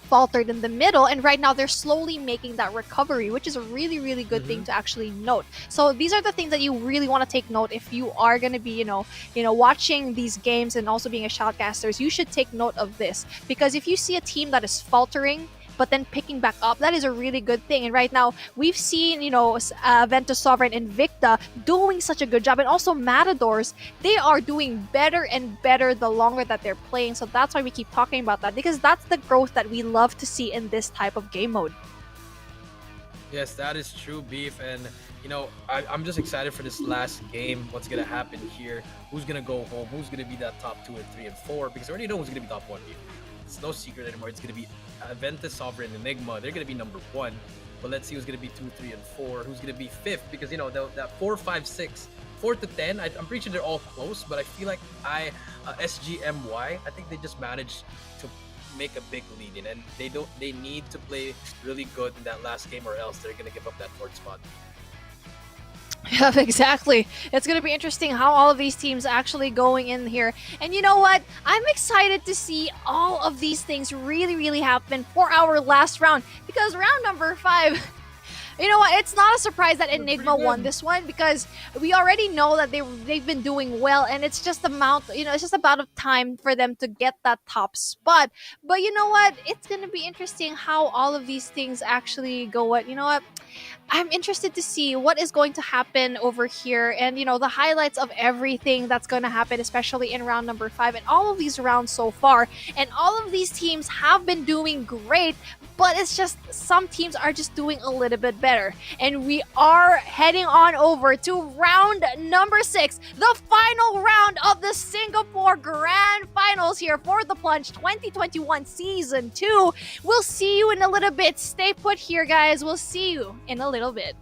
faltered in the middle, and right now they're slowly making that recovery, which is a really, really good thing to actually note. So these are the things that you really want to take note if you are going to be, watching these games and also being a shoutcaster. You should take note of this, because if you see a team that is faltering but then picking back up, that is a really good thing. And right now we've seen Ventus Sovereign, Invicta doing such a good job, and also Matadors, they are doing better and better the longer that they're playing. So that's why we keep talking about that, because that's the growth that we love to see in this type of game mode. Yes, that is true, beef. And I'm just excited for this last game. What's gonna happen here? Who's gonna go home? Who's gonna be that top 2 and 3 and 4? Because I already know who's gonna be top 1, beef. It's no secret anymore. It's going to be Ventus, Sovereign, Enigma. They're going to be number 1. But let's see who's going to be 2, 3, and 4. Who's going to be 5th? Because, that 4, 5, 6, 4 to 10, I'm pretty sure they're all close. But I feel like SGMY, I think they just managed to make a big lead in. And they need to play really good in that last game, or else they're going to give up that 4th spot. Yeah, exactly. It's going to be interesting how all of these teams actually going in here. And you know what? I'm excited to see all of these things really, really happen for our last round. Because round number 5, you know what? It's not a surprise that Enigma won this one, because we already know that they've been doing well, and it's just it's just about of time for them to get that top spot. But you know what? It's going to be interesting how all of these things actually go. You know what? I'm interested to see what is going to happen over here, and the highlights of everything that's going to happen, especially in round number 5 and all of these rounds so far. And all of these teams have been doing great, but it's just some teams are just doing a little bit better. And we are heading on over to round number 6, the final round of the Singapore Grand Finals here for the Plunge 2021 Season 2. We'll see you in a little bit. Stay put here, guys. We'll see you in a little bit.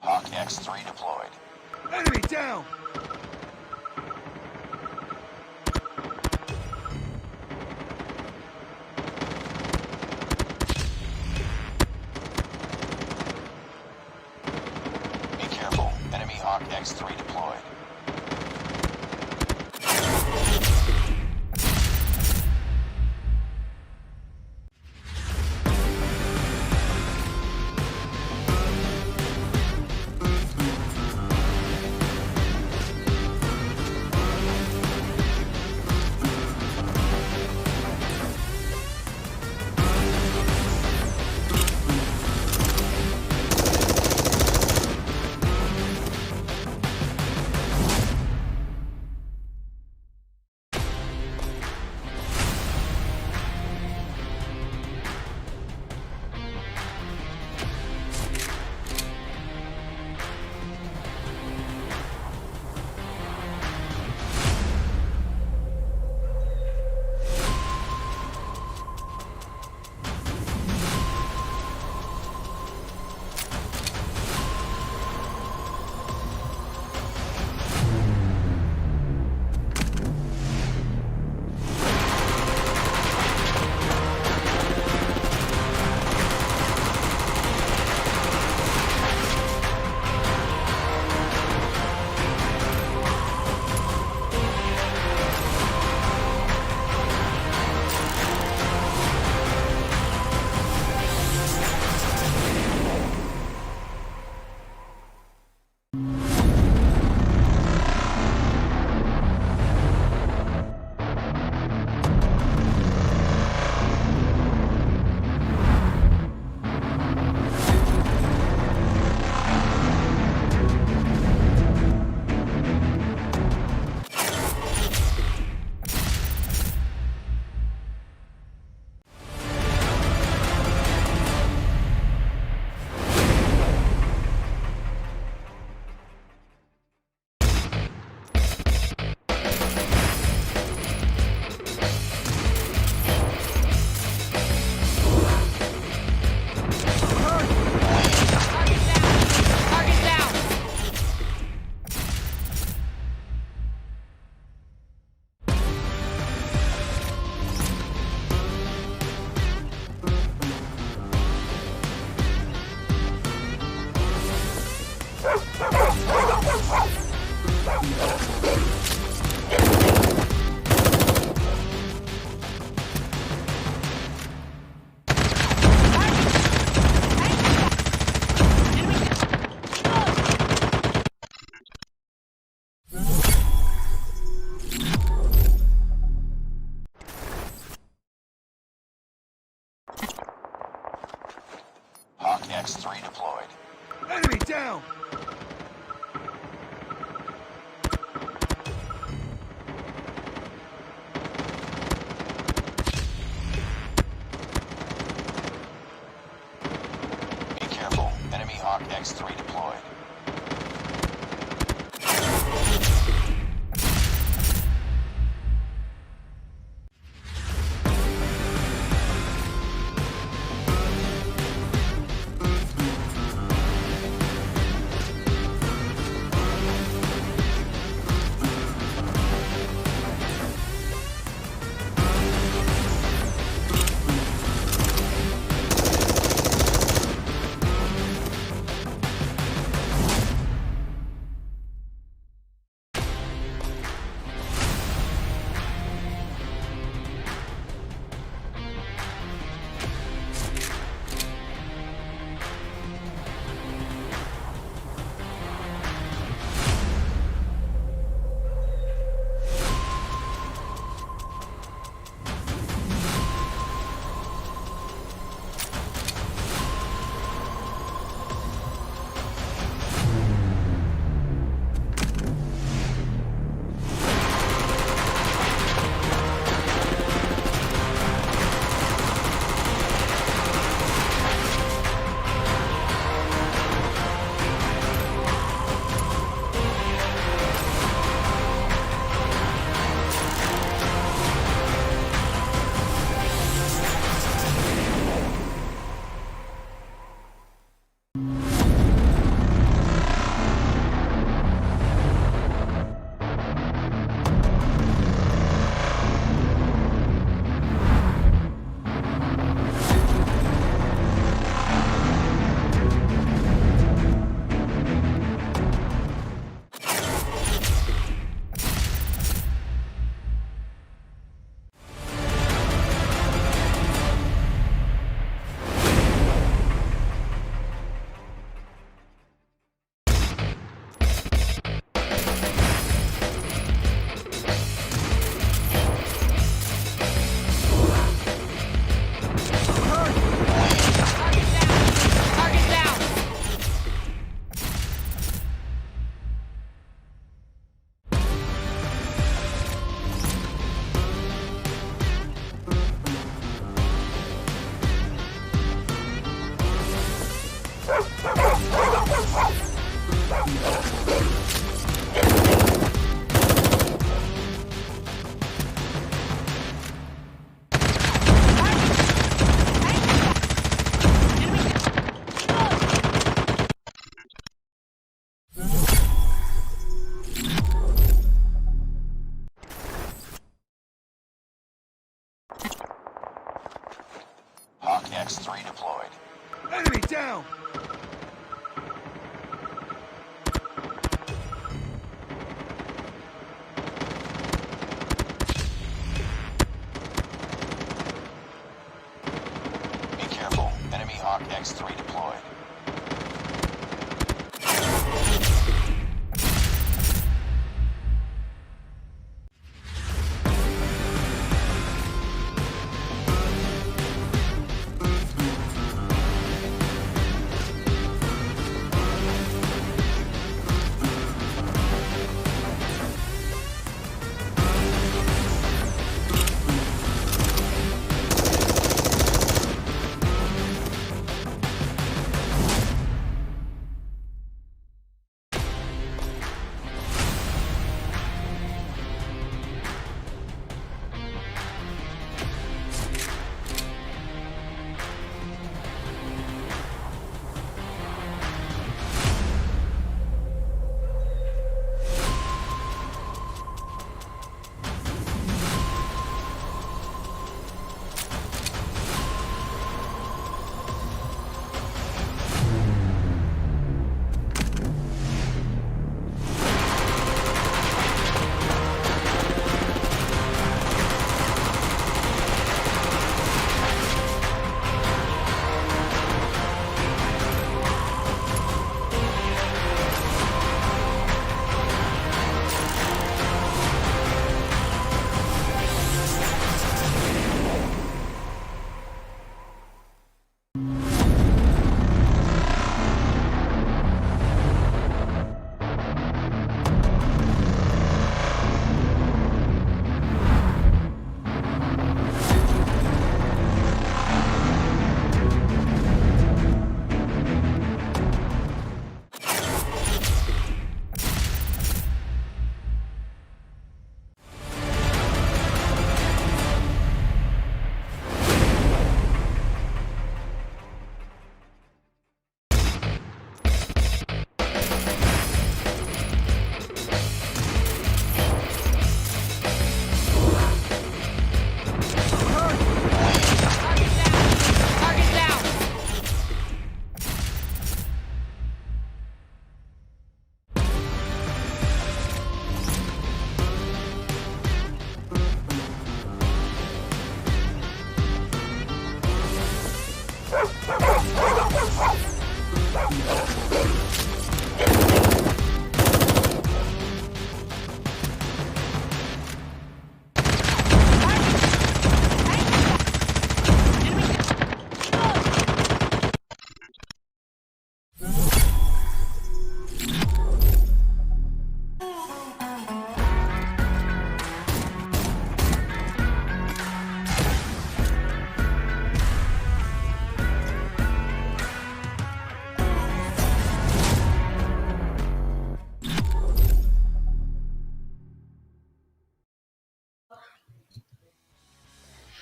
Hawk X3 deployed. Enemy down! Be careful. Enemy Hawk X3 deployed. down! Be careful. Enemy Hawk X3 deployed. Target down! Hawk X3 deployed. Enemy down! Be careful. Enemy Hawk X3 deployed.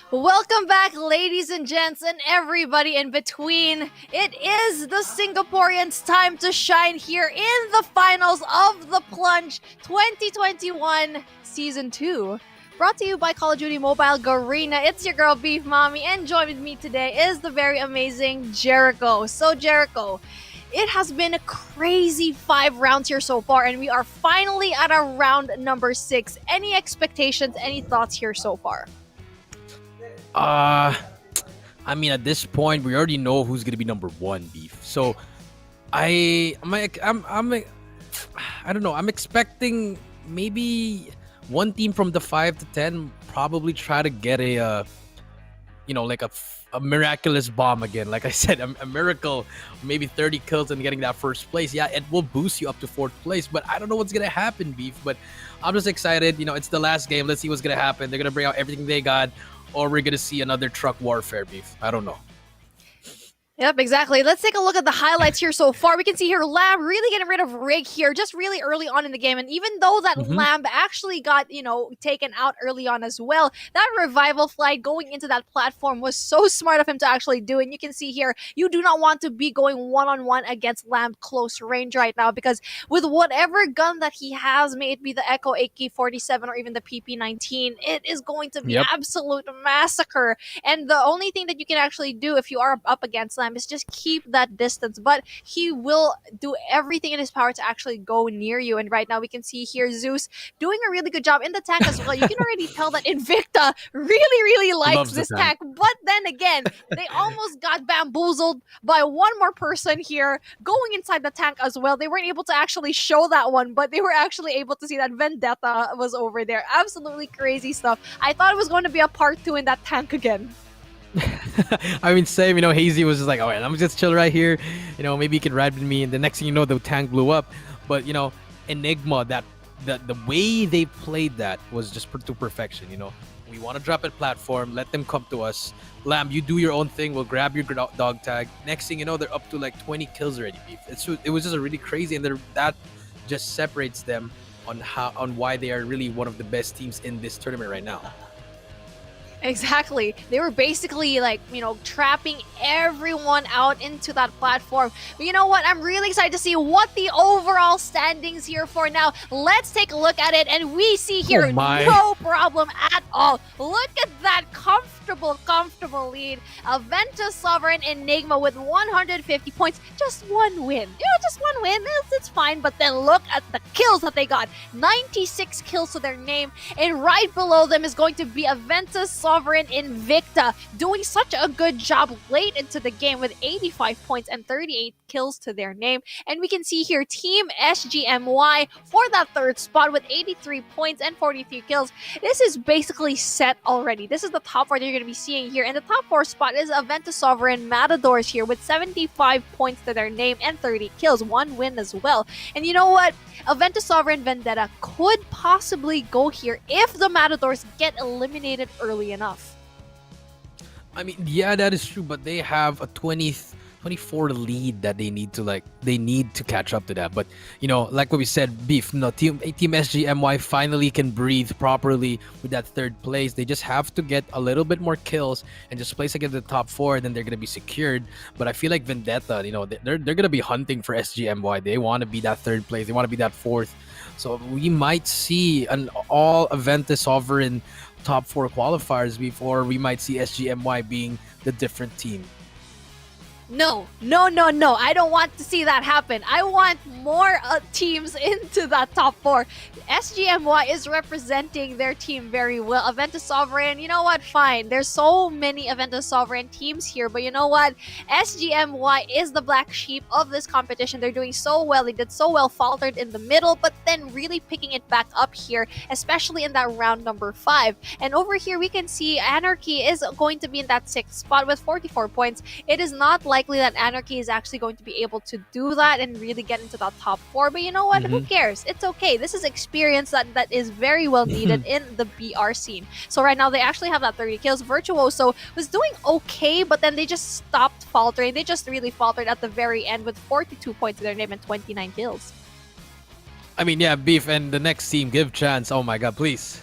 Welcome back, ladies and gents, and everybody in between. It is the Singaporeans' time to shine here in the finals of the Plunge 2021 Season 2. Brought to you by Call of Duty Mobile Garena. It's your girl, Beef Mommy, and joining me today is the very amazing Jericho. So, Jericho, it has been a crazy 5 rounds here so far, and we are finally at our round number 6. Any expectations, any thoughts here so far? I mean, at this point, we already know who's gonna be number 1, Beef. So, I don't know. I'm expecting maybe one team from the 5 to 10 probably try to get a miraculous bomb again. Like I said, a miracle, maybe 30 kills and getting that first place. Yeah, it will boost you up to 4th place, but I don't know what's gonna happen, Beef. But I'm just excited. It's the last game. Let's see what's gonna happen. They're gonna bring out everything they got, or we're gonna see another truck warfare, Beef. I don't know. Yep, exactly. Let's take a look at the highlights here so far. We can see here Lamb really getting rid of Rig here just really early on in the game. And even though that Lamb actually got, taken out early on as well, that revival flight going into that platform was so smart of him to actually do. And you can see here, you do not want to be going one-on-one against Lamb close range right now, because with whatever gun that he has, may it be the Echo AK-47 or even the PP-19, it is going to be absolute massacre. And the only thing that you can actually do if you are up against Lamb is just keep that distance, but he will do everything in his power to actually go near you. And right now we can see here Zeus doing a really good job in the tank as well. You can already tell that Invicta really likes this tank. But then again, they almost got bamboozled by one more person here going inside the tank as well. They weren't able to actually show that one, but they were actually able to see that Vendetta was over there. Absolutely crazy stuff. I thought it was going to be a part 2 in that tank again. I mean, same. Hazy was just like, all right, I'm just chill right here. Maybe he can ride with me. And the next thing you know, the tank blew up. But Enigma, the way they played that was just to perfection. We want to drop a platform, let them come to us. Lamb, you do your own thing. We'll grab your dog tag. Next thing you know, they're up to like 20 kills already. Beef. It was just a really crazy, and that just separates them on why they are really one of the best teams in this tournament right now. Exactly. They were basically trapping everyone out into that platform. But you know what? I'm really excited to see what the overall standings here for now. Let's take a look at it, and we see here no problem at all. Look at that comfortable lead. Aventus Sovereign Enigma with 150 points. Just one win. Just one win. It's fine. But then look at the kills that they got. 96 kills to their name. And right below them is going to be Aventus Sovereign Invicta, doing such a good job late into the game with 85 points and 38 kills to their name. And we can see here Team SGMY for that 3rd spot with 83 points and 43 kills. This is basically set already. This is the top 4 that you're going to be seeing here. And the top 4 spot is Aventus Sovereign Matadors here with 75 points to their name and 30 kills. One win as well. And you know what? Aventus Sovereign Vendetta could possibly go here if the Matadors get eliminated early enough. I mean, yeah, that is true, but they have a 24 lead that they need to catch up to that. But like what we said, Beef, Team SGMY finally can breathe properly with that 3rd place. They just have to get a little bit more kills and just place against the top 4, and then they're gonna be secured. But I feel like Vendetta, they're gonna be hunting for SGMY. They want to be that 3rd place. They want to be that 4th. So we might see an all Aventus Sovereign top 4 qualifiers before we might see SGMY being the different team. No. I don't want to see that happen. I want more teams into that top 4. SGMY is representing their team very well. Aventus Sovereign, you know what? Fine. There's so many Aventus Sovereign teams here, but you know what? SGMY is the black sheep of this competition. They're doing so well. They did so well, faltered in the middle, but then really picking it back up here, especially in that round number 5. And over here, we can see Anarchy is going to be in that 6th spot with 44 points. It is not likely that Anarchy is actually going to be able to do that and really get into that top 4. But you know what? Who cares? It's okay. This is experience that is very well needed in the BR scene. So right now, they actually have that 30 kills. Virtuoso was doing okay, but then they just stopped faltering. They just really faltered at the very end with 42 points to their name and 29 kills. I mean, yeah, Beef and the next team, give chance. Oh my god, please.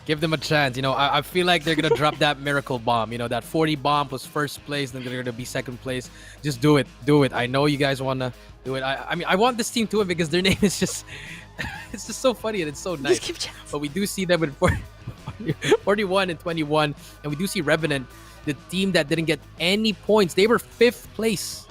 Give them a chance. You know, I feel like they're gonna drop that miracle bomb. You know, that 40 bomb was first place, then they're gonna be second place. Just do it, do it. I know you guys wanna do it. I mean, I want this team to win because their name is just, it's just so funny and it's so nice. Just give chance. But we do see them with 41 and 21, and we do see Revenant, the team that didn't get any points. They were fifth place.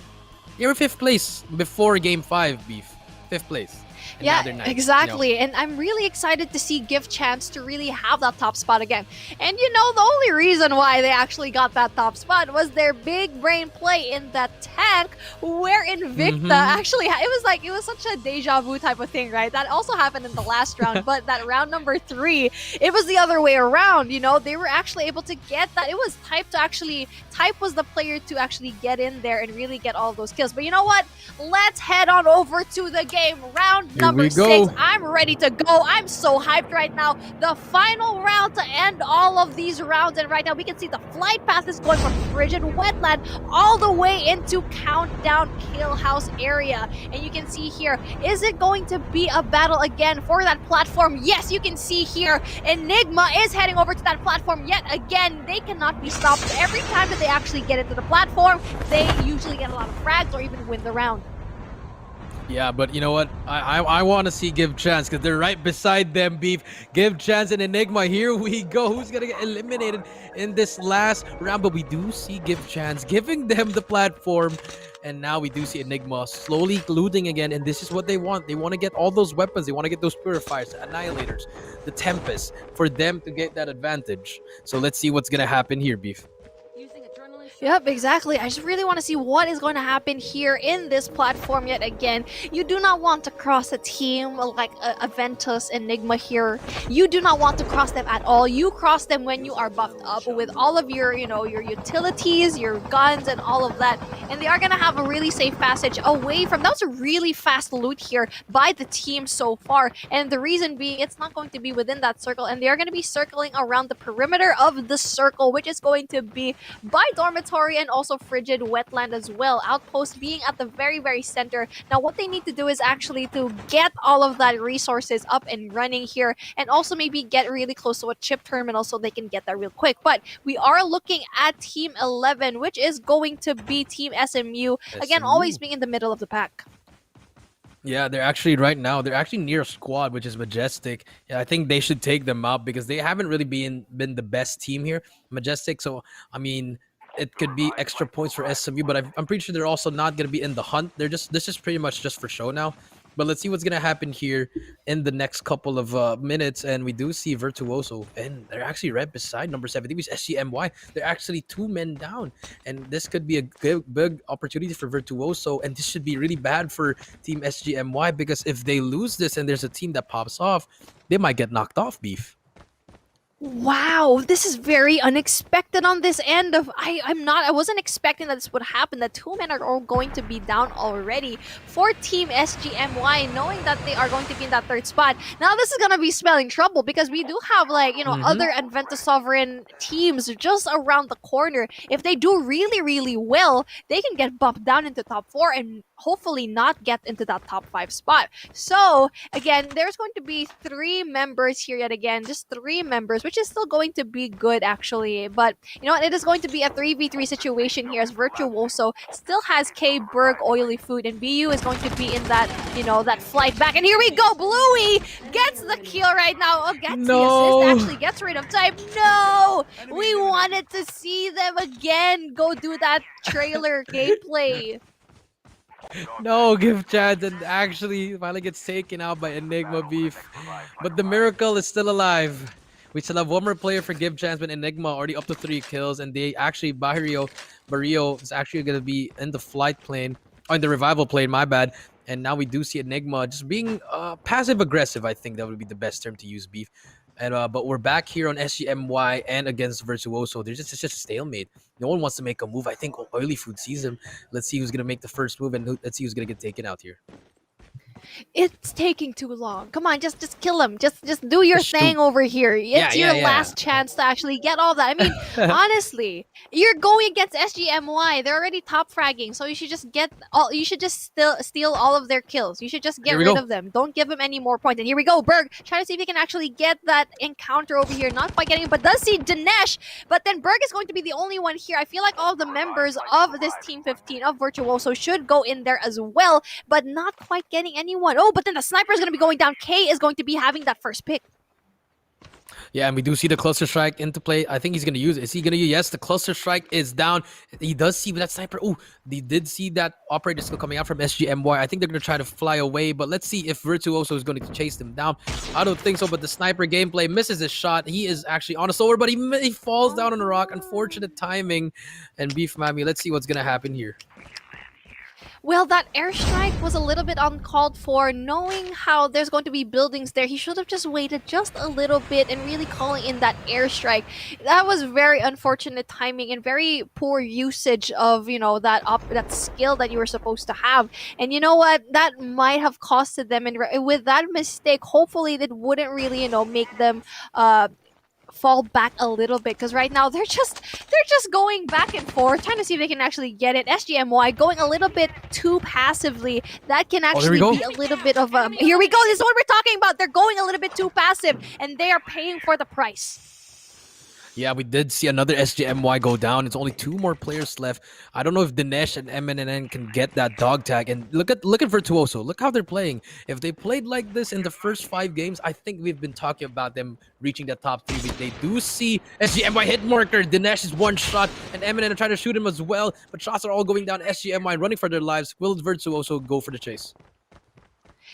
They were fifth place before Game 5, Beef. Fifth place. And now Yeah, they're ninth, exactly. And I'm really excited to see Give Chance to really have that top spot again. And you know, the only reason why they actually got that top spot was their big brain play in that tank where Invicta actually, it was such a deja vu type of thing, right? That also happened in the last round, but that round number 3, it was the other way around, you know? They were actually able to get that. It was Type was the player to actually get in there and really get all those kills. But you know what? Let's head on over to the game. Round number 6. I'm ready to go. I'm so hyped right now. The final round to end all of these rounds. And right now we can see the flight path is going from Frigid Wetland all the way into Countdown Kill House area. And you can see here, is it going to be a battle again for that platform? Yes, you can see here, Enigma is heading over to that platform yet again. They cannot be stopped. Every time that they actually get into the platform, they usually get a lot of frags or even win the round. Yeah, but you know what? I want to see Give Chance because they're right beside them, Beef. Give Chance and Enigma. Here we go. Who's going to get eliminated in this last round? But we do see Give Chance giving them the platform. And now we do see Enigma slowly looting again. And this is what they want. They want to get all those weapons. They want to get those Purifiers, the Annihilators, the Tempest, for them to get that advantage. So let's see what's going to happen here, Beef. Yep, exactly. I just really want to see what is going to happen here in this platform yet again. You do not want to cross a team like Aventus, Enigma here. You do not want to cross them at all. You cross them when you are buffed up with all of your, you know, your utilities, your guns, and all of that. And they are going to have a really safe passage away from... That was a really fast loot here by the team so far. And the reason being, it's not going to be within that circle. And they are going to be circling around the perimeter of the circle, which is going to be by Dormitory and also Frigid Wetland as well. Outpost being at the very, very center. Now, what they need to do is actually to get all of that resources up and running here, and also maybe get really close to a chip terminal so they can get that real quick. But we are looking at Team 11, which is going to be Team SMU. Again, always being in the middle of the pack. Yeah, they're actually right now. They're actually near a squad, which is Majestic. Yeah, I think they should take them out because they haven't really been the best team here, Majestic. So I mean, it could be extra points for SMU, but I'm pretty sure they're also not going to be in the hunt. This is pretty much just for show now. But let's see what's going to happen here in the next couple of minutes. And we do see Virtuoso, and they're actually right beside number 7. I think it's SGMY. They're actually 2 men down. And this could be a big opportunity for Virtuoso. And this should be really bad for Team SGMY because if they lose this and there's a team that pops off, they might get knocked off, Beef. Wow, this is very unexpected on this end of I wasn't expecting that this would happen, that 2 men are all going to be down already for Team SGMY, knowing that they are going to be in that 3rd spot. Now this is gonna be spelling trouble because we do have, like, you know, other Adventus Sovereign teams just around the corner. If they do really, really well, they can get bumped down into top 4 and hopefully not get into that top 5 spot. So again, there's going to be 3 members here yet again, just 3 members, which is still going to be good actually. But you know what, it is going to be a 3v3 situation here as Virtuoso still has K, Berg, Oily Food, and BU is going to be in that, you know, that flight back. And here we go, Bluey gets the kill right now. Oh, gets the assist, actually gets rid of Type. No, we wanted to see them again go do that trailer gameplay. No, Give Chance, and actually finally gets taken out by Enigma, Beef. But the miracle is still alive. We still have one more player for Give Chance, but Enigma already up to 3 kills, and they actually Barrio is actually gonna be in the flight plane, or in the revival plane, my bad. And now we do see Enigma just being passive aggressive. I think that would be the best term to use, Beef. And but we're back here on SGMY and against Virtuoso. It's just a stalemate. No one wants to make a move. I think Oily Food sees him. Let's see who's gonna make the first move, and let's see who's gonna get taken out here. It's taking too long. Come on, just kill him. Just do your Just thing shoot. over here. It's your Yeah. last chance to actually get all that. I mean, honestly, you're going against SGMY. They're already top fragging, so you should just get all. You should just still steal all of their kills. You should just Here get we rid go. of them. Don't give them any more points. And here we go, Berg trying to see if he can actually get that encounter over here. Not quite getting it, but does see Dinesh. But then Berg is going to be the only one here. I feel like all of the members of this Team 15 of Virtuoso should go in there as well, but not quite getting anyone. Oh, but then the sniper is going to be going down. K is going to be having that first pick. Yeah, and we do see the cluster strike into play. I think he's going to use it. Is he going to use? Yes, the cluster strike is down. He does see that sniper. Oh, they did see that operator still coming out from SGMY. I think they're going to try to fly away, but let's see if Virtuoso is going to chase them down. I don't think so, but the sniper gameplay misses his shot. He is actually on a solar, but he falls down on a rock. Unfortunate timing. And Beef Mami, let's see what's going to happen here. Well, that airstrike was a little bit uncalled for. Knowing how there's going to be buildings there, he should have just waited just a little bit and really calling in that airstrike. That was very unfortunate timing and very poor usage of, that skill that you were supposed to have. And you know what? That might have costed them. And with that mistake, hopefully it wouldn't really, make them fall back a little bit, because right now they're just going back and forth trying to see if they can actually get it. SGMY going a little bit too passively. That can actually be a little bit of here we go, this is what we're talking about. They're going a little bit too passive and they are paying for the price. Yeah, we did see another SGMY go down. It's only 2 more players left. I don't know if Dinesh and MNN can get that dog tag. And look at Virtuoso. Look how they're playing. If they played like this in the first 5 games, I think we've been talking about them reaching the top 3. They do see SGMY hit marker. Dinesh is 1 shot, and MNN are trying to shoot him as well. But shots are all going down. SGMY running for their lives. Will Virtuoso go for the chase?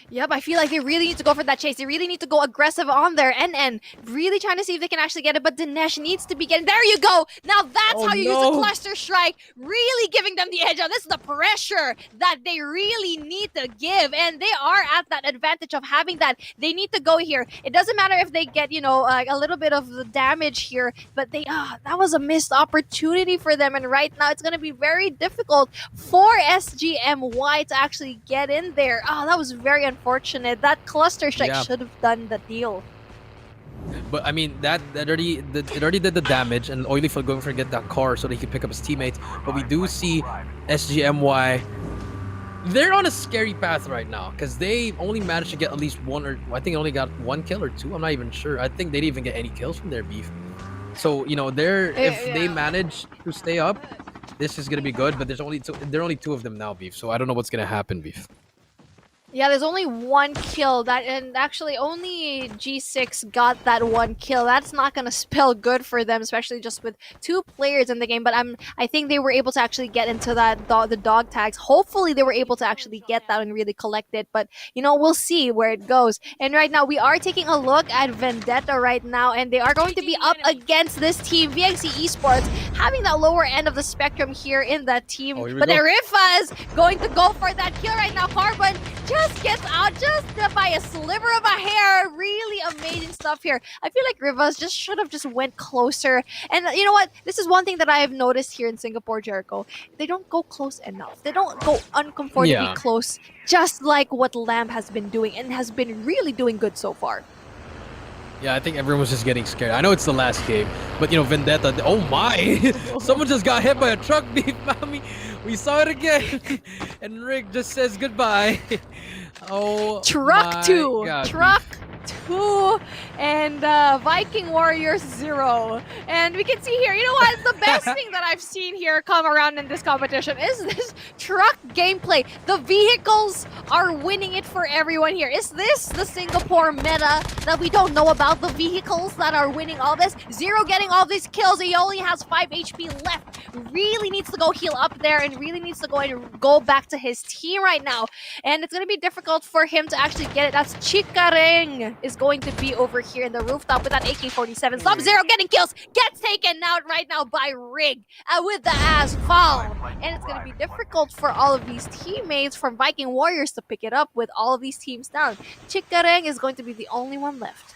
Yep, I feel like they really need to go for that chase. They really need to go aggressive on there. And really trying to see if they can actually get it. But Dinesh needs to be getting... There you go! Now that's how you use a cluster strike. Really giving them the edge. Now this is the pressure that they really need to give. And they are at that advantage of having that. They need to go here. It doesn't matter if they get, a little bit of the damage here. But that was a missed opportunity for them. And right now it's going to be very difficult for SGMY to actually get in there. Oh, that was very unfortunate. That cluster strike should have done the deal. But I mean, it already did the damage, and Oilyful going for get that car so that he can pick up his teammates. But we do see SGMY. They're on a scary path right now because they only managed to get at least 1, or I think they only got 1 kill or 2. I'm not even sure. I think they didn't even get any kills from their Beef. So if they manage to stay up, this is gonna be good. But there are only 2 of them now, Beef. So I don't know what's gonna happen, Beef. Yeah, there's only 1 kill, and actually only G6 got that 1 kill. That's not gonna spell good for them, especially just with 2 players in the game. But I think they were able to actually get into the dog tags. Hopefully they were able to actually get that and really collect it. But we'll see where it goes. And right now we are taking a look at Vendetta right now, and they are going to be up against this team, VXC Esports, having that lower end of the spectrum here in that team. But Arifa is going to go for that kill right now. Carbon just gets out just by a sliver of a hair. Really amazing stuff here. I feel like Rivas should have just went closer. And you know what? This is one thing that I have noticed here in Singapore, Jericho. They don't go close enough. They don't go uncomfortably close, just like what Lamb has been doing and has been really doing good so far. Yeah, I think everyone was just getting scared. I know it's the last game, but Vendetta, oh my! Someone just got hit by a truck, Beef Mami. We saw it again. And Rick just says goodbye. Oh, Truck 2. God, Truck 2 and Viking Warriors 0. And we can see here, you know what? The best thing that I've seen here come around in this competition is this truck gameplay. The vehicles are winning it for everyone here. Is this the Singapore meta that we don't know about? The vehicles that are winning all this? Zero getting all these kills. He only has 5 HP left. Really needs to go heal up there and really needs to go back to his team right now. And it's going to be difficult for him to actually get it. That's Chikareng is going to be over here in the rooftop with that AK-47. Sub-Zero getting kills, gets taken out right now by Rig with the asphalt. And it's going to be difficult for all of these teammates from Viking Warriors to pick it up with all of these teams down. Chikareng is going to be the only one left.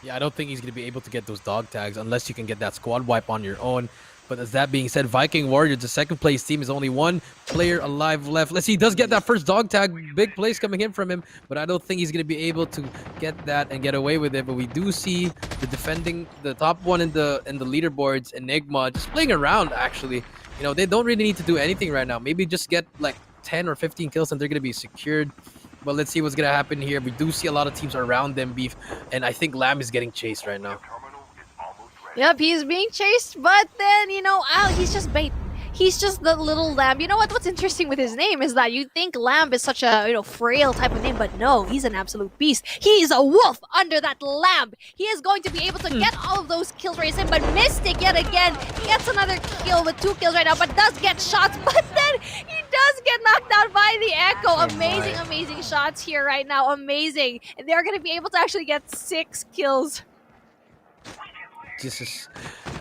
Yeah, I don't think he's going to be able to get those dog tags unless you can get that squad wipe on your own. But as that being said, Viking Warriors, the second place team, is only one player alive left. Let's see, he does get that first dog tag. Big plays coming in from him, but I don't think he's going to be able to get that and get away with it. But we do see the top one in the leaderboards, Enigma, just playing around, actually. You know, they don't really need to do anything right now. Maybe just get like 10 or 15 kills and they're going to be secured. But let's see what's going to happen here. We do see a lot of teams around them, Beef. And I think Lamb is getting chased right now. Yep, he's being chased, but then, you know, he's just bait. He's just the little lamb. You know what? What's interesting with his name is that you think lamb is such a, you know, frail type of name, but no, he's an absolute beast. He is a wolf under that lamb. He is going to be able to get all of those kills right in, but Mystic yet again gets another kill with 2 kills right now, but does get shots, but then he does get knocked out by the Echo. Amazing, amazing shots here right now. Amazing. And they're going to be able to actually get 6 kills. Jesus.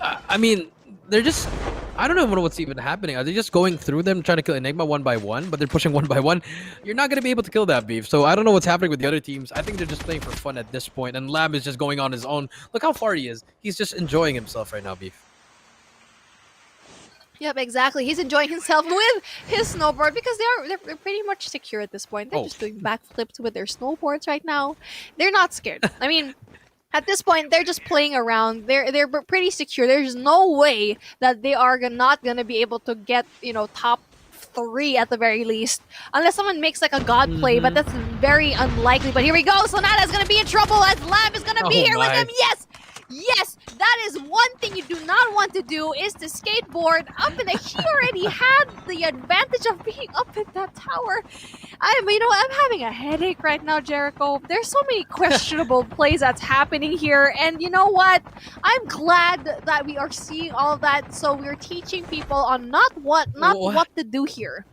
I mean, they're just... I don't know what's even happening. Are they just going through them, trying to kill Enigma one by one? But they're pushing one by one. You're not going to be able to kill that, Beef. So I don't know what's happening with the other teams. I think they're just playing for fun at this point. And Lab is just going on his own. Look how far he is. He's just enjoying himself right now, Beef. Yep, exactly. He's enjoying himself with his snowboard because they're pretty much secure at this point. They're just doing backflips with their snowboards right now. They're not scared. I mean... At this point, they're just playing around. They're pretty secure. There's no way that they are not gonna be able to get, you know, top 3 at the very least, unless someone makes like a god play. But that's very unlikely. But here we go. Sonata's gonna be in trouble as Lamb is gonna be here with him. Yes. Yes, that is one thing you do not want to do, is to skateboard up in the... He already had the advantage of being up in that tower. I'm having a headache right now, Jericho. There's so many questionable plays that's happening here. And you know what? I'm glad that we are seeing all of that. So we're teaching people on not what to do here.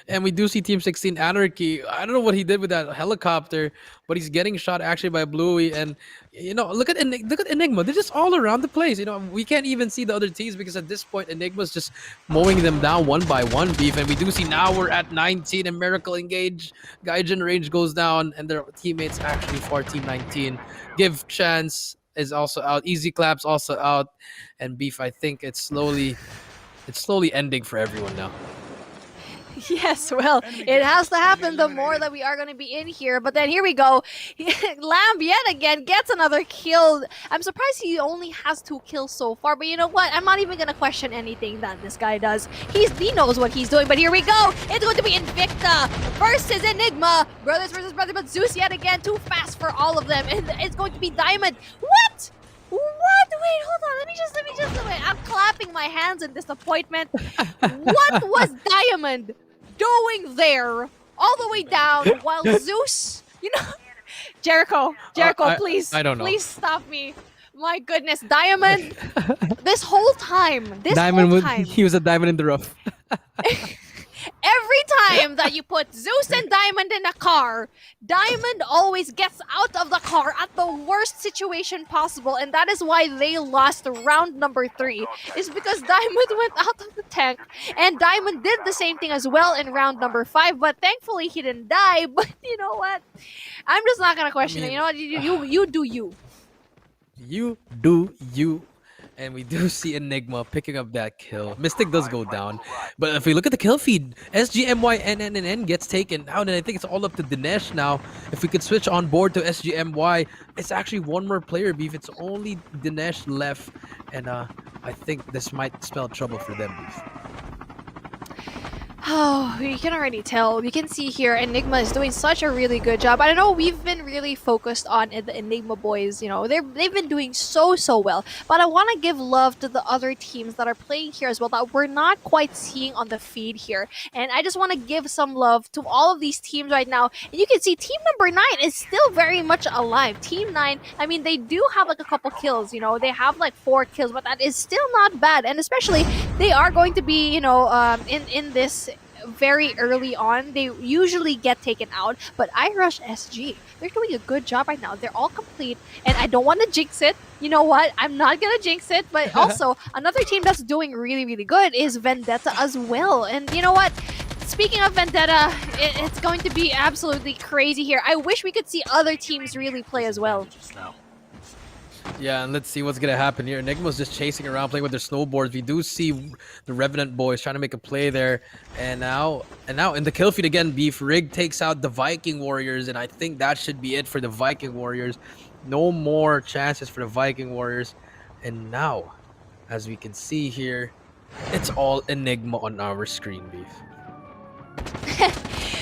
And we do see Team 16 Anarchy. I don't know what he did with that helicopter, but he's getting shot actually by Bluey. And you know, look at Enigma. They're just all around the place. You know, we can't even see the other teams because at this point Enigma's just mowing them down one by one, Beef. And we do see now we're at 19 and Miracle engage. Gaijin range goes down, and their teammates actually for Team 19. Give Chance is also out. Easy Claps also out. And Beef, I think it's slowly ending for everyone now. Yes, well, it has to happen the more that we are going to be in here. But then here we go. Lamb yet again gets another kill. I'm surprised he only has 2 kills so far. But you know what? I'm not even going to question anything that this guy does. He knows what he's doing. But here we go. It's going to be Invicta versus Enigma. Brothers versus brothers. But Zeus yet again too fast for all of them. And it's going to be Diamond. What? What? Wait, hold on. Let me just wait. I'm clapping my hands in disappointment. What was Diamond doing there all the way down while Zeus, you know, Jericho, please, I don't know. Please stop me. My goodness, Diamond, this whole time, he was a diamond in the rough. Every time that you put Zeus and Diamond in a car, Diamond always gets out of the car at the worst situation possible, and that is why they lost round number 3. Is because Diamond went out of the tank, and Diamond did the same thing as well in round number 5, but thankfully he didn't die. But you know what? I'm just not gonna question it. You know what? You do you. You do you. And we do see Enigma picking up that kill. Mystic does go down. But if we look at the kill feed, SGMYNNN gets taken out. And I think it's all up to Dinesh now. If we could switch on board to SGMY, it's actually one more player, Beef. It's only Dinesh left. And I think this might spell trouble for them, Beef. Oh, you can already tell. You can see here Enigma is doing such a really good job. I know we've been really focused on the Enigma boys. You know, they've been doing so well. But I want to give love to the other teams that are playing here as well that we're not quite seeing on the feed here. And I just want to give some love to all of these teams right now. And you can see team number 9 is still very much alive. Team 9, I mean, they do have like a couple kills. You know, they have like 4 kills, but that is still not bad. And especially they are going to be, you know, in this very early on, they usually get taken out, but iRush SG, they're doing a good job right now. They're all complete, and I don't want to jinx it. You know what? I'm not gonna jinx it, but also another team that's doing really good is Vendetta as well. And you know what? Speaking of Vendetta, it's going to be absolutely crazy here. I wish we could see other teams really play as well. Yeah, and let's see what's gonna happen here. Enigma's just chasing around, playing with their snowboards. We do see the Revenant boys trying to make a play there, and now in the kill feed again, Beef Rig takes out the Viking Warriors, and I think that should be it for the Viking Warriors. No more chances for the Viking Warriors, and now, as we can see here, it's all Enigma on our screen, Beef.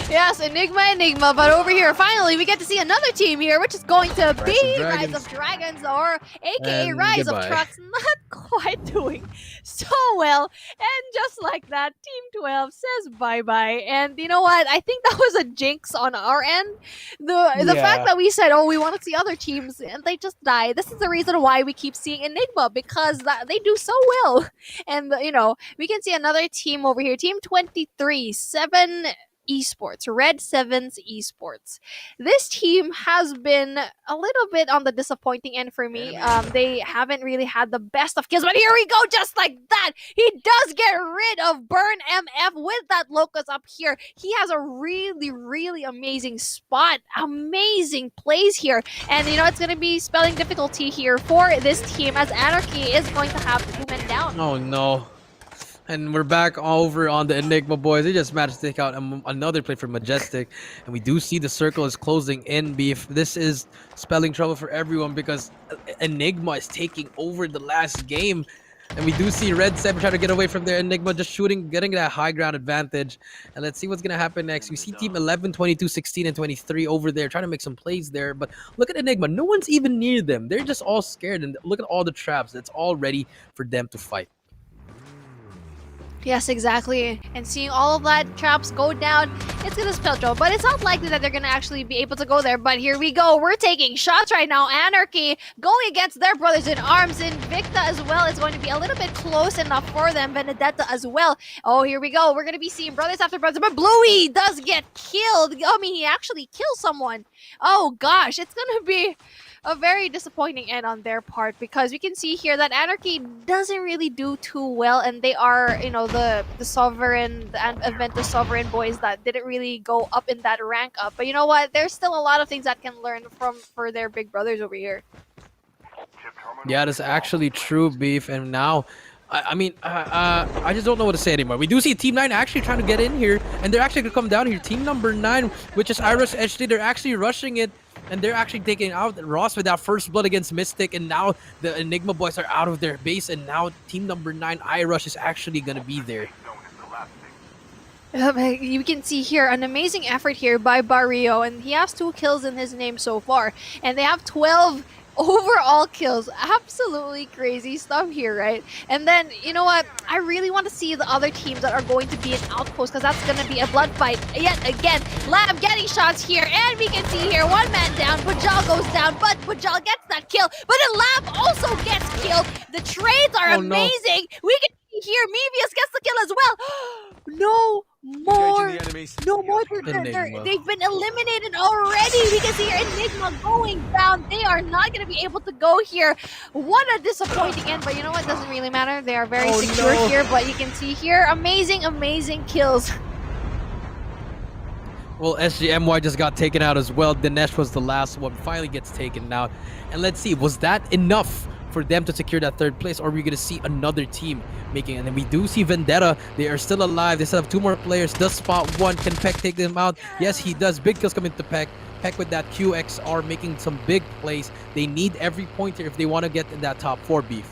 Yes, Enigma, but over here, finally, we get to see another team here, which is going to be Dragons. Rise of Dragons, or aka And Rise goodbye. of Trucks, not quite doing so well. And just like that, Team 12 says bye-bye. And you know what? I think that was a jinx on our end. The fact that we said, oh, we want to see other teams, and they just die. This is the reason why we keep seeing Enigma, because they do so well. And, you know, we can see another team over here, Team 23, 7 Esports, Red Sevens Esports. This team has been a little bit on the disappointing end for me. They haven't really had the best of kills, but here we go, just like that. He does get rid of Burn MF with that Locust up here. He has a really, really amazing spot, amazing plays here. And you know, it's going to be spelling difficulty here for this team, as Anarchy is going to have 2 men down. Oh no. And we're back over on the Enigma boys. They just managed to take out another play from Majestic. And we do see the circle is closing in, Beef. This is spelling trouble for everyone because Enigma is taking over the last game. And we do see Red 7 trying to get away from their Enigma, just shooting, getting that high ground advantage. And let's see what's going to happen next. We see Team 11, 22, 16, and 23 over there trying to make some plays there. But look at Enigma. No one's even near them. They're just all scared. And look at all the traps. It's all ready for them to fight. Yes, exactly. And seeing all of that traps go down, it's gonna spell trouble. But it's not likely that they're gonna actually be able to go there. But here we go. We're taking shots right now. Anarchy going against their brothers in arms. Invicta as well is going to be a little bit close enough for them. Vendetta as well. Oh, here we go. We're gonna be seeing brothers after brothers. But Bluey does get killed. I mean, he actually kills someone. Oh gosh, it's gonna be a very disappointing end on their part, because we can see here that Anarchy doesn't really do too well, and they are, you know, the Sovereign and Aventus Sovereign boys that didn't really go up in that rank up. But you know what? There's still a lot of things that can learn for their big brothers over here. Yeah, that's actually true, Beef. And now, I just don't know what to say anymore. We do see Team 9 actually trying to get in here, and they're actually going to come down here. Team number 9, which is iRush HD, they're actually rushing it, and they're actually taking out Ross with that first blood against Mystic, and now the Enigma boys are out of their base, and now Team number 9, iRush, is actually going to be there. You can see here an amazing effort here by Barrio, and he has 2 kills in his name so far, and they have 12 overall kills. Absolutely crazy stuff here, right? And then, you know what? I really want to see the other teams that are going to be an outpost, because that's going to be a blood fight. Yet again, Lab getting shots here, and we can see here 1 man down. Bajal goes down, but Bajal gets that kill. But then Lab also gets killed. The trades are amazing. No. We can see here Mevius gets the kill as well. No more. No more. They've been eliminated already. We can see here Enigma going down. They are not going to be able to go here. What a disappointing end. But you know what? Doesn't really matter. They are very secure here. But you can see here amazing, amazing kills. Well, SGMY just got taken out as well. Dinesh was the last one. Finally gets taken out. And let's see, was that enough for them to secure that 3rd place, or are we going to see another team making it? And then we do see Vendetta. They are still alive. They still have 2 more players. Does spot 1. Can Peck take them out? Yes, he does. Big kills coming to Peck. Peck with that QXR making some big plays. They need every point here if they want to get in that top 4, Beef.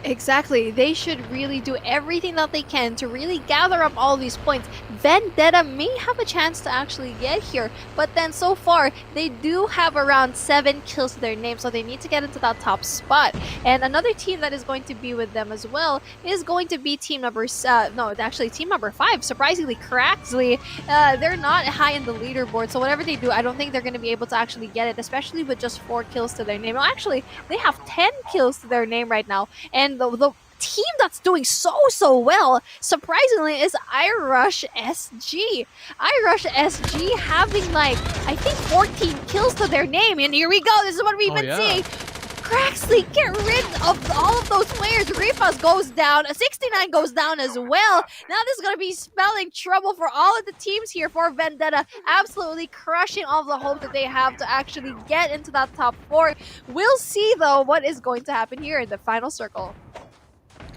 Exactly. They should really do everything that they can to really gather up all these points. Vendetta may have a chance to actually get here, but then so far they do have around 7 kills to their name, so they need to get into that top spot. And another team that is going to be with them as well is going to be team number team number 5. Surprisingly, Craxley, they're not high in the leaderboard, so whatever they do, I don't think they're going to be able to actually get it, especially with just 4 kills to their name. Well, actually, they have 10 kills to their name right now, and the team that's doing so well, surprisingly, is iRush SG. iRush SG having, like, I think 14 kills to their name, and here we go. This is what we've been seeing. Craxley, get rid of all of those players. Rifas goes down. 69 goes down as well. Now this is going to be spelling trouble for all of the teams here for Vendetta. Absolutely crushing all the hope that they have to actually get into that top 4. We'll see, though, what is going to happen here in the final circle.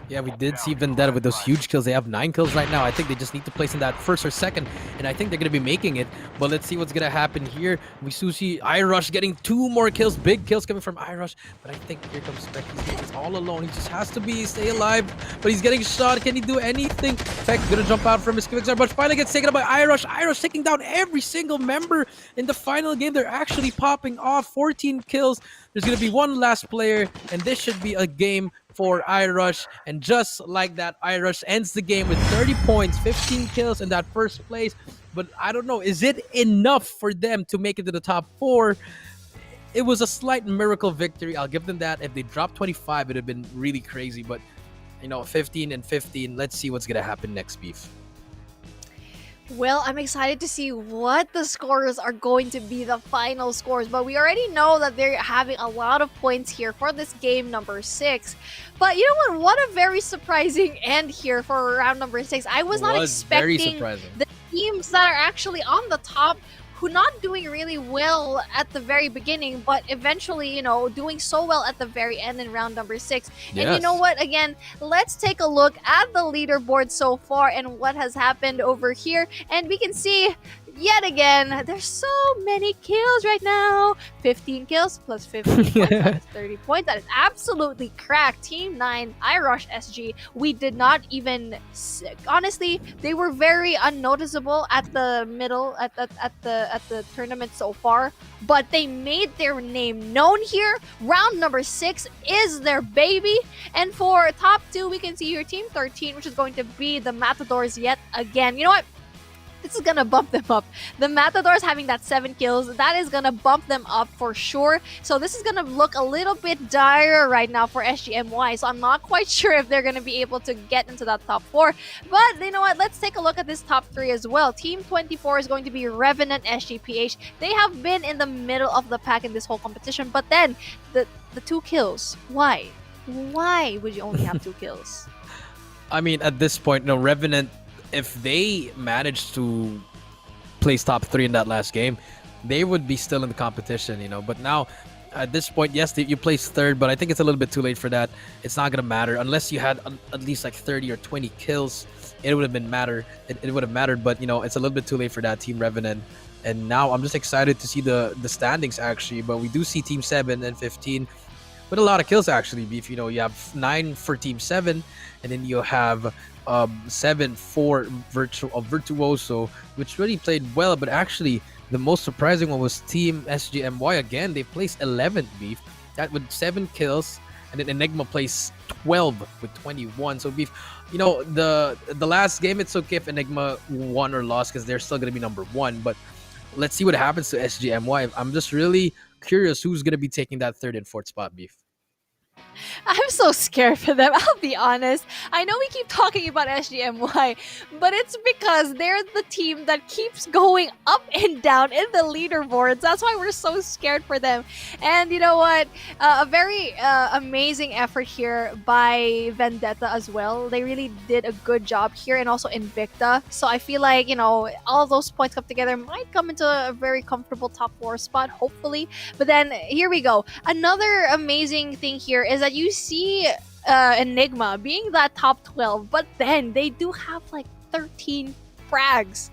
Yeah, we did see Vendetta with those huge kills. They have 9 kills right now. I think they just need to place in that first or second, and I think they're going to be making it. But let's see what's going to happen here. We see iRush getting 2 more kills. Big kills coming from iRush. But I think here comes Spec. He's all alone. He just has to stay alive. But he's getting shot. Can he do anything? Spec going to jump out from his Kivixar, but finally gets taken up by iRush. iRush taking down every single member in the final game. They're actually popping off. 14 kills. There's going to be one last player, and this should be a game for iRush, and just like that, iRush ends the game with 30 points, 15 kills in that first place. But I don't know, is it enough for them to make it to the top 4? It was a slight miracle victory. I'll give them that. If they dropped 25, it would have been really crazy. But, 15 and 15, let's see what's going to happen next, Beef. Well, I'm excited to see what the scores are going to be, the final scores. But we already know that they're having a lot of points here for this game number 6. But you know what? What a very surprising end here for round number 6. I was not expecting the teams that are actually on the top who not doing really well at the very beginning, but eventually, doing so well at the very end in round number 6. Yes. And you know what? Again, let's take a look at the leaderboard so far and what has happened over here. And we can see yet again, there's so many kills right now. 15 kills plus 15 points. That is 30 points. That is absolutely cracked. Team 9, iRush SG. We did not even... Honestly, they were very unnoticeable at the middle, at the tournament so far. But they made their name known here. Round number 6 is their baby. And for top 2, we can see here Team 13, which is going to be the Matadors yet again. You know what? This is gonna bump them up. The Matadors having that 7 kills, that is gonna bump them up for sure. So this is gonna look a little bit dire right now for SGMY. So I'm not quite sure if they're gonna be able to get into that top 4. But you know what? Let's take a look at this top 3 as well. Team 24 is going to be Revenant SGPH. They have been in the middle of the pack in this whole competition. But then the 2 kills. Why? Why would you only have 2 kills? I mean, at this point, Revenant, if they managed to place top 3 in that last game, they would be still in the competition, But now, at this point, yes, you placed 3rd, but I think it's a little bit too late for that. It's not going to matter. Unless you had at least like 30 or 20 kills, it would have been matter. It would have mattered, but, it's a little bit too late for that, Team Revenant. And now I'm just excited to see the standings, actually. But we do see Team 7 and 15 with a lot of kills, actually, Beef. You have 9 for Team 7, and then you have 7 for Virtuoso, which really played well. But actually, the most surprising one was Team SGMY. Again, they placed 11th, Beef. That with 7 kills, and then Enigma placed 12 with 21. So, Beef, the last game, it's okay if Enigma won or lost because they're still going to be number 1. But let's see what happens to SGMY. I'm just really curious who's going to be taking that 3rd and 4th spot, Beef. I'm so scared for them, I'll be honest. I know we keep talking about SGMY, but it's because they're the team that keeps going up and down in the leaderboards. That's why we're so scared for them. And you know what? A very amazing effort here by Vendetta as well. They really did a good job here, and also Invicta. So I feel like, all those points come together, might come into a very comfortable top 4 spot, hopefully. But then, here we go. Another amazing thing here is that you see Enigma being that top 12, but then they do have like 13 frags.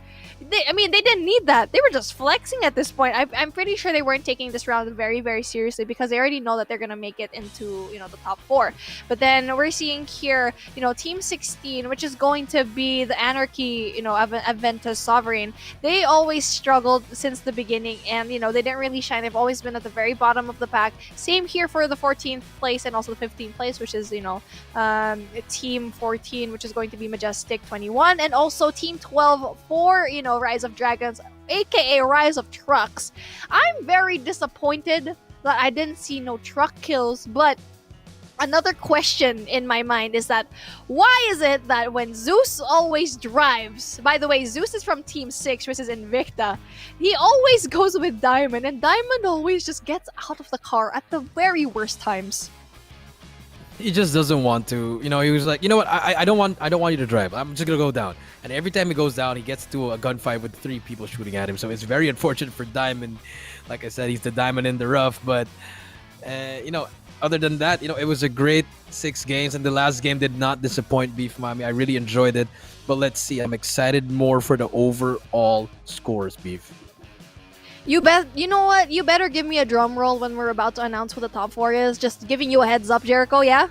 They didn't need that. They were just flexing at this point. I'm pretty sure they weren't taking this round very, very seriously because they already know that they're gonna make it into the top 4. But then we're seeing here, Team 16, which is going to be the Anarchy, Adventus Sovereign. They always struggled since the beginning, and they didn't really shine. They've always been at the very bottom of the pack. Same here for the 14th place and also the 15th place, which is Team 14, which is going to be Majestic 21, and also Team 12 for Rise of Dragons, aka Rise of Trucks. I'm very disappointed that I didn't see no truck kills, but another question in my mind is that why is it that when Zeus always drives, by the way, Zeus is from Team 6 versus Invicta, he always goes with Diamond, and Diamond always just gets out of the car at the very worst times. He just doesn't want to. You know, he was like, you know what? I don't want you to drive. I'm just gonna go down. And every time he goes down, he gets to a gunfight with 3 people shooting at him. So it's very unfortunate for Diamond. Like I said, he's the diamond in the rough. But you know, other than that, you know, it was a great 6 games, and the last game did not disappoint Beef Mommy. I really enjoyed it. But let's see. I'm excited more for the overall scores, Beef. You know what? You better give me a drum roll when we're about to announce who the top 4 is. Just giving you a heads up, Jericho. Yeah.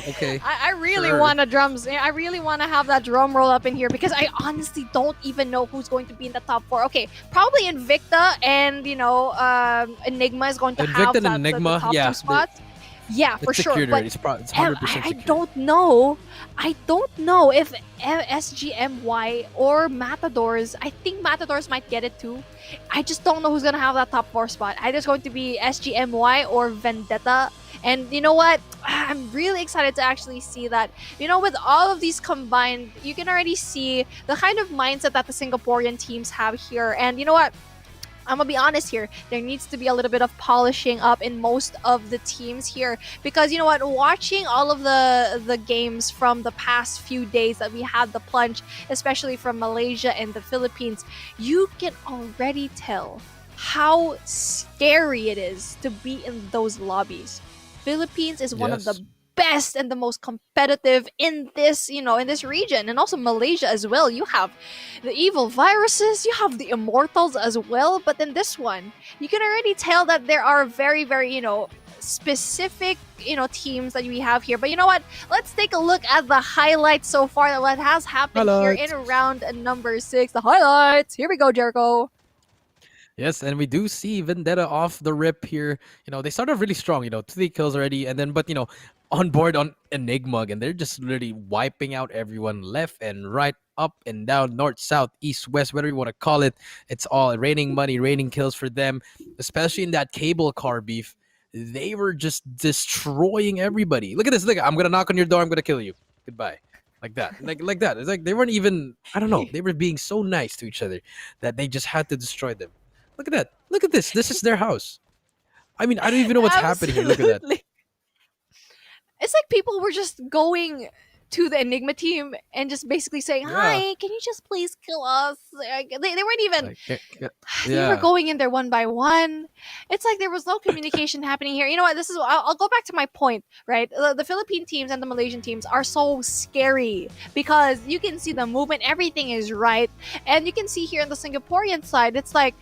Okay. I really Sure. want I really want to have that drum roll up in here because I honestly don't even know who's going to be in the top 4. Okay, probably Invicta and Enigma is going to Invicta have and the Enigma, top yeah, 2 spots. Yeah, for It's sure. secured But already. It's 100% I secured. don't know. I don't know if SGMY or Matadors. I think Matadors might get it too. I just don't know who's gonna have that top 4 spot. Either it's going to be SGMY or Vendetta. And you know what? I'm really excited to actually see that. You know, with all of these combined, you can already see the kind of mindset that the Singaporean teams have here. And you know what? I'm gonna be honest here. There needs to be a little bit of polishing up in most of the teams here because you know what? Watching all of the games from the past few days that we had the plunge, especially from Malaysia and the Philippines, you can already tell how scary it is to be in those lobbies. Philippines is one of Yes. the best and the most competitive in this, in this region, and also Malaysia as well. You have the evil viruses, you have the immortals as well, but then this one, you can already tell that there are very, very, specific, teams that we have here. But you know what? Let's take a look at the highlights so far that what has happened here in round number 6. The highlights. Here we go, Jericho. Yes, and we do see Vendetta off the rip here. You know, they started really strong, 3 kills already, and then, but, on board on Enigma again, they're just literally wiping out everyone left and right, up and down, north, south, east, west, whatever you want to call it. It's all raining money, raining kills for them, especially in that cable car Beef. They were just destroying everybody. Look at this. Look, I'm going to knock on your door. I'm going to kill you. Goodbye. Like that. Like that. It's like they weren't even, I don't know. They were being so nice to each other that they just had to destroy them. Look at that. Look at this. This is their house. I mean, I don't even know what's happening here. Look at that. Absolutely. It's like people were just going to the Enigma team and just basically saying, Yeah. "Hi, can you just please kill us?" They weren't even. Like, They were going in there one by one. It's like there was no communication happening here. You know what? This is. I'll go back to my point. Right, the Philippine teams and the Malaysian teams are so scary because you can see the movement. Everything is right, and you can see here on the Singaporean side, it's like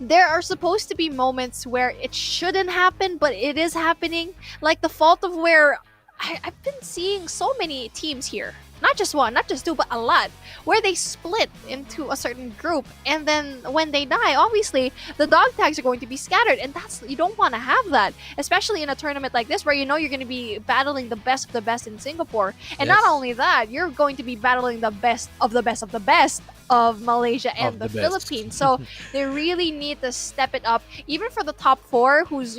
there are supposed to be moments where it shouldn't happen, but it is happening. Like the fault of where I've been seeing so many teams here, not just one, not just two, but a lot, where they split into a certain group, and then when they die, obviously the dog tags are going to be scattered, and you don't want to have that, especially in a tournament like this where you know you're going to be battling the best of the best in Singapore, and Yes. not only that, you're going to be battling the best of the best of the best of Malaysia and Of the the best. Philippines. So they really need to step it up, even for the top 4, who's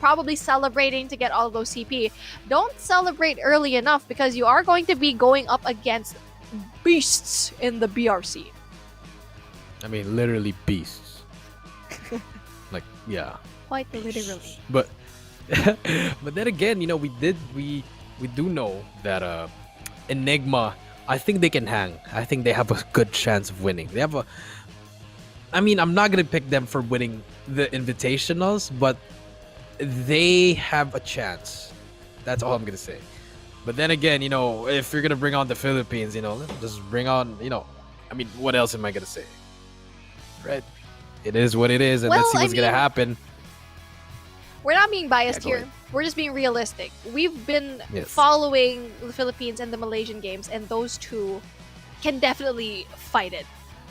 probably celebrating to get all of those CP. Don't celebrate early enough because you are going to be going up against beasts in the BRC. I mean, literally beasts. Like, yeah. Quite literally. But but then again, we do know that Enigma, I think they can hang. I think they have a good chance of winning. I mean, I'm not gonna pick them for winning the invitationals, but they have a chance. That's all I'm gonna say. But then again, if you're gonna bring on the Philippines, just bring on, I mean, what else am I gonna say? Right? It is what it is, and let's Well, see I what's gonna mean, happen. We're not being biased Yeah, go here. ahead. We're just being realistic. We've been Yes. following the Philippines and the Malaysian games, and those two can definitely fight it.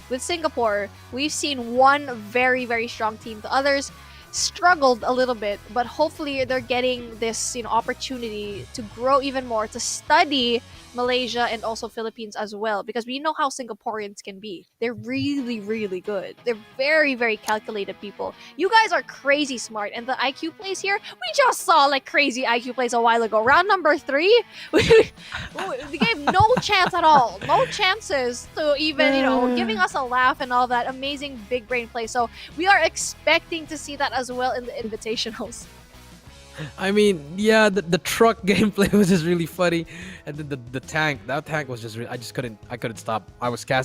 With Singapore, we've seen one very, very strong team. The others, struggled a little bit, but hopefully they're getting this, opportunity to grow even more, to study Malaysia and also Philippines as well, because we know how Singaporeans can be. They're really, really good. They're very, very calculated people. You guys are crazy smart, and the IQ plays here, we just saw like crazy IQ plays a while ago. Round number 3, we gave no chance at all. No chances to even, giving us a laugh and all that amazing big brain play. So we are expecting to see that as well in the invitationals. I mean, yeah, the truck gameplay was just really funny, and then the tank, that tank was just really, I couldn't stop.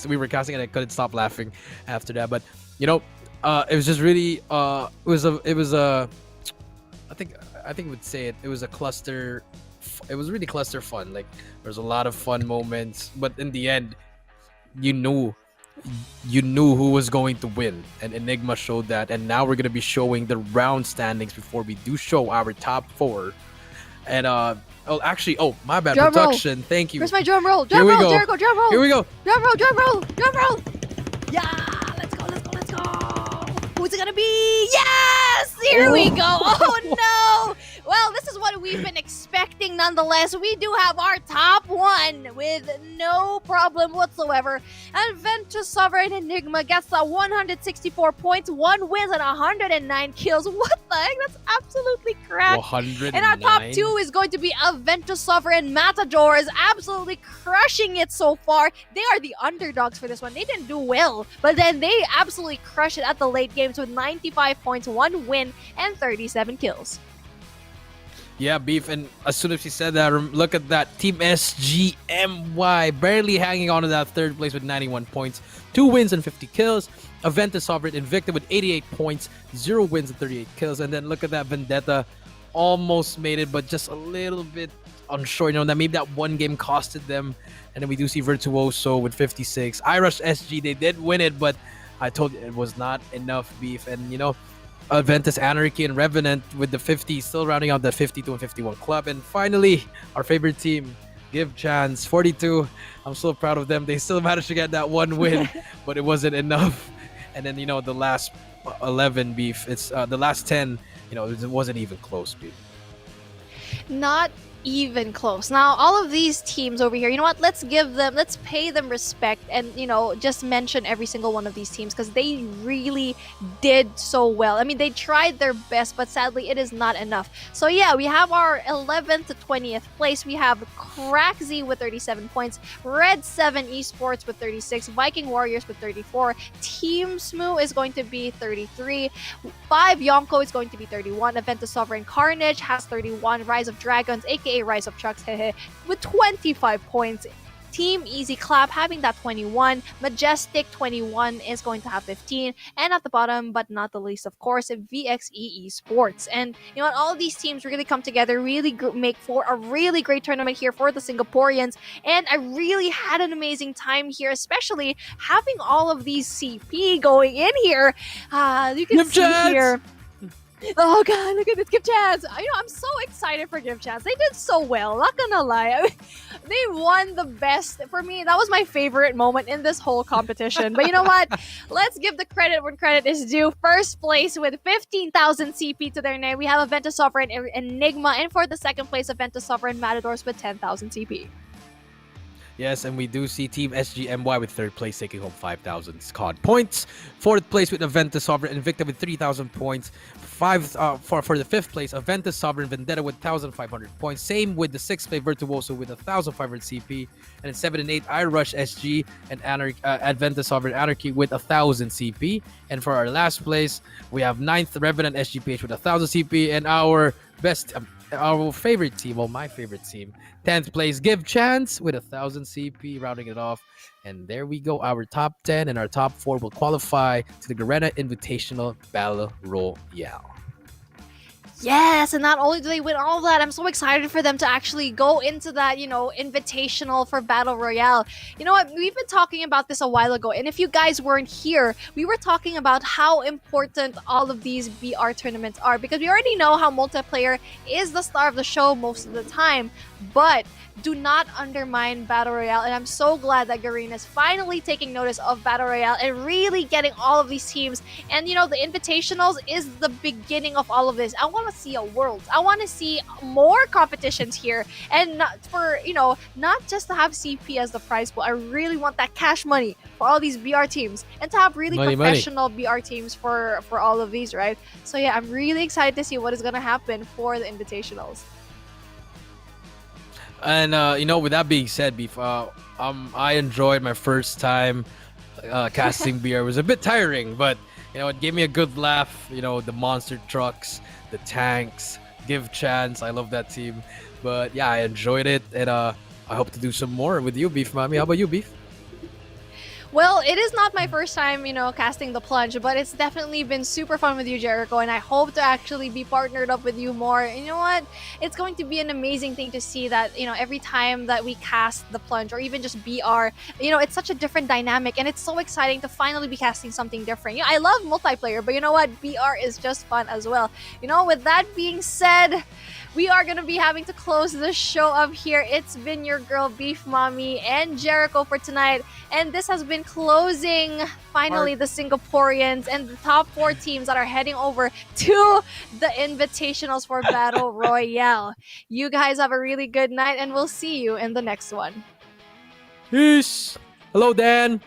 We were casting and I couldn't stop laughing after that. But it was just really it was a I think would say it was a cluster. It was really cluster fun. Like, there's a lot of fun moments, but in the end, you knew who was going to win, and Enigma showed that. And now we're gonna be showing the round standings before we do show our top 4. And my bad, Drum production. roll. Thank you. Where's my drum roll? Here Drum we roll, go. Jericho, drum roll. Here we go. Drum roll, drum roll, drum roll. Yeah, let's go, let's go, let's go. Who's it gonna be? Yes! Here we go. Oh no! Well, this is what we've been expecting nonetheless. We do have our top 1 with no problem whatsoever. Adventure Sovereign Enigma gets 164 points, 1 wins, and 109 kills. What the heck? That's absolutely cracked. 109. And our top 2 is going to be Adventure Sovereign Matadors, absolutely crushing it so far. They are the underdogs for this one. They didn't do well, but then they absolutely crush it at the late games with 95 points, 1 win, and 37 kills. Yeah, Beef, and as soon as she said that, look at that. Team SGMY barely hanging on to that 3rd place with 91 points, 2 wins and 50 kills. Aventus Sovereign Invicta with 88 points, 0 wins and 38 kills. And then look at that, Vendetta almost made it, but just a little bit unsure. That maybe that one game costed them. And then we do see Virtuoso with 56. iRush SG, they did win it, but I told you it was not enough, Beef. And Adventus Anarchy and Revenant with the 50, still rounding out the 52 and 51 club. And finally, our favorite team, Give Chance, 42. I'm so proud of them. They still managed to get that 1 win, but it wasn't enough. And then, the last 11, Beef, it's the last 10, it wasn't even close, Beef. Not even close. Now, all of these teams over here, let's pay them respect and, just mention every single one of these teams, because they really did so well. I mean, they tried their best, but sadly, it is not enough. So yeah, we have our 11th to 20th place. We have Crackzy with 37 points, Red 7 Esports with 36, Viking Warriors with 34, Team Smoo is going to be 33, 5 Yonko is going to be 31, Aventus Sovereign Carnage has 31, Rise of Dragons, aka Rise of Chucks, with 25 points. Team Easy Clap having that 21. Majestic 21 is going to have 15. And at the bottom, but not the least, of course, VXE Esports. And all of these teams really come together, really make for a really great tournament here for the Singaporeans. And I really had an amazing time here, especially having all of these CP going in here. You can see here. Oh god, look at this Give Chance. I'm so excited for Give Chance. They did so well, not gonna lie. They won the best. For me, that was my favorite moment in this whole competition. But you know what? Let's give the credit when credit is due. First place with 15,000 CP to their name, we have Aventus Sovereign Enigma. And for the second place, Aventus Sovereign Matadors with 10,000 CP. Yes, and we do see Team SGMY with 3rd place taking home 5,000 COD points. 4th place with Aventus Sovereign Invicta with 3,000 points. For the 5th place, Aventus Sovereign Vendetta with 1,500 points. Same with the 6th place Virtuoso with 1,500 CP. And in 7 and 8, iRush SG and Aventus Sovereign Anarchy with 1,000 CP. And for our last place, we have 9th Revenant SGPH with 1,000 CP. And our favorite team, my favorite team, 10th place Give Chance with 1,000 CP, rounding it off. And there we go. Our top 10 and our top 4 will qualify to the Garena Invitational Battle Royale. Yes, and not only do they win all of that, I'm so excited for them to actually go into that, invitational for Battle Royale. You know what? We've been talking about this a while ago, and if you guys weren't here, we were talking about how important all of these BR tournaments are, because we already know how multiplayer is the star of the show most of the time. but do not undermine Battle Royale. And I'm so glad that Garena is finally taking notice of Battle Royale and really getting all of these teams. And you know, the Invitationals is the beginning of all of this. I want to see a Worlds. I want to see more competitions here, and not for, you know, not just to have CP as the prize pool. I really want that cash money for all these BR teams, and to have really Money. professional BR teams for all of these, right? So yeah, I'm really excited to see what is gonna happen for the Invitationals. And you know, with that being said, Beef, I enjoyed my first time casting beer. It was a bit tiring, but you know, it gave me a good laugh. You know, the monster trucks, the tanks, give chance. I love that team. But yeah, I enjoyed it, and I hope to do some more with you, Beef Mommy. How about you, Beef? Well, it is not my first time, you know, casting the plunge, but it's definitely been super fun with you, Jericho, and I hope to actually be partnered up with you more. And you know what? It's going to be an amazing thing to see that, you know, every time that we cast the plunge or even just BR, you know, it's such a different dynamic, and it's so exciting to finally be casting something different. You know, I love multiplayer, but you know what? BR is just fun as well. You know, with that being said, we are going to be having to close the show up here. It's been your girl, Beef Mommy, and Jericho for tonight. And this has been closing, finally, the Singaporeans and the top 4 teams that are heading over to the Invitationals for Battle Royale. You guys have a really good night, and we'll see you in the next one. Peace. Hello, Dan.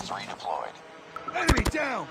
X3 deployed. Enemy down!